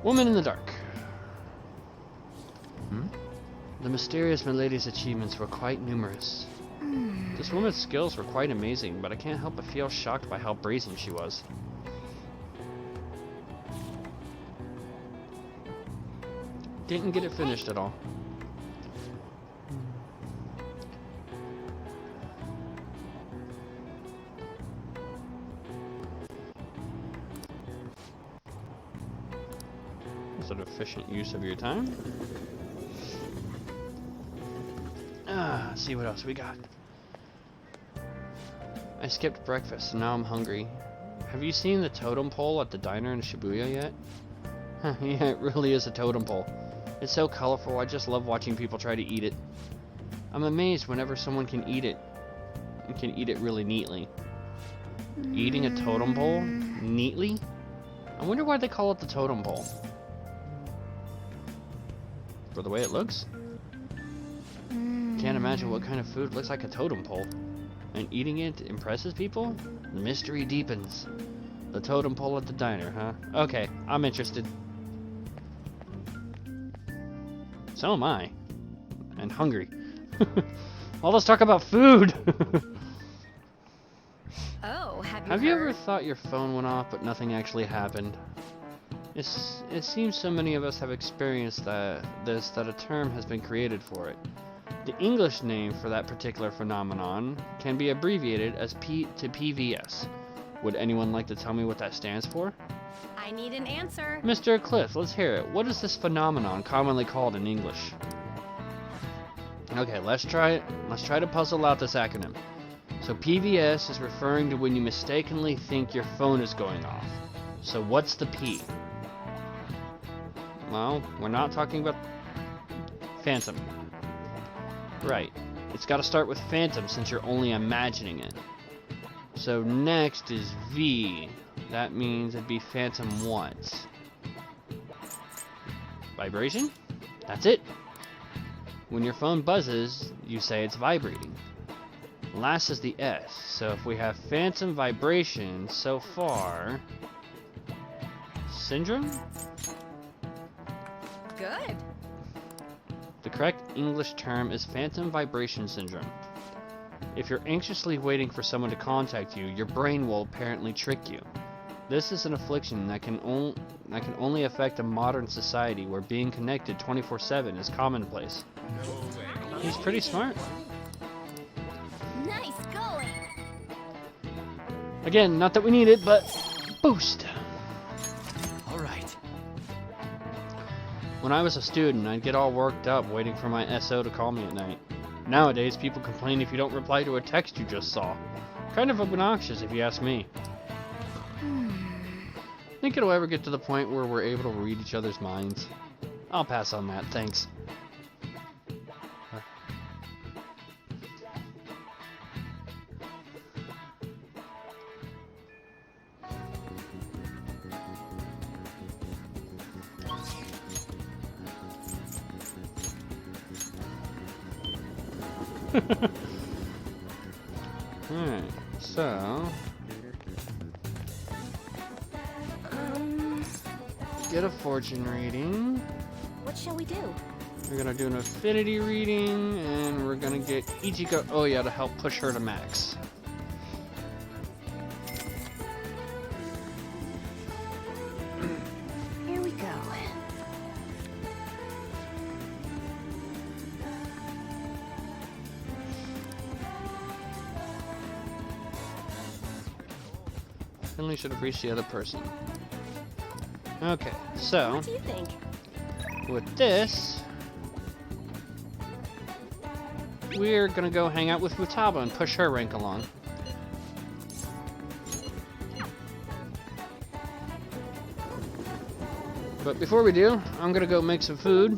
Woman in the dark. The mysterious milady's achievements were quite numerous. This woman's skills were quite amazing, but I can't help but feel shocked by how brazen she was. Didn't get it finished at all. Was it efficient use of your time? Let's see what else we got. I skipped breakfast, and now I'm hungry. Have you seen the totem pole at the diner in Shibuya yet? Yeah, it really is a totem pole. It's so colorful, I just love watching people try to eat it. I'm amazed whenever someone can eat it really neatly. Eating a totem pole? Neatly? I wonder why they call it the totem pole. For the way it looks? Can't imagine what kind of food looks like a totem pole. And eating it impresses people? The mystery deepens. The totem pole at the diner, huh? Okay, I'm interested. So am I. And hungry. Well, let's talk about food! Oh, Have you ever thought your phone went off but nothing actually happened? It seems so many of us have experienced that a term has been created for it. The English name for that particular phenomenon can be abbreviated as PVS. Would anyone like to tell me what that stands for? I need an answer. Mr. Cliff, let's hear it. What is this phenomenon commonly called in English? Okay, let's try to puzzle out this acronym. So PVS is referring to when you mistakenly think your phone is going off. So what's the P? Well, we're not talking about phantom. Right. It's got to start with phantom since you're only imagining it. So next is V. That means it'd be phantom what? Vibration? That's it. When your phone buzzes, you say it's vibrating. Last is the S. So if we have phantom vibration so far... Syndrome? Good. The correct English term is phantom vibration syndrome. If you're anxiously waiting for someone to contact you, your brain will apparently trick you. This is an affliction that can only affect a modern society where being connected 24/7 is commonplace. He's pretty smart. Nice going. Again, not that we need it, but boost. All right. When I was a student, I'd get all worked up waiting for my SO to call me at night. Nowadays, people complain if you don't reply to a text you just saw. Kind of obnoxious if you ask me. Think it'll ever get to the point where we're able to read each other's minds? I'll pass on that, thanks. Alright, so... get a fortune reading. What shall we do? We're gonna do an affinity reading, and we're gonna get Ichiko Oya to help push her to max. Here we go. Finley should have reached the other person. Okay, so What do you think? with this, we're gonna go hang out with Futaba and push her rank along. But before we do, I'm gonna go make some food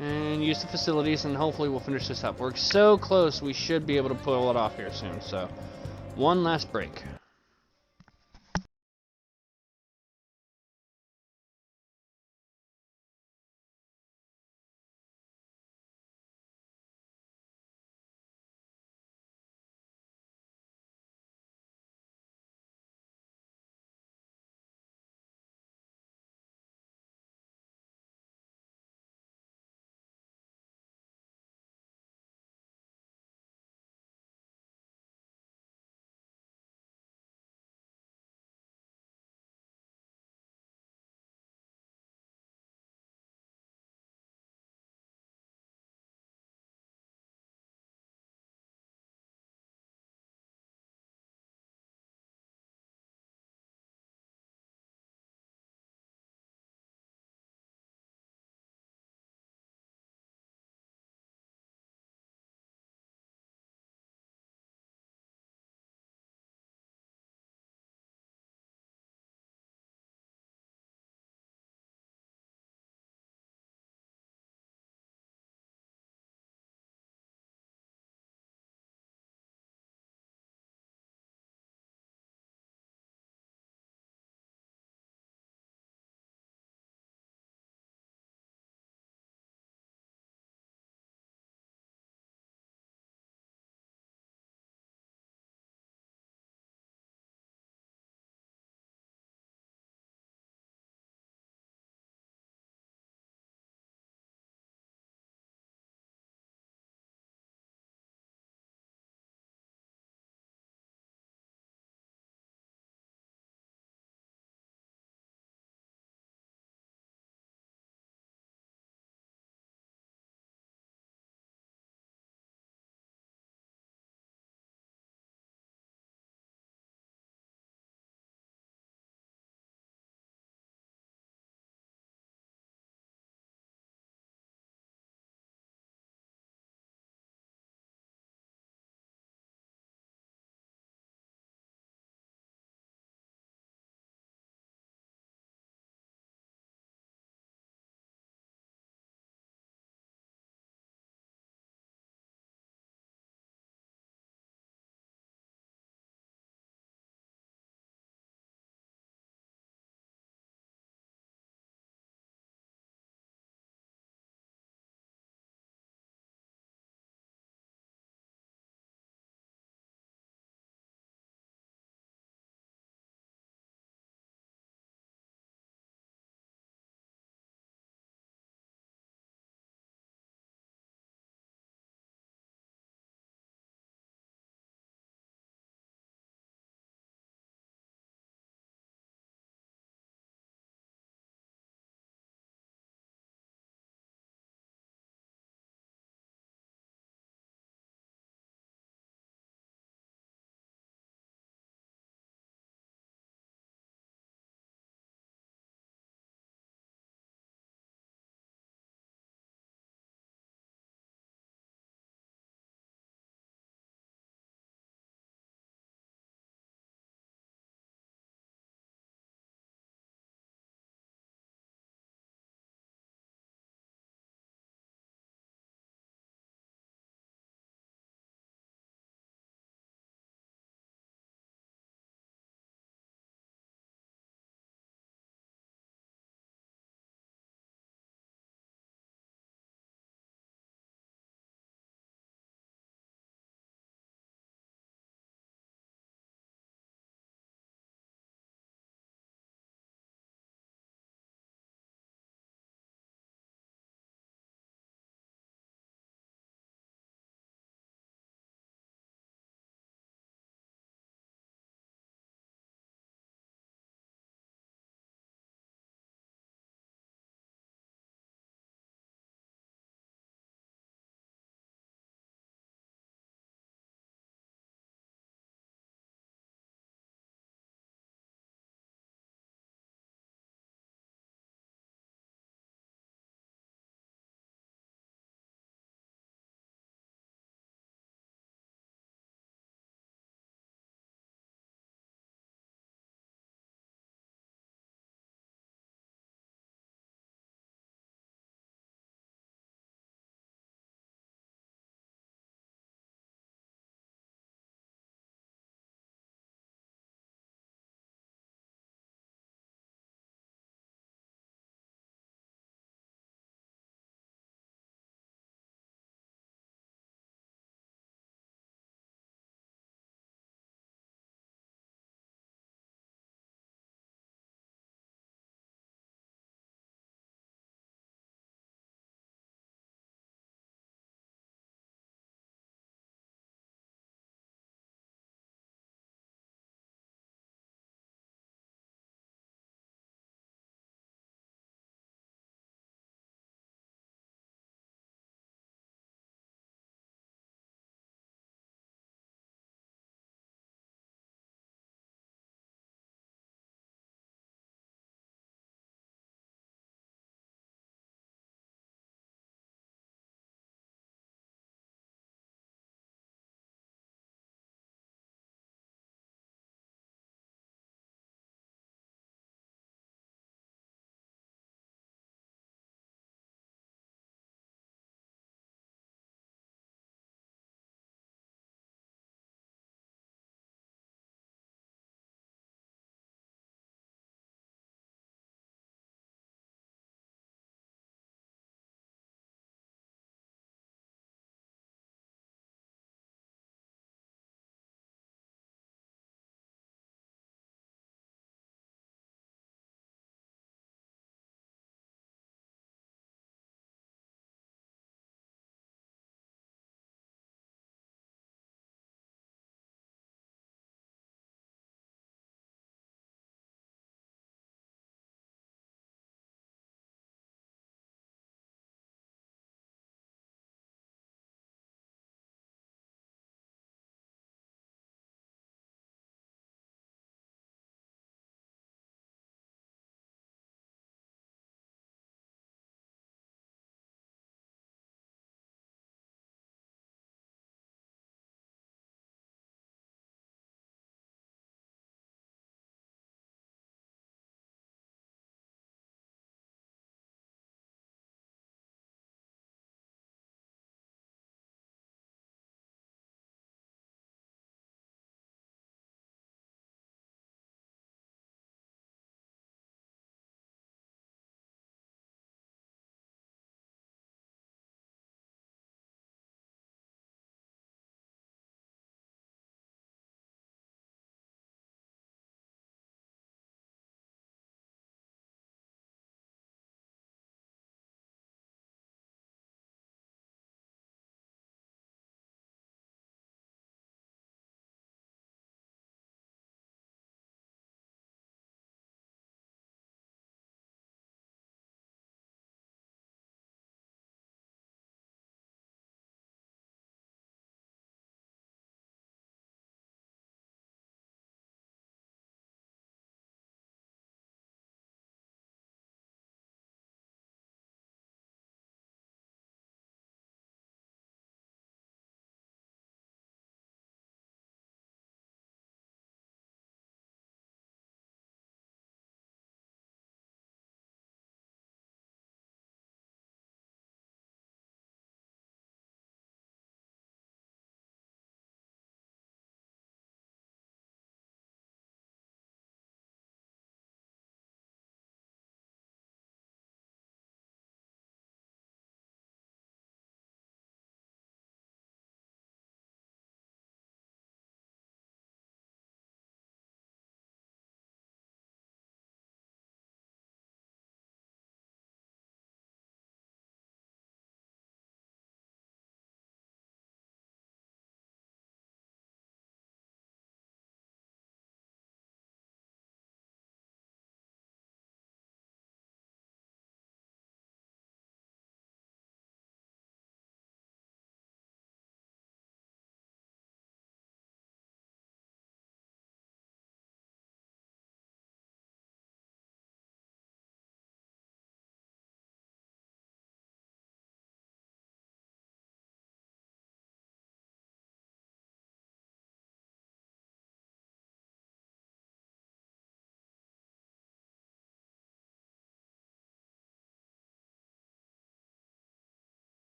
and use the facilities, and hopefully we'll finish this up. We're so close, we should be able to pull it off here soon. So, one last break.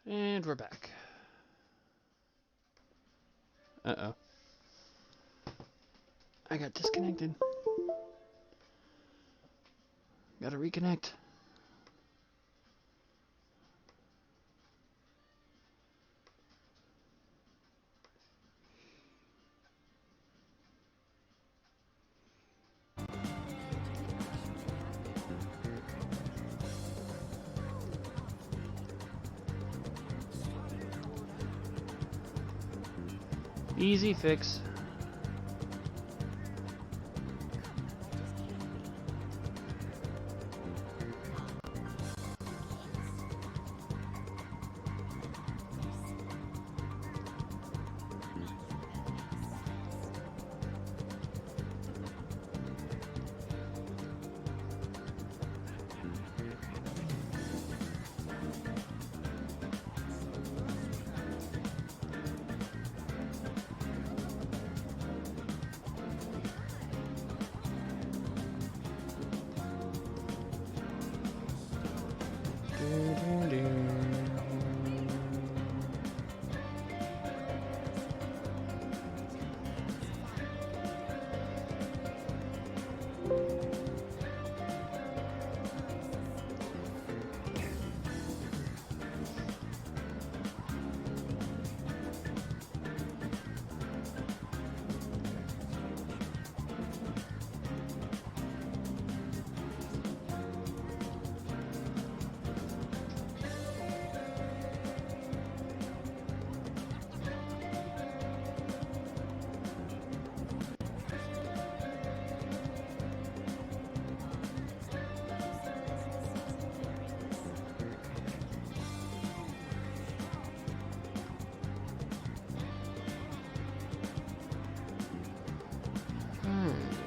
And we're back. Uh-oh. I got disconnected. Gotta reconnect. Easy fix.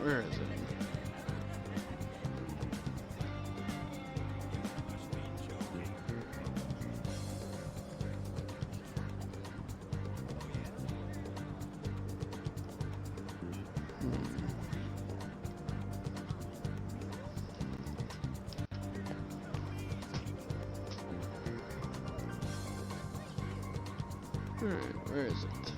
Where is it? Alright, where is it?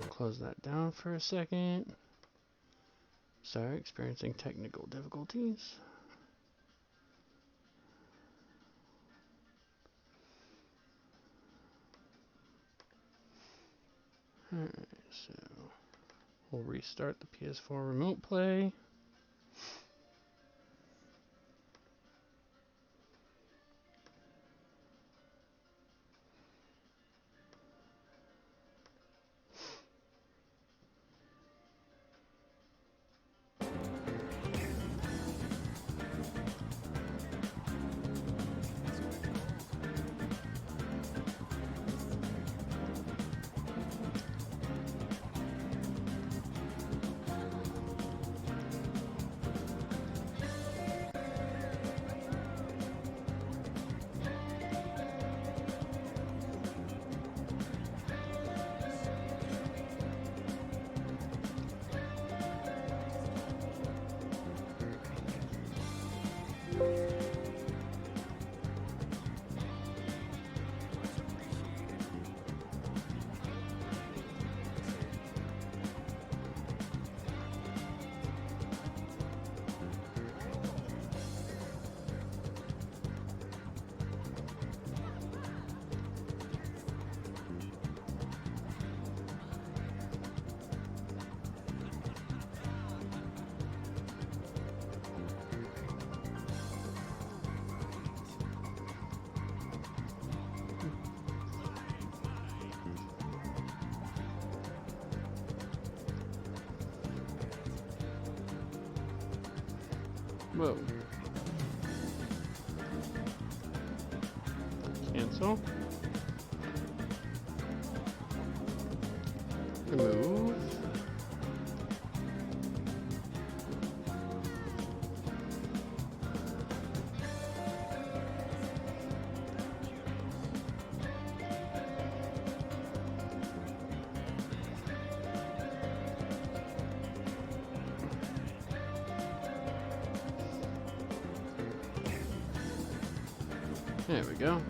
Close that down for a second. Sorry, experiencing technical difficulties. Alright, so we'll restart the PS4 remote play. Whoa. Cancel. Remove. There we go.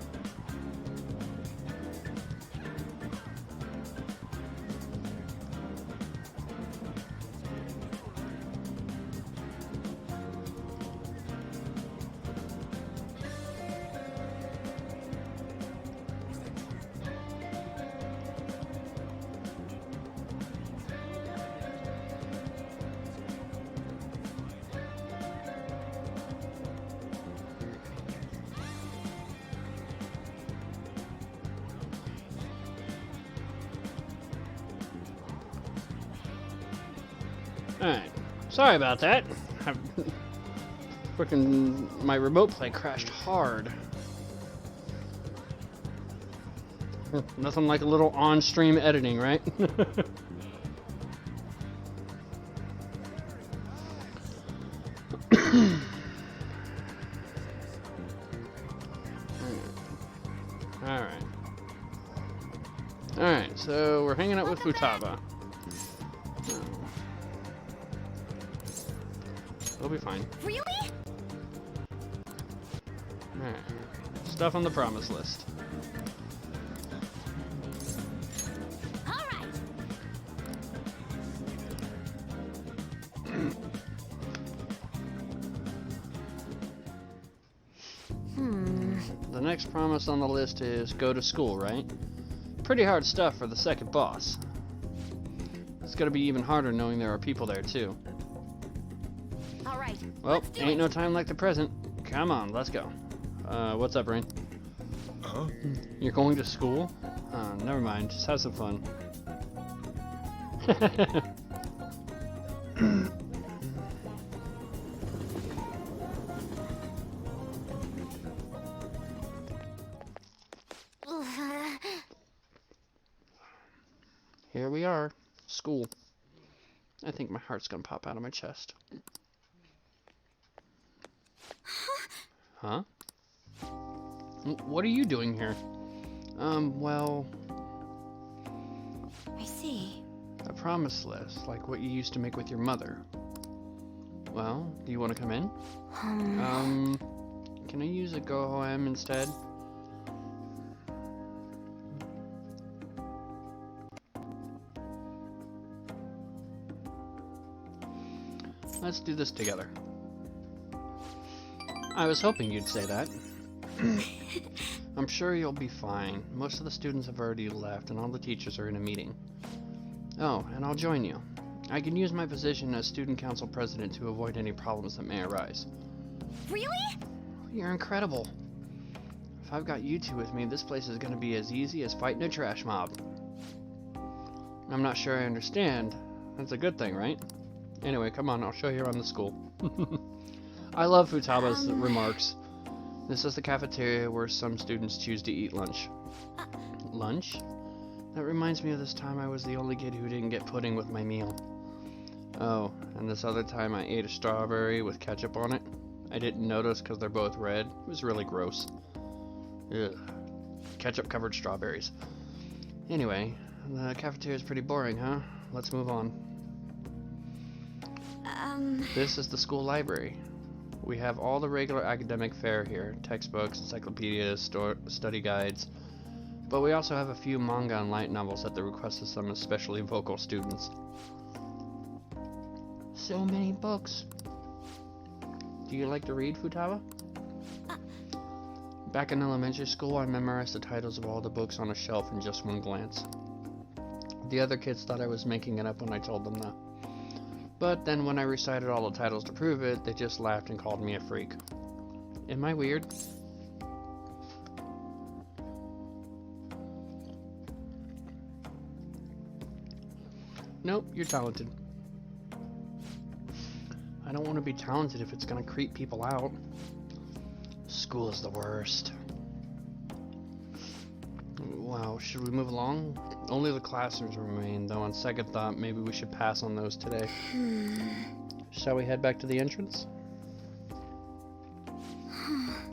Alright, sorry about that. Freaking my remote play crashed hard. Nothing like a little on-stream editing, right? Alright. Alright, so we're hanging out with Futaba. We'll be fine. Really? Alright. Stuff on the promise list. Alright. The next promise on the list is go to school, right? Pretty hard stuff for the second boss. It's gonna be even harder knowing there are people there too. Alright. Well, ain't no time like the present. Come on, let's go. What's up, Rain? Huh? You're going to school? Never mind. Just have some fun. Here we are. School. I think my heart's gonna pop out of my chest. Huh? What are you doing here? Well... I see. A promise list, like what you used to make with your mother. Well, do you want to come in? Can I use a go-home instead? Let's do this together. I was hoping you'd say that. I'm sure you'll be fine. Most of the students have already left and all the teachers are in a meeting. Oh, and I'll join you. I can use my position as student council president to avoid any problems that may arise. Really? You're incredible. If I've got you two with me, this place is going to be as easy as fighting a trash mob. I'm not sure I understand. That's a good thing, right? Anyway, come on, I'll show you around the school. I love Futaba's remarks. This is the cafeteria where some students choose to eat lunch. Lunch? That reminds me of this time I was the only kid who didn't get pudding with my meal. Oh, and this other time I ate a strawberry with ketchup on it. I didn't notice because they're both red. It was really gross. Ugh. Ketchup covered strawberries. Anyway, the cafeteria is pretty boring, huh? Let's move on. This is the school library. We have all the regular academic fare here. Textbooks, encyclopedias, study guides. But we also have a few manga and light novels at the request of some especially vocal students. So many books. Do you like to read, Futaba? Back in elementary school, I memorized the titles of all the books on a shelf in just one glance. The other kids thought I was making it up when I told them that. But then when I recited all the titles to prove it, they just laughed and called me a freak. Am I weird? Nope, you're talented. I don't want to be talented if it's gonna creep people out. School is the worst. Wow, should we move along? Only the classrooms remain, though on second thought, maybe we should pass on those today. Shall we head back to the entrance?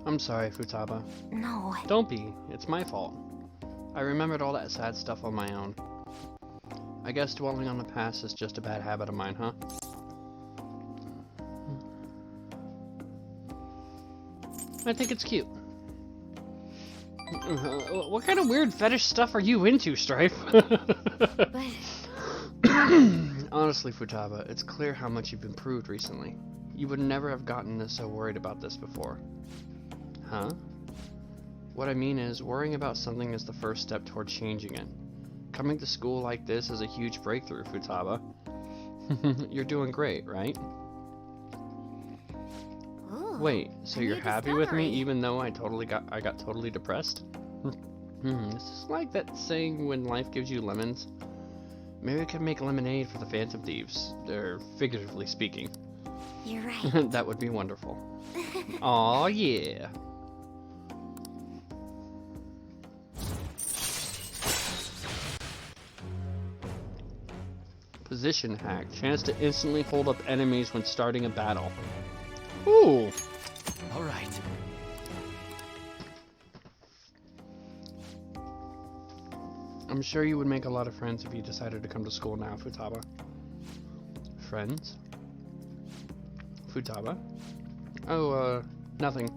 I'm sorry, Futaba. No. Don't be. It's my fault. I remembered all that sad stuff on my own. I guess dwelling on the past is just a bad habit of mine, huh? I think it's cute. What kind of weird fetish stuff are you into, Strife? Honestly, Futaba, it's clear how much you've improved recently. You would never have gotten this so worried about this before. Huh? What I mean is, worrying about something is the first step toward changing it. Coming to school like this is a huge breakthrough, Futaba. You're doing great, right? Ooh, Wait, so a you're new happy with me discovery. even though I got totally depressed? This is like that saying when life gives you lemons. Maybe I could make lemonade for the Phantom Thieves. They're figuratively speaking. You're right. That would be wonderful. Aw, yeah. Position hack. Chance to instantly hold up enemies when starting a battle. Ooh. All right. I'm sure you would make a lot of friends if you decided to come to school now, Futaba. Friends? Futaba? Oh, nothing.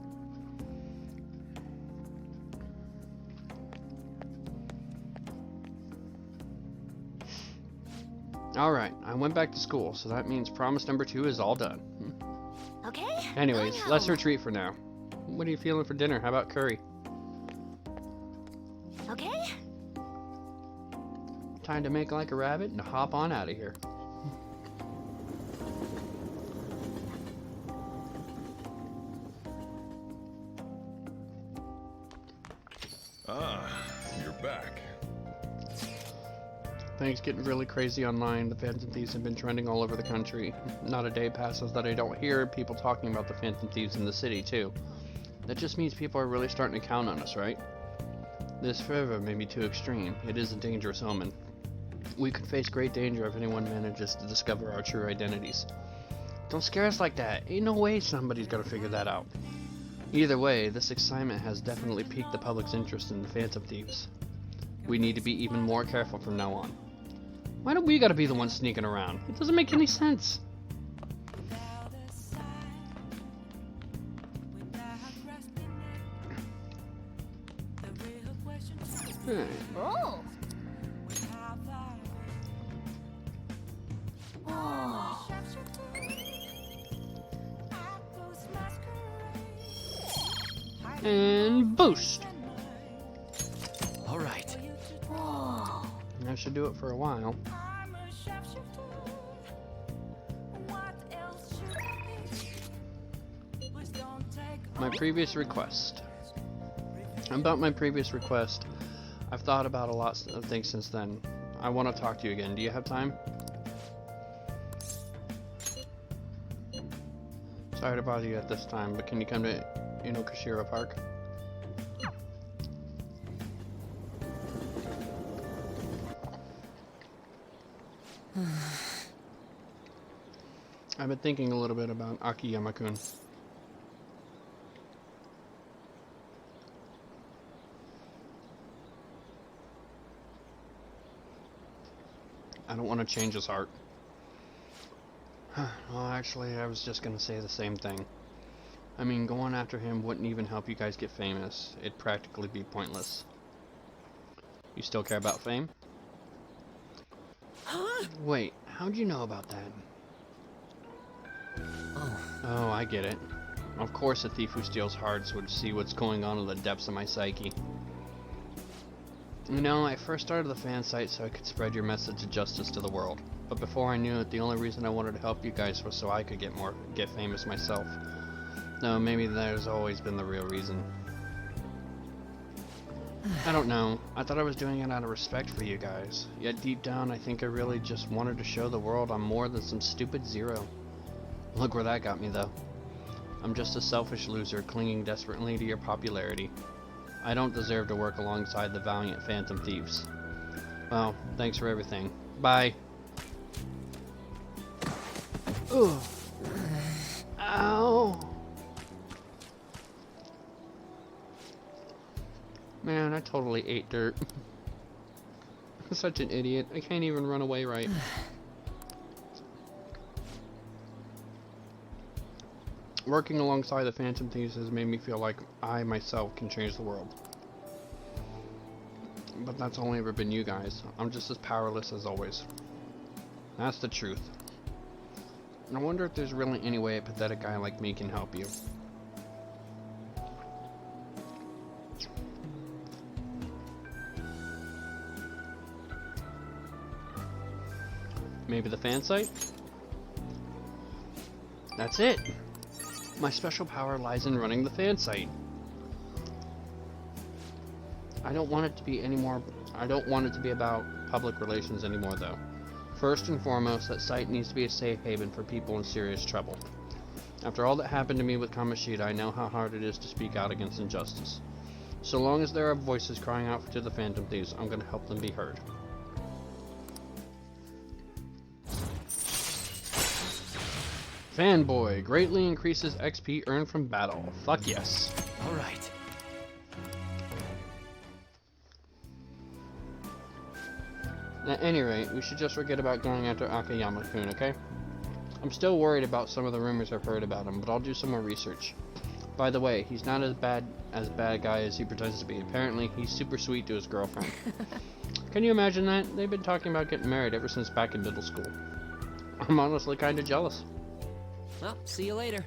Alright, I went back to school, so that means promise number 2 is all done. Okay. Anyways, going let's home. retreat for now. What are you feeling for dinner? How about curry? Okay. Time to make like a rabbit and hop on out of here. Ah, you're back. Things getting really crazy online. The Phantom Thieves have been trending all over the country. Not a day passes that I don't hear people talking about the Phantom Thieves in the city, too. That just means people are really starting to count on us, right? This fervor may be too extreme. It is a dangerous omen. We could face great danger if anyone manages to discover our true identities. Don't scare us like that. Ain't no way somebody's gonna figure that out. Either way, this excitement has definitely piqued the public's interest in the Phantom Thieves. We need to be even more careful from now on. Why don't we gotta be the ones sneaking around? It doesn't make any sense. Oh. Oh. And boost. All right. Whoa. I should do it for a while. My previous request. About my previous request, I've thought about a lot of things since then. I want to talk to you again. Do you have time? Sorry to bother you at this time, but can you come to Inokashira Park? I've been thinking a little bit about Akiyama-kun. I don't want to change his heart. Well, actually, I was just gonna say the same thing. I mean, going after him wouldn't even help you guys get famous. It'd practically be pointless. You still care about fame? Huh? Wait, how'd you know about that? Oh, I get it. Of course a thief who steals hearts would see what's going on in the depths of my psyche. You know, I first started the fan site so I could spread your message of justice to the world. But before I knew it, the only reason I wanted to help you guys was so I could get famous myself. No, maybe there's always been the real reason. I don't know. I thought I was doing it out of respect for you guys. Yet deep down, I think I really just wanted to show the world I'm more than some stupid zero. Look where that got me, though. I'm just a selfish loser clinging desperately to your popularity. I don't deserve to work alongside the valiant Phantom Thieves. Well, thanks for everything. Bye. Ugh. Ow. Man, I totally ate dirt. I'm such an idiot. I can't even run away right. Working alongside the Phantom Thieves has made me feel like I myself can change the world. But that's only ever been you guys. I'm just as powerless as always. That's the truth. I wonder if there's really any way a pathetic guy like me can help you. Maybe the fan site? That's it! My special power lies in running the fan site. I don't want it to be about public relations anymore though. First and foremost, that site needs to be a safe haven for people in serious trouble. After all that happened to me with Kamoshida, I know how hard it is to speak out against injustice. So long as there are voices crying out to the Phantom Thieves, I'm going to help them be heard. Fanboy greatly increases XP earned from battle. Fuck yes. Alright. At any rate, we should just forget about going after Akayama-kun, okay? I'm still worried about some of the rumors I've heard about him, but I'll do some more research. By the way, he's not as bad guy as he pretends to be. Apparently, he's super sweet to his girlfriend. Can you imagine that? They've been talking about getting married ever since back in middle school. I'm honestly kinda jealous. Well, see you later.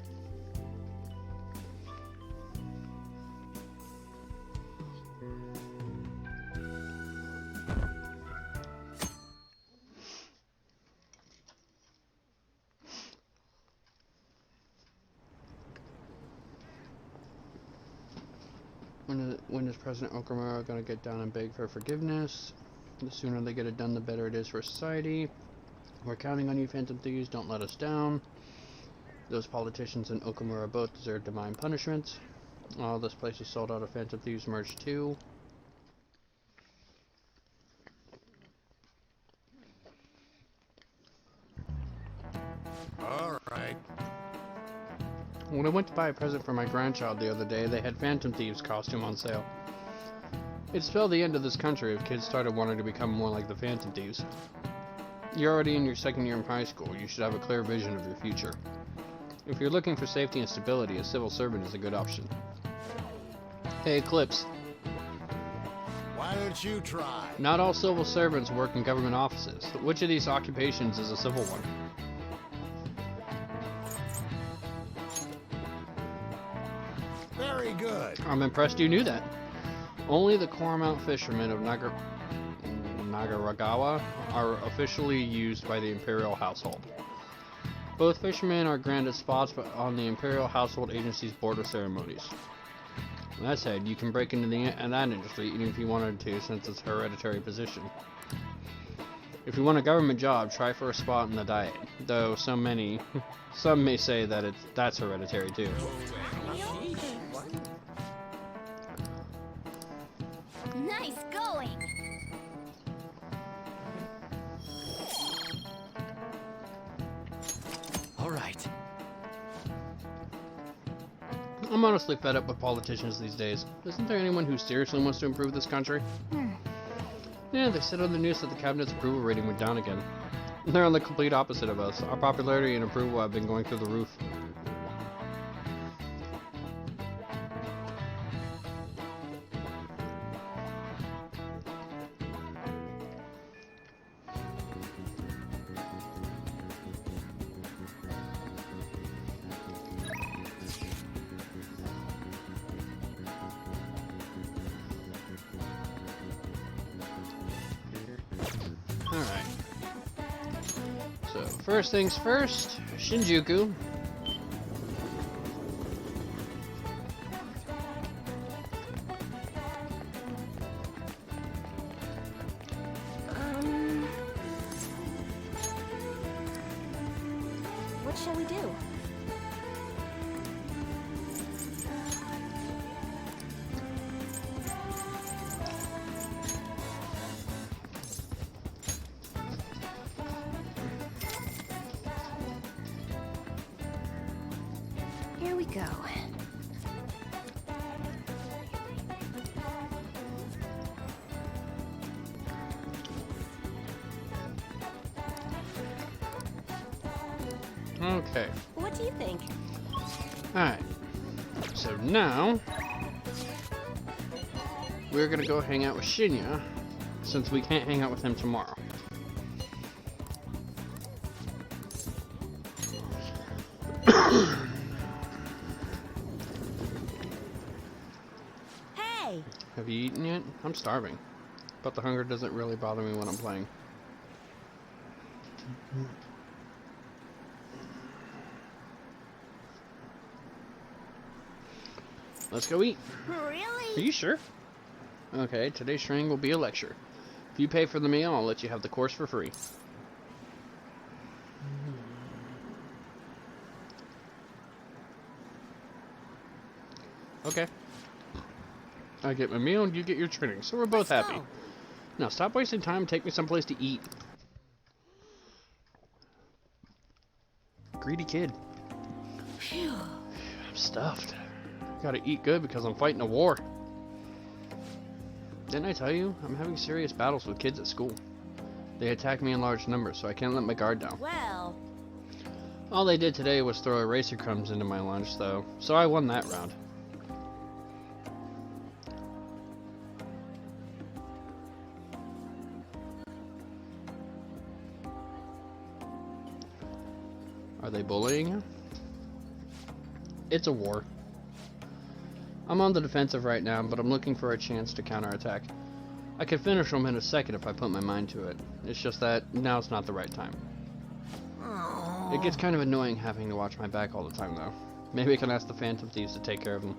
When is President Okamura gonna get down and beg for forgiveness? The sooner they get it done, the better it is for society. We're counting on you, Phantom Thieves. Don't let us down. Those politicians and Okamura both deserve divine punishment. Oh, this place is sold out of Phantom Thieves merch too. Alright. When I went to buy a present for my grandchild the other day, they had Phantom Thieves costume on sale. It'd spell the end of this country if kids started wanting to become more like the Phantom Thieves. You're already in your second year in high school. You should have a clear vision of your future. If you're looking for safety and stability, a civil servant is a good option. Hey, Eclipse. Why don't you try? Not all civil servants work in government offices. Which of these occupations is a civil one? Very good. I'm impressed you knew that. Only the Cormount fishermen of Nagaragawa are officially used by the Imperial household. Both fishermen are granted spots on the Imperial Household Agency's board of ceremonies. That said, you can break into that industry even if you wanted to, since it's a hereditary position. If you want a government job, try for a spot in the Diet, though some may say that that's hereditary too. Nice going! Alright. I'm honestly fed up with politicians these days. Isn't there anyone who seriously wants to improve this country? Yeah, they said on the news that the cabinet's approval rating went down again. They're on the complete opposite of us. Our popularity and approval have been going through the roof. Alright. So, first things first, Shinjuku. What shall we do? Here we go. Okay. What do you think? Alright. So now... we're gonna go hang out with Shinya, since we can't hang out with him tomorrow. Hey! Have you eaten yet? I'm starving. But the hunger doesn't really bother me when I'm playing. Let's go eat. Really? Are you sure? Okay, today's training will be a lecture. If you pay for the meal, I'll let you have the course for free. Okay. I get my meal and you get your training, so we're both happy. Now stop wasting time and take me someplace to eat. Greedy kid. Phew. I'm stuffed. Gotta eat good because I'm fighting a war. Didn't I tell you? I'm having serious battles with kids at school. They attack me in large numbers, so I can't let my guard down. Well... All they did today was throw eraser crumbs into my lunch, though, so I won that round. Are they bullying you? It's a war. I'm on the defensive right now, but I'm looking for a chance to counterattack. I could finish them in a second if I put my mind to it. It's just that now's not the right time. Aww. It gets kind of annoying having to watch my back all the time, though. Maybe I can ask the Phantom Thieves to take care of them.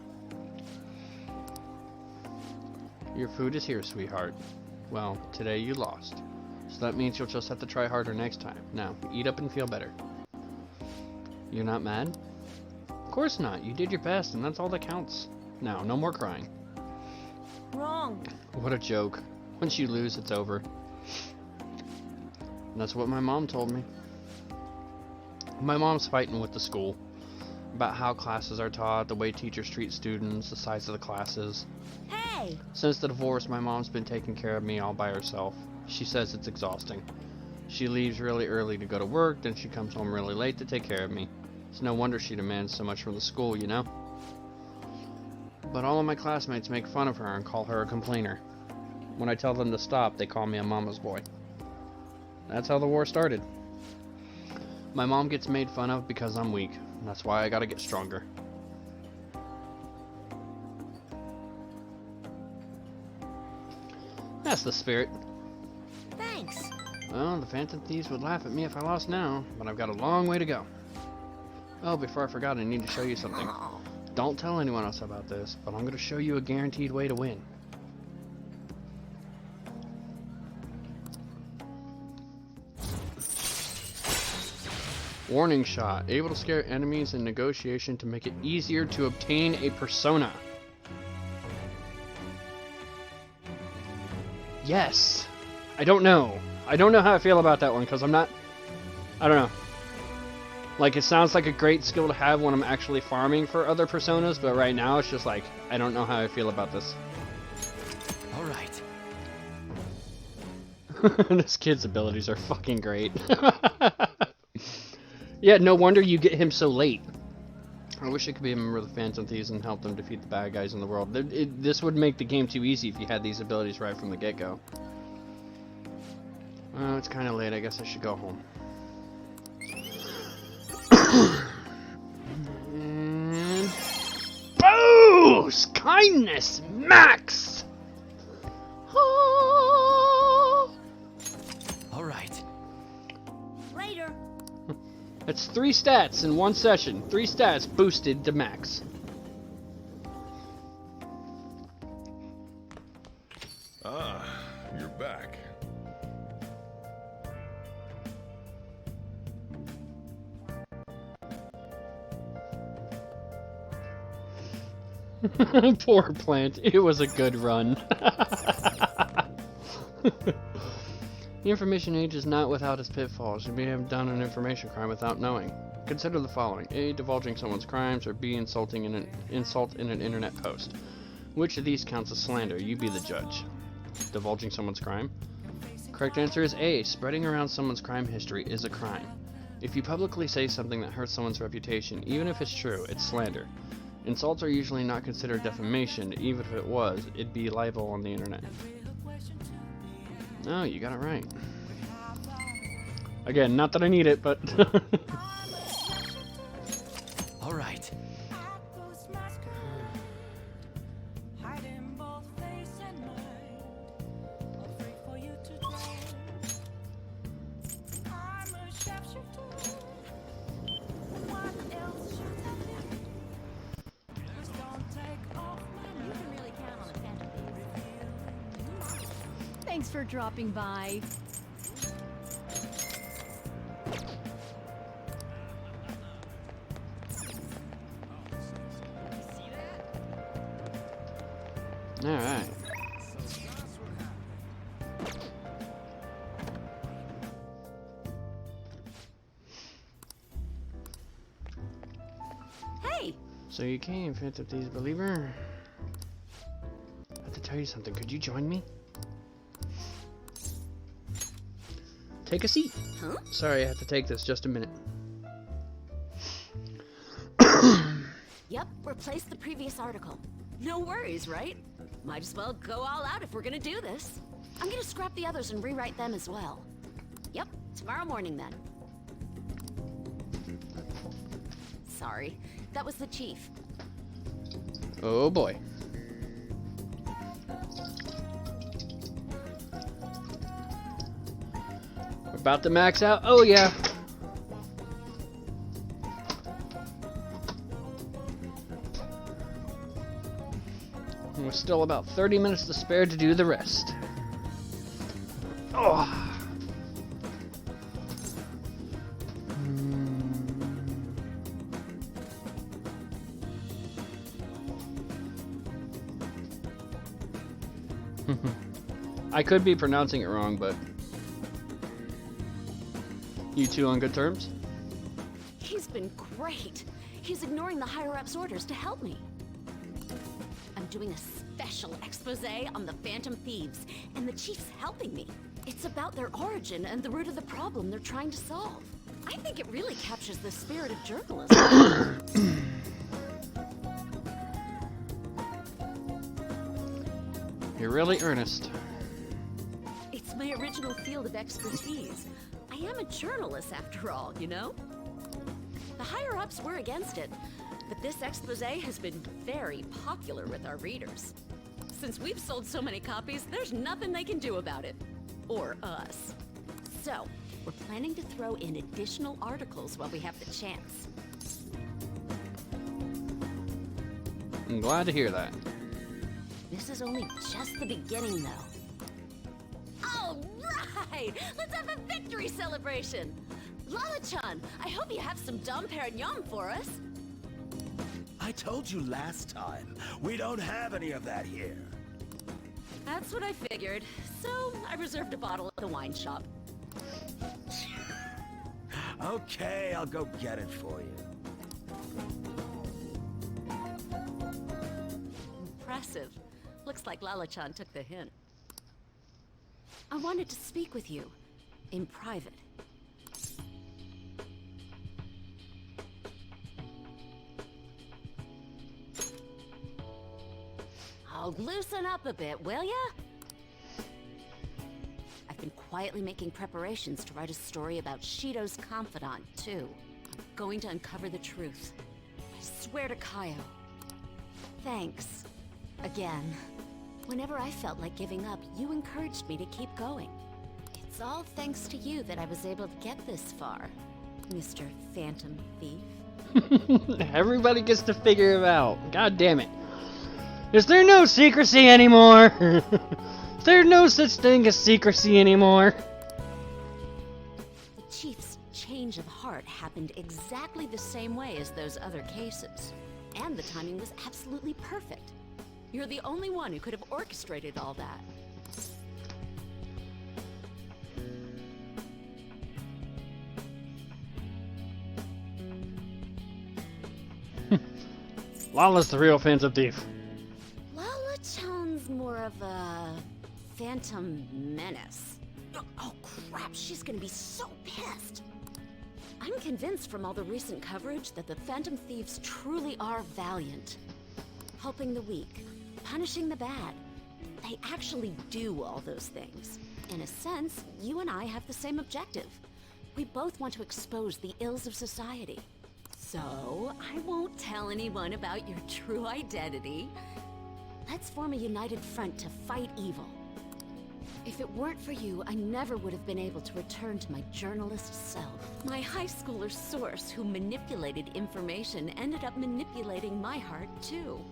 Your food is here, sweetheart. Well, today you lost. So that means you'll just have to try harder next time. Now, eat up and feel better. You're not mad? Of course not. You did your best, and that's all that counts. Now, no more crying. Wrong. What a joke. Once you lose, it's over. And that's what my mom told me. My mom's fighting with the school about how classes are taught, the way teachers treat students, the size of the classes. Hey! Since the divorce, my mom's been taking care of me all by herself. She says it's exhausting. She leaves really early to go to work, then she comes home really late to take care of me. It's no wonder she demands so much from the school, you know? But all of my classmates make fun of her and call her a complainer. When I tell them to stop, they call me a mama's boy. That's how the war started. My mom gets made fun of because I'm weak. That's why I gotta get stronger. That's the spirit. Thanks. Well, the Phantom Thieves would laugh at me if I lost now, but I've got a long way to go. Oh, before I forgot, I need to show you something. Don't tell anyone else about this, but I'm going to show you a guaranteed way to win. Warning shot. Able to scare enemies in negotiation to make it easier to obtain a persona. Yes. I don't know. I don't know how I feel about that one, because I'm not... I don't know. Like, it sounds like a great skill to have when I'm actually farming for other personas, but right now it's just like, I don't know how I feel about this. Alright. This kid's abilities are fucking great. Yeah, no wonder you get him so late. I wish I could be a member of the Phantom Thieves and help them defeat the bad guys in the world. This would make the game too easy if you had these abilities right from the get-go. Well, it's kind of late. I guess I should go home. And boost! Kindness max! Alright. Later. That's 3 stats in one session. 3 stats boosted to max. Ah, you're back. Poor plant. It was a good run. The information age is not without its pitfalls. You may have done an information crime without knowing. Consider the following: A. Divulging someone's crimes, or B. Insulting in an insult in an internet post. Which of these counts as slander? You be the judge. Divulging someone's crime? Correct answer is A. Spreading around someone's crime history is a crime. If you publicly say something that hurts someone's reputation, even if it's true, it's slander. Insults are usually not considered defamation. Even if it was, it'd be libel on the internet. No, you got it right. Again, not that I need it, but... All right. Thanks for dropping by. All right. Hey! So you came, Phantom Thieves believer. I have to tell you something. Could you join me? Take a seat. Huh? Sorry, I have to take this. Just a minute. Yep, replace the previous article. No worries, right? Might as well go all out if we're gonna do this. I'm gonna scrap the others and rewrite them as well. Yep, tomorrow morning then. Sorry, that was the chief. Oh boy. We're about to max out. Oh yeah. And we're still about 30 minutes to spare to do the rest. Oh. I could be pronouncing it wrong, but you two on good terms? He's been great. He's ignoring the higher-ups' orders to help me. I'm doing a special expose on the Phantom Thieves, and the chief's helping me. It's about their origin and the root of the problem they're trying to solve. I think it really captures the spirit of journalism. You're really earnest. It's my original field of expertise. I am a journalist after all, you know? The higher-ups were against it, but this expose has been very popular with our readers. Since we've sold so many copies, there's nothing they can do about it. Or us. So, we're planning to throw in additional articles while we have the chance. I'm glad to hear that. This is only just the beginning, though. All right! Let's have a victory celebration! Lala-chan, I hope you have some Dom Perignon for us. I told you last time, we don't have any of that here. That's what I figured. So, I reserved a bottle at the wine shop. Okay, I'll go get it for you. Impressive. Looks like Lala-chan took the hint. I wanted to speak with you. In private. Oh, loosen up a bit, will ya? I've been quietly making preparations to write a story about Shido's confidant, too. I'm going to uncover the truth. I swear to Kaio. Thanks. Again. Whenever I felt like giving up, you encouraged me to keep going. It's all thanks to you that I was able to get this far, Mr. Phantom Thief. Everybody gets to figure it out. God damn it. Is there no secrecy anymore? Is there no such thing as secrecy anymore? The Chief's change of heart happened exactly the same way as those other cases. And the timing was absolutely perfect. You're the only one who could have orchestrated all that. Lala's the real Phantom Thief. Lala-chan's more of a phantom menace. Oh crap, she's gonna be so pissed. I'm convinced from all the recent coverage that the Phantom Thieves truly are valiant. Helping the weak, punishing the bad. They actually do all those things. In a sense, you and I have the same objective. We both want to expose the ills of society. So, I won't tell anyone about your true identity. Let's form a united front to fight evil. If it weren't for you, I never would have been able to return to my journalist self. My high schooler source who manipulated information ended up manipulating my heart too.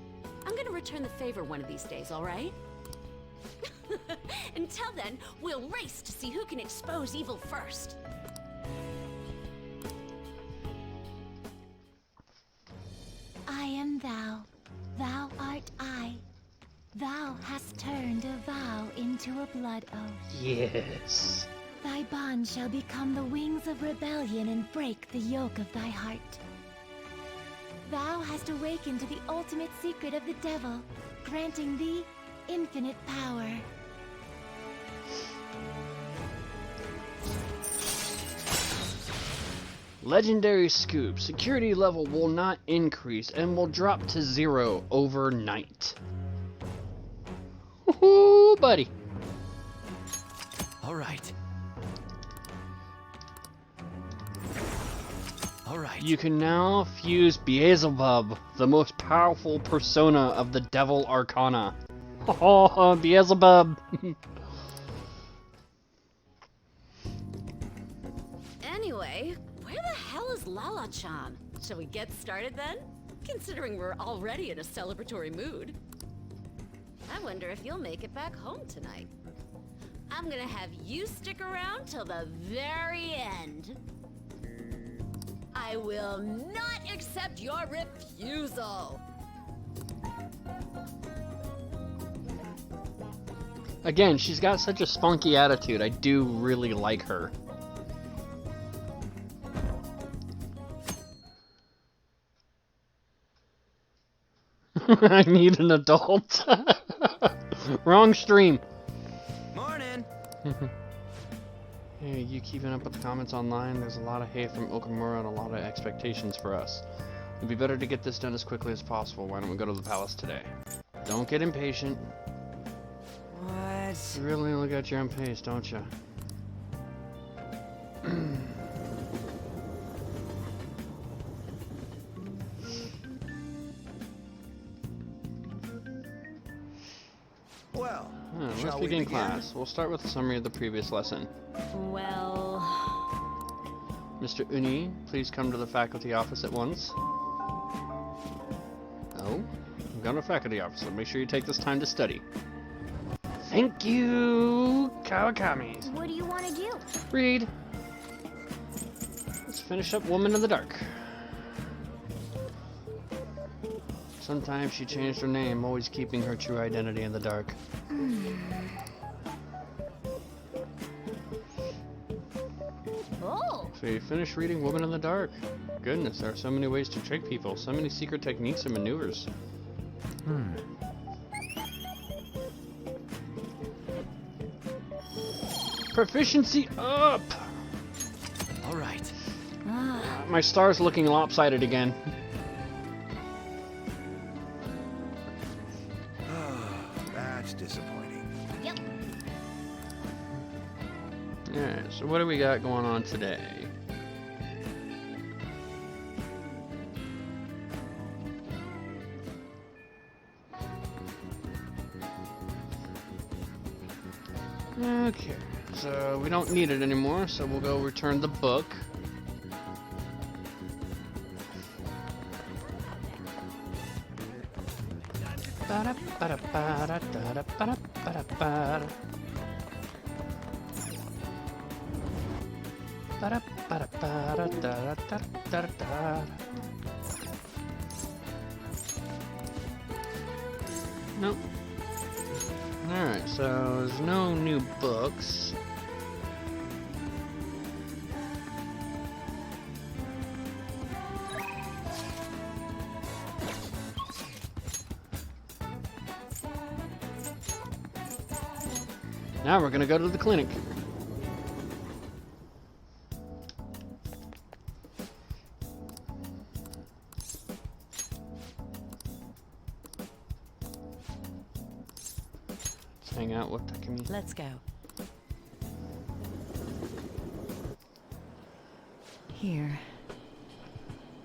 I'm gonna return the favor one of these days, all right? Until then, we'll race to see who can expose evil first. I am thou, thou art I. Thou hast turned a vow into a blood oath. Yes. Thy bond shall become the wings of rebellion and break the yoke of thy heart. Thou hast awakened to the ultimate secret of the devil, granting thee infinite power. Legendary scoop. Security level will not increase and will drop to 0 overnight. Woohoo, buddy. All right. You can now fuse Beelzebub, the most powerful persona of the Devil Arcana. Oh, Beelzebub. Anyway, where the hell is Lala-chan? Shall we get started then? Considering we're already in a celebratory mood. I wonder if you'll make it back home tonight. I'm gonna have you stick around till the very end. I will not accept your refusal. Again, she's got such a spunky attitude. I do really like her. I need an adult. Wrong stream. Morning. Hey, you keeping up with the comments online? There's a lot of hate from Okamura and a lot of expectations for us. It'd be better to get this done as quickly as possible. Why don't we go to the palace today? Don't get impatient. What? You really look at your own pace, don't you? Well, let's shall we begin begin? class. We'll start with a summary of the previous lesson. Well... Mr. Uni, please come to the faculty office at once. Oh, I'm going to faculty office, so make sure you take this time to study. Thank you, Kawakami. What do you want to do? Read. Let's finish up Woman in the Dark. Sometimes she changed her name, always keeping her true identity in the dark. Oh! So you finished reading Woman in the Dark. Goodness, there are so many ways to trick people, so many secret techniques and maneuvers. Proficiency up! Alright. My star's looking lopsided again. That's disappointing. Yep. Alright, so what do we got going on today? Okay, so we don't need it anymore, so we'll go return the book. Nope. Alright, so there's no new books. Now we're gonna go to the clinic. Kimmy. Let's go. Here.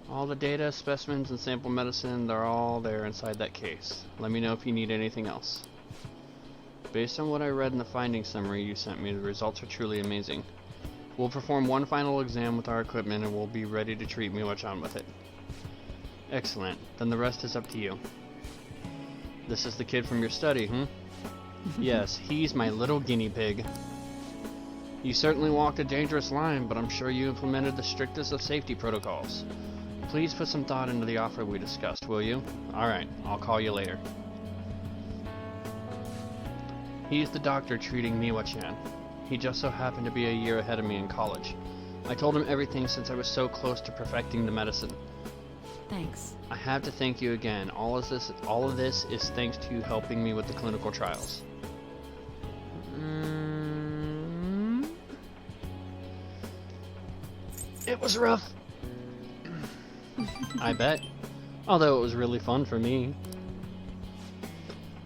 All the data, specimens, and sample medicine, they're all there inside that case. Let me know if you need anything else. Based on what I read in the findings summary you sent me, the results are truly amazing. We'll perform one final exam with our equipment and we'll be ready to treat Miwa-chan with it. Excellent. Then the rest is up to you. This is the kid from your study, Yes, he's my little guinea pig. You certainly walked a dangerous line, but I'm sure you implemented the strictest of safety protocols. Please put some thought into the offer we discussed, will you? Alright, I'll call you later. He's the doctor treating Miwa-chan. He just so happened to be a year ahead of me in college. I told him everything since I was so close to perfecting the medicine. Thanks. I have to thank you again. All of this is thanks to you helping me with the clinical trials. It was rough. I bet. Although it was really fun for me.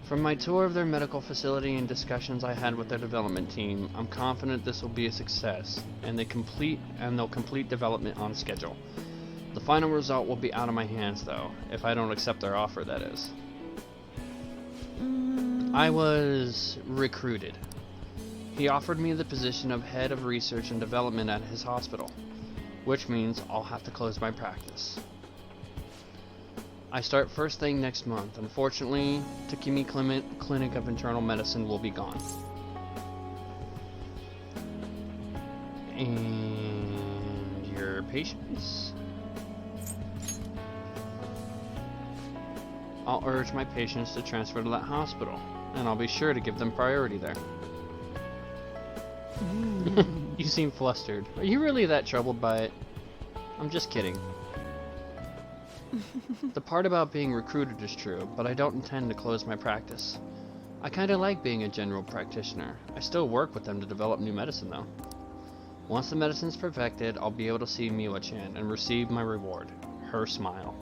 From my tour of their medical facility and discussions I had with their development team, I'm confident this will be a success, and they'll complete development on schedule. The final result will be out of my hands, though, if I don't accept their offer, that is. I was recruited. He offered me the position of head of research and development at his hospital, which means I'll have to close my practice. I start first thing next month. Unfortunately, Takemi Clinic of Internal Medicine will be gone. And your patients? I'll urge my patients to transfer to that hospital, and I'll be sure to give them priority there. You seem flustered. Are you really that troubled by it? I'm just kidding. The part about being recruited is true, but I don't intend to close my practice. I kinda like being a general practitioner. I still work with them to develop new medicine, though. Once the medicine's perfected, I'll be able to see Miwa-chan and receive my reward, her smile.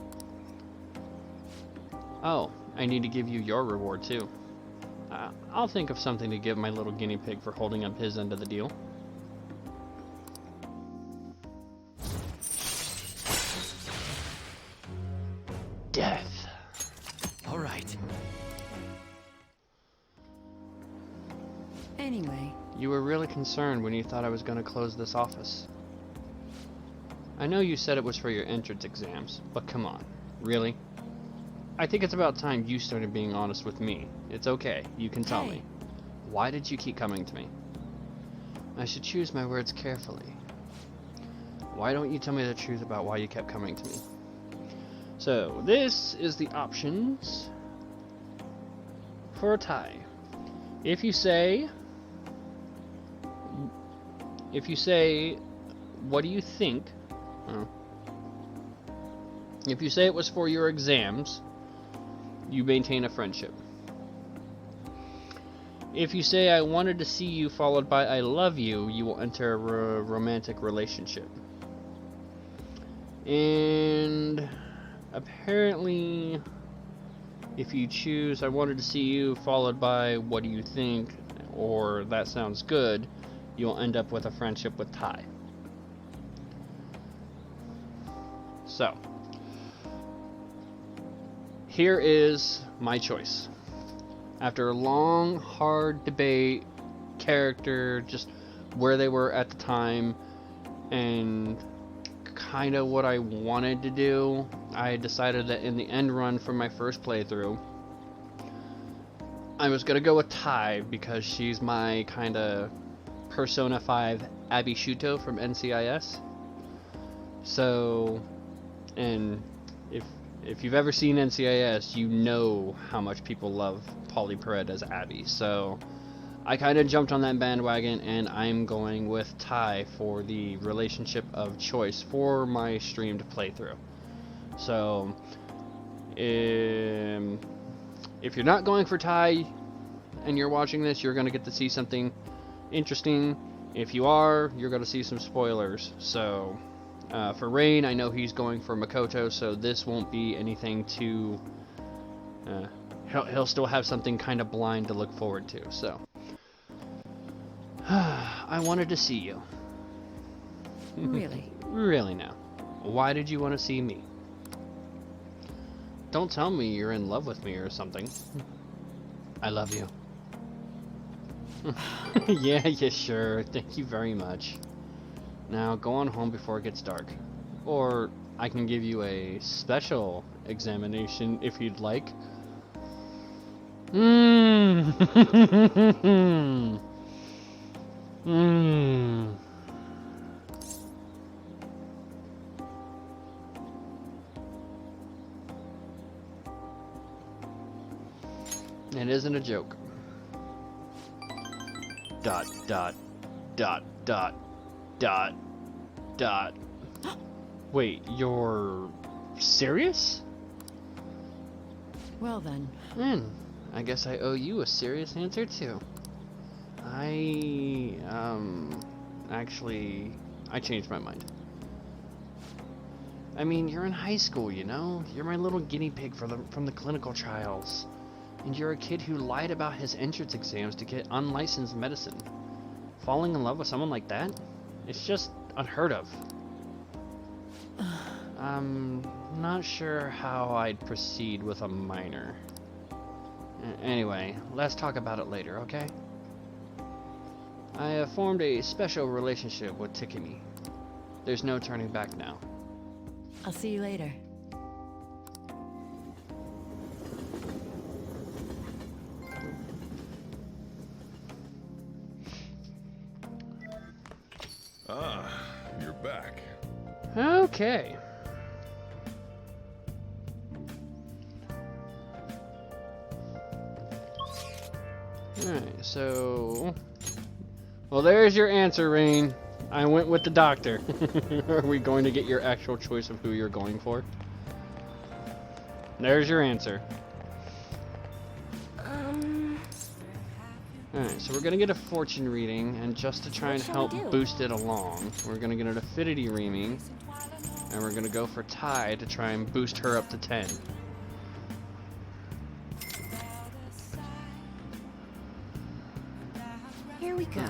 Oh, I need to give you your reward, too. I'll think of something to give my little guinea pig for holding up his end of the deal. Death. All right. Anyway. You were really concerned when you thought I was going to close this office. I know you said it was for your entrance exams, but come on. Really? I think it's about time you started being honest with me. It's okay. You can tell me. Why did you keep coming to me? I should choose my words carefully. Why don't you tell me the truth about why you kept coming to me? So, this is the options for a tie. If you say, what do you think? If you say it was for your exams, you maintain a friendship. If you say I wanted to see you followed by I love you, you will enter a romantic relationship. And apparently, if you choose I wanted to see you followed by what do you think or that sounds good, you'll end up with a friendship with Tai. So, here is my choice. After a long, hard debate, character, just where they were at the time, and kind of what I wanted to do, I decided that in the end run for my first playthrough, I was going to go with Tai because she's my kind of Persona 5 Abby Shuto from NCIS. So, and if you've ever seen NCIS, you know how much people love Polly Perret as Abby. So I kind of jumped on that bandwagon, and I'm going with Tai for the relationship of choice for my streamed playthrough. So if you're not going for Tai and you're watching this, you're going to get to see something interesting. If you are, you're going to see some spoilers. So for Rain, I know he's going for Makoto, so this won't be anything too... he'll still have something kind of blind to look forward to. So I wanted to see you. Really? Really now. Why did you want to see me? Don't tell me you're in love with me or something. I love you. Yeah, sure. Thank you very much. Now go on home before it gets dark. Or I can give you a special examination if you'd like. It isn't a joke. Dot, dot, dot, dot, dot, dot. Wait, you're serious? Well then. I guess I owe you a serious answer too. Actually, I changed my mind. I mean, you're in high school, you know? You're my little guinea pig from the clinical trials. And you're a kid who lied about his entrance exams to get unlicensed medicine. Falling in love with someone like that? It's just unheard of. I'm not sure how I'd proceed with a minor. Anyway, let's talk about it later, okay? I have formed a special relationship with Tikimi. There's no turning back now. I'll see you later. Ah, you're back. Okay. Alright, so... Well, there's your answer, Rain. I went with the doctor. Are we going to get your actual choice of who you're going for? There's your answer. Alright, so we're gonna get a fortune reading, and just to try and help boost it along, we're gonna get an affinity reading, and we're gonna go for Ty to try and boost her up to 10. Here we go.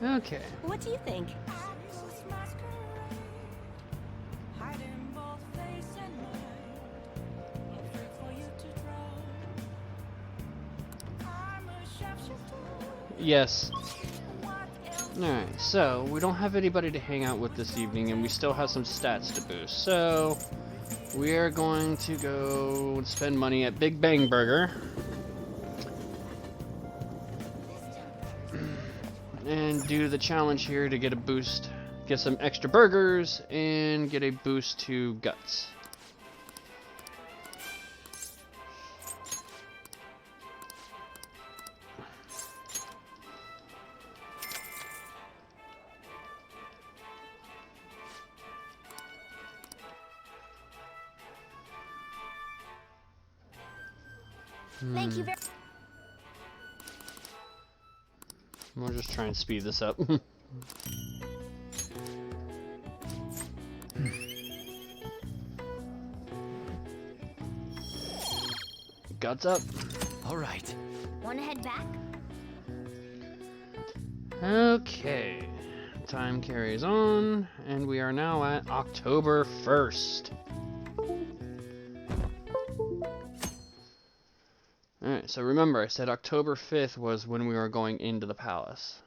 Okay. What do you think? Yes. Alright, so we don't have anybody to hang out with this evening, and we still have some stats to boost. So we are going to go and spend money at Big Bang Burger. And do the challenge here to get a boost, get some extra burgers, and get a boost to guts. Thank you very We'll just try and speed this up. Guts up. All right. Wanna head back? Okay. Time carries on, and we are now at October 1st. Alright, so remember I said October 5th was when we were going into the palace.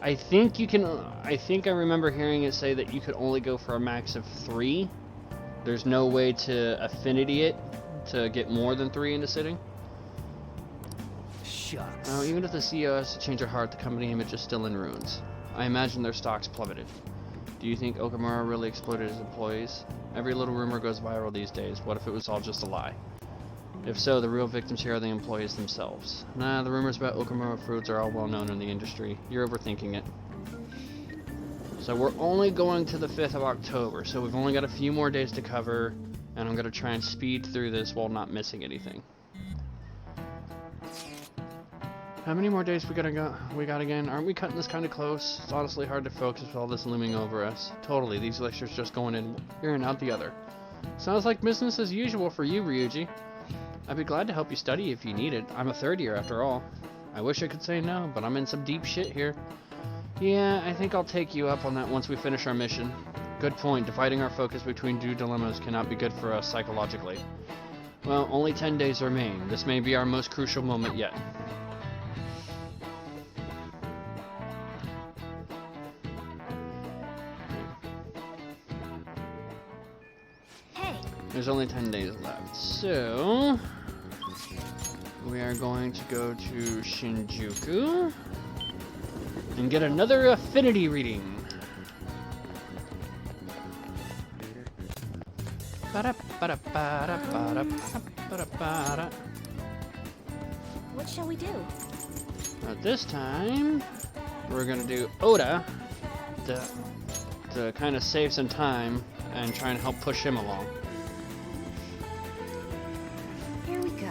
I think I remember hearing it say that you could only go for a max of 3. There's no way to affinity it to get more than 3 into sitting. Shucks. Even if the CEO has to change their heart, the company image is still in ruins. I imagine their stocks plummeted. Do you think Okamura really exploited his employees? Every little rumor goes viral these days. What if it was all just a lie? If so, the real victims here are the employees themselves. Nah, the rumors about Okamura Foods are all well known in the industry. You're overthinking it. So we're only going to the 5th of October, so we've only got a few more days to cover, and I'm going to try and speed through this while not missing anything. How many more days we got again? Aren't we cutting this kind of close? It's honestly hard to focus with all this looming over us. Totally, these lectures just going in here and out the other. Sounds like business as usual for you, Ryuji. I'd be glad to help you study if you need it. I'm a third year after all. I wish I could say no, but I'm in some deep shit here. Yeah, I think I'll take you up on that once we finish our mission. Good point. Dividing our focus between two dilemmas cannot be good for us psychologically. Well, only 10 days remain. This may be our most crucial moment yet. There's only 10 days left, so we are going to go to Shinjuku and get another affinity reading. What shall we do? This time, we're gonna do Oda to kind of save some time and try and help push him along. Here we go.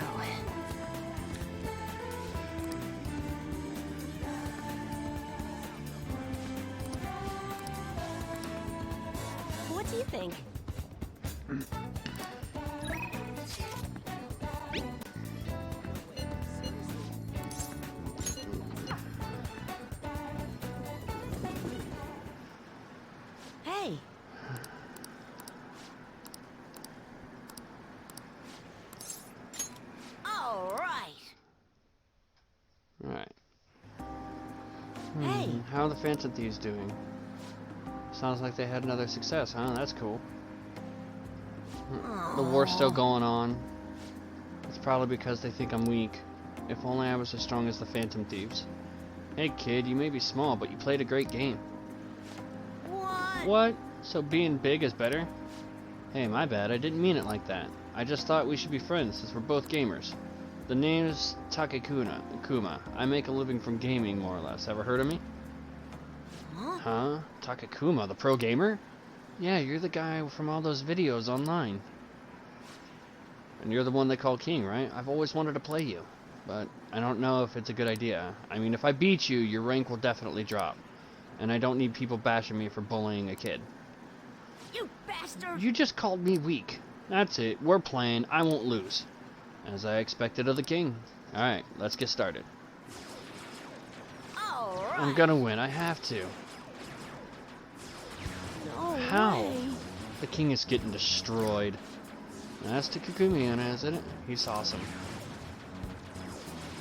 What do you think? Hey. All right. Right. Hey. How are the Phantom Thieves doing? Sounds like they had another success, huh? That's cool. The war's still going on. It's probably because they think I'm weak. If only I was as strong as the Phantom Thieves. Hey kid, you may be small, but you played a great game. What? So being big is better? Hey, my bad, I didn't mean it like that. I just thought we should be friends since we're both gamers. The name's Takekuma. I make a living from gaming, more or less. Ever heard of me? Huh? Takekuma, the pro gamer? Yeah, you're the guy from all those videos online. And you're the one they call king, right? I've always wanted to play you, but I don't know if it's a good idea. I mean, if I beat you, your rank will definitely drop. And I don't need people bashing me for bullying a kid. You bastard! You just called me weak. That's it. We're playing. I won't lose. As I expected of the king. Alright, let's get started. All right. I'm gonna win. I have to. No How? way. The king is getting destroyed. That's Takekuma, isn't it? He's awesome.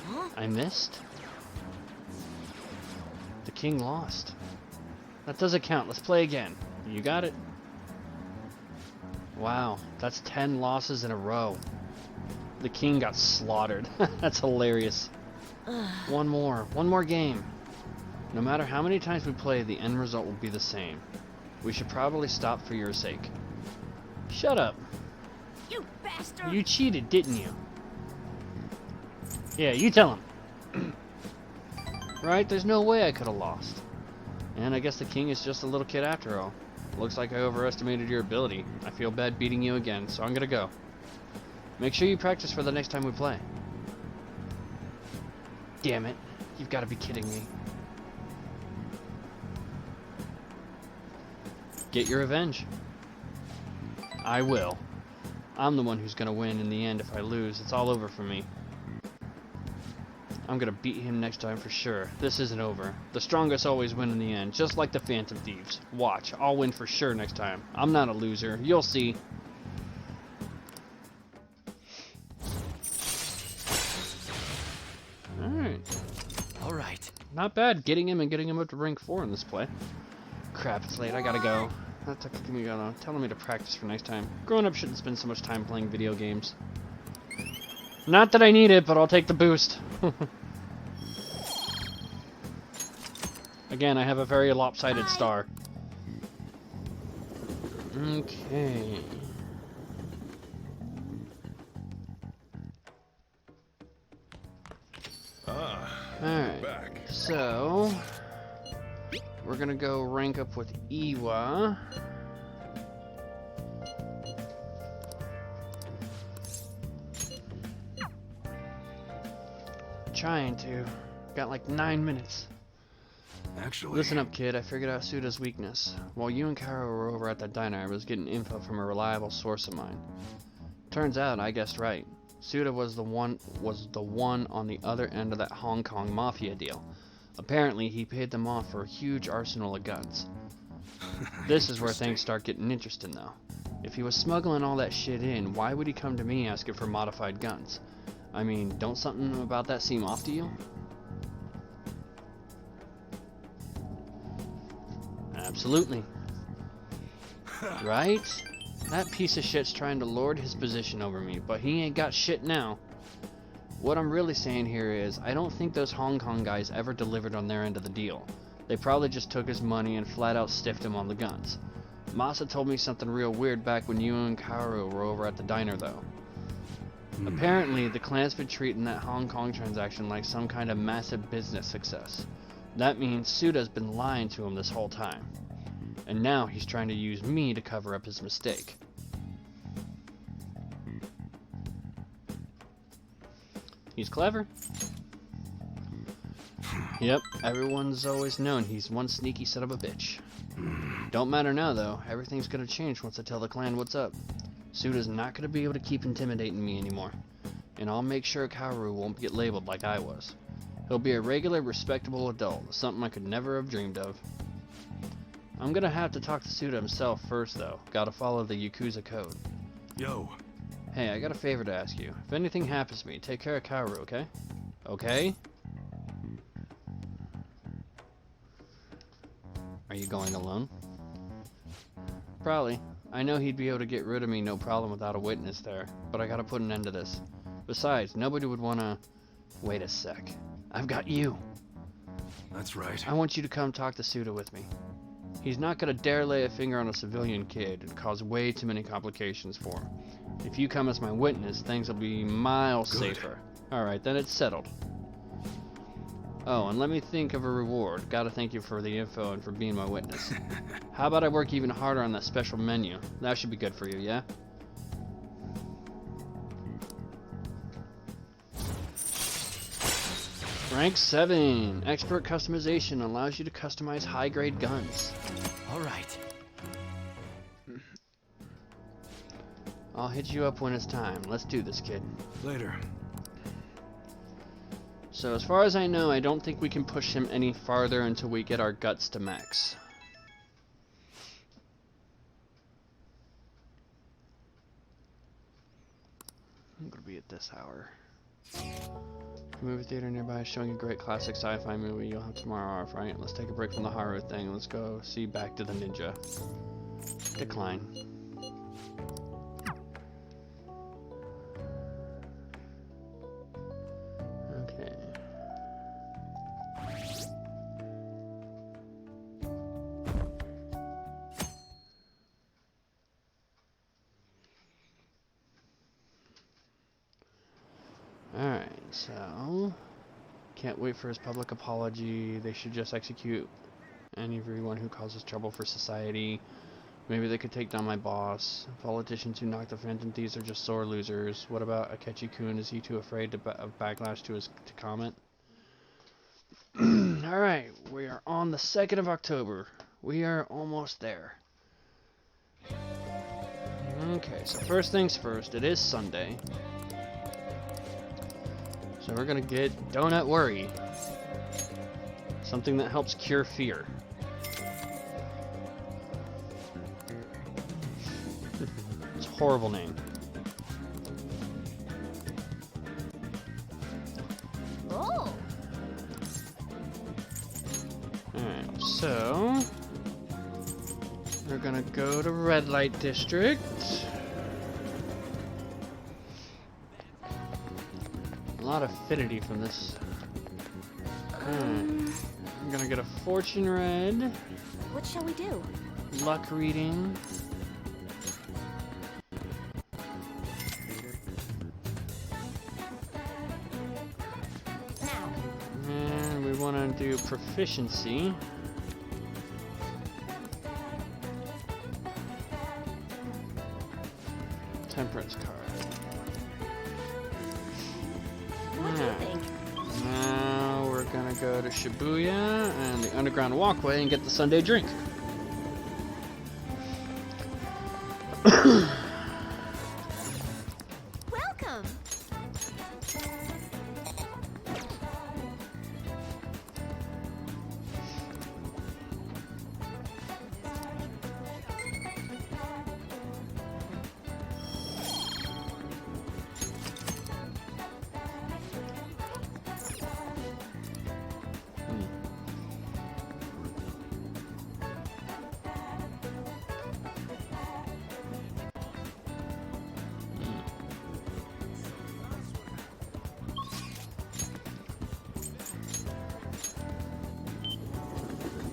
Huh? I missed? The king lost. That doesn't count. Let's play again. You got it. Wow, that's 10 losses in a row. The king got slaughtered. That's hilarious. One more game. No matter how many times we play, the end result will be the same. We should probably stop for your sake. Shut up. You bastard! You cheated, didn't you? Yeah, you tell him. Right? There's no way I could have lost. And I guess the king is just a little kid after all. Looks like I overestimated your ability. I feel bad beating you again, so I'm gonna go. Make sure you practice for the next time we play. Damn it. You've got to be kidding me. Get your revenge. I will. I'm the one who's gonna win in the end. If I lose, it's all over for me. I'm gonna beat him next time for sure. This isn't over. The strongest always win in the end, just like the Phantom Thieves. Watch, I'll win for sure next time. I'm not a loser. You'll see. Alright. Not bad. Getting him and getting him up to rank 4 in this play. Crap, it's late. I gotta go. That's telling me to practice for next time. Growing up shouldn't spend so much time playing video games. Not that I need it, but I'll take the boost. Again, I have a very lopsided star. Okay. Alright, so we're gonna go rank up with Iwa. Trying to. Got like 9 minutes. Actually... Listen up, kid. I figured out Suda's weakness. While you and Kara were over at that diner, I was getting info from a reliable source of mine. Turns out I guessed right. Suda was the one on the other end of that Hong Kong mafia deal. Apparently, he paid them off for a huge arsenal of guns. This is where things start getting interesting, though. If he was smuggling all that shit in, why would he come to me asking for modified guns? I mean, don't something about that seem off to you? Absolutely. Right? That piece of shit's trying to lord his position over me, but he ain't got shit now. What I'm really saying here is, I don't think those Hong Kong guys ever delivered on their end of the deal. They probably just took his money and flat out stiffed him on the guns. Masa told me something real weird back when you and Kaoru were over at the diner, though. Apparently, the clan's been treating that Hong Kong transaction like some kind of massive business success. That means Suda's been lying to him this whole time. And now he's trying to use me to cover up his mistake. He's clever. Yep, everyone's always known he's one sneaky son of a bitch. Don't matter now, though. Everything's gonna change once I tell the clan what's up. Suda's not gonna be able to keep intimidating me anymore. And I'll make sure Kaoru won't get labeled like I was. He'll be a regular, respectable adult, something I could never have dreamed of. I'm gonna have to talk to Suda himself first, though. Gotta follow the Yakuza code. Yo. Hey, I got a favor to ask you. If anything happens to me, take care of Kaoru, okay? Okay? Are you going alone? Probably. I know he'd be able to get rid of me no problem without a witness there, but I gotta put an end to this. Besides, nobody would wanna... Wait a sec. I've got you. That's right. I want you to come talk to Suda with me. He's not gonna dare lay a finger on a civilian kid and cause way too many complications for him. If you come as my witness, things will be miles safer. Alright, then it's settled. Oh, and let me think of a reward. Gotta thank you for the info and for being my witness. How about I work even harder on that special menu? That should be good for you, yeah? Rank 7. Expert customization allows you to customize high-grade guns. Alright. I'll hit you up when it's time. Let's do this, kid. Later. So as far as I know, I don't think we can push him any farther until we get our guts to max. I'm gonna be at this hour. Movie theater nearby showing a great classic sci-fi movie. You'll have tomorrow off, right? Let's take a break from the horror thing. Let's go see Back to the Ninja. Decline. Okay. Alright, so can't wait for his public apology. They should just execute everyone who causes trouble for society. Maybe they could take down my boss. Politicians who knock the Phantom Thieves are just sore losers. What about Akechi-kun? Is he too afraid of backlash to comment? Alright, we are on the 2nd of October. We are almost there. Okay, so first things first, it is Sunday. So we're gonna get Donut Worry. Something that helps cure fear. It's a horrible name. Oh. Alright, so we're gonna go to Red Light District. A lot of affinity from this. I'm gonna get a fortune red. What shall we do? Luck reading. And we want to do proficiency. Temperance card. What do you think? Now we're gonna gonna go to Shibuya and the underground walkway and get the Sunday drink. Welcome!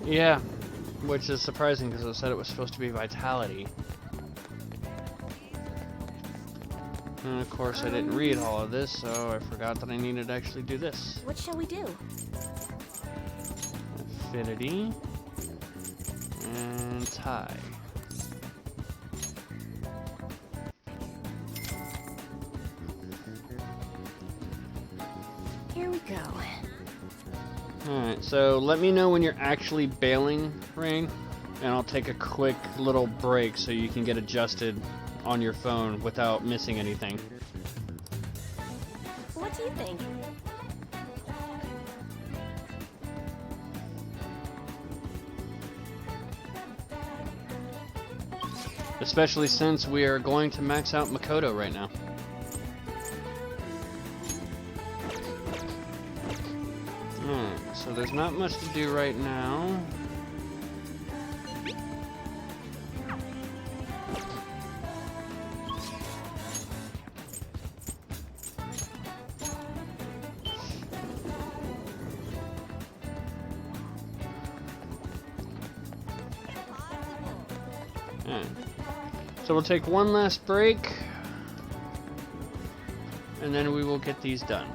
Yeah, which is surprising because it said it was supposed to be vitality. And of course I didn't read all of this, so I forgot that I needed to actually do this. What shall we do? Affinity and tie. Here we go. Alright, so let me know when you're actually bailing, Rain, and I'll take a quick little break so you can get adjusted on your phone without missing anything. What do you think? Especially since we are going to max out Makoto right now. So there's not much to do right now. Alright. So we'll take one last break, and then we will get these done.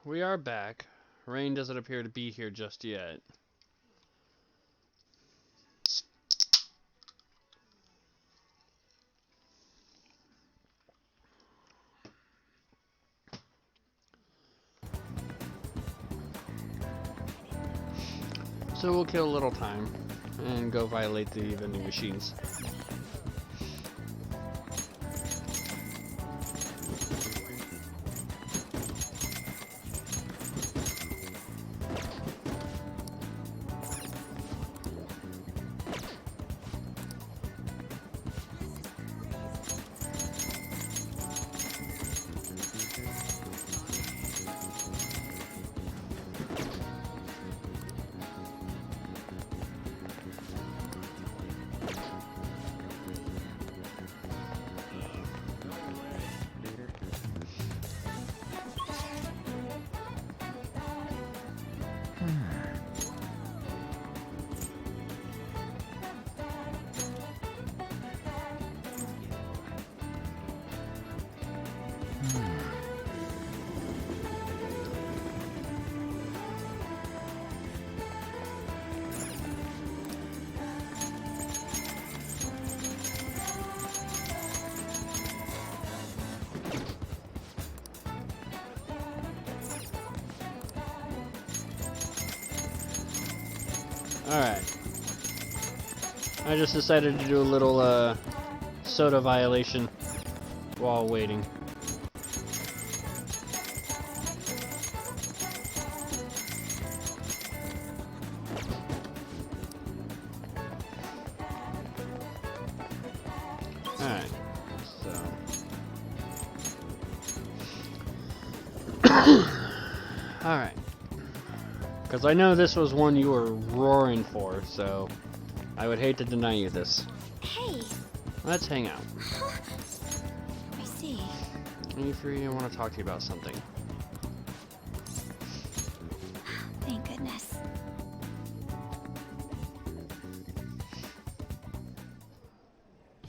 we are back. Rain doesn't appear to be here just yet. So we'll kill a little time and go violate the vending machines. Alright. I just decided to do a little soda violation while waiting. Alright. So. Alright. Because I know this was one you were roaring for, so I would hate to deny you this. Hey. Let's hang out. I see. Are you free? I want to talk to you about something. Thank goodness.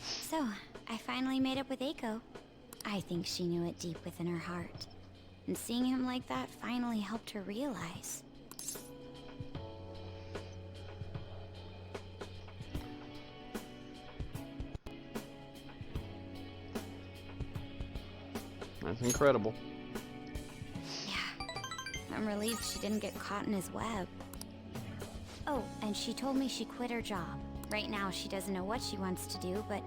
So, I finally made up with Eiko. I think she knew it deep within her heart. And seeing him like that finally helped her realize. That's incredible. Yeah. I'm relieved she didn't get caught in his web. Oh, and she told me she quit her job. Right now she doesn't know what she wants to do, but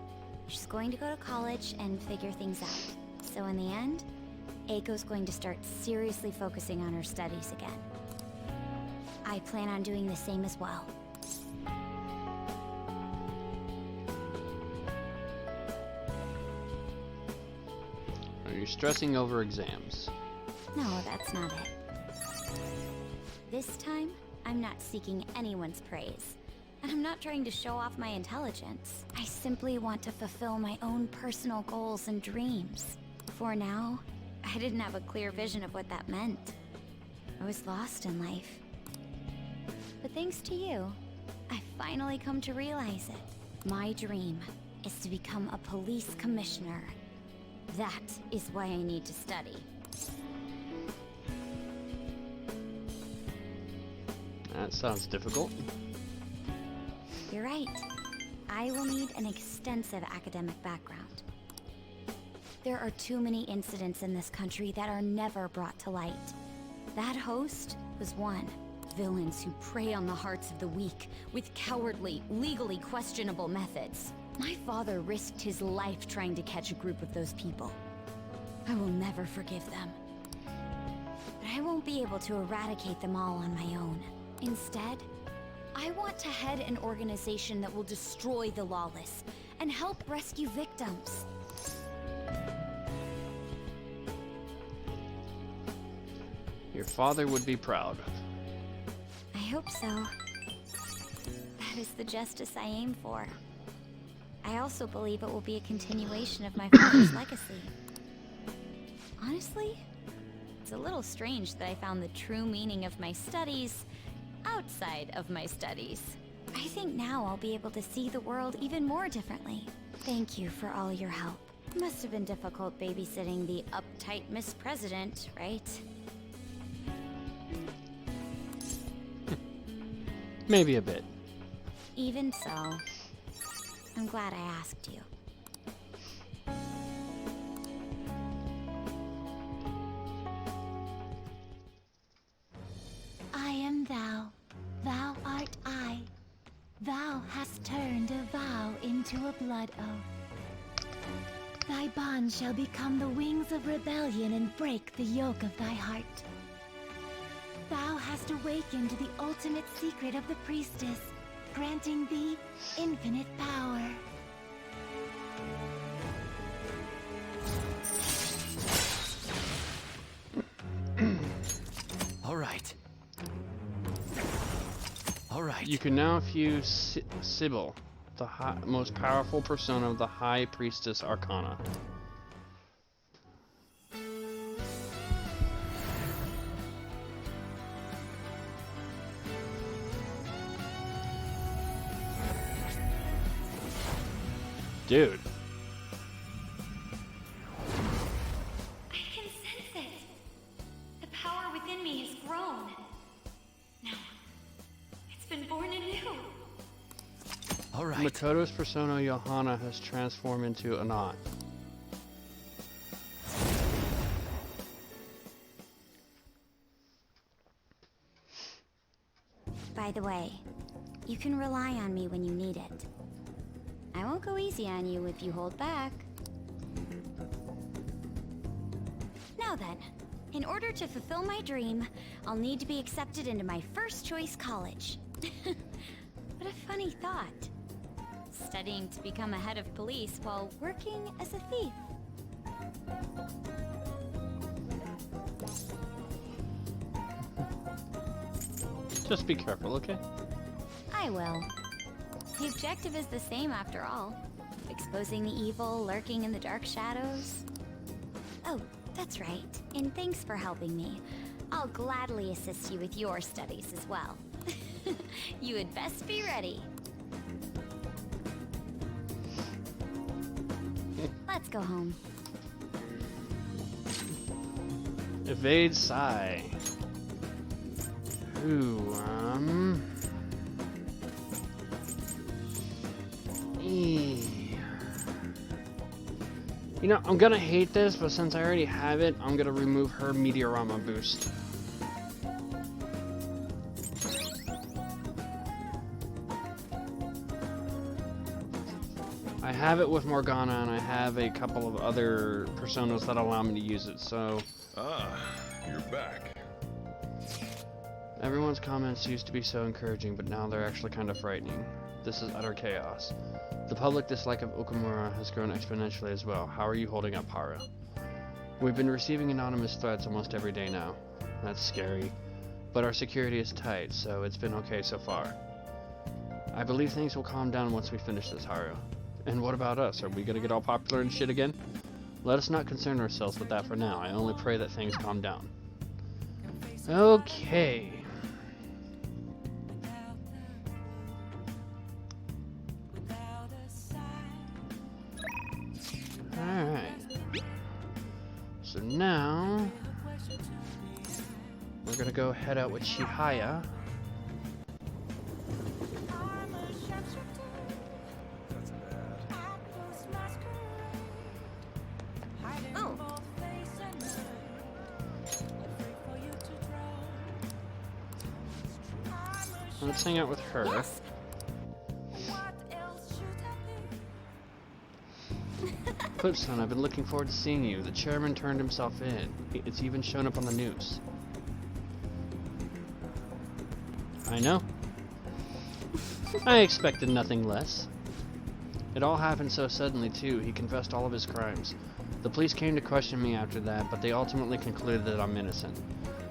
she's going to go to college and figure things out. So in the end, Eiko's going to start seriously focusing on her studies again. I plan on doing the same as well. Are you stressing over exams? No, that's not it. This time, I'm not seeking anyone's praise. And I'm not trying to show off my intelligence. I simply want to fulfill my own personal goals and dreams. For now, I didn't have a clear vision of what that meant. I was lost in life. But thanks to you, I finally come to realize it. My dream is to become a police commissioner. That is why I need to study. That sounds difficult. You're right. I will need an extensive academic background. There are too many incidents in this country that are never brought to light. That host was one. Villains who prey on the hearts of the weak with cowardly, legally questionable methods. My father risked his life trying to catch a group of those people. I will never forgive them. But I won't be able to eradicate them all on my own. Instead, I want to head an organization that will destroy the lawless and help rescue victims. Your father would be proud. I hope so. That is the justice I aim for. I also believe it will be a continuation of my father's legacy. Honestly, it's a little strange that I found the true meaning of my studies outside of my studies. I think now I'll be able to see the world even more differently. Thank you for all your help. Must have been difficult babysitting the uptight Miss President, right? Maybe a bit. Even so, I'm glad I asked you. I am thou, thou art I. Thou hast turned a vow into a blood oath. Thy bond shall become the wings of rebellion and break the yoke of thy heart. Thou hast awakened the ultimate secret of the priestess, granting thee infinite power. All right. All right. You can now fuse Sybil, the most powerful persona of the High Priestess Arcana. Dude. I can sense it. The power within me has grown. No, it's been born anew. All right. Makoto's persona Johanna has transformed into Anat. By the way, you can rely on me when you need it. I won't go easy on you if you hold back. Now then, in order to fulfill my dream, I'll need to be accepted into my first choice college. What a funny thought. Studying to become a head of police while working as a thief. Just be careful, okay? I will. The objective is the same after all. Exposing the evil lurking in the dark shadows. Oh, that's right. And thanks for helping me. I'll gladly assist you with your studies as well. You had best be ready. Let's go home. Evade Psy. Ooh, You know, I'm gonna hate this, but since I already have it, I'm gonna remove her Meteorama boost. I have it with Morgana, and I have a couple of other personas that allow me to use it, so... Ah, you're back. Everyone's comments used to be so encouraging, but now they're actually kind of frightening. This is utter chaos. The public dislike of Okumura has grown exponentially as well. How are you holding up, Haru? We've been receiving anonymous threats almost every day now. That's scary. But our security is tight, so it's been okay so far. I believe things will calm down once we finish this, Haru. And what about us? Are we gonna get all popular and shit again? Let us not concern ourselves with that for now. I only pray that things calm down. Okay. Alright. So now we're gonna go head out with Chihaya. Oh. Let's hang out with her. Yes. Clipstone, I've been looking forward to seeing you. The chairman turned himself in. It's even shown up on the news. I know. I expected nothing less. It all happened so suddenly, too. He confessed all of his crimes. The police came to question me after that, but they ultimately concluded that I'm innocent.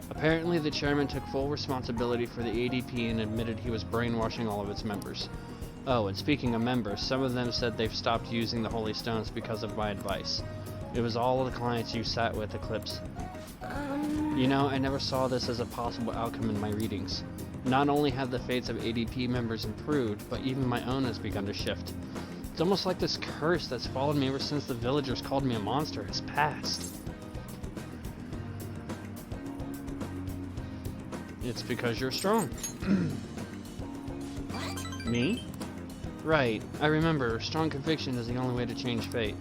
Apparently, the chairman took full responsibility for the ADP and admitted he was brainwashing all of its members. Oh, and speaking of members, some of them said they've stopped using the Holy Stones because of my advice. It was all of the clients you sat with, Eclipse. You know, I never saw this as a possible outcome in my readings. Not only have the fates of ADP members improved, but even my own has begun to shift. It's almost like this curse that's followed me ever since the villagers called me a monster has passed. It's because you're strong. Me? Right, I remember. Strong conviction is the only way to change fate.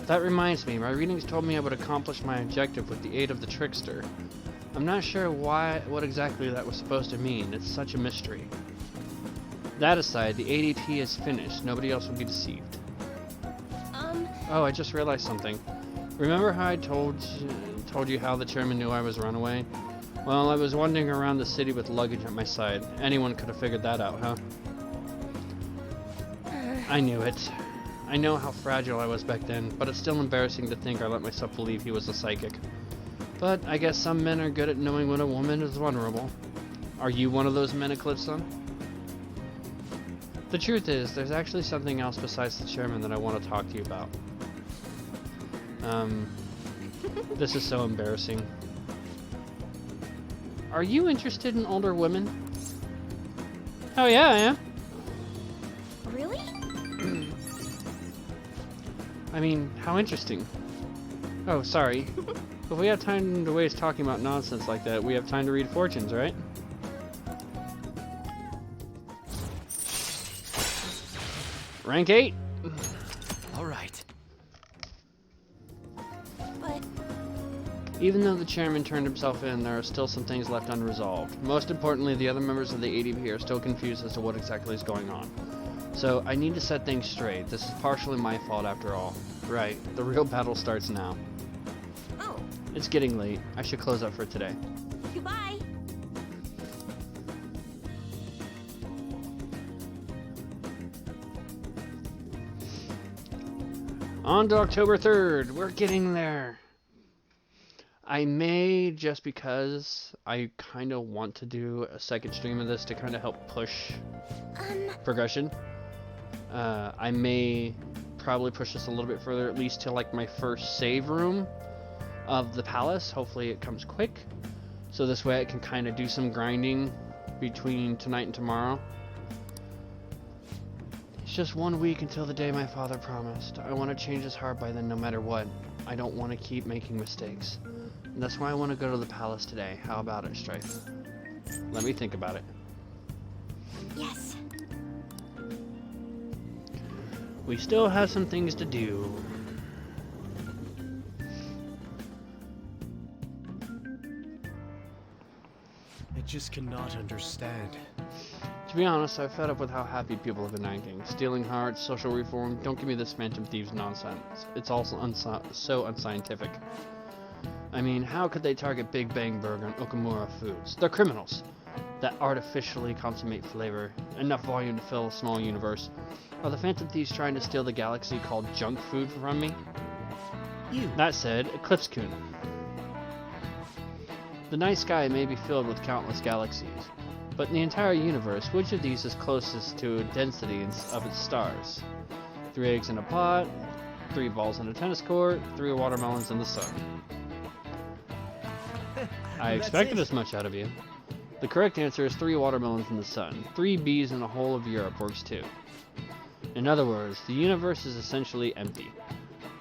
That reminds me, my readings told me I would accomplish my objective with the aid of the trickster. I'm not sure what exactly that was supposed to mean. It's such a mystery. That aside, the ADP is finished. Nobody else will be deceived. Oh, I just realized something. Remember how I told you how the chairman knew I was a runaway? Well, I was wandering around the city with luggage at my side. Anyone could have figured that out, huh? I knew it. I know how fragile I was back then, but it's still embarrassing to think I let myself believe he was a psychic. But I guess some men are good at knowing when a woman is vulnerable. Are you one of those men, Eclipse Sun? The truth is, there's actually something else besides the chairman that I want to talk to you about. This is so embarrassing. Are you interested in older women? Oh yeah, I am. Really? I mean, how interesting. Oh, sorry. If we have time to waste talking about nonsense like that, we have time to read fortunes, right? Rank 8. All right. But even though the chairman turned himself in, there are still some things left unresolved. Most importantly, the other members of the ADP are still confused as to what exactly is going on. So, I need to set things straight. This is partially my fault after all. Right, the real battle starts now. Oh. It's getting late. I should close up for today. Goodbye. On to October 3rd. We're getting there. I may, just because I kind of want to do a second stream of this to kind of help push progression. I may probably push this a little bit further, at least to like my first save room of the palace. Hopefully it comes quick, so this way I can kind of do some grinding between tonight and tomorrow. It's just 1 week until the day my father promised. I want to change his heart by then no matter what. I don't want to keep making mistakes. And that's why I want to go to the palace today. How about it, Strife? Let me think about it. Yes. We still have some things to do. I just cannot understand. To be honest, I've fed up with how happy people have been acting. Stealing hearts, social reform, don't give me this Phantom Thieves nonsense. It's also so unscientific. I mean, how could they target Big Bang Burger and Okumura Foods? They're criminals that artificially consummate flavor, enough volume to fill a small universe. Are the Phantom Thieves trying to steal the galaxy called junk food from me? That said, Eclipse Kun. The night sky may be filled with countless galaxies, but in the entire universe, which of these is closest to a density of its stars? 3 eggs in a pot, 3 balls in a tennis court, 3 watermelons in the sun. I expected as much out of you. The correct answer is 3 watermelons in the sun. 3 bees in the whole of Europe works too. In other words, the universe is essentially empty.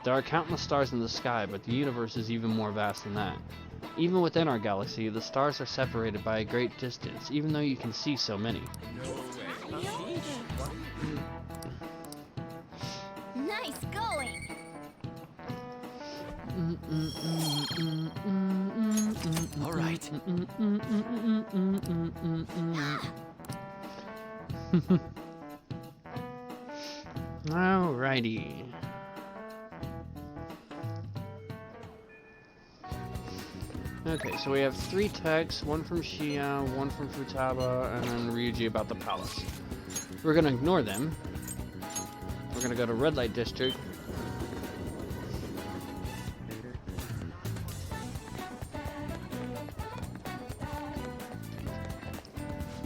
There are countless stars in the sky, but the universe is even more vast than that. Even within our galaxy, the stars are separated by a great distance, even though you can see so many. Nice going. All right. Alrighty. Okay, so we have 3 texts, 1 from Shia, 1 from Futaba, and then Ryuji about the palace. We're gonna ignore them. We're gonna go to Red Light District.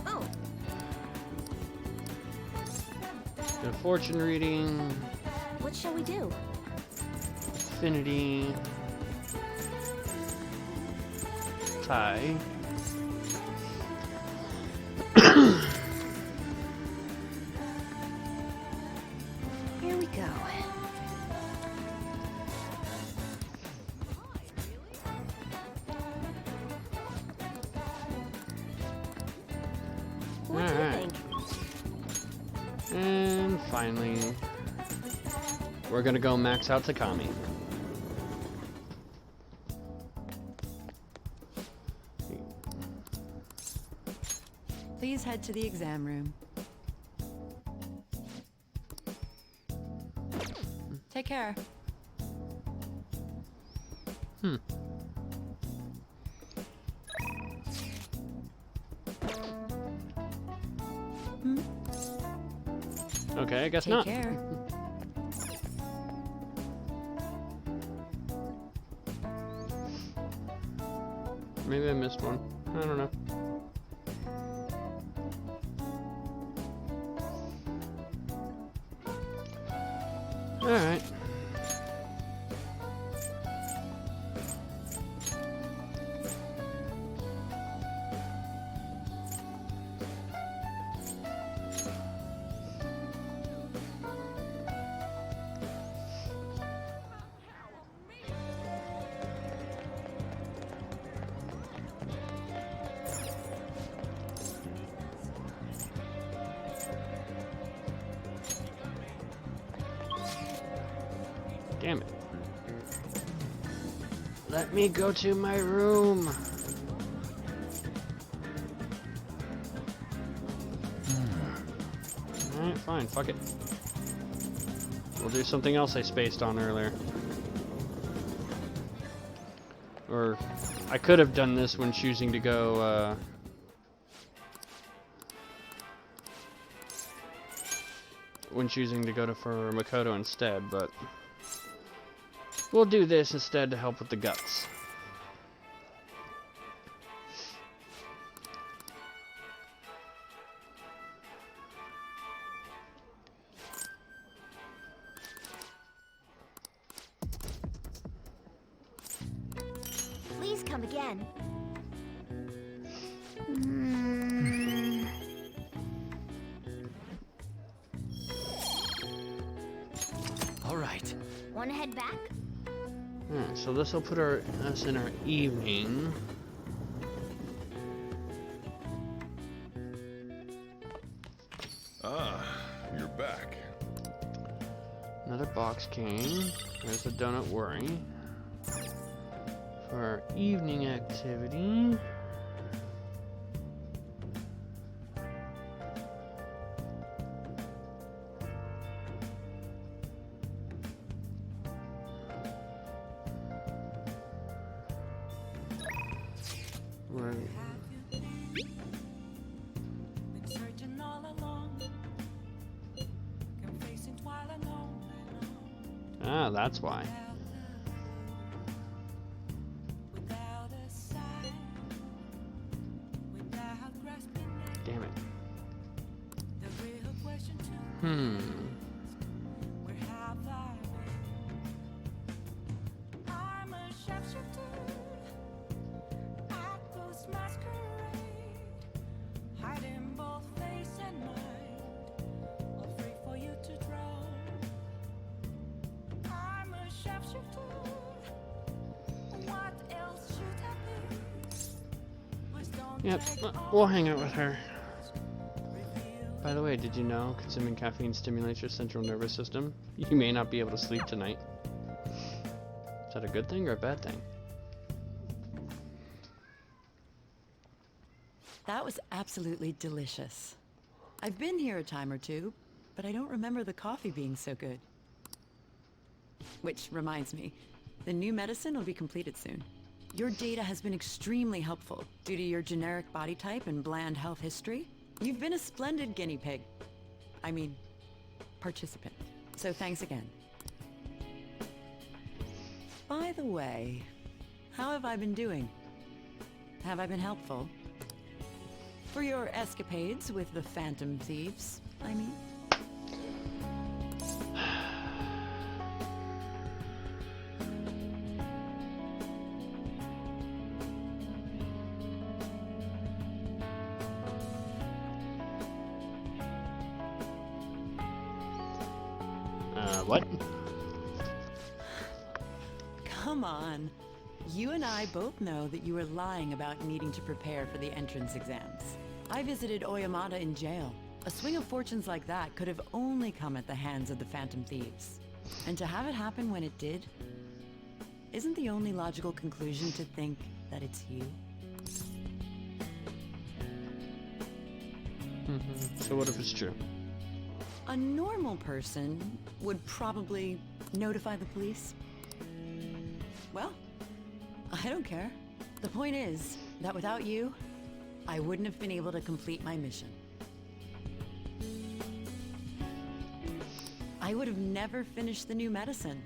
Oh. Do a fortune reading. What shall we do? Affinity. Tie. Here we go. What do you think? finally, we're gonna go max out Takami. Please head to the exam room. Take care. Okay, I guess Take not. care. Maybe I missed one. I don't know. Alright. Damn it. Let me go to my room. Alright, fine, fuck it. We'll do something else I spaced on earlier. Or, I could have done this when choosing to go, for Makoto instead, but we'll do this instead to help with the guts. Please come again. All right. Wanna head back? Alright, so this will put us in our evening. Ah, you're back. Another box came. There's the donut worry. For our evening activity. Ah, that's why. Damn it. Yep, we'll hang out with her. By the way, did you know consuming caffeine stimulates your central nervous system? You may not be able to sleep tonight. Is that a good thing or a bad thing? That was absolutely delicious. I've been here a time or two, but I don't remember the coffee being so good. Which reminds me, the new medicine will be completed soon. Your data has been extremely helpful due to your generic body type and bland health history. You've been a splendid guinea pig. I mean, participant. So thanks again. By the way, how have I been doing? Have I been helpful? For your escapades with the Phantom Thieves, I mean? What? Come on. You and I both know that you were lying about needing to prepare for the entrance exams. I visited Oyamata in jail. A swing of fortunes like that could have only come at the hands of the Phantom Thieves. And to have it happen when it did, isn't the only logical conclusion to think that it's you? So what if it's true? A normal person would probably notify the police. Well, I don't care. The point is that without you, I wouldn't have been able to complete my mission. I would have never finished the new medicine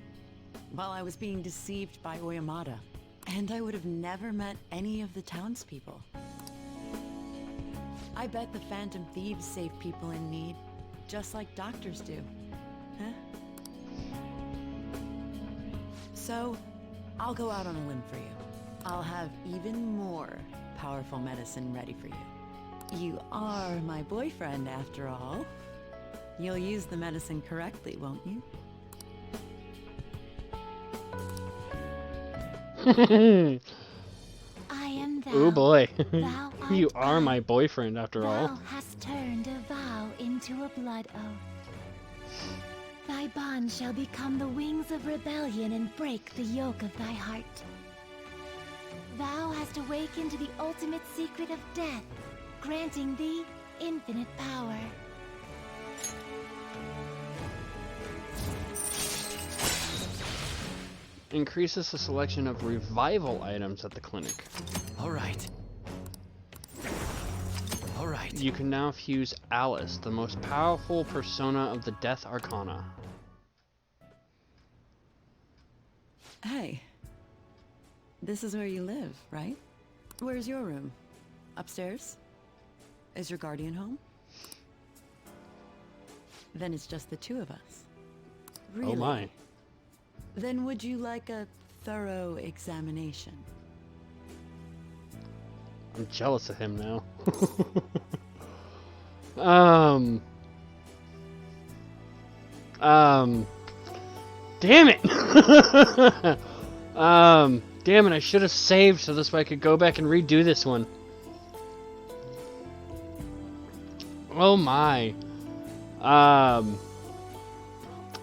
while I was being deceived by Oyamada. And I would have never met any of the townspeople. I bet the Phantom Thieves save people in need, just like doctors do. Huh? So, I'll go out on a limb for you. I'll have even more powerful medicine ready for you. You are my boyfriend, after all. You'll use the medicine correctly, won't you? I am thou. Oh boy. Thou You art are I. my boyfriend after Thou all. hast turned a vow into a blood oath. Thy bond shall become the wings of rebellion and break the yoke of thy heart. Thou hast awakened to the ultimate secret of death, granting thee infinite power. Increases the selection of revival items at the clinic. All right. All right. You can now fuse Alice, the most powerful persona of the Death Arcana. Hey, this is where you live, right? Where's your room? Upstairs? Is your guardian home? Then it's just the two of us. Really? Oh my. Then would you like a thorough examination? I'm jealous of him now. Damn it! Damn it, I should have saved so this way I could go back and redo this one. Oh my.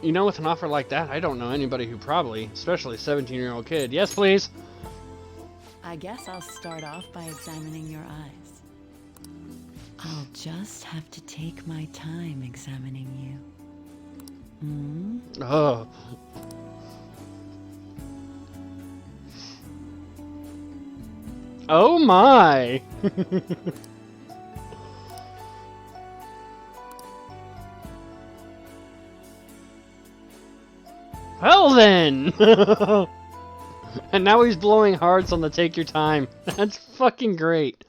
You know, with an offer like that, I don't know anybody who probably, especially a 17-year-old kid. Yes, please. I guess I'll start off by examining your eyes. I'll just have to take my time examining you. Hmm? Oh. Oh my. Well then. And now he's blowing hearts on the take your time. That's fucking great.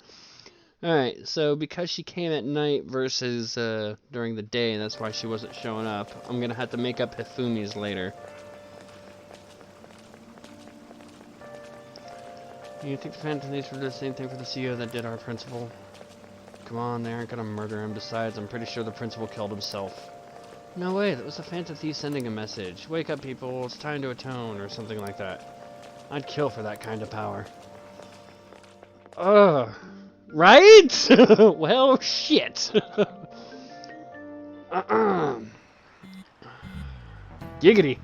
Alright, so because she came at night versus during the day, that's why she wasn't showing up. I'm gonna have to make up Hifumi's later. You think the Phantom Thieves would do the same thing for the CEO that did our principal? Come on, they aren't gonna murder him. Besides, I'm pretty sure the principal killed himself. No way, that was the Phantom Thief sending a message. Wake up, people, it's time to atone, or something like that. I'd kill for that kind of power. Ugh. Right? Well, shit. Giggity.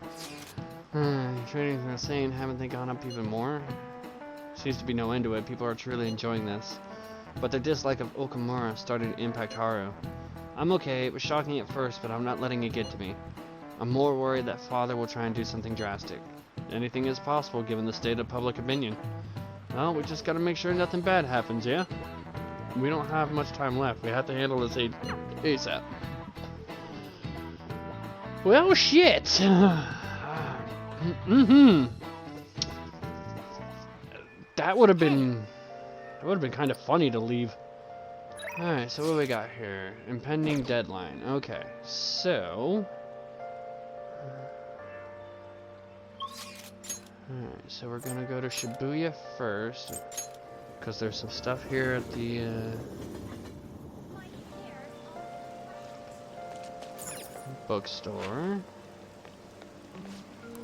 Training's insane. Haven't they gone up even more? Seems to be no end to it. People are truly enjoying this. But their dislike of Okamura started to impact Haru. I'm okay. It was shocking at first, but I'm not letting it get to me. I'm more worried that Father will try and do something drastic. Anything is possible given the state of public opinion. Well, we just gotta make sure nothing bad happens, yeah? We don't have much time left. We have to handle this ASAP. Well, shit. That would have been kind of funny to leave. Alright, so what do we got here? Impending deadline. Okay, so... Alright, so we're gonna go to Shibuya first, because there's some stuff here at the, bookstore.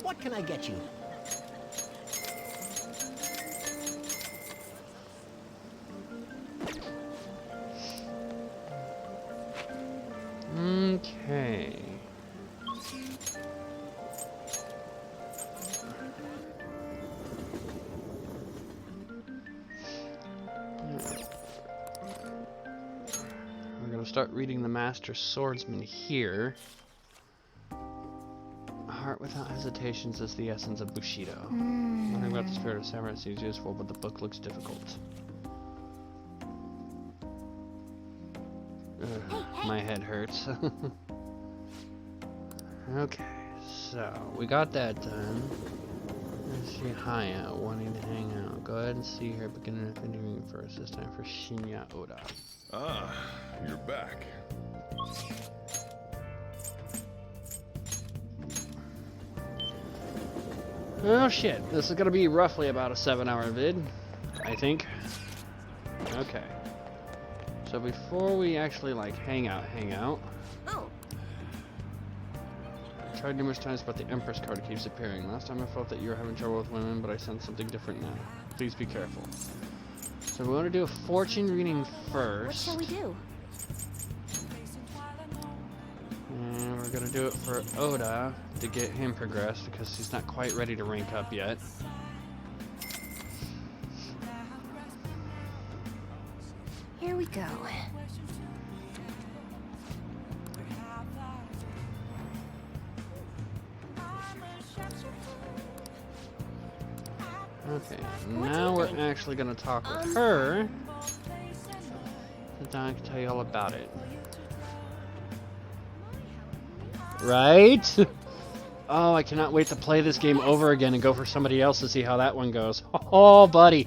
What can I get you? start reading the Master Swordsman here. A heart without hesitations is the essence of Bushido. Learning about the spirit of samurai seems useful, but the book looks difficult. Ugh, my head hurts. Okay, so we got that done. Let's see Haya wanting to hang out. Go ahead and see her beginning of interviewing first. This time for Shinya Oda. Ah, you're back. Oh shit, this is gonna be roughly about a 7-hour vid, I think. Okay. So before we actually like hang out. I tried numerous times, but the Empress card keeps appearing. Last time I felt that you were having trouble with women, but I sense something different now. Please be careful. So we want to do a fortune reading first. What shall we do? And we're gonna do it for Oda to get him progressed because he's not quite ready to rank up yet. Here we go. Okay, now we're actually gonna talk with her. So then I can tell you all about it. Right? Oh, I cannot wait to play this game over again and go for somebody else to see how that one goes. Oh, buddy.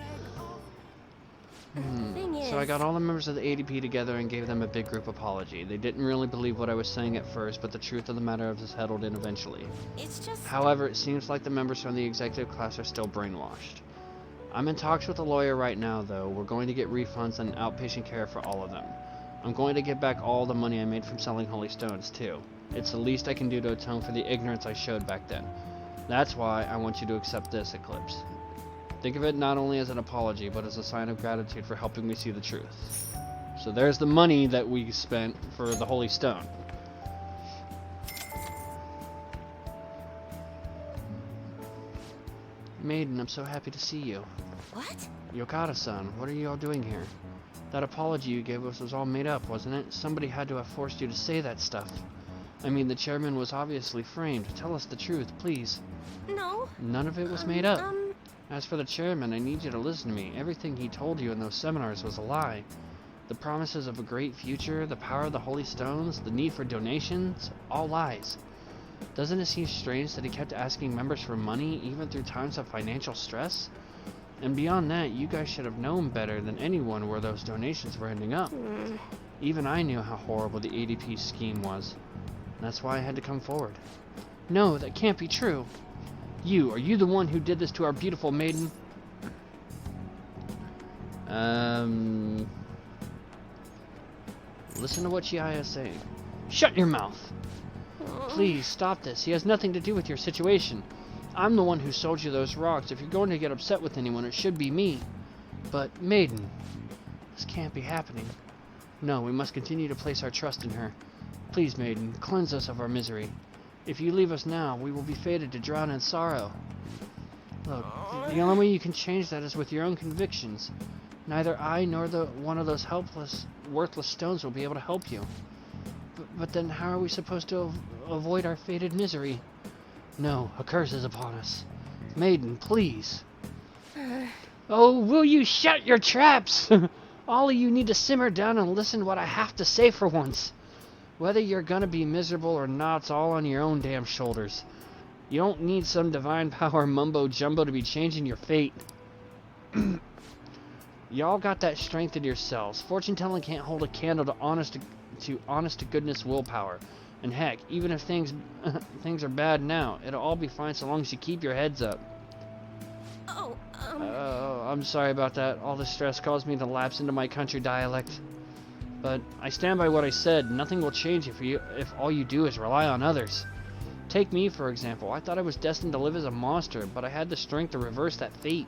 So I got all the members of the ADP together and gave them a big group apology. They didn't really believe what I was saying at first, but the truth of the matter was settled in eventually. It's just... However, it seems like the members from the executive class are still brainwashed. I'm in talks with a lawyer right now, though. We're going to get refunds and outpatient care for all of them. I'm going to get back all the money I made from selling holy stones, too. It's the least I can do to atone for the ignorance I showed back then. That's why I want you to accept this, Eclipse. Think of it not only as an apology, but as a sign of gratitude for helping me see the truth. So there's the money that we spent for the holy stone. Maiden, I'm so happy to see you. What? Yokata-san, what are you all doing here? That apology you gave us was all made up, wasn't it? Somebody had to have forced you to say that stuff. I mean, the chairman was obviously framed. Tell us the truth, please. No. None of it was made up. As for the chairman, I need you to listen to me. Everything he told you in those seminars was a lie. The promises of a great future, the power of the holy stones, the need for donations, all lies. Doesn't it seem strange that he kept asking members for money, even through times of financial stress? And beyond that, you guys should have known better than anyone where those donations were ending up. Even I knew how horrible the ADP scheme was. That's why I had to come forward. No, that can't be true. Are you the one who did this to our beautiful maiden? Listen to what Chihaya is saying. Shut your mouth! Please, stop this. He has nothing to do with your situation. I'm the one who sold you those rocks. If you're going to get upset with anyone, it should be me. But, maiden, this can't be happening. No, we must continue to place our trust in her. Please, maiden, cleanse us of our misery. If you leave us now, we will be fated to drown in sorrow. Look, the only way you can change that is with your own convictions. Neither I nor one of those helpless, worthless stones will be able to help you. But then how are we supposed to avoid our fated misery? No, a curse is upon us. Maiden, please. Oh, will you shut your traps? All of you need to simmer down and listen to what I have to say for once. Whether you're gonna be miserable or not, it's all on your own damn shoulders. You don't need some divine power mumbo-jumbo to be changing your fate. Y'all got that strength in yourselves. Fortune-telling can't hold a candle to honest-to-goodness willpower. And heck, even if things are bad now, it'll all be fine so long as you keep your heads up. I'm sorry about that. All the stress caused me to lapse into my country dialect. But I stand by what I said. Nothing will change if all you do is rely on others. Take me, for example. I thought I was destined to live as a monster, but I had the strength to reverse that fate.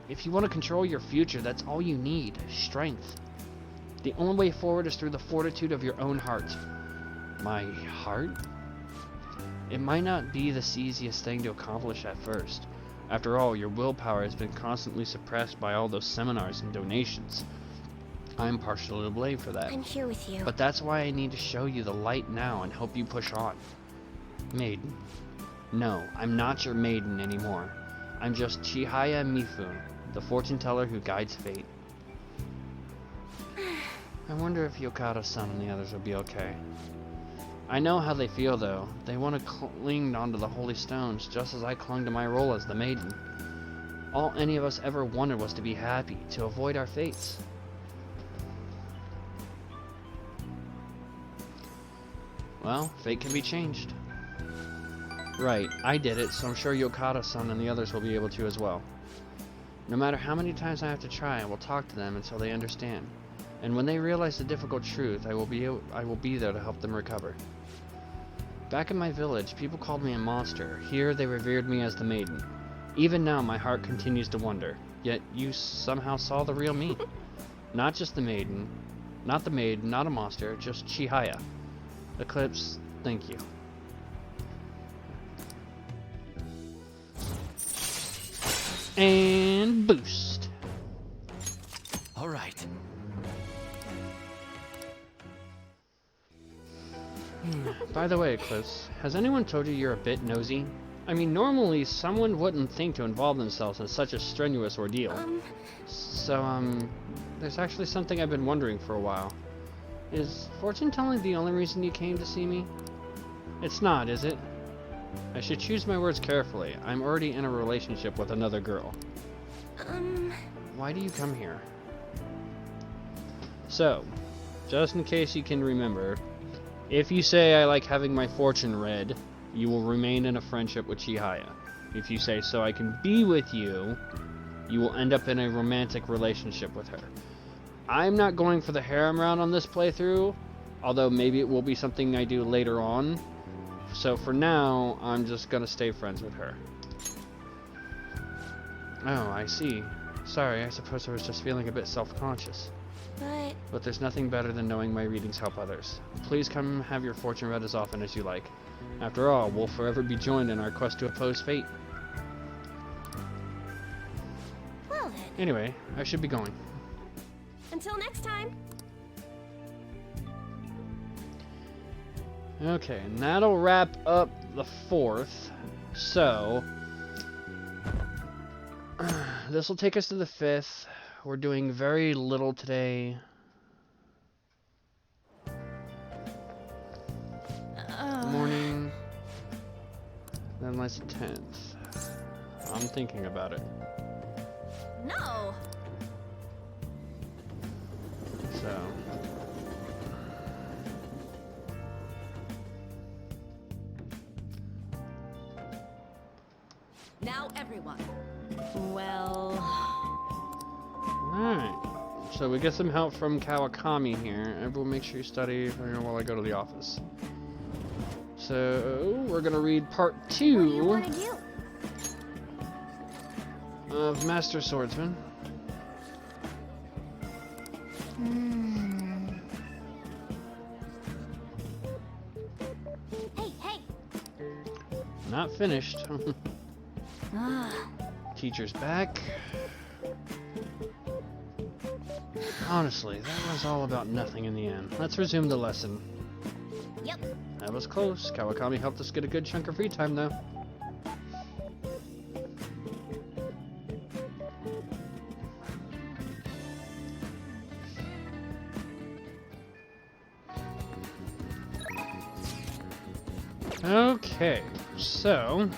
If you want to control your future, that's all you need. Strength. The only way forward is through the fortitude of your own heart. My heart? It might not be the easiest thing to accomplish at first. After all, your willpower has been constantly suppressed by all those seminars and donations. I'm partially to blame for that. I'm here with you. But that's why I need to show you the light now and help you push on. Maiden. No, I'm not your maiden anymore. I'm just Chihaya Mifune, the fortune teller who guides fate. I wonder if Yokata-san and the others will be okay. I know how they feel though. They want to cling onto the holy stones just as I clung to my role as the maiden. All any of us ever wanted was to be happy, to avoid our fates. Well, fate can be changed. Right, I did it, so I'm sure Yokata-san and the others will be able to as well. No matter how many times I have to try, I will talk to them until they understand. And when they realize the difficult truth, I will be there to help them recover. Back in my village, people called me a monster. Here, they revered me as the maiden. Even now, my heart continues to wonder. Yet, you somehow saw the real me. Not just the maiden. Not the maiden, not a monster, just Chihaya. Eclipse, thank you. And boost. All right. By the way, Eclipse, has anyone told you you're a bit nosy? I mean, normally someone wouldn't think to involve themselves in such a strenuous ordeal. There's actually something I've been wondering for a while. Is fortune telling the only reason you came to see me? It's not, is it? I should choose my words carefully. I'm already in a relationship with another girl. Why do you come here? So, just in case you can remember, if you say I like having my fortune read, you will remain in a friendship with Chihaya. If you say so I can be with you, you will end up in a romantic relationship with her. I'm not going for the harem round on this playthrough, although maybe it will be something I do later on. So for now, I'm just gonna stay friends with her. Oh, I see. Sorry, I suppose I was just feeling a bit self-conscious. But there's nothing better than knowing my readings help others. Please come have your fortune read as often as you like. After all, we'll forever be joined in our quest to oppose fate. Well then. Anyway, I should be going. Until next time. Okay, and that'll wrap up the 4th. So, this will take us to the 5th. We're doing very little today. Morning. Then let's 10th. I'm thinking about it. No. So. Now everyone. Well. Alright. So we get some help from Kawakami here. Everyone make sure you study while I go to the office. So we're gonna read part 2 What do you want to do? of Master Swordsman. Hey! Not finished. Teacher's back. Honestly, that was all about nothing in the end. Let's resume the lesson. Yep. That was close. Kawakami helped us get a good chunk of free time, though. Okay, so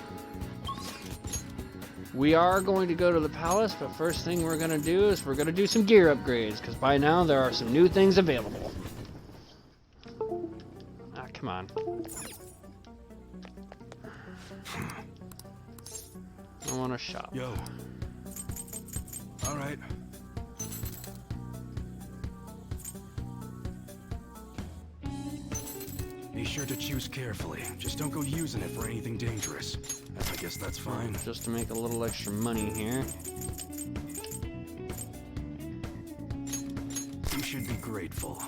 we are going to go to the palace, but first thing we're going to do is we're going to do some gear upgrades, because by now there are some new things available. Ah, come on. I want to shop. Yo. All right. Be sure to choose carefully. Just don't go using it for anything dangerous. I guess that's fine. Just to make a little extra money here. You should be grateful.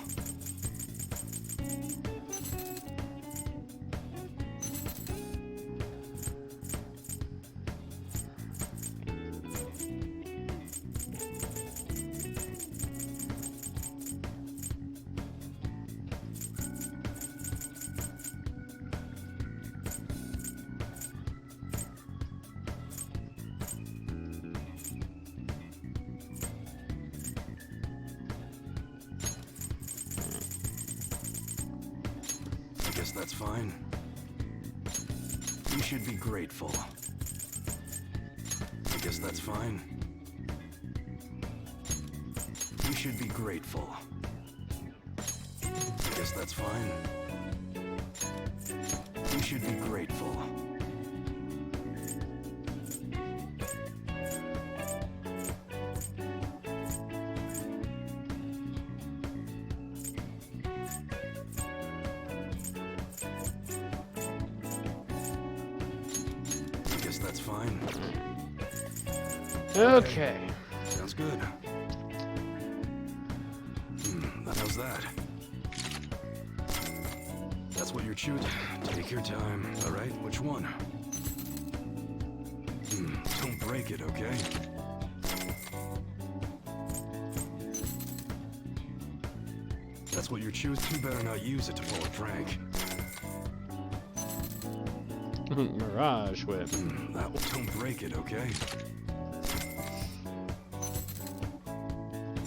that's fine. You should be grateful. I guess that's fine. You should be grateful. I guess that's fine. You should be grateful. I guess that's fine. Okay. Sounds good. How's that? That's what you're chewing. Take your time. All right, which one? Don't break it, okay? That's what you're chewing. You better not use it to pull a prank. Mirage whip. Don't break it, okay?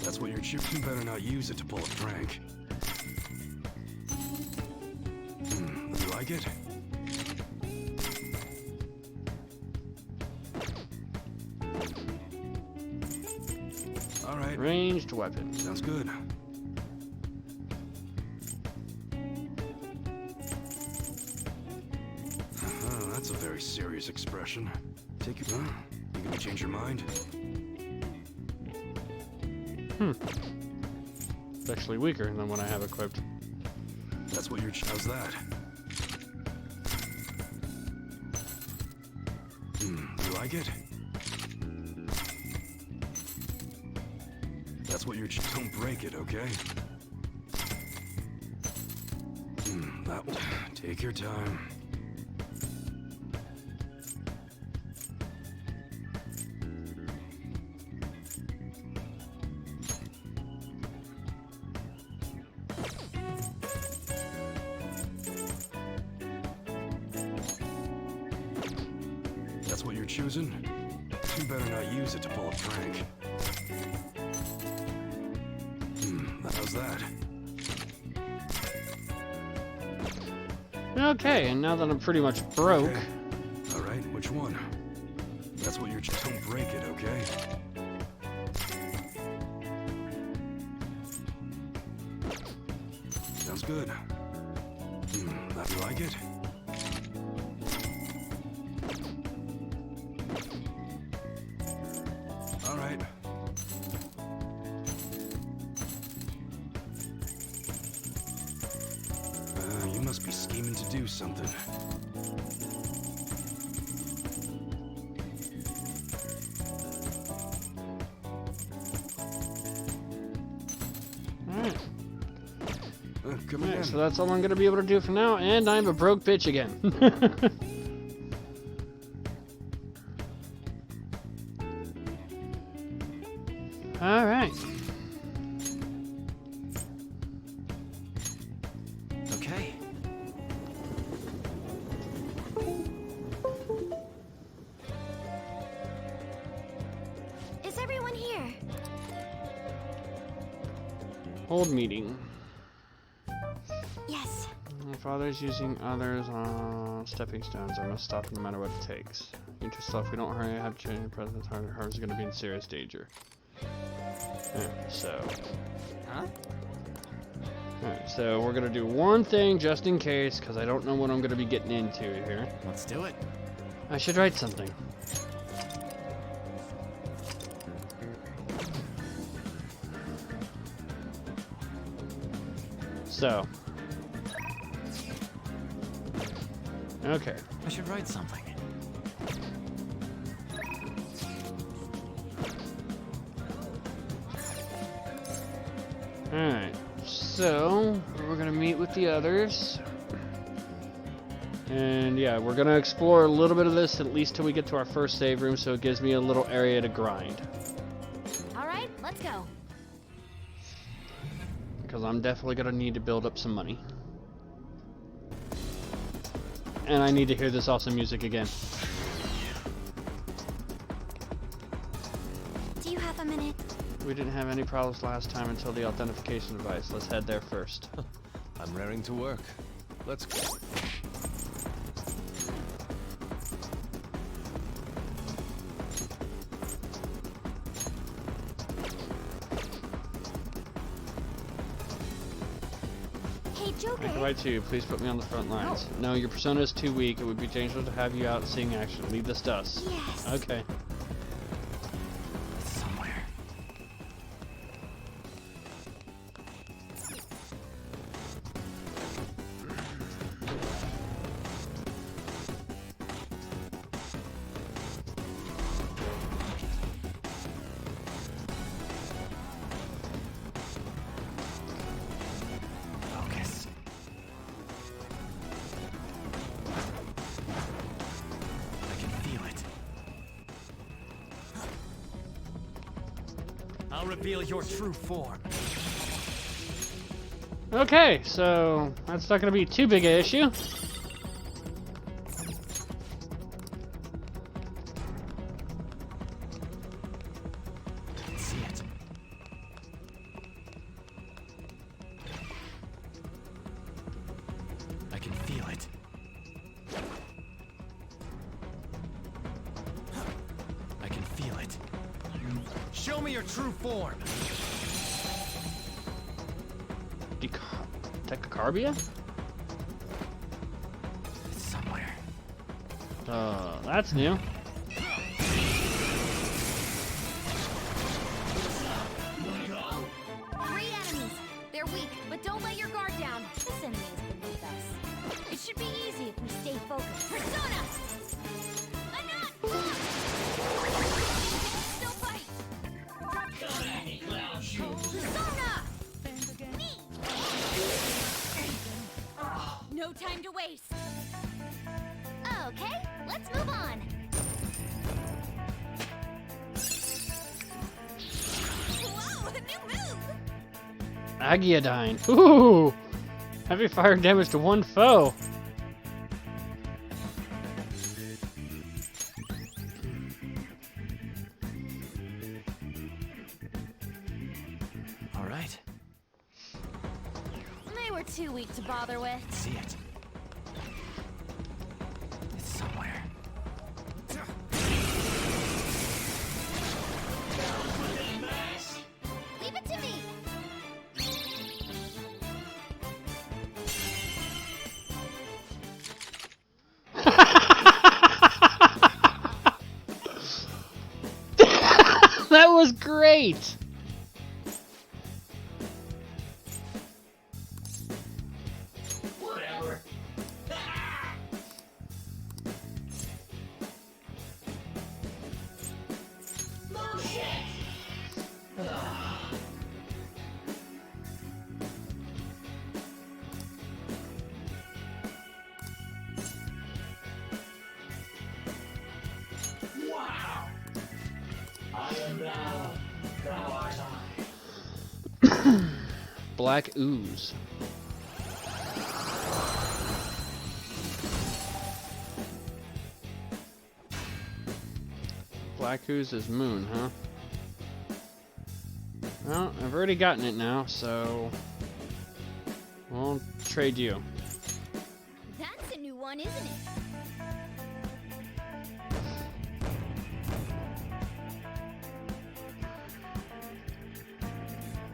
That's what you're chewing. You better not use it to pull a prank. You like it? All right. Ranged weapon. Sounds good. That's a very serious expression. Take your. You gonna change your mind? It's actually weaker than what I have equipped. That's what you're. How's that? You like it? That's what you're. Don't break it, okay? That. Take your time. That's what you're choosing? You better not use it to pull a prank. How's that? Okay, and now that I'm pretty much broke. Okay. All right, which one? That's what you're. Don't break it, okay? Sounds good. You like it? All right. You must be scheming to do something. Alright. Come again. So that's all I'm going to be able to do for now, and I'm a broke bitch again. Alright. Okay. Is everyone here? Hold meeting. Yes. My father's using others on stepping stones. I must stop no matter what it takes. If we don't hurry, I have to change the president's heart. Her is going to be in serious danger. So. Huh? Alright, so we're going to do one thing just in case, because I don't know what I'm going to be getting into here. Let's do it. I should write something. So. Okay. I should write something. Alright, so we're gonna meet with the others. And yeah, we're gonna explore a little bit of this at least till we get to our first save room, so it gives me a little area to grind. Alright, let's go. Because I'm definitely gonna need to build up some money. And I need to hear this awesome music again. Do you have a minute? We didn't have any problems last time until the authentication device. Let's head there first. I'm raring to work. Let's go. Hey, Joker. Activate 2, please put me on the front lines. No, your persona is too weak. It would be dangerous to have you out seeing action. Leave this to us. Yes. Okay. Somewhere. Focus. I can feel it. I'll reveal your true form. Okay, so that's not going to be too big an issue. I can see it. I can feel it. I can feel it. Show me your true form. Decacarbia? It's somewhere. That's new. 3 enemies. They're weak, but don't let your guard down. This enemy has been with us. It should be easy if we stay focused. Persona! Enough! Still fight! Persona! Me! No time to waste. Okay, let's move on. Whoa, a new move! Agiodine. Ooh! Heavy fire damage to one foe. All right. They were too weak to bother with. See it. It's somewhere. Leave it to me! That was great! Whatever. Wow! I am thou, thou art I. Black ooze. Black ooze is moon, huh? Well, I've already gotten it now, so we'll trade you. That's a new one, isn't it?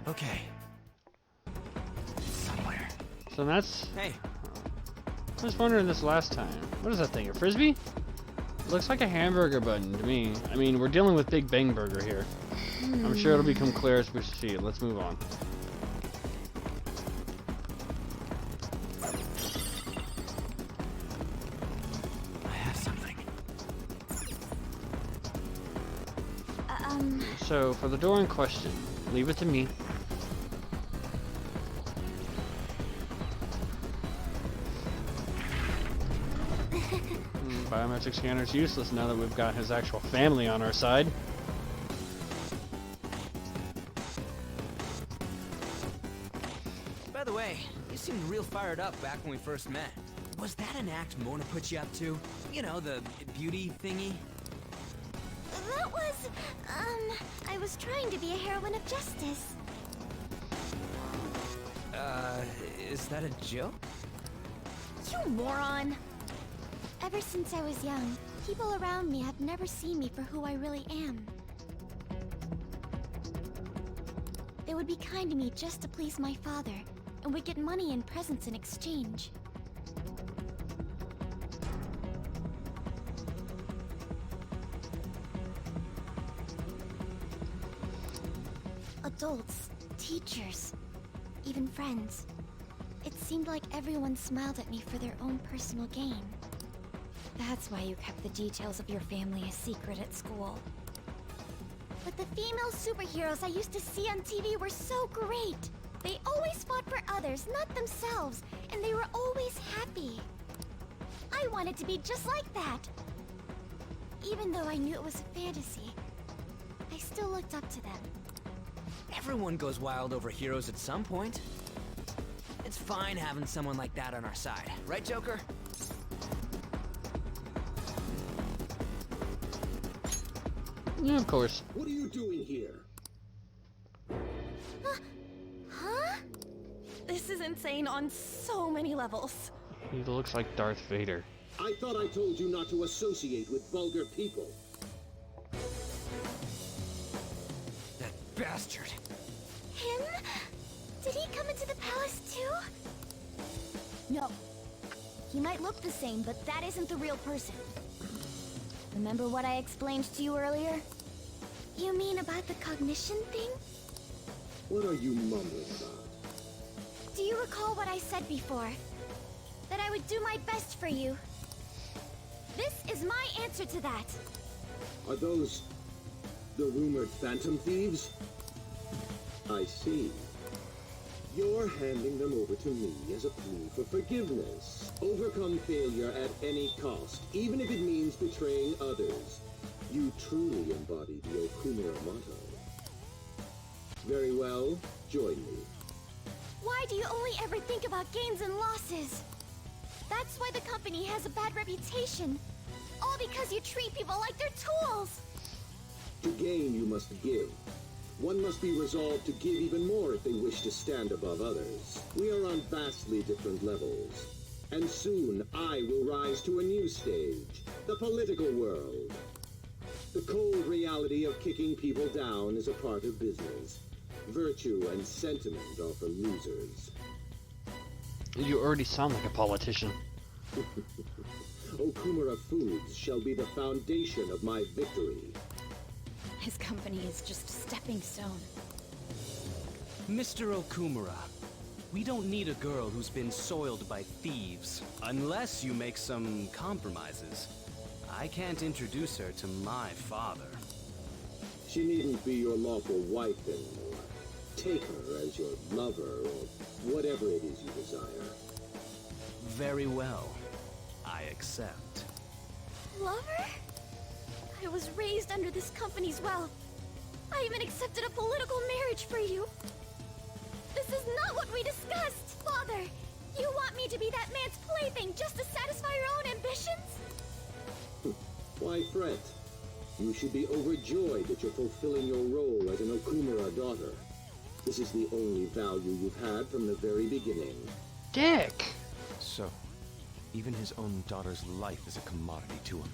Okay. Somewhere. So that's... Hey. I was wondering this last time. What is that thing, a frisbee? Looks like a hamburger button to me. I mean, we're dealing with Big Bang Burger here. I'm sure it'll become clear as we see it. Let's move on. I have something. So, for the door in question, leave it to me. Biometric scanner's useless now that we've got his actual family on our side. By the way, you seemed real fired up back when we first met. Was that an act Mona put you up to? You know, the beauty thingy? That was, I was trying to be a heroine of justice. Is that a joke? You moron! Ever since I was young, people around me have never seen me for who I really am. They would be kind to me just to please my father, and would get money and presents in exchange. Adults, teachers, even friends. It seemed like everyone smiled at me for their own personal gain. That's why you kept the details of your family a secret at school. But the female superheroes I used to see on TV were so great. They always fought for others, not themselves, and they were always happy. I wanted to be just like that. Even though I knew it was a fantasy, I still looked up to them. Everyone goes wild over heroes at some point. It's fine having someone like that on our side, right, Joker? Yeah, of course. What are you doing here? Huh? This is insane on so many levels. He looks like Darth Vader. I thought I told you not to associate with vulgar people. That bastard. Him? Did he come into the palace too? No. He might look the same, but that isn't the real person. Remember what I explained to you earlier? You mean about the cognition thing? What are you mumbling about? Do you recall what I said before? That I would do my best for you. This is my answer to that. Are those the rumored phantom thieves? I see. You're handing them over to me as a plea for forgiveness. Overcome failure at any cost, even if it means betraying others. You truly embody the Okumura motto. Very well, join me. Why do you only ever think about gains and losses? That's why the company has a bad reputation. All because you treat people like they're tools. To gain, you must give. One must be resolved to give even more if they wish to stand above others. We are on vastly different levels. And soon, I will rise to a new stage, the political world. The cold reality of kicking people down is a part of business. Virtue and sentiment are for losers. You already sound like a politician. Okumura Foods shall be the foundation of my victory. His company is just a stepping stone. Mr. Okumura, we don't need a girl who's been soiled by thieves, unless you make some compromises. I can't introduce her to my father. She needn't be your lawful wife anymore. Take her as your lover or whatever it is you desire. Very well. I accept. Lover? I was raised under this company's wealth. I even accepted a political marriage for you. This is not what we discussed! Father, you want me to be that man's plaything just to satisfy your own ambitions? Why fret? You should be overjoyed that you're fulfilling your role as an Okumura daughter. This is the only value you've had from the very beginning. Dick! So, even his own daughter's life is a commodity to him.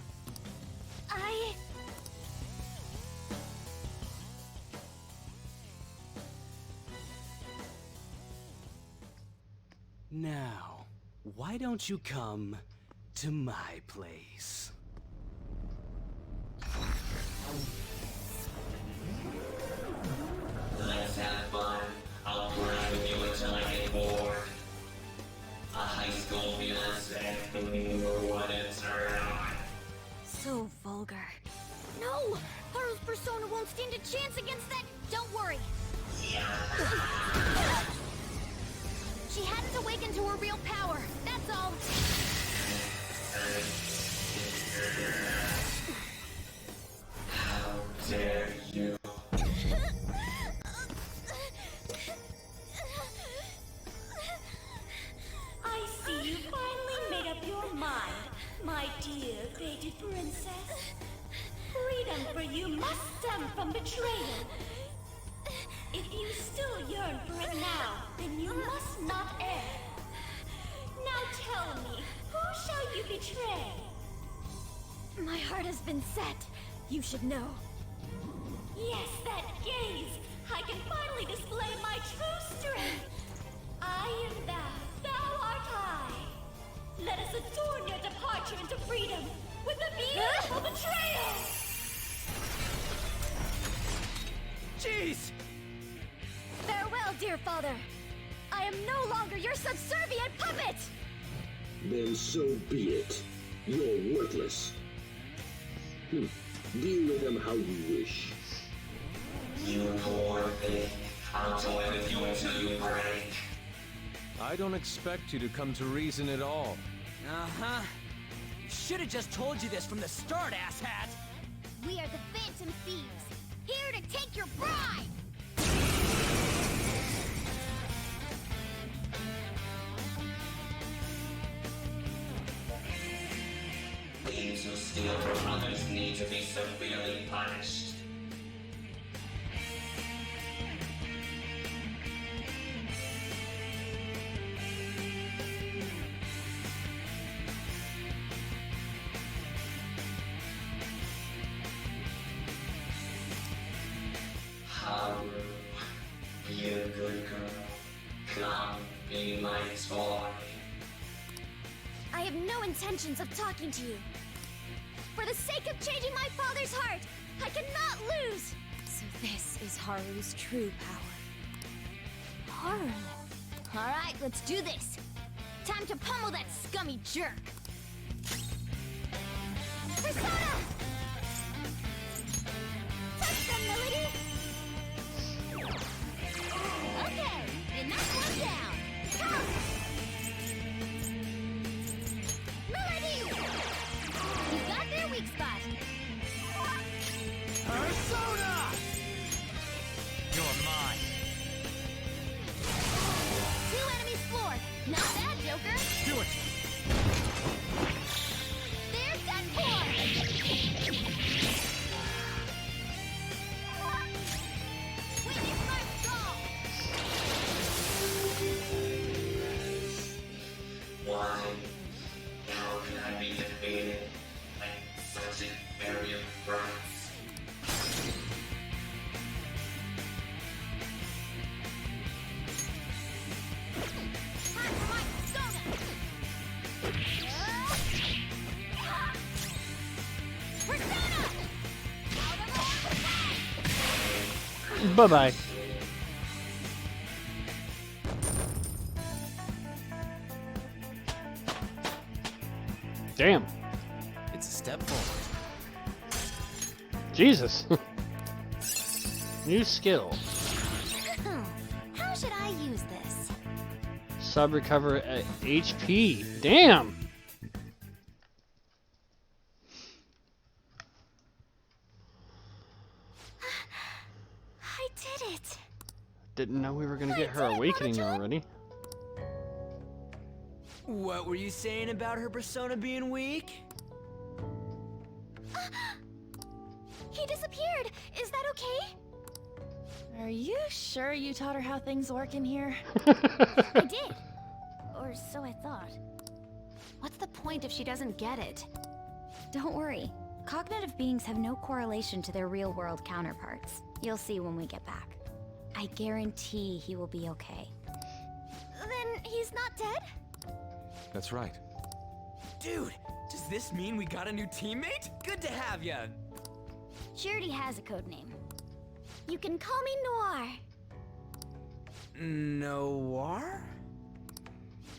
Now, why don't you come to my place? Let's have fun. I'll play with you until I get bored. A high school music, what it's around. So vulgar. No! Haru's persona won't stand a chance against that! Don't worry! She hadn't awakened to her real power, that's all! How dare you? I see you finally made up your mind, my dear faded princess. Freedom for you must stem from betrayal. If you still yearn for it now, then you must not err. Now tell me, shall you betray? My heart has been set. You should know. Yes, that gaze! I can finally display my true strength! I am thou, thou art I! Let us adorn your departure into freedom with a beautiful betrayal! Jeez! Farewell, dear father. I am no longer your subservient puppet! Then so be it. You're worthless. Deal with them how you wish. You poor thing. I'll toy with you until you break. I don't expect you to come to reason at all. Uh-huh. Should have just told you this from the start, asshat! We are the Phantom Thieves, here to take your bride! Thieves who steal from others need to be severely punished. Haru, be a good girl. Come, be my toy. I have no intentions of talking to you. For the sake of changing my father's heart, I cannot lose! So this is Haru's true power. Haru. Alright, let's do this. Time to pummel that scummy jerk. Persona! Touch them, Melody! Okay, and knock one down. Come! Melody! You got their weak spot. Persona! You're mine. Two enemies floored. Not bad, Joker. Do it. There's that four. Witness my skull. Why? How can I be defeated by such inferior brats? Time for my persona. Persona! Out of the way! Bye-bye. Damn. It's a step forward. Jesus. New skill. How should I use this? Sub recover HP. Damn. I did it. Didn't know we were gonna get her awakening already. What were you saying about her persona being weak? He disappeared. Is that okay? Are you sure you taught her how things work in here? I did. Or so I thought. What's the point if she doesn't get it? Don't worry. Cognitive beings have no correlation to their real-world counterparts. You'll see when we get back. I guarantee he will be okay. Then he's not dead? That's right. Dude, does this mean we got a new teammate? Good to have ya. She already has a code name. You can call me Noir. Noir?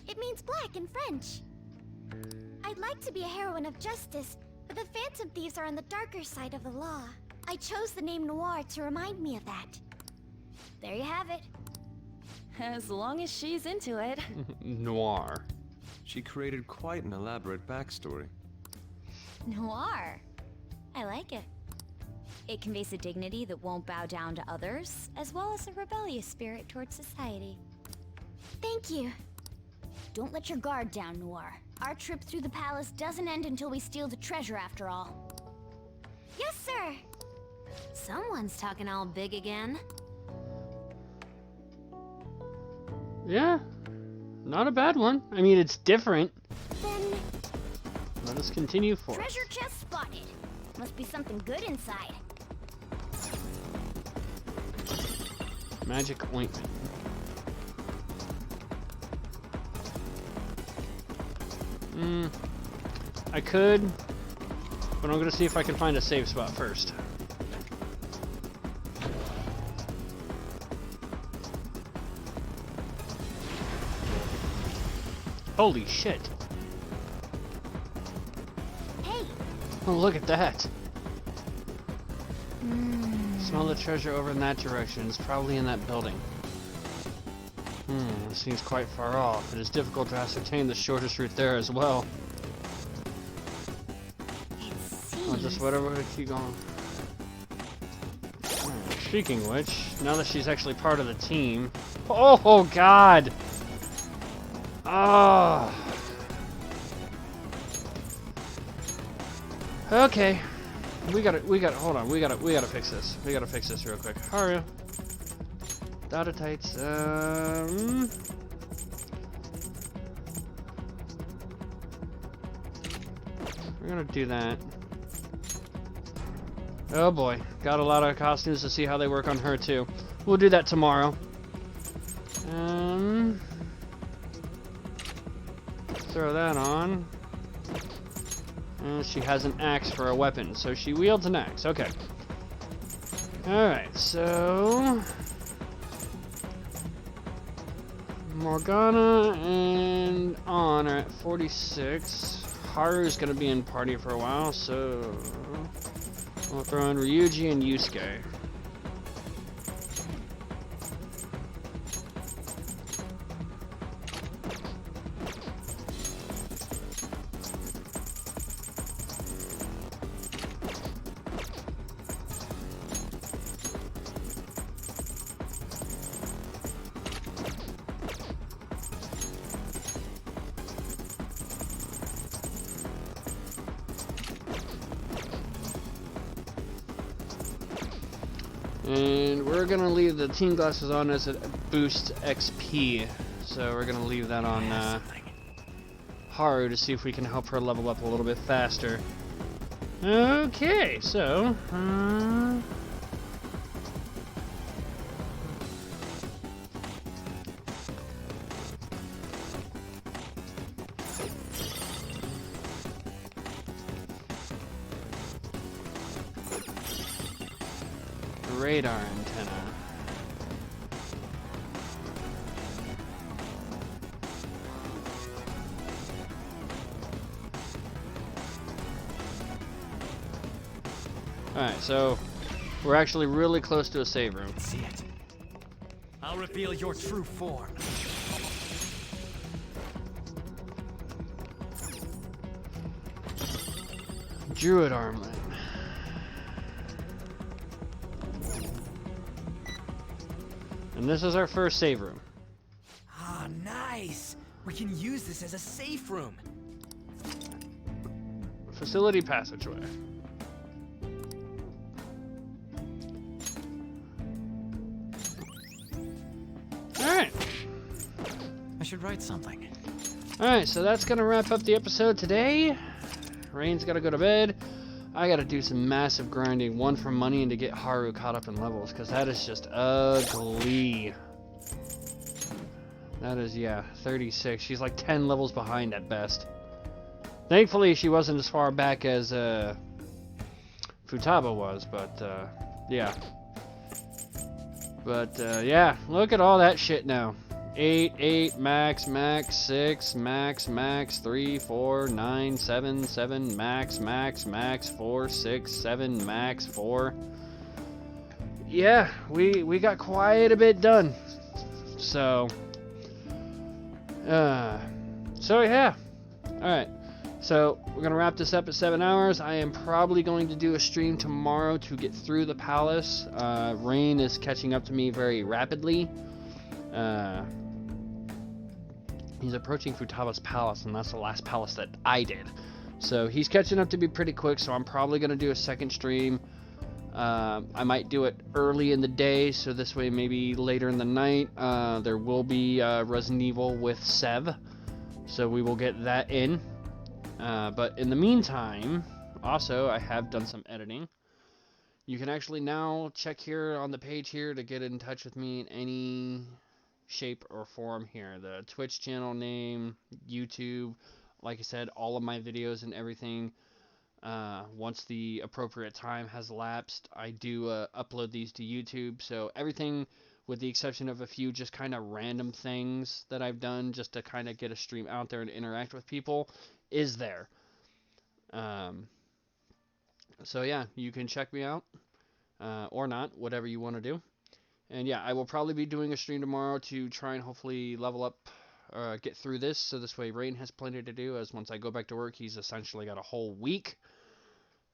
It means black in French. I'd like to be a heroine of justice, but the Phantom Thieves are on the darker side of the law. I chose the name Noir to remind me of that. There you have it. As long as she's into it. Noir. She created quite an elaborate backstory. Noir. I like it. It conveys a dignity that won't bow down to others, as well as a rebellious spirit towards society. Thank you. Don't let your guard down, Noir. Our trip through the palace doesn't end until we steal the treasure after all. Yes, sir! Someone's talking all big again. Yeah. Not a bad one. I mean, it's different. Then, let us continue forth. Treasure chest spotted. Must be something good inside. Magic ointment. I could, but I'm gonna see if I can find a safe spot first. Holy shit. Hey! Oh, look at that. Smell the treasure over in that direction. It's probably in that building. It seems quite far off. It is difficult to ascertain the shortest route there as well. I'll just whatever to keep going. Speaking of which, now that she's actually part of the team. Oh god! Oh. Okay. Hold on, we gotta fix this. We gotta fix this real quick. Haru. Data tights, we're gonna do that. Oh boy, got a lot of costumes to see how they work on her too. We'll do that tomorrow. Throw that on. She has an axe for a weapon, so she wields an axe. Okay. Alright, so... Morgana and On are at 46. Haru's gonna be in party for a while, so... We'll throw in Ryuji and Yusuke. And we're gonna leave the team glasses on as it boosts XP. So we're gonna leave that on Haru to see if we can help her level up a little bit faster. Okay, so... radar antenna. Alright, so we're actually really close to a save room. See it. I'll reveal your true form. Druid armlet. And this is our first save room. Ah, nice! We can use this as a safe room. Facility passageway. Alright. I should write something. Alright, so that's gonna wrap up the episode today. Rain's gotta go to bed. I gotta do some massive grinding, one for money and to get Haru caught up in levels, because that is just ugly. That is, yeah, 36. She's like 10 levels behind at best. Thankfully, she wasn't as far back as Futaba was, but yeah. But yeah, look at all that shit now. 8, 8, max, 6, max, 3, 4, 9, 7, 7, max, 4, 6, 7, max, 4. Yeah, we got quite a bit done. So yeah. Alright. So we're gonna wrap this up at 7 hours. I am probably going to do a stream tomorrow to get through the palace. Rain is catching up to me very rapidly. He's approaching Futaba's palace, and that's the last palace that I did. So he's catching up to be pretty quick, so I'm probably going to do a second stream. I might do it early in the day, so this way maybe later in the night. There will be Resident Evil with Sev, so we will get that in. But in the meantime, also, I have done some editing. You can actually now check here on the page here to get in touch with me in any shape or form here. The Twitch channel name, YouTube, like I said, all of my videos and everything. Once the appropriate time has lapsed, I do upload these to YouTube. So everything, with the exception of a few just kind of random things that I've done just to kind of get a stream out there and interact with people, is there. So yeah, you can check me out, or not, whatever you want to do. And yeah, I will probably be doing a stream tomorrow to try and hopefully level up, get through this, so this way Rain has plenty to do, as once I go back to work, he's essentially got a whole week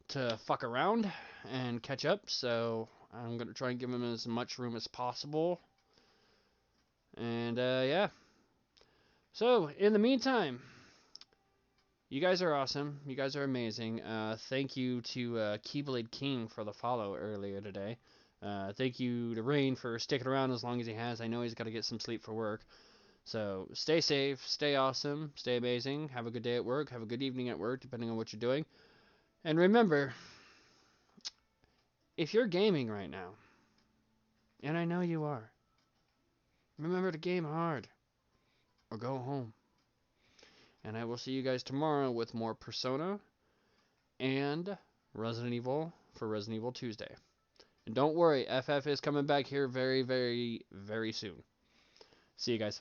to fuck around and catch up, so I'm going to try and give him as much room as possible. And yeah. So, in the meantime, you guys are awesome. You guys are amazing. Thank you to Keyblade King for the follow earlier today. Thank you to Rain for sticking around as long as he has. I know he's got to get some sleep for work. So stay safe, stay awesome, stay amazing. Have a good day at work. Have a good evening at work, depending on what you're doing. And remember, if you're gaming right now, and I know you are, remember to game hard or go home. And I will see you guys tomorrow with more Persona and Resident Evil for Resident Evil Tuesday. And don't worry, FF is coming back here very, very, very soon. See you guys.